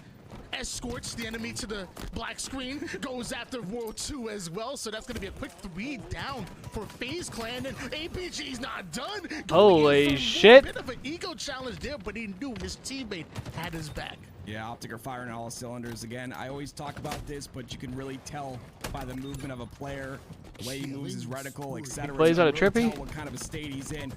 escorts the enemy to the black screen, goes after World 2 as well, so that's going to be a quick 3 down for FaZe Clan, and APG's not done. Holy shit. A bit of an ego challenge there, but he knew his teammate had his back. Yeah, Optic are firing on all cylinders again. I always talk about this, but you can really tell by the movement of a player, the way he moves his reticle, etc. Plays out of Trippy. What kind of a state he's in.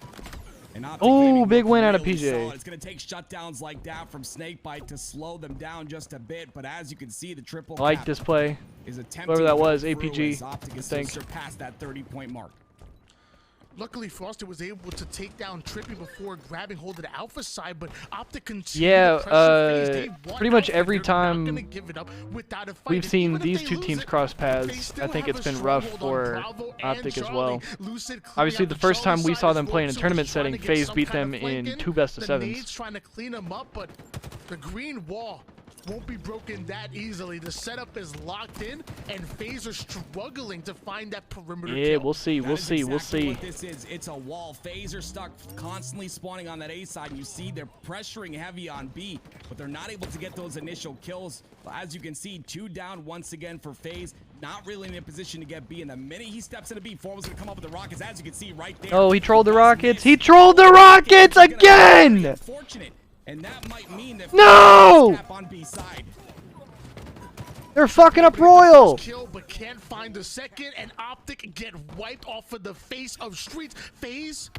Oh, big win out of PJ. Solid. It's going to take shutdowns like that from Snakebite to slow them down just a bit, but as you can see, the triple I like cap this play. is Whoever that was, through APG, as Optic I is think. surpassed that 30-point mark. Luckily, Froster was able to take down Trippy before grabbing hold of the Alpha side, but Optic continued to pressure FaZe. They want pretty much Alpha. every They're not time gonna give it up without a fight. we've And seen even if these they two lose teams it, cross they paths, still I think have it's a been rough stronghold for on Bravo and Optic as Charlie. well. Lucid cleaning Obviously, out the first Charlie time we side saw as them well, play in a so tournament he's trying setting, to get FaZe some beat kind them of flank in 2 best of The 7s. Nade's trying to clean them up, but the green wall won't be broken that easily. The setup is locked in, and FaZe are struggling to find that perimeter Yeah, kill. we'll see, we'll That is see, we'll exactly see. what this is. It's a wall. FaZe are stuck constantly spawning on that A side. And you see they're pressuring heavy on B, but they're not able to get those initial kills. But as you can see, 2 down once again for FaZe. Not really in a position to get B. And the minute he steps into B, Formal's going to come up with the rockets. As you can see right there. Oh, he trolled the doesn't rockets. miss. He trolled the rockets again! Unfortunate. And that might mean that No! FaZe on B side. They're fucking up Royal! Kill, but can't find the second, and Optic get wiped off of the face of streets. FaZe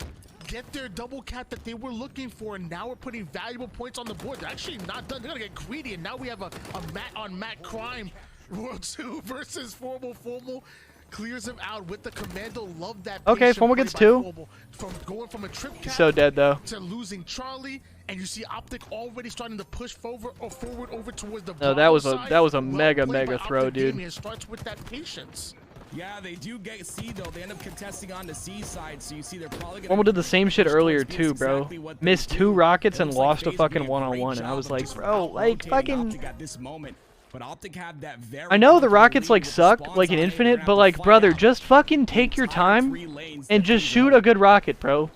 get their double cap that they were looking for, and now we're putting valuable points on the board. They're actually not done. They're gonna get greedy, and now we have a Matt on Matt crime. World 2 versus Formal. Formal clears him out with the commando. Love that. Okay, patient Formal play gets by 2. Formal. From going from a trip cap He's so dead, though. to losing Charlie, and you see Optic already starting to push forward over towards the No, that was a Bravo side. mega Well played by throw, Optic dude. Gaming. It starts with that patience. Yeah, they do get C though. They end up contesting on the C side, so you see they're probably gonna. Formal did the same shit earlier too, bro. Exactly what they Missed do. 2 rockets It and looks like lost a FaZe fucking doing a one-on-one, great and I job was of like, just bro, like rotating fucking. Optic at this moment. But Optic have that very I know the comfortable rockets lead like with the suck, spawns like in on A. They're Infinite, gonna but have to like, fight brother, out just fucking the take your entire time 3 lanes and that just FaZe shoot hold. a good rocket, bro.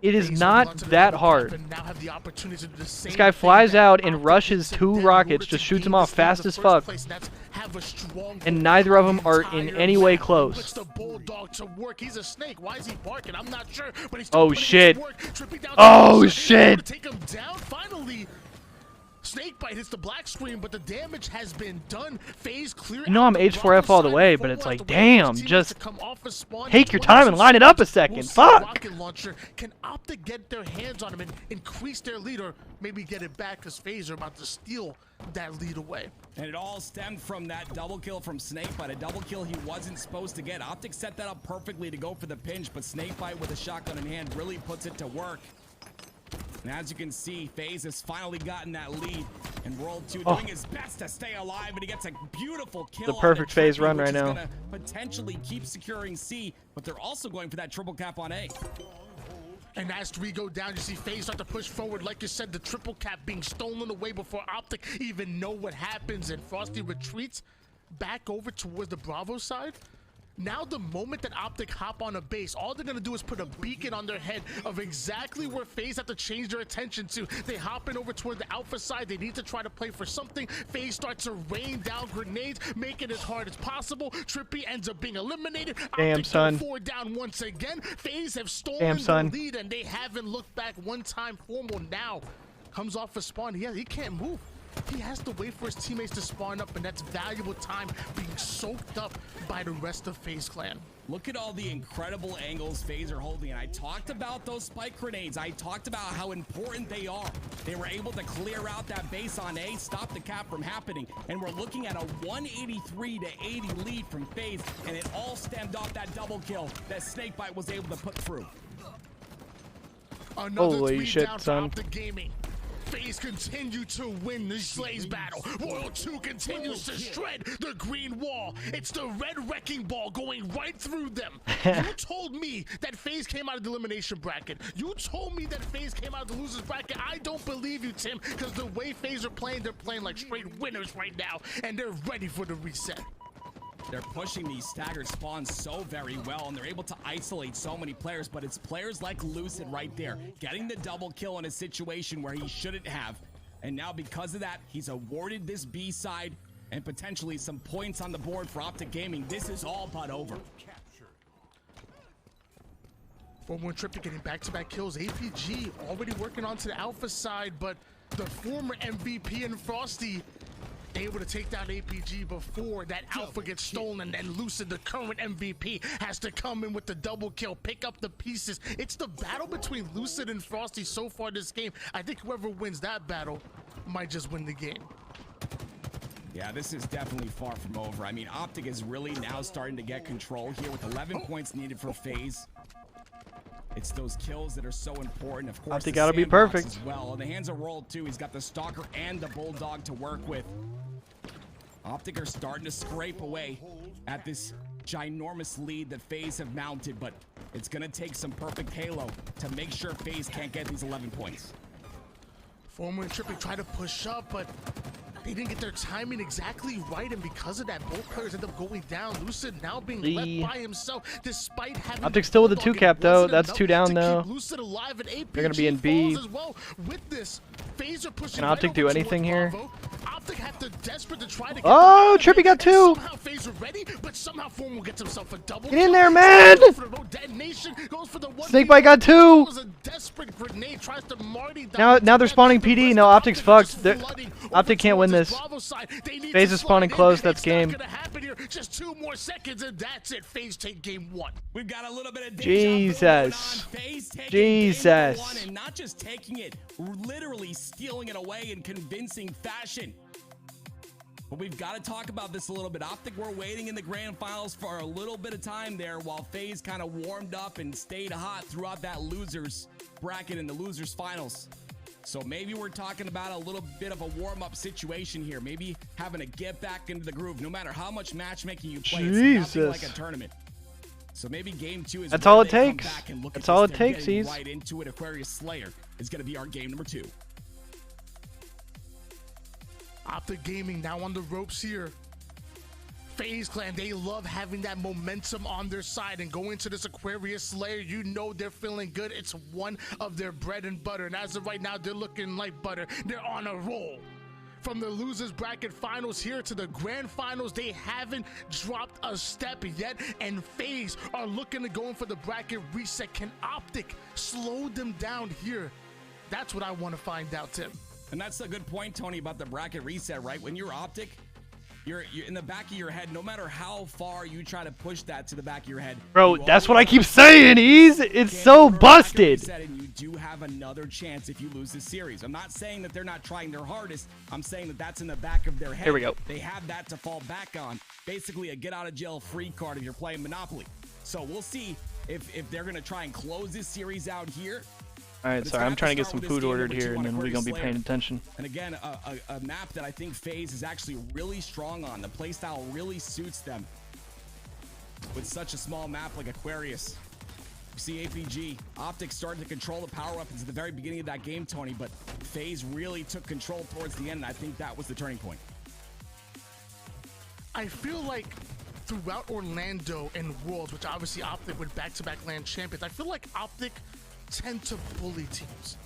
It is FaZe not hold on to the that double hard. cap and now have the opportunity to do the same This guy thing flies that out and Optic rushes did 2 in order rockets, to just shoots gain them off this lead in fast the as first fuck. place, and that's have a strong And neither of them the are in entire any way map. close. Puts the bulldog to work. He's a snake. Why is he barking? I'm not sure, but he's Oh, putting it to shit. work. Tripping down Oh, to shit. take him down. Finally, Snakebite hits the black screen, but the damage has been done. FaZe clear. You know I'm H4F all the way, but it's like, damn, just take your time and line it up a second. Fuck. Rocket launcher. Can Optic get their hands on him and increase their lead, or maybe get it back because FaZe are about to steal that lead away? And it all stemmed from that double kill from Snakebite, a double kill he wasn't supposed to get. Optic set that up perfectly to go for the pinch, but Snakebite with a shotgun in hand really puts it to work. And as you can see, FaZe has finally gotten that lead, and World 2 doing his best to stay alive, and he gets a beautiful kill. The perfect FaZe Trippy, run which right is now. gonna potentially keep securing C, but they're also going for that triple cap on A. And as 3 go down, you see FaZe start to push forward. Like you said, the triple cap being stolen away before Optic even know what happens, and Frosty retreats back over towards the Bravo side. Now the moment that Optic hop on a base, all they're gonna do is put a beacon on their head of exactly where FaZe have to change their attention to. They hop in over toward the Alpha side. They need to try to play for something. FaZe starts to rain down grenades, make it as hard as possible. Trippy ends up being eliminated. Damn, Optic son. 4 down once again. FaZe have stolen Damn, son. the lead, and they haven't looked back one time. Formal now comes off a spawn. He can't move. He has to wait for his teammates to spawn up, and that's valuable time being soaked up by the rest of FaZe Clan. Look at all the incredible angles FaZe are holding, and I talked about those spike grenades. I talked about how important they are. They were able to clear out that base on A, stop the cap from happening, and we're looking at a 183 to 80 lead from FaZe, and it all stemmed off that double kill that Snakebite was able to put through. Another Holy 3 shit, down for son. Optic Gaming. FaZe continue to win the Slays battle. Royal 2 continues to shred the green wall. It's the red wrecking ball going right through them. You told me that FaZe came out of the elimination bracket. You told me that FaZe came out of the losers bracket. I don't believe you, Tim, because the way FaZe are playing, they're playing like straight winners right now, and they're ready for the reset. They're pushing these staggered spawns so very well, and they're able to isolate so many players, but it's players like Lucid right there, getting the double kill in a situation where he shouldn't have. And now because of that, he's awarded this B side and potentially some points on the board for Optic Gaming. This is all but over. Former Trippy getting back-to-back kills. APG already working onto the Alpha side, but the former MVP and Frosty able to take down APG before that Alpha gets stolen, and then Lucid, the current MVP, has to come in with the double kill, pick up the pieces. It's the battle between Lucid and Frosty so far this game. I think whoever wins that battle might just win the game. Yeah, this is definitely far from over. I mean, Optic is really now starting to get control here with 11 points needed for FaZe. It's those kills that are so important. Of course, Optic the gotta be sandbox perfect. as well. In the hands of World 2, he's got the Stalker and the Bulldog to work with. Optic are starting to scrape away at this ginormous lead that FaZe have mounted, but it's going to take some perfect halo to make sure FaZe can't get these 11 points. Former and Trippy try to push up, but they didn't get their timing exactly right, and because of that, both players end up going down. Lucid now being left by himself, despite having Optic still with the 2 cap though. That's 2 down to though. keep Lucid alive, and APG They're gonna be in B. falls as well. With this, FaZe are pushing Can Optic right do over anything toward here? Bravo. Optic have to desperate to try to get Oh, them out of Trippy it, got and 2. Somehow FaZe are ready, but somehow Formal gets himself a double. Get in kill. there, man! Goes for the road detonation, goes for the Snakebite got 2. was a desperate grenade, tries to Marty Now they're spawning PD. No, Optic's fucked. Optic can't win this. FaZe is spawning close. That's game. Just 2 more seconds, and that's it. FaZe take game 1. We've got a little bit of Jesus. Jesus. And not just taking it, literally stealing it away in convincing fashion. But we've got to talk about this a little bit. Optic were waiting in the grand finals for a little bit of time there while FaZe kind of warmed up and stayed hot throughout that losers bracket in the losers finals. So maybe we're talking about a little bit of a warm-up situation here. Maybe having to get back into the groove. No matter how much matchmaking you play, it's nothing like a tournament. So maybe game 2 is that's all it where they takes. come back and look That's at all this. it They're takes, getting Ease. right into it. Aquarius Slayer is going to be our game number 2. Optic Gaming now on the ropes here. FaZe Clan, they love having that momentum on their side, and going to this Aquarius Slayer, you know they're feeling good. It's one of their bread and butter, and as of right now, they're looking like butter. They're on a roll. From the losers bracket finals here to the grand finals, they haven't dropped a step yet, and FaZe are looking to go in for the bracket reset. Can Optic slow them down here? That's what I want to find out, Tim. And that's a good point, Tony, about the bracket reset, right? When you're Optic, you're in the back of your head, no matter how far you try to push that to the back of your head. Bro, that's what I keep saying, Ease. It's so busted. And you do have another chance if you lose this series. I'm not saying that they're not trying their hardest. I'm saying that that's in the back of their head. Here we go. They have that to fall back on. Basically a get-out-of-jail-free card if you're playing Monopoly. So we'll see if they're going to try and close this series out here. All right, sorry, I'm trying to get some food ordered here, and then we're going to be paying attention. And again, a map that I think FaZe is actually really strong on. The playstyle really suits them with such a small map like Aquarius. You see APG, Optic started to control the power weapons at the very beginning of that game, Tony, but FaZe really took control towards the end, and I think that was the turning point. I feel like throughout Orlando and Worlds, which obviously Optic with back-to-back LAN champions, I feel like Optic tend to bully teams.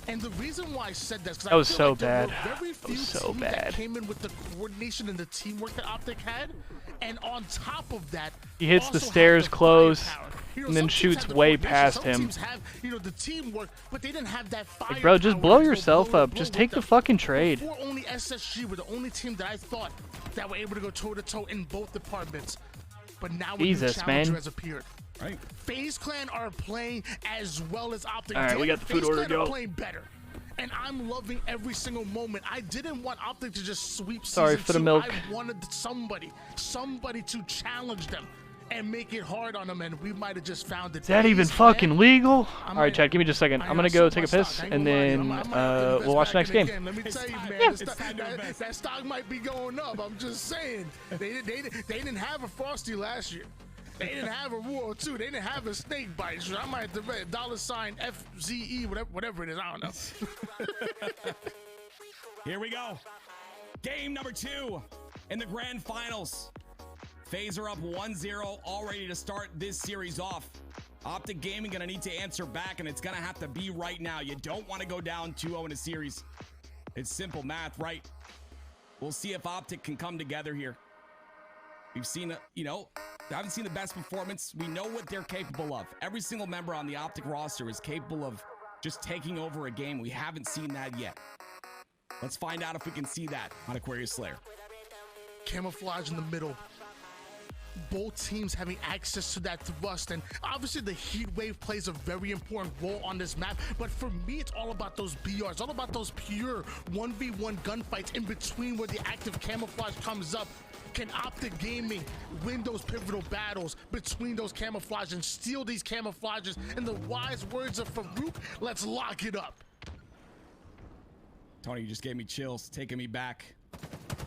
And the reason why I said that is because That was I feel so like there bad. were very few That was so teams that bad. came in with the coordination and the teamwork that Optic had. And on top of that, He hits the also had stairs the close firepower. You know, and then some teams shoots have the way coordination, past some him. teams have, you know, the teamwork, but they didn't have that fire. Like, bro, just blow yourself up. Just take the fucking trade. Before, only SSG were the only team that I thought that were able to go toe-to-toe in both departments. But now a new Jesus, challenger man. has appeared. Right. FaZe Clan are playing as well as Optic. All right, we got the food FaZe order, Clan are go. playing better. And I'm loving every single moment. I didn't want Optic to just sweep Sorry season for the 2. milk. I wanted somebody to challenge them and make it hard on them, and we might have just found it. Is that even fucking legal? All right, Chad, give me just a second. I'm going to go take a piss, and then we'll watch the next game. Let me tell you, man, Yeah. that stock might be going up. I'm just saying. They didn't have a Frosty last year. They didn't have a War 2. They didn't have a Snake Bite. So I might have to bet $ FZE, whatever it is. I don't know. Here we go. Game number 2 in the grand finals. FaZe are up 1-0, all ready to start this series off. Optic Gaming gonna need to answer back, and it's gonna have to be right now. You don't want to go down 2-0 in a series. It's simple math, right? We'll see if Optic can come together here. We've seen, I haven't seen the best performance. We know what they're capable of. Every single member on the Optic roster is capable of just taking over a game. We haven't seen that yet. Let's find out if we can see that on Aquarius Slayer. Camouflage in the middle. Both teams having access to that thrust, and obviously the heat wave plays a very important role on this map, but for me it's all about those BRs, all about those pure 1v1 gunfights in between where the active camouflage comes up. Can Optic Gaming win those pivotal battles between those camouflages and steal these camouflages? In the wise words of Farouk, let's lock it up. Tony, you just gave me chills, taking me back.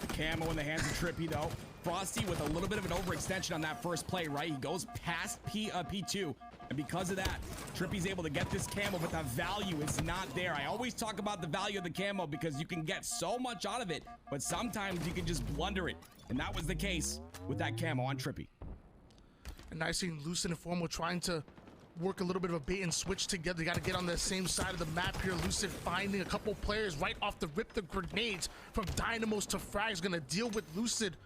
The camo in the hands of Trippy, though. Frosty with a little bit of an overextension on that first play, right? He goes past P2, and because of that, Trippy's able to get this camo, but the value is not there. I always talk about the value of the camo because you can get so much out of it, but sometimes you can just blunder it, and that was the case with that camo on Trippy. And I seen Lucid and Formal trying to work a little bit of a bait and switch together. They got to get on the same side of the map here. Lucid finding a couple players right off the rip. The grenades from Dynamos to Frag's gonna deal with Lucid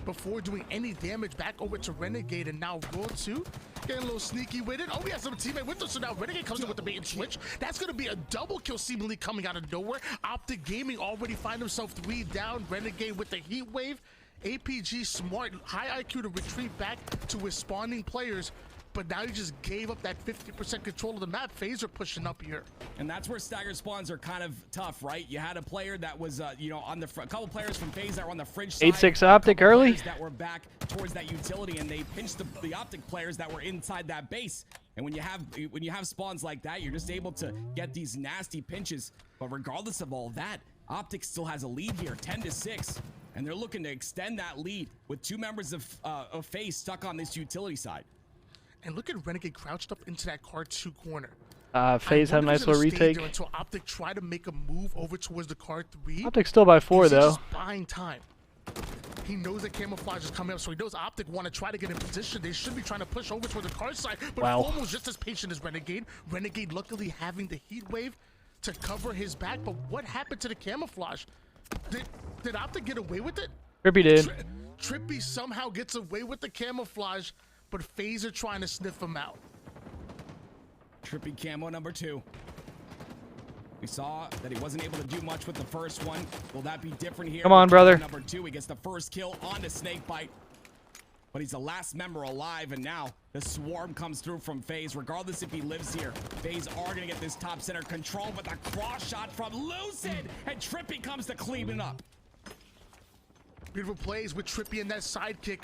before doing any damage back over to Renegade. And now Raw 2 getting a little sneaky with it. Oh, we have some teammate with us, so now Renegade comes in with the bait and switch. That's gonna be a double kill seemingly coming out of nowhere. Optic Gaming already find himself 3 down. Renegade with the heat wave. APG smart, high IQ to retreat back to his spawning players. But now he just gave up that 50% control of the map. FaZe are pushing up here. And that's where staggered spawns are kind of tough, right? You had a player that was, on the front, a couple players from FaZe that were on the fridge side. 8-6 Optic early. That were back towards that utility, and they pinched the Optic players that were inside that base. And when you have spawns like that, you're just able to get these nasty pinches. But regardless of all that, Optic still has a lead here, 10-6. And they're looking to extend that lead with 2 members of FaZe stuck on this utility side. And look at Renegade crouched up into that car 2 corner. FaZe had a nice little retake. Until Optic tried to make a move over towards the car 3. Optic still by 4 though. Just buying time. He knows that camouflage is coming up, so he knows Optic want to try to get in position. They should be trying to push over toward the car side, but almost just as patient as Renegade. Renegade luckily having the heat wave to cover his back, but what happened to the camouflage? Did Optic get away with it? Trippy did. Trippy somehow gets away with the camouflage, but FaZe are trying to sniff him out. Trippy camo number 2. We saw that he wasn't able to do much with the first one. Will that be different here? Come on, brother. Number 2, he gets the first kill on the Snakebite. But he's the last member alive, and now the swarm comes through from FaZe. Regardless if he lives here, FaZe are going to get this top center control, but the cross shot from Lucid, and Trippy comes to clean it up. Beautiful plays with Trippy and that sidekick.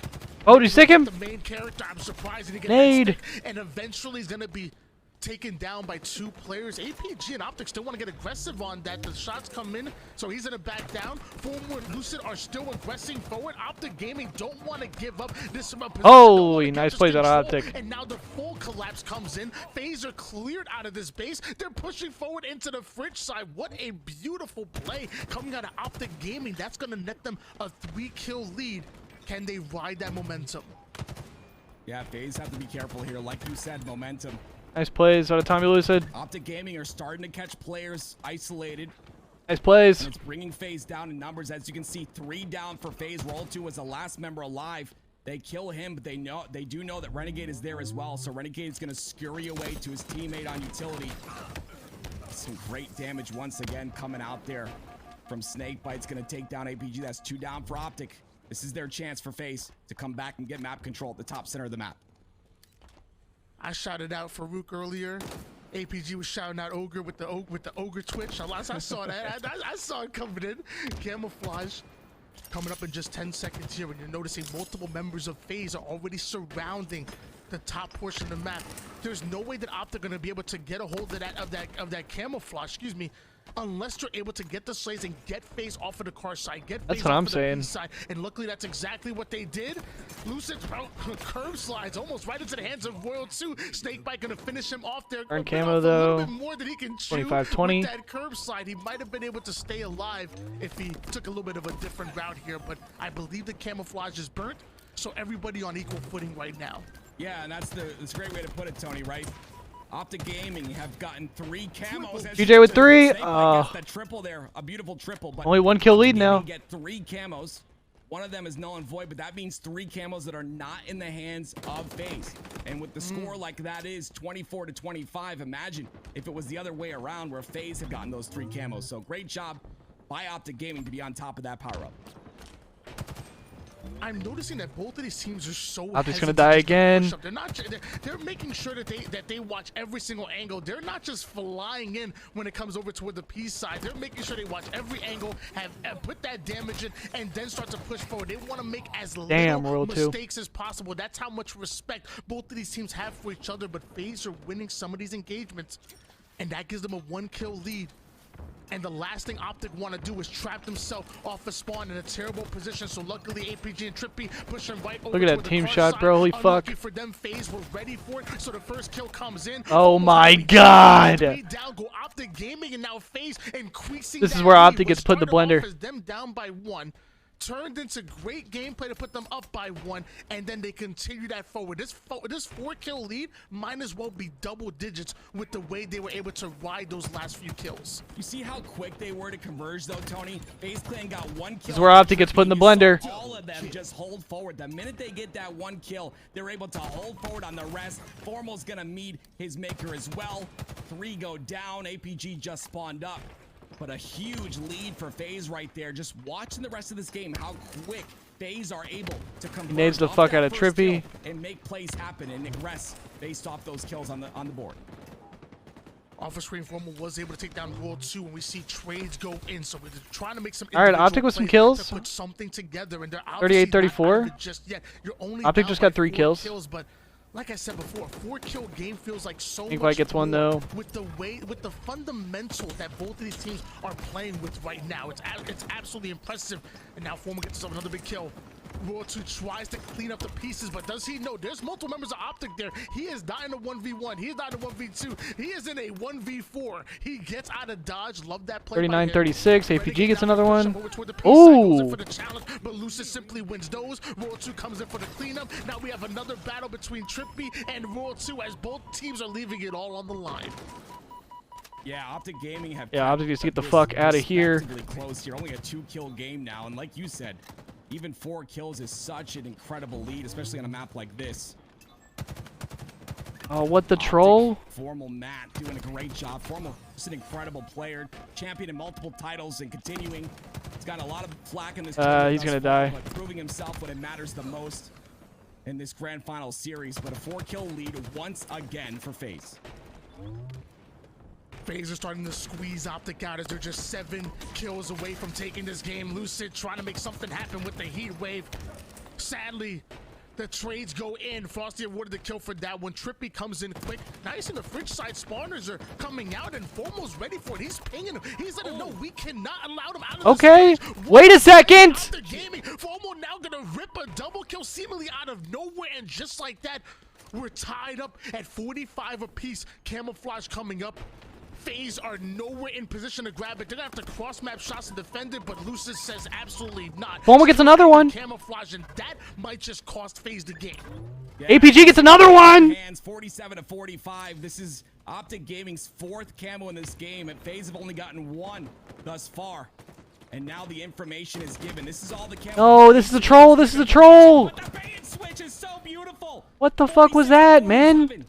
Oh, did you stick him? The main character, I'm surprised he didn't get Nade. that stick, and eventually he's going to be taken down by 2 players. APG and Optic still want to get aggressive on that. The shots come in, so he's gonna back down. Forward and Lucid are still aggressing forward. Optic Gaming don't want to give up this position. Holy nice plays out of Optic. And now the full collapse comes in. FaZe are cleared out of this base. They're pushing forward into the fridge side. What a beautiful play coming out of Optic Gaming. That's gonna net them a 3-kill lead. Can they ride that momentum? Yeah, FaZe have to be careful here. Like you said, momentum. Nice plays out of Tommy Lucid. Optic Gaming are starting to catch players isolated. Nice plays. And it's bringing FaZe down in numbers. As you can see, 3 down for FaZe. Roll 2 was the last member alive. They kill him, but they do know that Renegade is there as well. So Renegade is going to scurry away to his teammate on utility. Some great damage once again coming out there from Snakebite's going to take down APG. That's 2 down for Optic. This is their chance for FaZe to come back and get map control at the top center of the map. I shouted out Farouk earlier. APG was shouting out Ogre with the Ogre Twitch. I saw that. I saw it coming in. Camouflage coming up in just 10 seconds here, and you're noticing multiple members of FaZe are already surrounding the top portion of the map. There's no way that Optic are going to be able to get a hold of that camouflage. Excuse me. Unless they're able to get the slays and get FaZe off of the car side, that's what I'm saying. Side. And luckily, that's exactly what they did. Lucid curve slides almost right into the hands of Royal 2. Snakebite gonna finish him off there. Earn camo though. 25-20. That curve slide, he might have been able to stay alive if he took a little bit of a different route here. But I believe the camouflage is burnt, so everybody on equal footing right now. Yeah, and that's a great way to put it, Tony. Right? Optic Gaming have gotten 3 camos. GJ with 3. The triple there, a beautiful triple. But only 1 kill lead now. Get 3 camos. One of them is null and void, but that means 3 camos that are not in the hands of FaZe. And with the score like that is 24-25, imagine if it was the other way around where FaZe had gotten those 3 camos. So great job by Optic Gaming to be on top of that power up. I'm noticing that both of these teams are so Optic's gonna die again. They're making sure that they watch every single angle. They're not just flying in when it comes over toward the P side. They're making sure they watch every angle, put that damage in, and then start to push forward. They want to make as little mistakes as possible. That's how much respect both of these teams have for each other. But FaZe are winning some of these engagements, and that gives them a 1-kill lead. And the last thing Optic want to do is trap themselves off a spawn in a terrible position. So luckily, APG and Trippy push him right over. Look at that team shot, bro. Holy fuck. For them, FaZe were ready for it. So the first kill comes in. Oh my god. Down go Optic Gaming, and now FaZe increasing. This is where Optic gets put in the blender. Them down by 1. Turned into great gameplay to put them up by 1, and then they continue that forward. This 4-kill lead might as well be double digits with the way they were able to ride those last few kills. You see how quick they were to converge, though, Tony? FaZe Clan got 1 kill. This is where Optic gets put in the blender. All of them just hold forward. The minute they get that 1 kill, they're able to hold forward on the rest. Formal's gonna meet his maker as well. 3 go down. APG just spawned up. But a huge lead for FaZe right there. Just watching the rest of this game, how quick FaZe are able to convert. He nades the fuck out of Trippy and make plays happen and aggress based off those kills on the board. Off screen, Formal was able to take down World 2, and we see trades go in. So we're trying to make some. All right, Optic with some kills. To put something together, and they're 38-34. just yet. You're only Optic just got 3 kills. But like I said before, 4-kill game feels like so Think much White gets one more though. with the fundamentals that both of these teams are playing with right now. It's absolutely impressive. And now Formal gets himself another big kill. Royal 2 tries to clean up the pieces, but does he know there's multiple members of Optic there? He is not in a 1v1. He is not in a 1v2. He is in a 1v4. He gets out of dodge. Love that play. 39-36. APG gets another one. Ooh. Ooh. For the challenge, but Lucis simply wins those. Royal 2 comes in for the cleanup. Now we have another battle between Trippy and Royal 2 as both teams are leaving it all on the line. Yeah, Optic Gaming have. Yeah, Optic needs to get the fuck out of here. Close here, only a 2-kill game now, and like you said, even 4 kills is such an incredible lead, especially on a map like this. Oh, what the troll? Formal Matt doing a great job. Formal is an incredible player, champion in multiple titles and continuing. He's got a lot of flack in this. He's gonna die. But proving himself when it matters the most in this grand final series. But a 4-kill lead once again for FaZe. FaZe are starting to squeeze Optic out as they're just 7 kills away from taking this game. Lucid trying to make something happen with the heat wave. Sadly, the trades go in. Frosty awarded the kill for that one. Trippy comes in quick. Nice, and the fridge side spawners are coming out, and Formal's ready for it. He's pinging him. He's letting him know we cannot allow them out of Okay, the stage. wait a second. Formal now gonna rip a double kill seemingly out of nowhere, and just like that, we're tied up at 45 apiece. Camouflage coming up. FaZe are nowhere in position to grab it. They're gonna have to cross map shots to defend it, but Lucis says absolutely not. Formal gets another one. Camouflage, and that might just cost FaZe the game. Yeah. APG gets another one. Hands 47-45. This is Optic Gaming's 4th camo in this game, and FaZe have only gotten 1 thus far. And now the information is given. This is all the camo. No, this is a troll. This is a troll. But the bait and switch is so beautiful. What the fuck was that, man?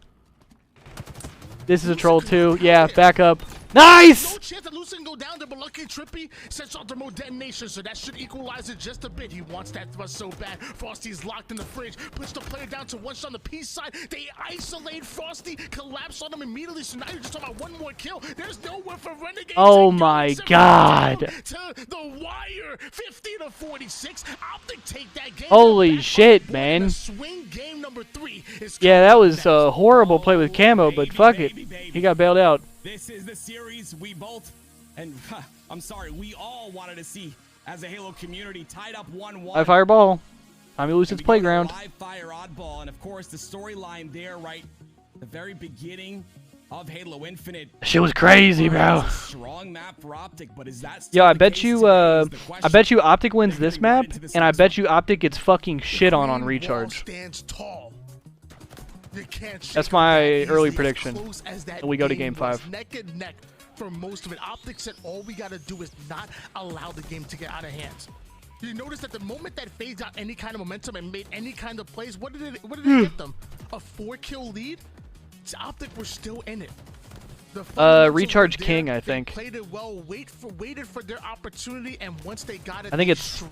This is a troll too. Yeah, back up. Nice! No chance that Lucy can go down there, but lucky Trippy sets off the remote detonation, so that should equalize it just a bit. He wants that thrust so bad. Frosty's locked in the fridge, puts the player down to 1 shot on the P side. They isolate Frosty, collapse on him immediately, so now you're just talking about 1 more kill. There's nowhere for Renegade. Oh my god. To the wire, 50-46. Optic take that game. Holy shit, man. Swing game number 3 is Yeah, that was a horrible play with camo, but fuck it. He got bailed out. This is the series we both, and I'm sorry, we all wanted to see as a Halo community tied up 1-1. Live fireball. Tommy Lucid's playground. Live fire oddball, and of course the storyline there, right? The very beginning of Halo Infinite. Shit was crazy, bro. Strong map for Optic, but is that Yo, I bet you Optic wins this map, and I bet you Optic gets fucking shit on Recharge. Stands tall. That's my early prediction. And we go to game 5. Neck and neck for most of it. Optic said all we got to do is not allow the game to get out of hand. You notice that the moment that FaZe got any kind of momentum and made any kind of plays, what did it get them? A 4-kill lead? Optic were still in it. Recharge King, I think. Played it well, waited for their opportunity, and once they got it, I think it's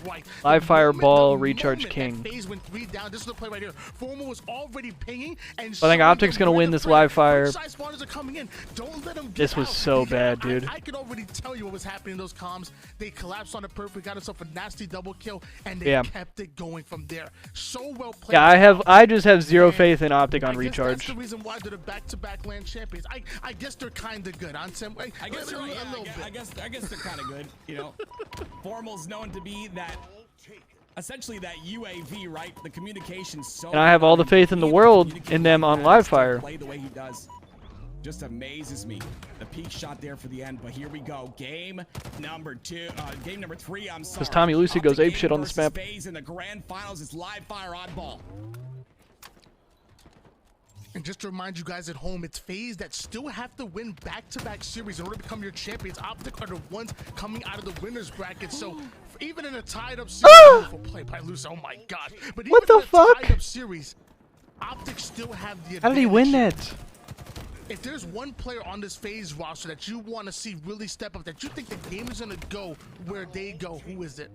Live Fireball, Recharge King. FaZe went 3 down. This is the play right here. Formal was already pinging, and I think Optic's gonna win this live fire. Don't let them get This was out. so bad, dude. I could already tell you what was happening in those comms. They collapsed on it perfect, got himself a nasty double kill, and they kept it going from there. So well played. Yeah, I just have zero faith in Optic on Recharge. That's the reason why they're the back-to-back land champions. I guess they're kind of good. I guess they're I guess they're kind of good. You know, Formal's known to be that, essentially that UAV, right? The communication's so. And I have all the faith in the world in them on live fire. Play the way he does, just amazes me. The peak shot there for the end, but here we go. Game number 3. I'm sorry. Because Tommy Lucid goes apeshit on this map. FaZe in the grand finals is live fire oddball. And just to remind you guys at home, it's FaZe that still have to win back-to-back series in order to become your champions. Optic are the ones coming out of the winners bracket. So even in a tied-up series, beautiful play by Lucy. Oh my god! But what even the fuck? Tied-up series, Optic still have the advantage. How did he win that? If there's one player on this FaZe roster that you want to see really step up, that you think the game is gonna go where they go, who is it?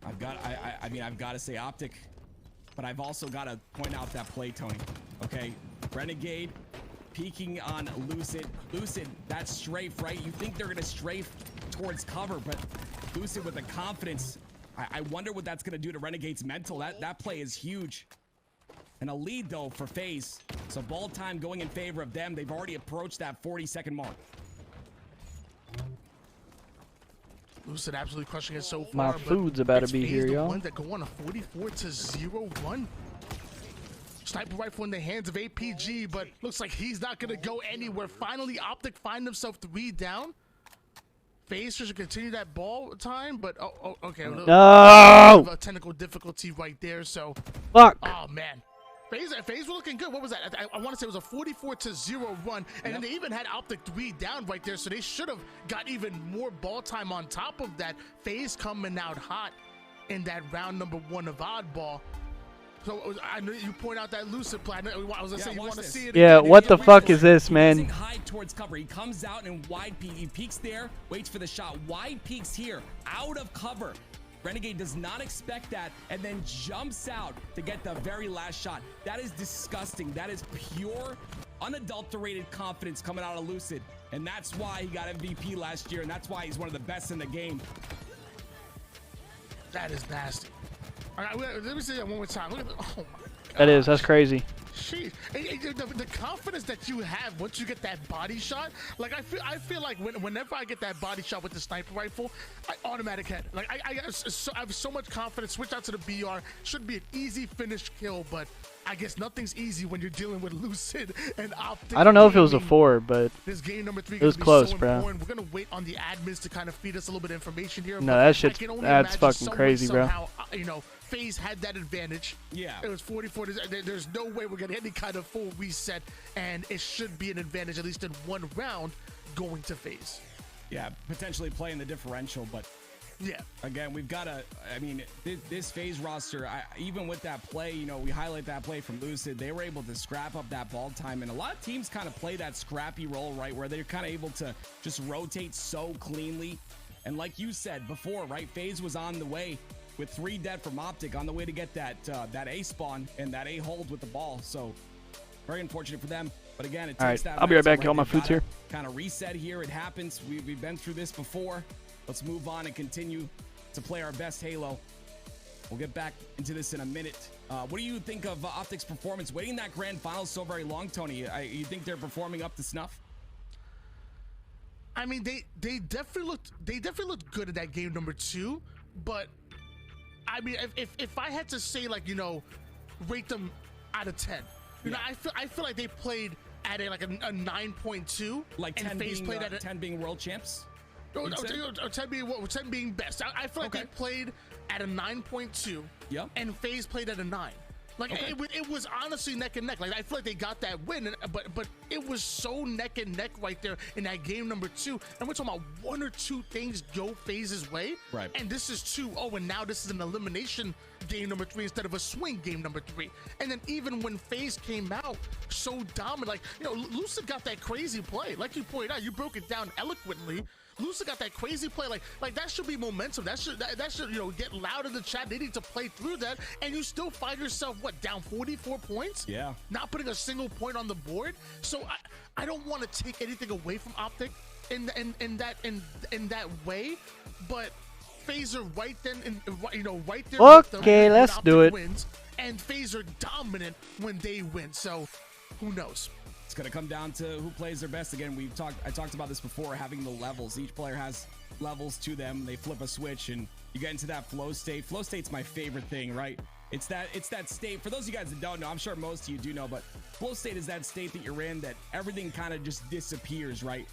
I've got to say Optic. But I've also got to point out that play, Tony. Okay, Renegade peeking on Lucid. Lucid, that strafe, right? You think they're gonna strafe towards cover, but Lucid with the confidence. I wonder what that's gonna do to Renegade's mental. That play is huge. And a lead, though, for FaZe. So ball time going in favor of them. They've already approached that 40-second mark. Lucid absolutely crushing it so My far. food's about to be here, y'all. One that go on a 44-0 Sniper rifle in the hands of APG, but looks like he's not going to go anywhere. Finally, Optic find himself 3 down. FaZe should continue that ball time, but okay. No! Technical difficulty right there, so. Fuck. Oh, man. FaZe were looking good. What was that? I want to say it was a 44-0 run, and then they even had Optic 3 down right there, so they should have got even more ball time on top of that. FaZe coming out hot in that round number 1 of Oddball. So I know you point out that Lucid play. I was gonna say you want to see it. Yeah, again. what the fuck is this, man? High towards cover. He comes out and wide peek. He peeks there, waits for the shot. Wide peeks here, out of cover. Renegade does not expect that and then jumps out to get the very last shot. That is disgusting. That is pure, unadulterated confidence coming out of Lucid. And that's why he got MVP last year, and that's why he's one of the best in the game. That is nasty. All right, let me say that one more time. Look at oh my God. That's crazy. Jeez. The confidence that you have once you get that body shot, like I feel like whenever I get that body shot with the sniper rifle, I automatic head. Like I have so much confidence. Switch out to the BR. Should be an easy finish kill, but I guess nothing's easy when you're dealing with Lucid and Optic. I don't know if it was a 4, but this game number 3 it was close, bro. We're gonna wait on the admins to kind of feed us a little bit of information here. No, that shit's that's fucking crazy, bro. Somehow, you know, FaZe had that advantage. Yeah. It was 44. There's no way we're getting any kind of full reset, and it should be an advantage, at least in 1 round, going to FaZe. Yeah, potentially playing the differential, but yeah. Again, we've got to, I mean, this FaZe roster, even with that play, you know, we highlight that play from Lucid, they were able to scrap up that ball time, and a lot of teams kind of play that scrappy role, right, where they're kind of able to just rotate so cleanly. And like you said before, right, FaZe was on the way with 3 dead from Optic on the way to get that A spawn and that A hold with the ball. So very unfortunate for them. But again, it takes that. I'll be right back. All my food's here. Kind of reset here. It happens. We've been through this before. Let's move on and continue to play our best Halo. We'll get back into this in a minute. What do you think of Optic's performance? Waiting that grand final so very long, Tony. You think they're performing up to snuff? I mean, they definitely looked good in that game number 2, but I mean, if I had to say, like, you know, rate them out of 10, you know, I feel like they played at a 9.2, like 10 and FaZe being, played at 10 being world champs. Or 10 being best. I feel like they played at a 9.2, and FaZe played at a 9. Like it was honestly neck and neck. Like I feel like they got that win, but it was so neck and neck right there in that game number 2. And we're talking about 1 or 2 things go FaZe's way, right? And this is 2. Oh, and now this is an elimination game number 3 instead of a swing game number 3. And then even when FaZe came out so dominant, like, you know, Lucid got that crazy play. Like you pointed out, you broke it down eloquently. Lucid got that crazy play, like that should be momentum. That should you know, get loud in the chat. They need to play through that, and you still find yourself down 44 points. Yeah, not putting a single point on the board. So I don't want to take anything away from Optic in that way, but FaZe are right then, you know, right there. Okay, let's do it. Wins, and FaZe are dominant when they win. So who knows? It's going to come down to who plays their best. Again, I talked about this before, having the levels. Each player has levels to them. They flip a switch and you get into that flow state. Flow state's my favorite thing, right? It's that state. For those of you guys that don't know, I'm sure most of you do know, but flow state is that state that you're in that everything kind of just disappears, right?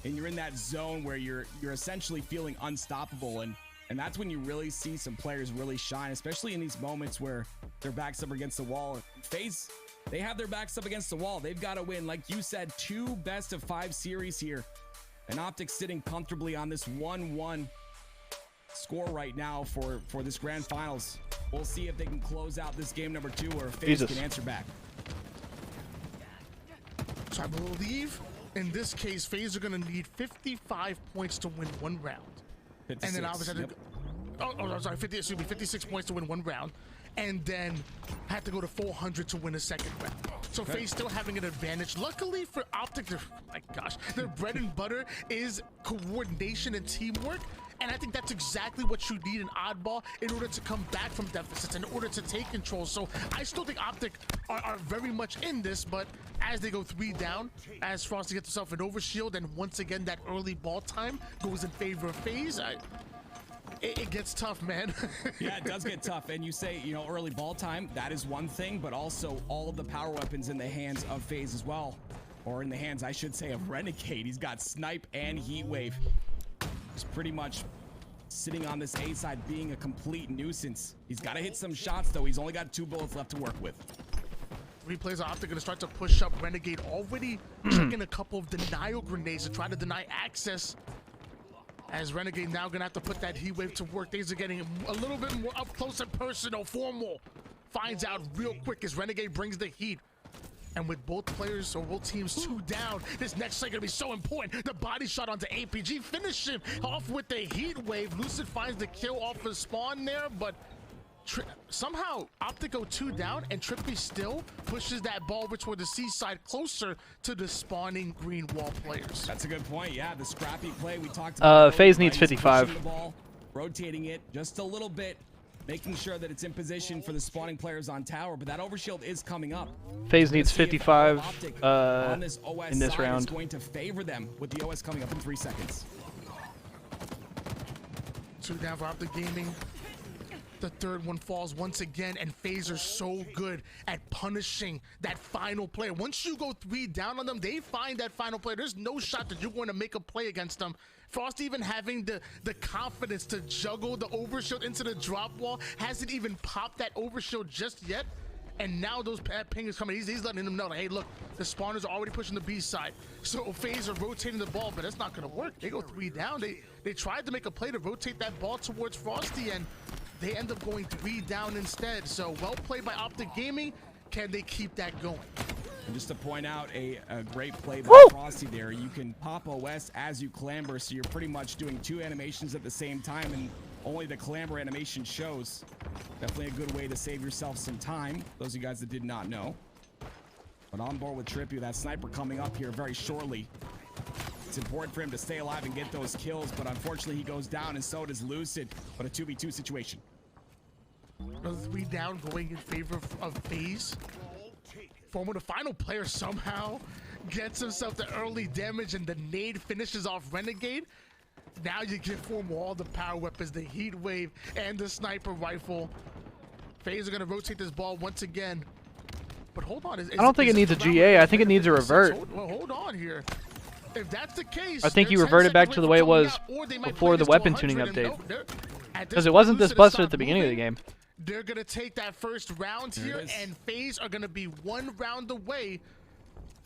And you're in that zone where you're essentially feeling unstoppable, and that's when you really see some players really shine, especially in these moments where their backs up against the wall. FaZe, they have their backs up against the wall. They've got to win. Like you said, 2 best-of-5 series here. And Optic sitting comfortably on this 1-1 score right now for this grand finals. We'll see if they can close out this game number 2 or if FaZe can answer back. So I believe in this case, FaZe are going to need 55 points to win 1 round. 56, and then obviously, 56 points to win 1 round. And then had to go to 400 to win a 2nd round. So FaZe still having an advantage. Luckily for Optic, oh my gosh, their bread and butter is coordination and teamwork. And I think that's exactly what you need in Oddball in order to come back from deficits, in order to take control. So I still think Optic are very much in this, but as they go 3 down, as Frosty gets himself an overshield, and once again that early ball time goes in favor of FaZe, it gets tough, man. Yeah, it does get tough. And you say, you know, early ball time, that is one thing, but also all of the power weapons in the hands of FaZe as well. Or in the hands, I should say, of Renegade. He's got Snipe and Heat Wave. He's pretty much sitting on this A side being a complete nuisance. He's got to hit some shots, though. He's only got 2 bullets left to work with. 3 players are Optic going to start to push up. Renegade already checking a couple of denial grenades to try to deny access. As Renegade now going to have to put that Heat Wave to work. Things are getting a little bit more up close and personal. Formal finds out real quick as Renegade brings the heat. And with both players or both teams 2 down, this next play gonna be so important. The body shot onto APG, finish him off with the Heat Wave. Lucid finds the kill off his spawn there, but somehow Optic go 2 down, and Trippy still pushes that ball over toward the C side, closer to the spawning green wall players. That's a good point. Yeah, the scrappy play we talked about. FaZe needs 55. The ball, rotating it just a little bit, making sure that it's in position for the spawning players on tower, but that overshield is coming up. FaZe needs 55 on this OS in this side round. is going to favor them with the OS coming up in 3 seconds. 2 down for Optic Gaming. The 3rd one falls once again, and FaZe are so good at punishing that final player. Once you go 3 down on them, they find that final player. There's no shot that you're going to make a play against them. Frost even having the confidence to juggle the overshield into the drop wall, hasn't even popped that overshield just yet. And now those pingers coming, he's letting them know, like, hey, look, the spawners are already pushing the B side. So FaZe are rotating the ball, but that's not going to work. They go 3 down. They tried to make a play to rotate that ball towards Frosty, and they end up going 3 down instead. So well played by Optic Gaming. Can they keep that going? And just to point out a great play by Frosty there, you can pop OS as you clamber, so you're pretty much doing 2 animations at the same time, and only the clamber animation shows. Definitely a good way to save yourself some time, those of you guys that did not know. But on board with Trippy, that sniper coming up here very shortly. It's important for him to stay alive and get those kills, but unfortunately he goes down, and so does Lucid. But a 2v2 situation. Another 3 down going in favor of FaZe. Formal, the final player, somehow gets himself the early damage, and the nade finishes off Renegade. Now you give Formal all the power weapons, the Heat Wave and the sniper rifle. FaZe are going to rotate this ball once again. But hold on. I don't think it needs a GA. I think it needs a revert. Hold on here. If that's the case, I think you reverted back to the way it was before the weapon tuning update. Because it wasn't this busted at the beginning of the game. They're going to take that first round here, and FaZe are going to be 1 round away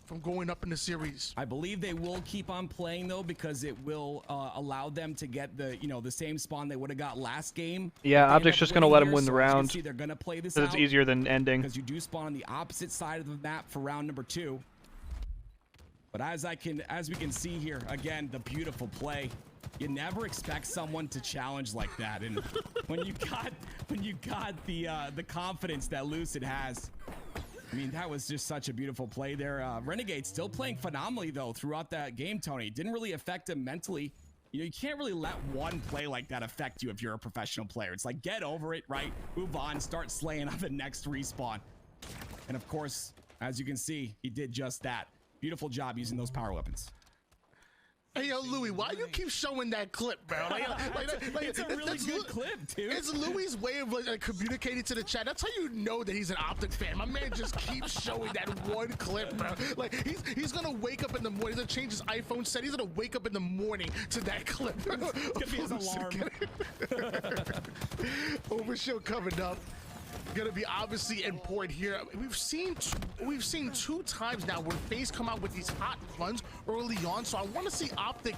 from going up in the series. I believe they will keep on playing, though, because it will allow them to get the, the same spawn they would have got last game. Yeah, Optic's just going to let them win the round. They're going to play this because it's easier than ending. Because you do spawn on the opposite side of the map for round number 2. But as we can see here, again, the beautiful play. You never expect someone to challenge like that, and when you got the confidence that Lucid has, I mean, that was just such a beautiful play there. Renegade still playing phenomenally though throughout that game, Tony. It didn't really affect him mentally. You can't really let one play like that affect you if you're a professional player. It's like, get over it, right? Move on, start slaying on the next respawn. And of course, as you can see, he did just that. Beautiful job using those power weapons. Hey, yo, Louis, why you keep showing that clip, bro? It's a really good clip, dude. It's Louis' way of communicating to the chat. That's how you know that he's an Optic fan. My man just keeps showing that one clip, bro. Like, he's gonna wake up in the morning. He's gonna change his iPhone set. He's gonna wake up in the morning to that clip. It's gonna be his alarm. Overshield coming up. Gonna be obviously important here. We've seen 2 times now where FaZe come out with these hot runs early on, so I want to see Optic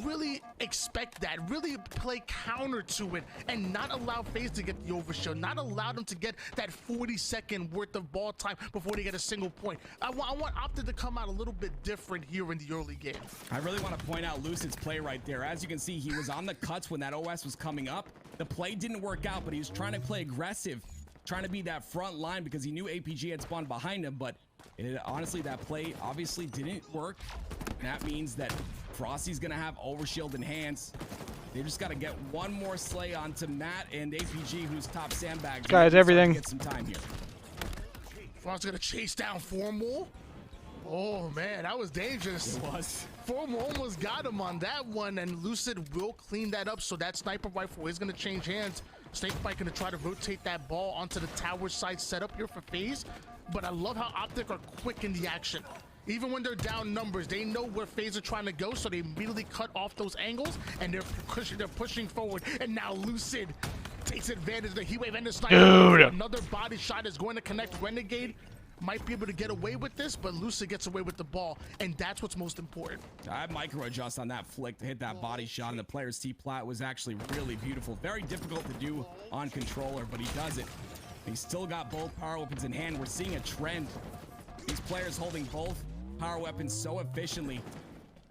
really expect that, really play counter to it, and not allow FaZe to get the overshield, not allow them to get that 40-second worth of ball time before they get a single point. I want Optic to come out a little bit different here in the early game. I really want to point out Lucid's play right there. As you can see, he was on the cuts when that OS was coming up. The play didn't work out, but he was trying to play aggressive, trying to be that front line because he knew APG had spawned behind him, but honestly, that play obviously didn't work. And that means that Frosty's gonna have overshield in hands. They just got to get one more slay onto Matt and APG, who's top sandbags. Guys, everything. Get some time here. Frost's gonna chase down Formal. Oh man, that was dangerous. It was. Formal almost got him on that one, and Lucid will clean that up. So that sniper rifle is gonna change hands. Snakebite gonna try to rotate that ball onto the tower side setup here for FaZe. But I love how Optic are quick in the action. Even when they're down numbers, they know where FaZe are trying to go, so they immediately cut off those angles, and they're pushing forward. And now Lucid takes advantage of the heat wave and the sniper. Dude. Another body shot is going to connect. Renegade might be able to get away with this, but Lucid gets away with the ball, and that's what's most important. I micro adjust on that flick to hit that body shot, and the player's T-plat was actually really beautiful. Very difficult to do on controller, but he does it. He's still got both power weapons in hand. We're seeing a trend. These players holding both power weapons so efficiently.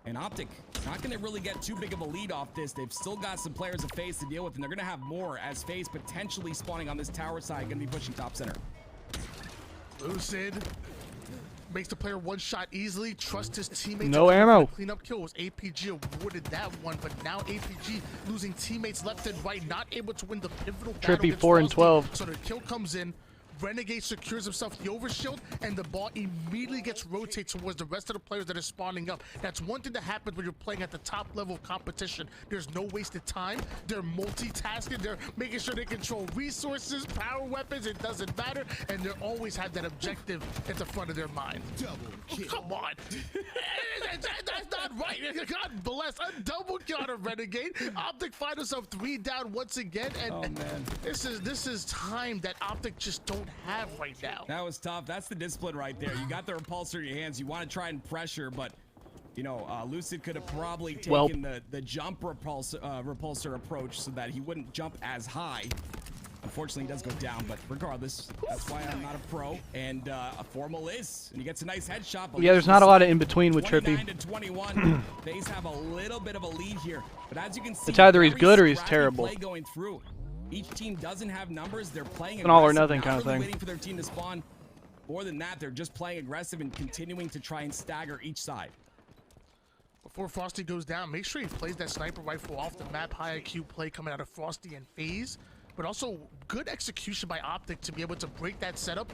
And Optic not going to really get too big of a lead off this. They've still got some players of FaZe to deal with, and they're going to have more as FaZe potentially spawning on this tower side, going to be pushing top center. Lucid makes the player one shot easily. Trust his teammates. No ammo. Cleanup kill was APG awarded that one, but now APG losing teammates left and right, not able to win the pivotal battle. Trippy against 4 and Frosty. 12. So the kill comes in. Renegade secures himself the overshield, and the ball immediately gets rotated towards the rest of the players that are spawning up. That's one thing that happens when you're playing at the top level of competition. There's no wasted time. They're multitasking. They're making sure they control resources, power weapons. It doesn't matter, and they always have that objective at the front of their mind. Come on. That's not right. God bless. A double kill on a Renegade. Optic find himself 3 down once again, and Oh, man. this is time that Optic just don't have right now. That was tough. That's the discipline right there. You got the repulsor in your hands. You want to try and pressure, but you know, Lucid could have probably taken the jump repulsor approach so that he wouldn't jump as high. Unfortunately, he does go down, but regardless, that's why I'm not a pro. And a Formal is, and he gets a nice headshot. But Yeah, there's not a lot of in between with 29 Trippy. to 21. FaZe have a little bit of a lead here, but as you can see, It's either he's very good or he's scrappy terrible. play going through. Each team doesn't have numbers. They're playing An all or aggressive, nothing not kind of really thing. waiting for their team to spawn. More than that, they're just playing aggressive and continuing to try and stagger each side. Before Frosty goes down, make sure he plays that sniper rifle off the map. High IQ play coming out of Frosty and FaZe, but also good execution by Optic to be able to break that setup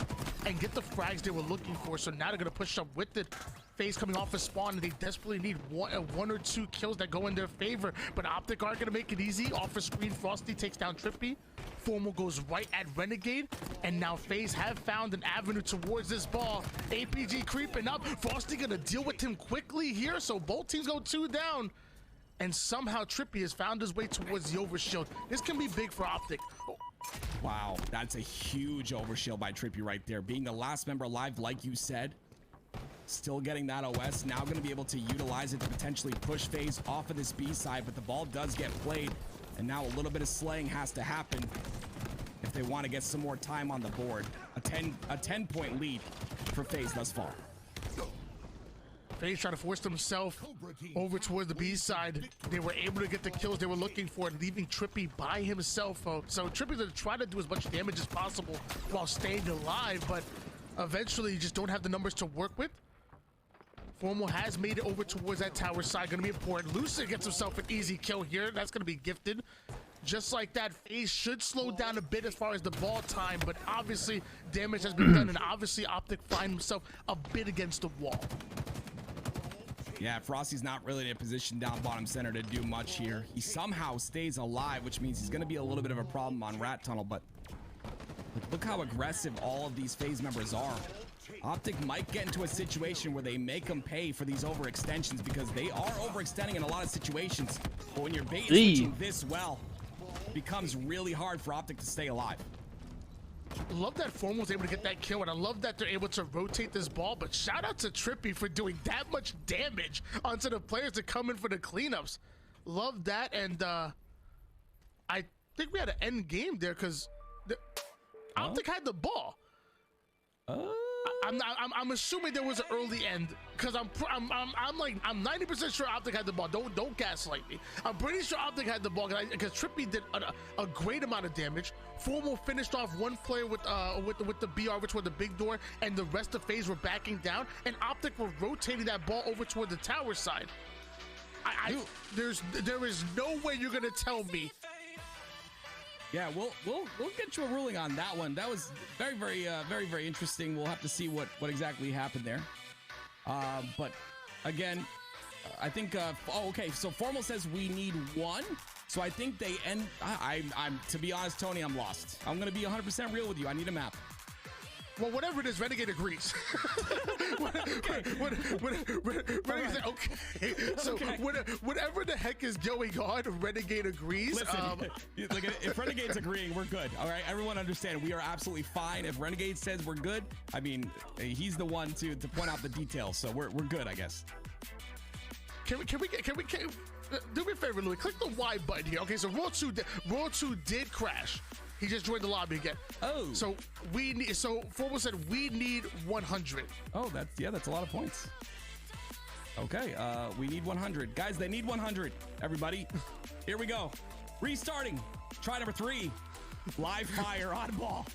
and get the frags they were looking for. So now they're going to push up with it. FaZe coming off a spawn, and they desperately need one or two kills that go in their favor. But Optic aren't going to make it easy. Off a screen, Frosty takes down Trippy. Formal goes right at Renegade, and now FaZe have found an avenue towards this ball. APG creeping up. Frosty going to deal with him quickly here, so both teams go 2 down. And somehow Trippy has found his way towards the overshield. This can be big for Optic. Oh. Wow, that's a huge overshield by Trippy right there. Being the last member alive, like you said. Still getting that OS, now going to be able to utilize it to potentially push FaZe off of this B side, but the ball does get played, and now a little bit of slaying has to happen if they want to get some more time on the board. A 10-point lead for FaZe thus far. FaZe trying to force themselves over towards the B side. They were able to get the kills they were looking for, leaving Trippy by himself. So Trippy's going to try to do as much damage as possible while staying alive, but eventually you just don't have the numbers to work with. Formal has made it over towards that tower side. Going to be important. Lucid gets himself an easy kill here. That's going to be gifted. Just like that, FaZe should slow down a bit as far as the ball time, but obviously damage has been done, and obviously Optic find himself a bit against the wall. Yeah, Frosty's not really in a position down bottom center to do much here. He somehow stays alive, which means he's going to be a little bit of a problem on Rat Tunnel, but look how aggressive all of these FaZe members are. Optic might get into a situation where they make them pay for these overextensions because they are overextending in a lot of situations. But when your bait is switching this well, it becomes really hard for Optic to stay alive. Love that Formal was able to get that kill, and I love that they're able to rotate this ball, but shout out to Trippy for doing that much damage onto the players that come in for the cleanups. Love that, and I think we had an end game there because Optic had the ball. I'm assuming there was an early end because I'm 90% sure Optic had the ball. Don't gaslight me. I'm pretty sure Optic had the ball because Trippy did a great amount of damage. Formal finished off one player with the BR, which was the big door, and the rest of FaZe were backing down, and Optic were rotating that ball over toward the tower side. There is no way you're gonna tell me. Yeah, we'll get to a ruling on that one. That was very interesting. We'll have to see what exactly happened there. But again, I think. Oh, okay. So Formal says we need one. So I think they end. I'm to be honest, Tony, I'm lost. I'm gonna be 100% real with you. I need a map. Well, whatever it is, Renegade agrees. Renegade said, okay. So whatever the heck is going on, Renegade agrees. Listen, look, if Renegade's agreeing, we're good. All right, everyone understand. We are absolutely fine. If Renegade says we're good, I mean, he's the one to point out the details. So we're good, I guess. Can we do me a favor, Louis? Click the Y button here. Okay, so Raw 2 did crash. He just joined the lobby again. Oh. So Formal said we need 100. Oh, that's a lot of points. Okay, we need 100. Guys, they need 100. Everybody, here we go. Restarting. Try number 3. Live fire oddball.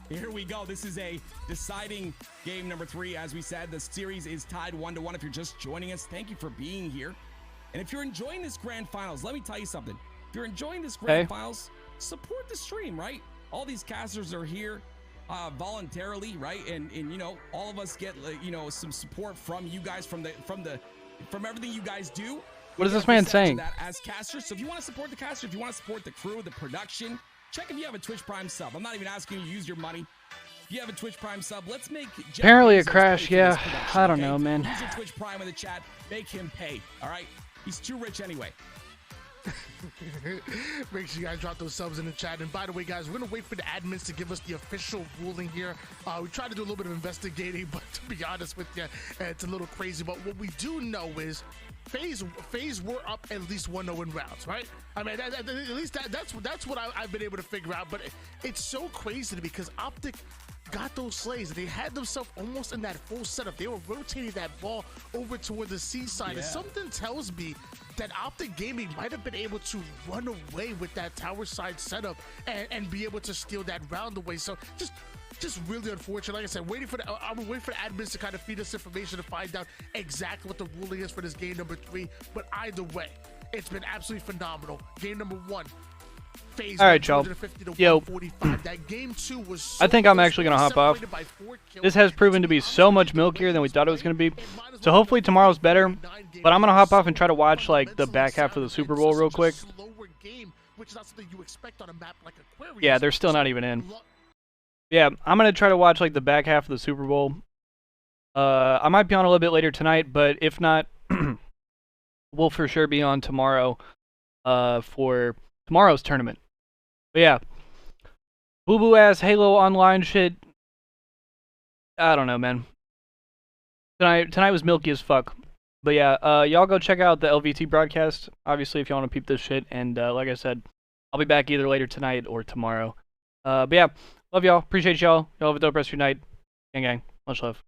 Here we go. This is a deciding game number 3. As we said, the series is tied 1-1. If you're just joining us, thank you for being here. And if you're enjoying this grand finals, let me tell you something. If you're enjoying this grand finals, support the stream, right? All these casters are here voluntarily, right? And you know, all of us get some support from you guys, from everything you guys do. What is this man saying? That as casters. So if you want to support the caster, if you want to support the crew, the production, check if you have a Twitch Prime sub. I'm not even asking you to use your money. If you have a Twitch Prime sub, let's make apparently a crash. Yeah, I don't know, man. Use your Twitch Prime in the chat. Make him pay. All right, he's too rich anyway. Make sure you guys drop those subs in the chat. And by the way, guys, we're gonna wait for the admins to give us the official ruling here. We tried to do a little bit of investigating, but to be honest with you, it's a little crazy. But what we do know is FaZe were up at least 1-0 in rounds, right? I mean, at least that's what I've been able to figure out. But it's so crazy because Optic got those slays. They had themselves almost in that full setup. They were rotating that ball over toward the C side. And something tells me that Optic Gaming might have been able to run away with that tower side setup and be able to steal that round away. So just really unfortunate. Like I said, I'm waiting for the admins to kind of feed us information to find out exactly what the ruling is for this game number 3. But either way, it's been absolutely phenomenal. Game number 1. FaZe, all right, y'all. Yo, that game 2 was so I think I'm actually gonna hop off. This has proven to be so much milkier than we thought it was gonna be. So hopefully tomorrow's better. But I'm gonna hop off and try to watch like the back half of the Super Bowl real quick. Yeah, they're still not even in. Yeah, I'm gonna try to watch like the back half of the Super Bowl. I might be on a little bit later tonight, but if not, we'll for sure be on tomorrow for tomorrow's tournament. But yeah, boo-boo ass Halo Online shit. I don't know, man. Tonight was milky as fuck. But yeah, y'all go check out the LVT broadcast, obviously, if you want to peep this shit. And like I said, I'll be back either later tonight or tomorrow. But yeah, love y'all. Appreciate y'all. Y'all have a dope rest of your night. Gang, gang. Much love.